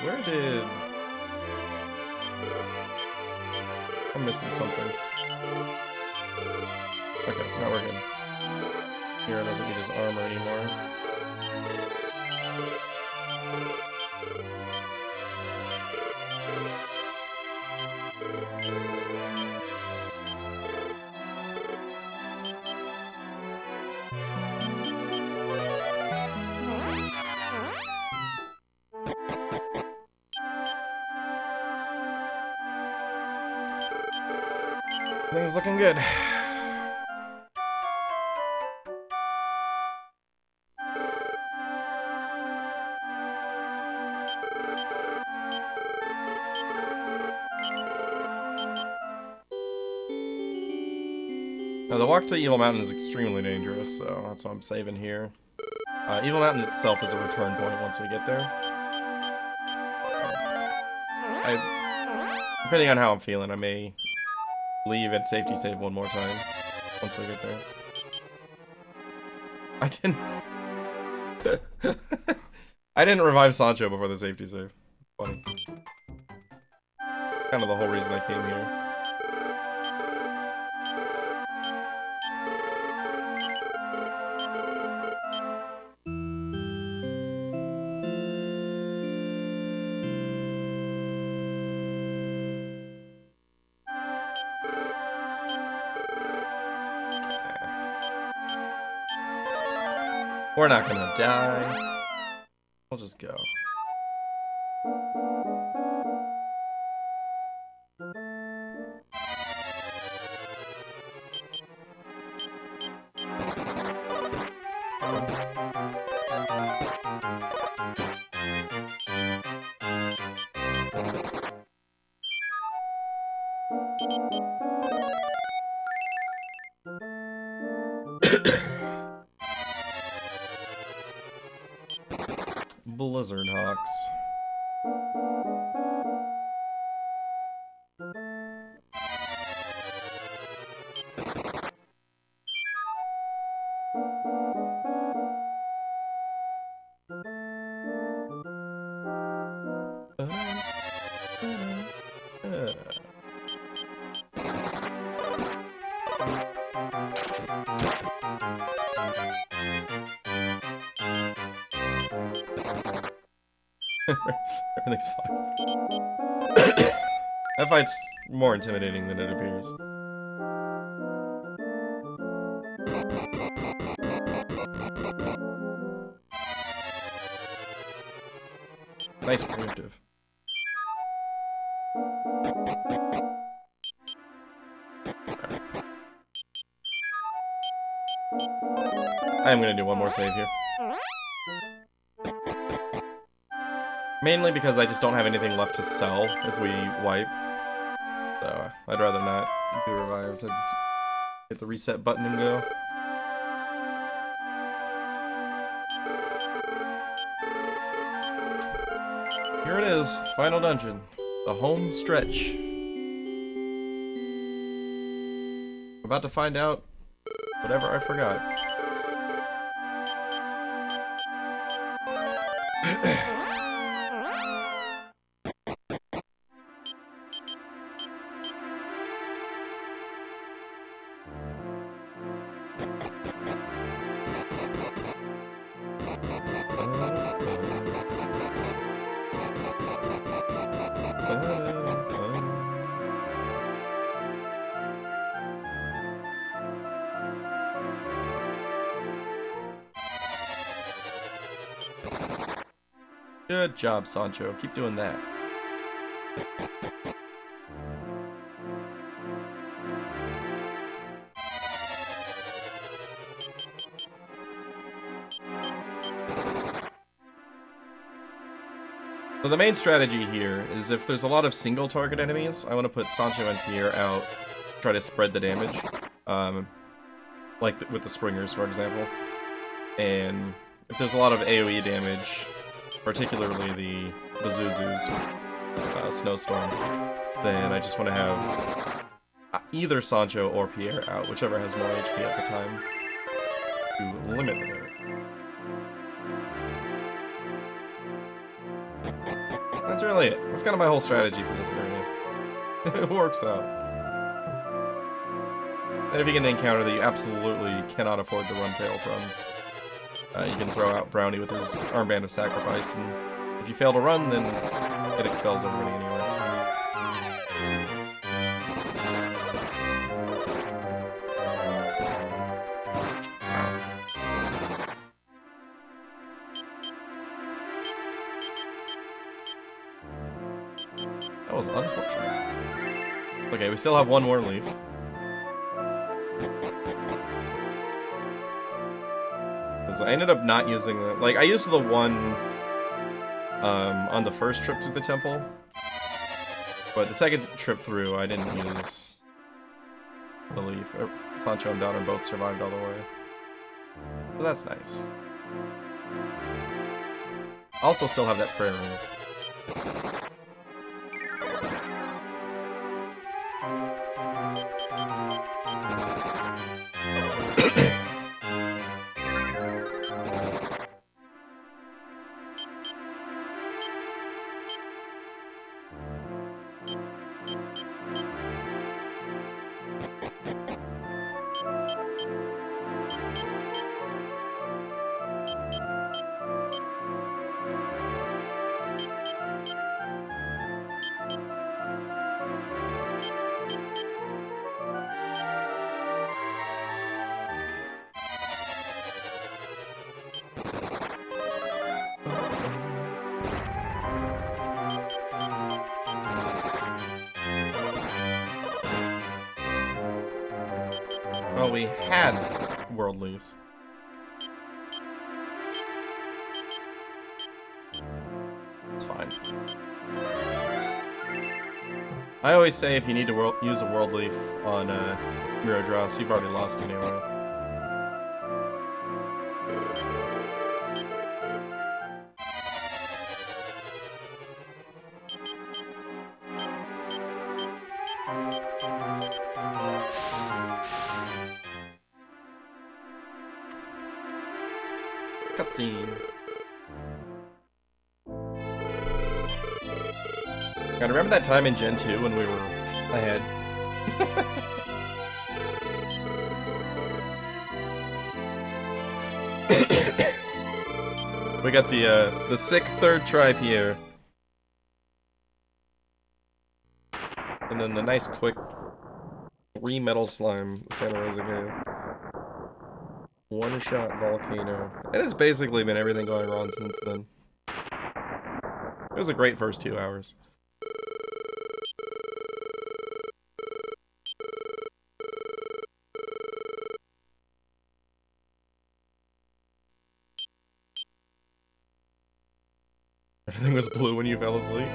Where did... I'm missing something. Okay, now we're good. Hero doesn't need his armor anymore. Things looking good. Now, the walk to Evil Mountain is extremely dangerous, so that's what I'm saving here. Evil Mountain itself is a return point once we get there. Depending on how I'm feeling, I may leave and safety save one more time once we get there. I didn't... I didn't revive Sancho before the safety save. Funny. Kind of the whole reason I came here. We're not gonna die. We'll just go. Blizzard Hawks. Everything's fine. That fight's more intimidating than it appears. Nice preemptive. I am gonna do one more save here. Mainly because I just don't have anything left to sell if we wipe. So, I'd rather not do revives. I'd hit the reset button and go. Here it is, final dungeon. The home stretch. I'm about to find out whatever I forgot. Good job, Sancho. Keep doing that. So the main strategy here is if there's a lot of single target enemies, I want to put Sancho and Pierre out, try to spread the damage, like with the Springers, for example. And if there's a lot of AoE damage, particularly the Zuzus, Snowstorm, then I just want to have either Sancho or Pierre out, whichever has more HP at the time, to limit the damage. That's really it. That's kind of my whole strategy for this area. It works out. And if you get an encounter that you absolutely cannot afford to run tail from, you can throw out Brownie with his Armband of Sacrifice, and if you fail to run, then it expels everybody anyway. That was unfortunate. Okay, we still have one more leaf. Because I ended up not using the... Like, I used the one on the first trip to the temple. But the second trip through, I didn't use the leaf. Sancho and Donner both survived all the way. So that's nice. Also still have that prayer ring. Well, we had world leaves. It's fine. I always say if you need to use a world leaf on Miradras, you've already lost anyway. Cutscene. God, remember that time in Gen 2 when we were ahead? We got the sick third try Pierre. And then the nice quick 3 metal slime Santa Rosa gave. One shot volcano. And it's basically been everything going wrong since then. It was a great first 2 hours. Everything was blue when you fell asleep.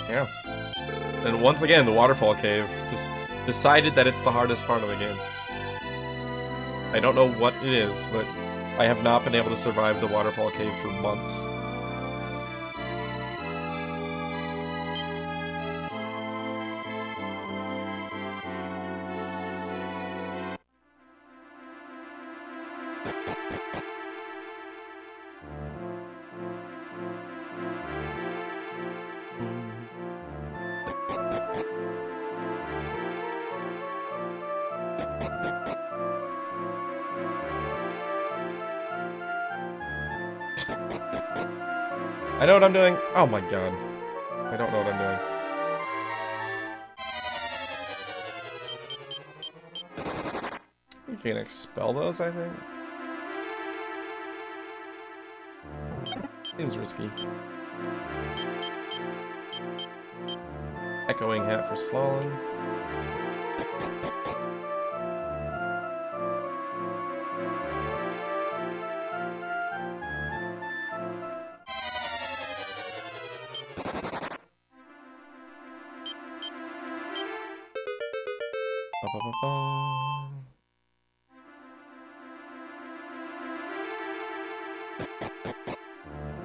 Yeah. And once again, the waterfall cave just decided that it's the hardest part of the game. I don't know what it is, but I have not been able to survive the waterfall cave for months. I know what I'm doing. Oh my god. I don't know what I'm doing. You can expel those, I think. Seems risky. Echoing hat for slalom.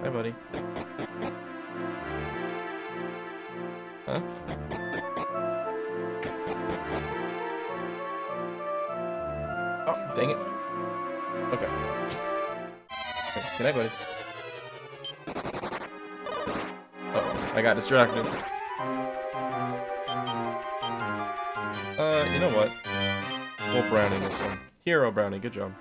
Hi, buddy. Huh? Oh, dang it. Okay. Good night, buddy. Uh-oh, I got distracted. You know what? We'll brownie this one. Hero brownie, good job.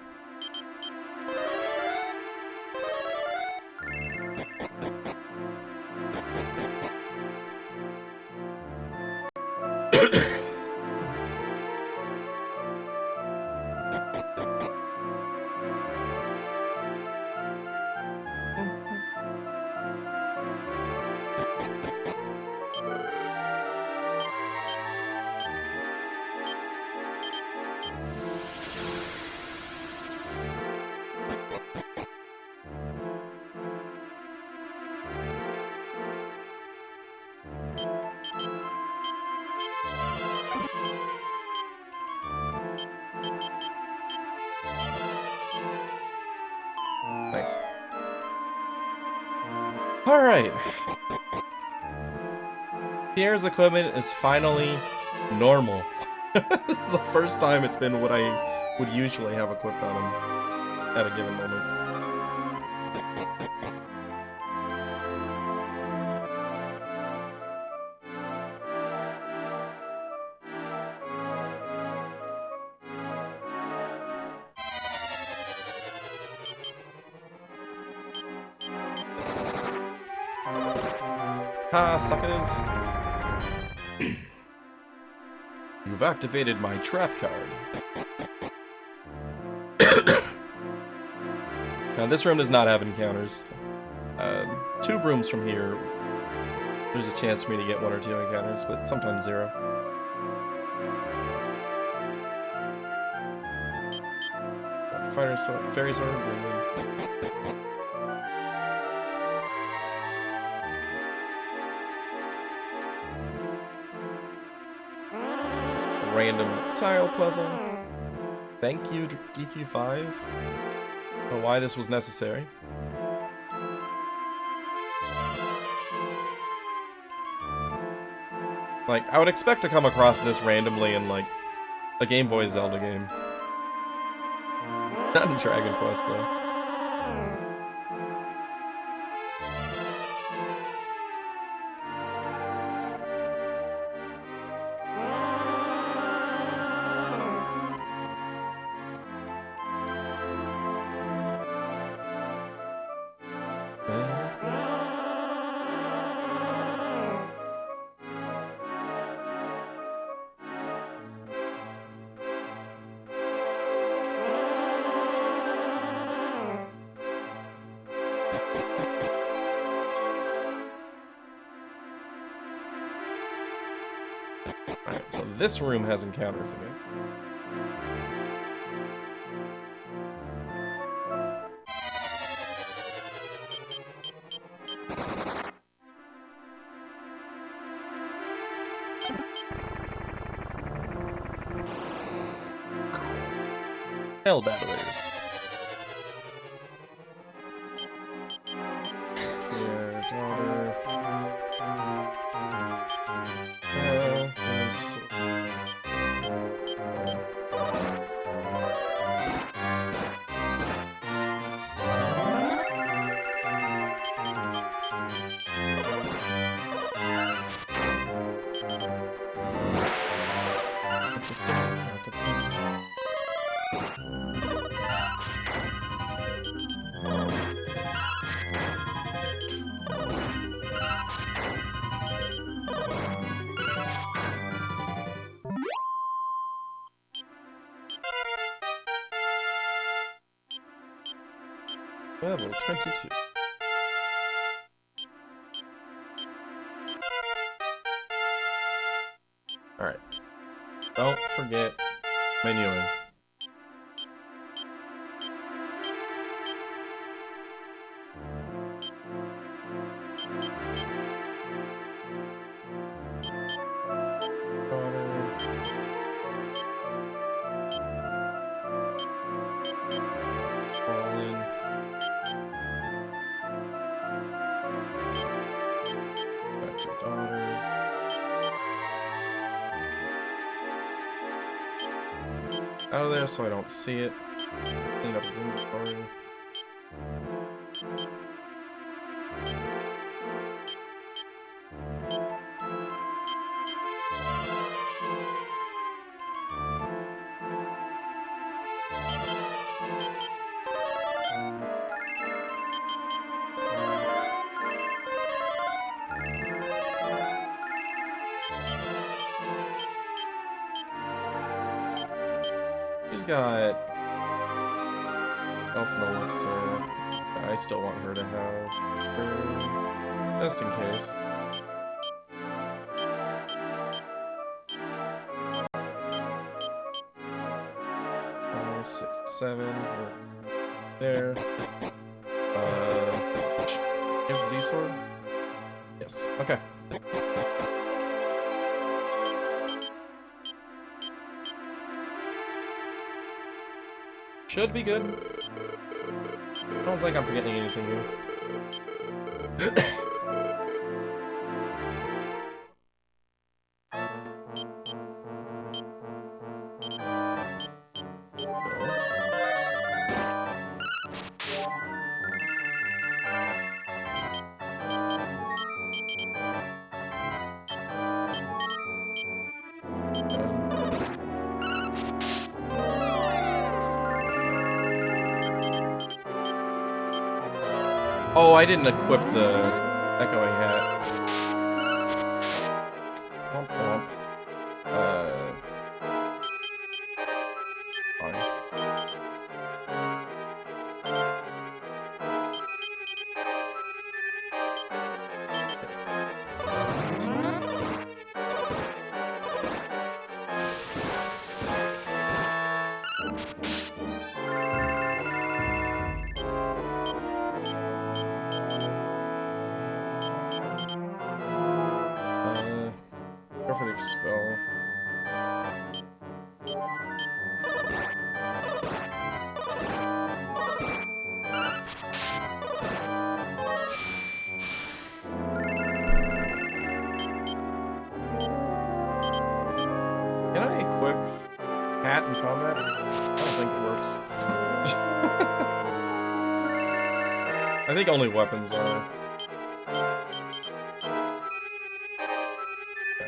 Nice. Alright. Pierre's equipment is finally normal. This is the first time it's been what I would usually have equipped on him at a given moment. Ha, suckers! You've activated my trap card. Now, this room does not have encounters. 2 rooms from here, there's a chance for me to get 1 or 2 encounters, but sometimes 0. Fighter sword, fairy sword, random tile puzzle. Thank you, DQ5. I don't know why this was necessary. Like, I would expect to come across this randomly in, like, a Game Boy Zelda game. Not in Dragon Quest, though. Alright, so this room has encounters again. Hell battlers. Here, daughter. Level 22. Alright. Don't forget menuing. Out of there so I don't see it. Clean up his inventory. She's got Elf and Elixir. I still want her to have her, just in case. 5, 6, 7. There. You have the Z sword? Yes. Okay. Should be good. I don't think I'm forgetting anything here. Oh, I didn't equip the echoing hat. Womp womp. Fine. Go for the expel. Can I equip hat in combat? I don't think it works. I think only weapons are.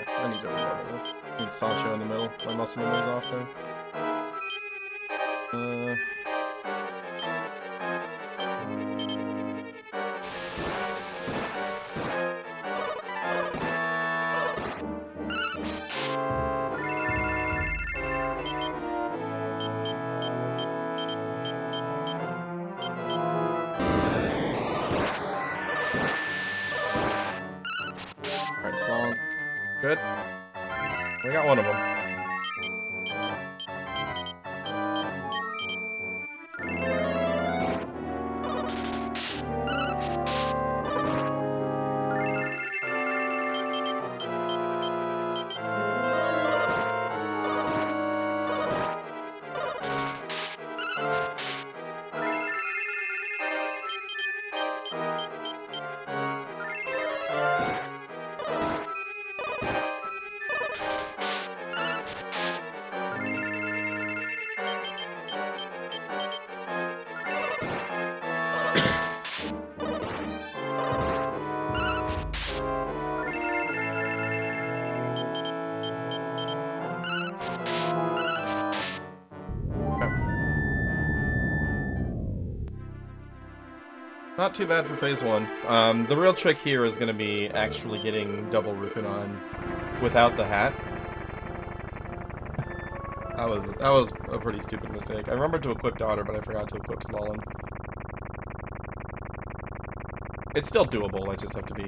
I need to remember. I need Sancho in the middle. My muscle memory's off there. Alright, Slong. Good. We got one of them. Not too bad for phase 1. The real trick here is going to be actually getting double Rukunon without the hat. That was a pretty stupid mistake. I remembered to equip Daughter, but I forgot to equip Slalom. It's still doable, I just have to play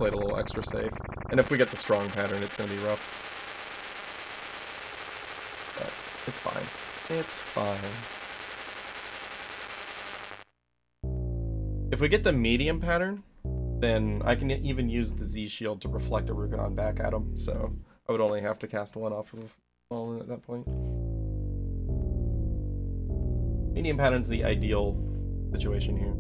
it a little extra safe. And if we get the strong pattern, it's gonna be rough. But it's fine. It's fine. If we get the medium pattern, then I can even use the Z shield to reflect a Rugadon back at him, so I would only have to cast one off of the fallen at that point. Medium pattern's the ideal situation here.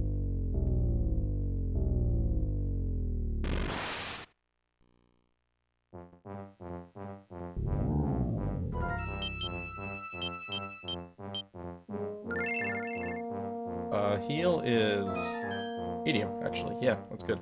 Heal is medium, actually. Yeah, that's good.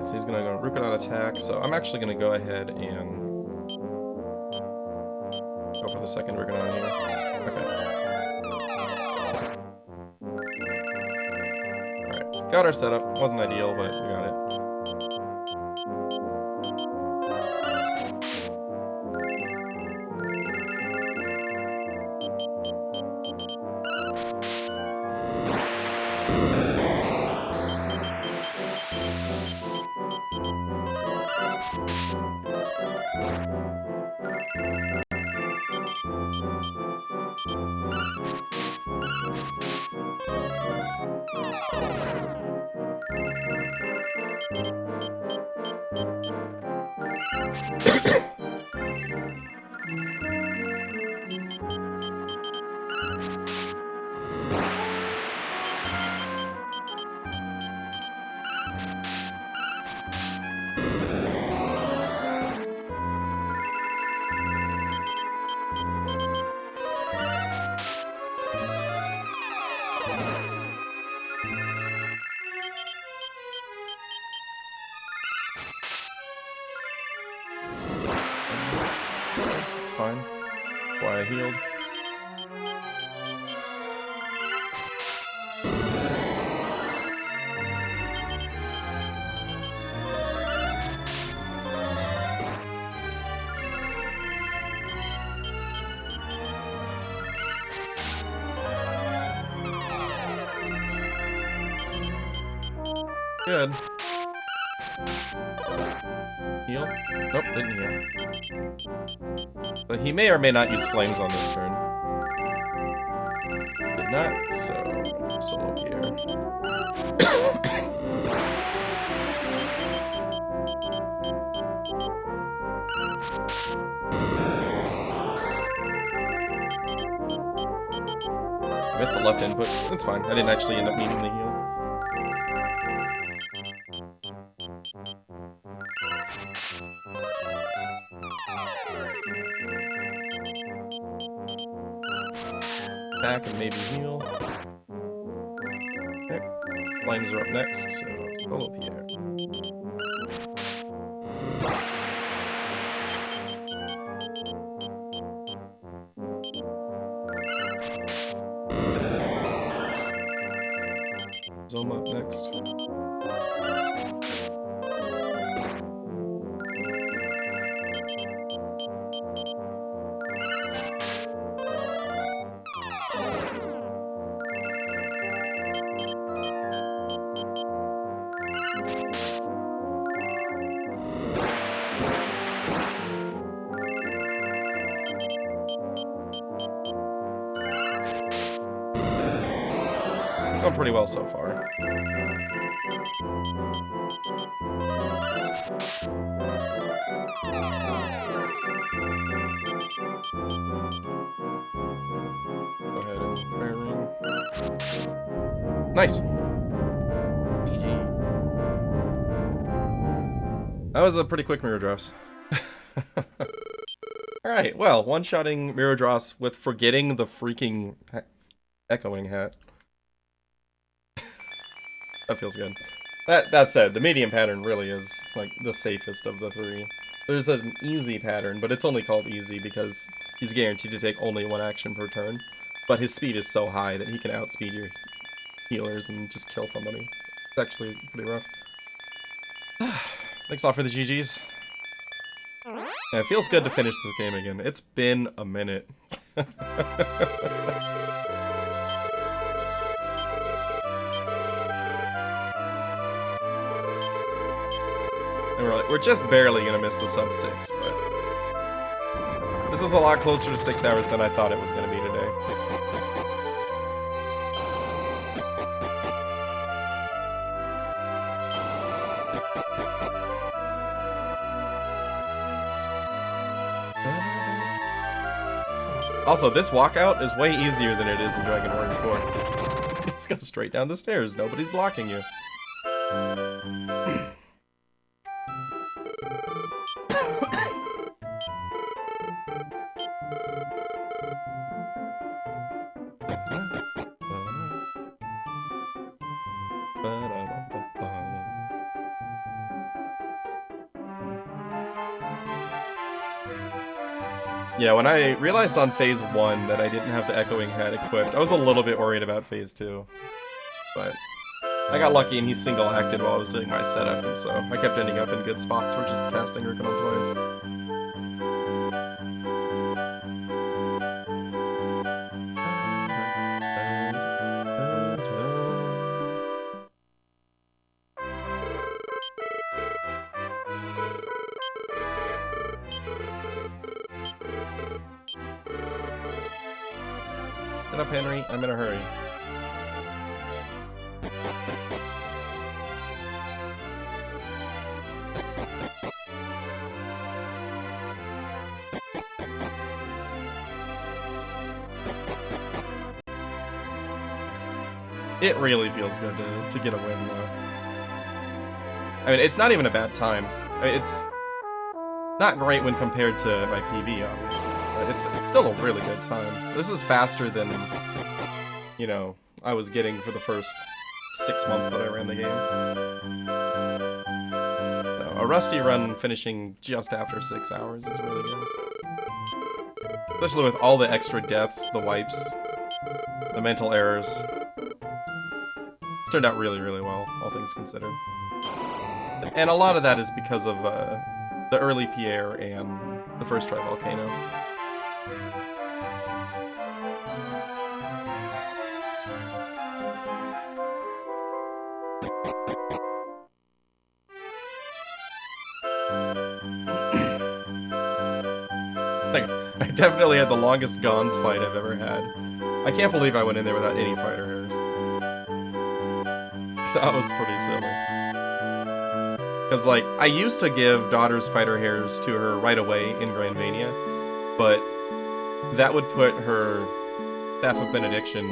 So he's gonna go Rugadon attack, so I'm actually gonna go ahead and go for the second Rugadon here. Okay. Alright, got our setup. Wasn't ideal, but we got it. It's fine. Why I healed. Good. Heal? Nope, didn't heal. But he may or may not use flames on this turn. Did not, so solo Pierre. I missed the left input. That's fine. I didn't actually end up needing the heal. Attack and maybe heal. Okay. Flames are up next, so solo Pierre. Zoma up next. Going pretty well so far. Go ahead and prayer ring. Nice. GG. That was a pretty quick mirror dross. Alright, well, one-shotting mirror dross with forgetting the freaking echoing hat. That feels good. That said, the medium pattern really is, like, the safest of the three. There's an easy pattern, but it's only called easy because he's guaranteed to take only one action per turn. But his speed is so high that he can outspeed your healers and just kill somebody. It's actually pretty rough. Thanks a lot for the GGs. Yeah, it feels good to finish this game again. It's been a minute. And we're just barely gonna miss the sub 6, but this is a lot closer to 6 hours than I thought it was gonna be today. Also, this walkout is way easier than it is in Dragon Warrior 4. Just go straight down the stairs. Nobody's blocking you. Yeah, when I realized on Phase 1 that I didn't have the Echoing Head equipped, I was a little bit worried about Phase 2. But I got lucky and he single-acted while I was doing my setup, and so I kept ending up in good spots for just casting Rikon twice. Get up, Henry. I'm in a hurry. It really feels good to get a win, though. I mean, it's not even a bad time. I mean, it's not great when compared to my PB, obviously, but it's still a really good time. This is faster than, you know, I was getting for the first 6 months that I ran the game. So, a Rusty run finishing just after 6 hours is really good. Especially with all the extra deaths, the wipes, the mental errors. It's turned out really, really well, all things considered. And a lot of that is because of the early Pierre and the first try volcano. Like, I definitely had the longest Gons fight I've ever had. I can't believe I went in there without any fighter hairs. That was pretty silly. Because, like, I used to give Daughter's fighter hairs to her right away in Grandvania, but that would put her Staff of Benediction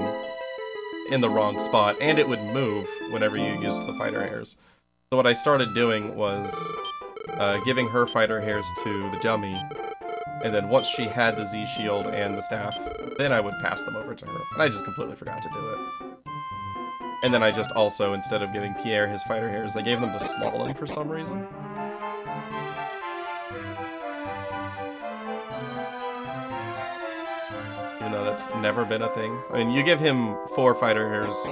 in the wrong spot, and it would move whenever you used the fighter hairs. So what I started doing was giving her fighter hairs to the dummy, and then once she had the Z-Shield and the staff, then I would pass them over to her. And I just completely forgot to do it. And then I just also, instead of giving Pierre his fighter hairs, I gave them to Slalom for some reason. Even though that's never been a thing. I mean, you give him 4 fighter hairs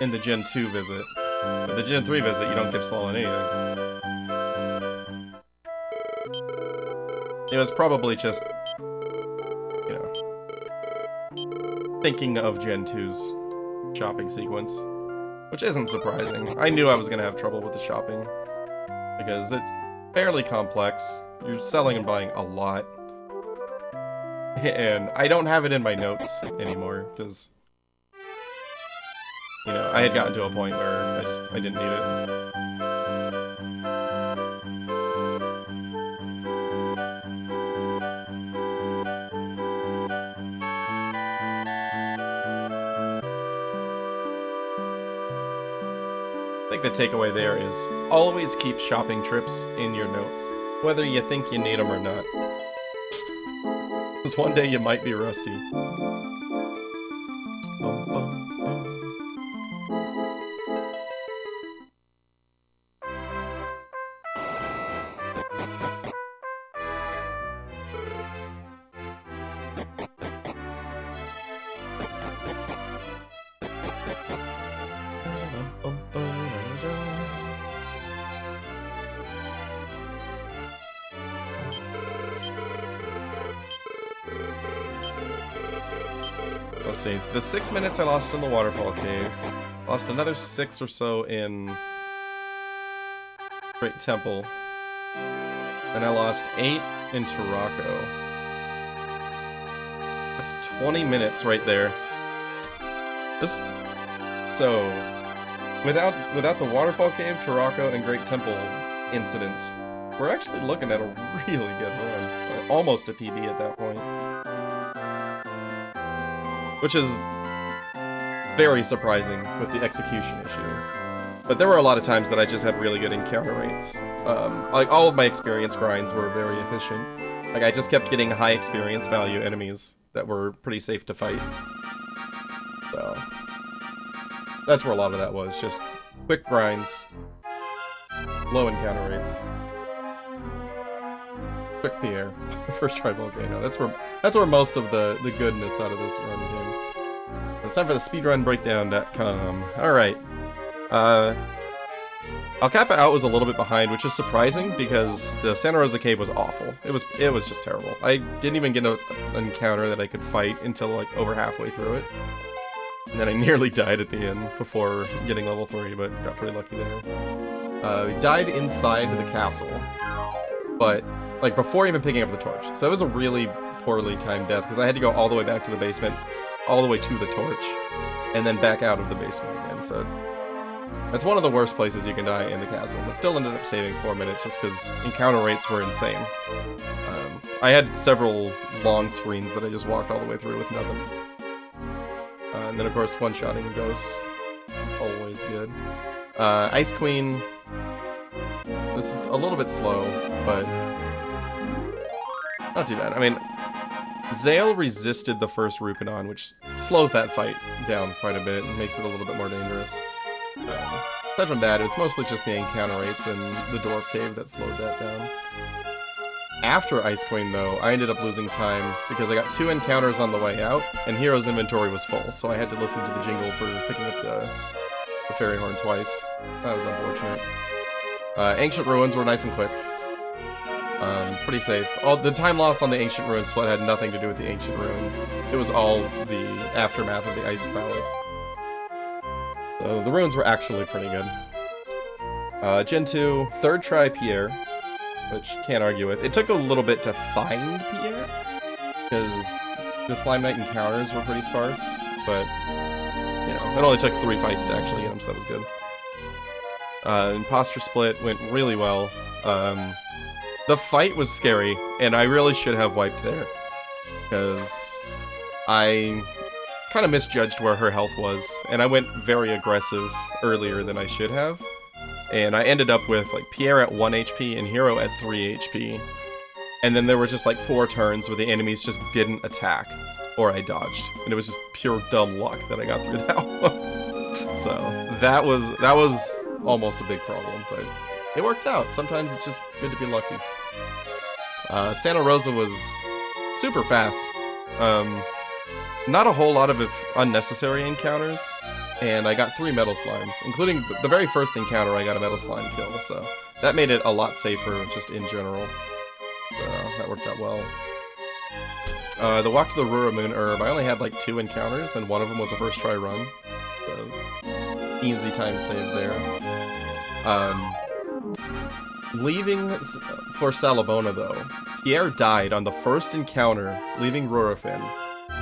in the Gen 2 visit. But the Gen 3 visit, you don't give Slalom anything. It was probably just, you know, thinking of Gen 2's shopping sequence, which isn't surprising. I knew I was going to have trouble with the shopping, because it's fairly complex. You're selling and buying a lot, and I don't have it in my notes anymore, because, you know, I had gotten to a point where I didn't need it. I think the takeaway there is always keep shopping trips in your notes, whether you think you need them or not. Because one day you might be rusty. Let's see, so the 6 minutes I lost in the waterfall cave. Lost another 6 or so in Great Temple. And I lost 8 in Tarako. That's 20 minutes right there. So, without the Waterfall Cave, Tarako, and Great Temple incidents, we're actually looking at a really good run. Almost a PB at that point. Which is very surprising with the execution issues. But there were a lot of times that I just had really good encounter rates. Like, all of my experience grinds were very efficient. Like, I just kept getting high experience value enemies that were pretty safe to fight. So, that's where a lot of that was. Just quick grinds, low encounter rates, quick Pierre, first try volcano. That's where most of the goodness out of this run came. It's time for the speedrunbreakdown.com. Alright. Alcapa Out was a little bit behind, which is surprising because the Santa Rosa Cave was awful. It was just terrible. I didn't even get an encounter that I could fight until like over halfway through it. And then I nearly died at the end before getting level 3, but got pretty lucky there. We died inside the castle, but like before even picking up the torch. So it was a really poorly timed death because I had to go all the way back to the basement, all the way to the torch, and then back out of the basement again. So that's one of the worst places you can die in the castle, but still ended up saving 4 minutes just because encounter rates were insane. I had several long screens that I just walked all the way through with nothing. And then of course one-shotting Ghost, always good. Ice Queen, this is a little bit slow, but not too bad. I mean, Zale resisted the first Rupinon, which slows that fight down quite a bit and makes it a little bit more dangerous. Aside from that, it's mostly just the encounter rates in the Dwarf Cave that slowed that down. After Ice Queen, though, I ended up losing time because I got 2 encounters on the way out, and Hero's inventory was full, so I had to listen to the jingle for picking up the Fairy Horn twice. That was unfortunate. Ancient Ruins were nice and quick. Pretty safe. The time loss on the Ancient Ruins split had nothing to do with the Ancient Ruins. It was all the aftermath of the Ice Palace. So the ruins were actually pretty good. Gen 2, third try Pierre, which can't argue with. It took a little bit to find Pierre, because the Slime Knight encounters were pretty sparse, but, you know, it only took 3 fights to actually get him, so that was good. Imposter split went really well. The fight was scary, and I really should have wiped there, because I kind of misjudged where her health was, and I went very aggressive earlier than I should have, and I ended up with like Pierre at 1 HP and Hero at 3 HP, and then there were just like 4 turns where the enemies just didn't attack, or I dodged, and it was just pure dumb luck that I got through that one. So that was almost a big problem, but it worked out. Sometimes it's just good to be lucky. Santa Rosa was super fast. Not a whole lot of unnecessary encounters, and I got 3 metal slimes, including the very first encounter I got a metal slime kill, so that made it a lot safer just in general. So that worked out well. The walk to the Rura Moon Herb, I only had like 2 encounters, and one of them was a first try run. So easy time save there. Leaving for Salabona though, Pierre died on the first encounter leaving Rurafin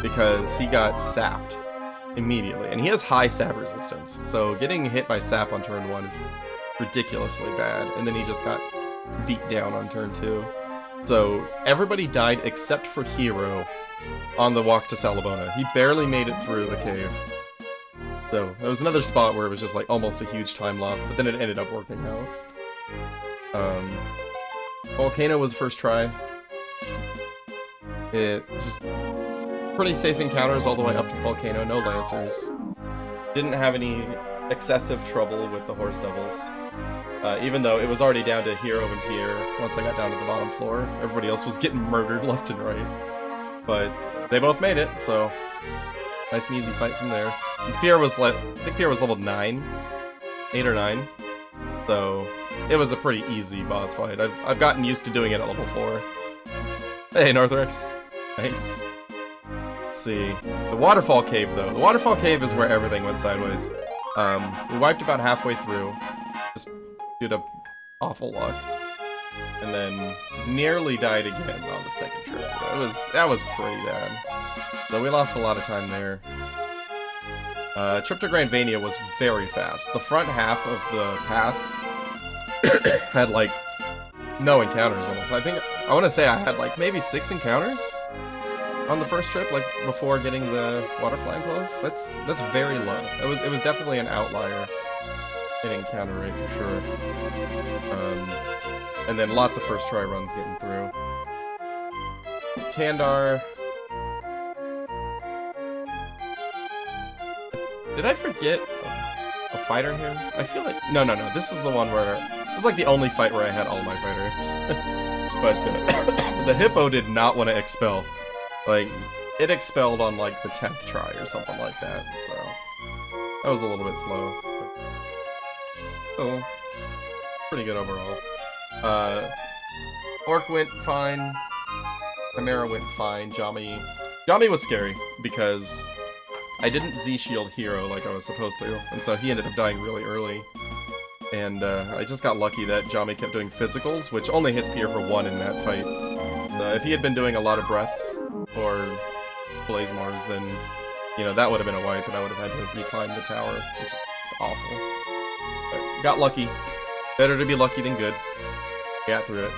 because he got sapped immediately, and he has high sap resistance, so getting hit by sap on turn 1 is ridiculously bad, and then he just got beat down on turn 2. So everybody died except for Hero on the walk to Salabona. He barely made it through the cave. So there was another spot where it was just like almost a huge time loss, but then it ended up working out. Volcano was first try. It just pretty safe encounters all the way up to the Volcano, no Lancers. Didn't have any excessive trouble with the Horse Devils. Even though it was already down to Hero and Pierre once I got down to the bottom floor. Everybody else was getting murdered left and right. But they both made it, so nice and easy fight from there. Since Pierre was I think Pierre was level 9, 8 or 9. So it was a pretty easy boss fight. I've gotten used to doing it at level 4. Hey, Northrex. Thanks. see. The waterfall cave, though. The waterfall cave is where everything went sideways. We wiped about halfway through, just due to awful luck, and then nearly died again on the second trip. That was pretty bad. So we lost a lot of time there. Trip to Grandvania was very fast. The front half of the path had like no encounters almost. I want to say I had like maybe 6 encounters on the first trip, like before getting the water flying clothes. That's very low. It was definitely an outlier in encounter rate for sure. And then lots of first try runs getting through. Kandar. Did I forget a fighter here? I feel like no. This is the one where this is like the only fight where I had all my fighters. But the hippo did not want to expel. Like, it expelled on like the 10th try or something like that. So that was a little bit slow. So pretty good overall. Orc went fine. Chimera went fine. Jami was scary because I didn't Z-shield Hero like I was supposed to, and so he ended up dying really early. And I just got lucky that Jami kept doing physicals, which only hits Pierre for 1 in that fight. If he had been doing a lot of breaths or Blazemores, then, you know, that would have been a wipe, and I would have had to reclimb the tower, which is awful. But got lucky. Better to be lucky than good. Got through it.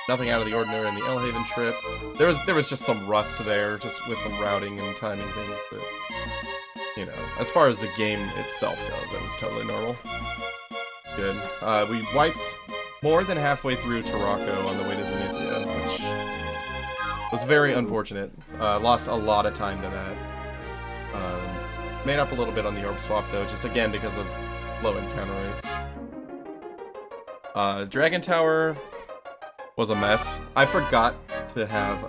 Nothing out of the ordinary in the Elhaven trip. There was just some rust there, just with some routing and timing things, but, you know, as far as the game itself goes, it was totally normal. Good. We wiped more than halfway through Tarako on the way to Zenithia, which was very unfortunate. Lost a lot of time to that. Made up a little bit on the orb swap, though, just again because of low encounter rates. Dragon Tower was a mess. I forgot to have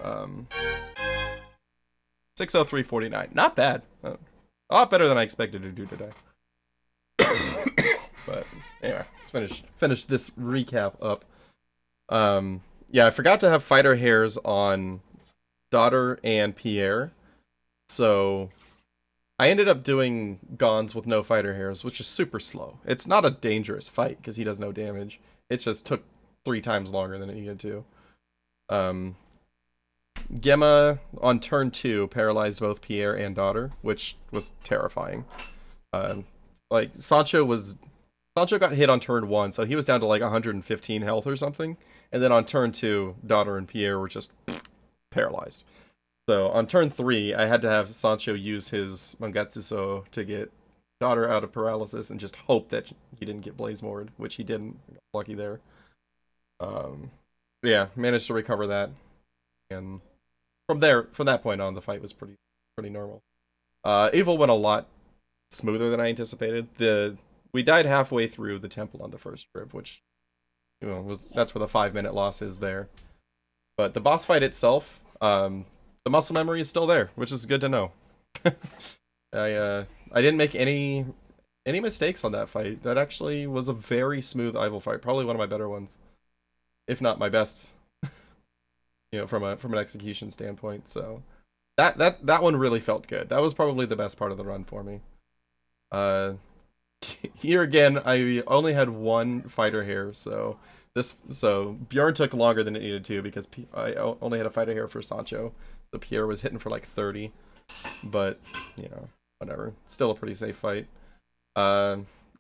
60349. Not bad. A lot better than I expected to do today. But anyway, let's finish this recap up. Yeah, I forgot to have fighter hairs on Daughter and Pierre, so I ended up doing Gons with no fighter hairs, which is super slow. It's not a dangerous fight because he does no damage. It just took 3 times longer than it needed to. Gemma on turn 2 paralyzed both Pierre and Daughter, which was terrifying. Like Sancho got hit on turn 1, so he was down to like 115 health or something, and then on turn 2, Daughter and Pierre were just paralyzed. So on turn 3, I had to have Sancho use his Mangatsuso to get Daughter out of paralysis and just hope that he didn't get Blazemored, which he didn't. Lucky there. Yeah, managed to recover that, and from that point on, the fight was pretty normal. Evil went a lot smoother than I anticipated. We died halfway through the temple on the first trip, which, you know, that's where the 5-minute loss is there. But the boss fight itself, the muscle memory is still there, which is good to know. I didn't make any mistakes on that fight. That actually was a very smooth Evil fight, probably one of my better ones, if not my best. You know, from an execution standpoint. So that one really felt good. That was probably the best part of the run for me. Here again, I only had 1 fighter hair, so Bjorn took longer than it needed to because I only had a fighter hair for Sancho, so Pierre was hitting for like 30, but, you know, whatever. Still a pretty safe fight.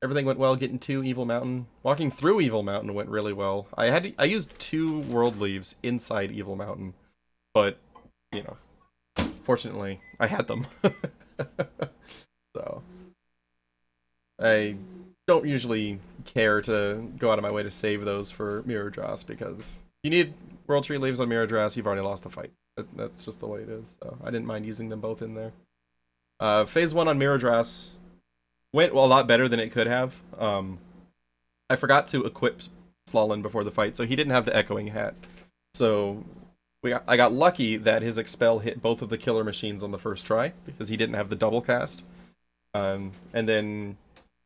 Everything went well getting to Evil Mountain. Walking through Evil Mountain went really well. I used 2 world leaves inside Evil Mountain, but, you know, fortunately, I had them. So I don't usually care to go out of my way to save those for Miradras, because you need World Tree leaves on Miradras, you've already lost the fight. That's just the way it is. So I didn't mind using them both in there. Phase 1 on Miradras went a lot better than it could have. I forgot to equip Slalin before the fight, so he didn't have the Echoing Hat. So I got lucky that his Expel hit both of the killer machines on the first try, because he didn't have the double cast. And then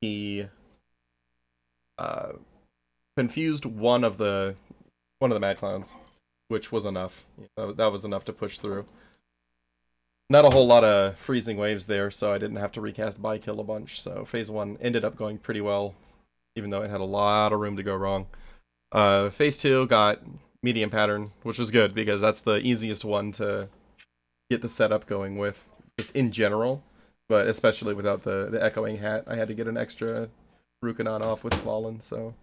he confused one of the Mad Clowns which was enough. That was enough to push through. Not a whole lot of freezing waves there, so I didn't have to recast by kill a bunch. So phase 1 ended up going pretty well, even though it had a lot of room to go wrong. Phase 2 got medium pattern, which was good because that's the easiest one to get the setup going with, just in general, but especially without the echoing hat. I had to get an extra Rukanon off with Slalin, so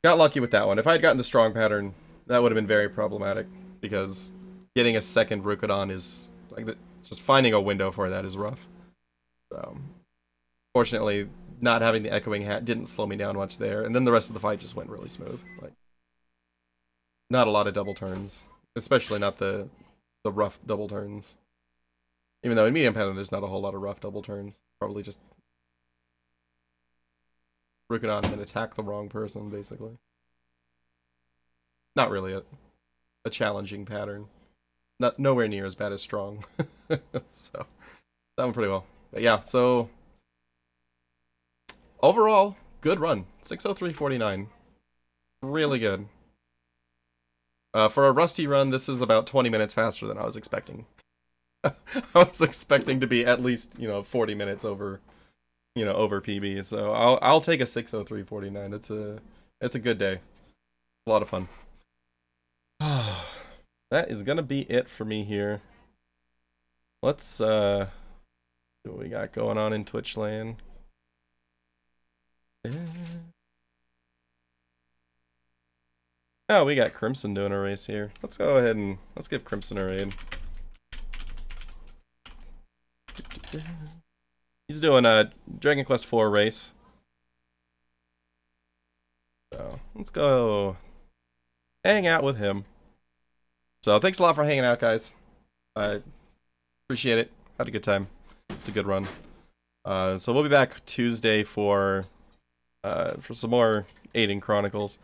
got lucky with that one. If I had gotten the strong pattern, that would have been very problematic because getting a second Rukanon is like just finding a window for that is rough. So fortunately, not having the echoing hat didn't slow me down much there, and then the rest of the fight just went really smooth. Like, not a lot of double turns, especially not the rough double turns. Even though in medium pattern there's not a whole lot of rough double turns. Probably just Rukanon and then attack the wrong person, basically. Not really a challenging pattern. Nowhere near as bad as strong. So that went pretty well. But yeah, so overall, good run. 6:03:49. Really good. For a rusty run, this is about 20 minutes faster than I was expecting. I was expecting to be at least, 40 minutes over, over PB. So I'll take a 6:03:49. It's a good day. A lot of fun. That is gonna be it for me here. Let's see what we got going on in Twitch land. Oh, we got Crimson doing a race here. Let's go ahead and let's give Crimson a raid. He's doing a Dragon Quest IV race. So let's go hang out with him. So thanks a lot for hanging out, guys. I appreciate it. Had a good time. It's a good run. So we'll be back Tuesday for some more Aiden Chronicles.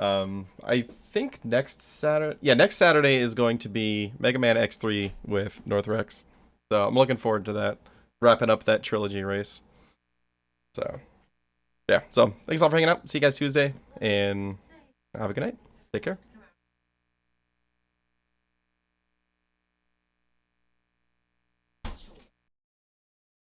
I think next Saturday is going to be Mega Man X3 with Northrex. So I'm looking forward to that. Wrapping up that trilogy race. So yeah. So thanks a lot for hanging out. See you guys Tuesday, and have a good night. Take care.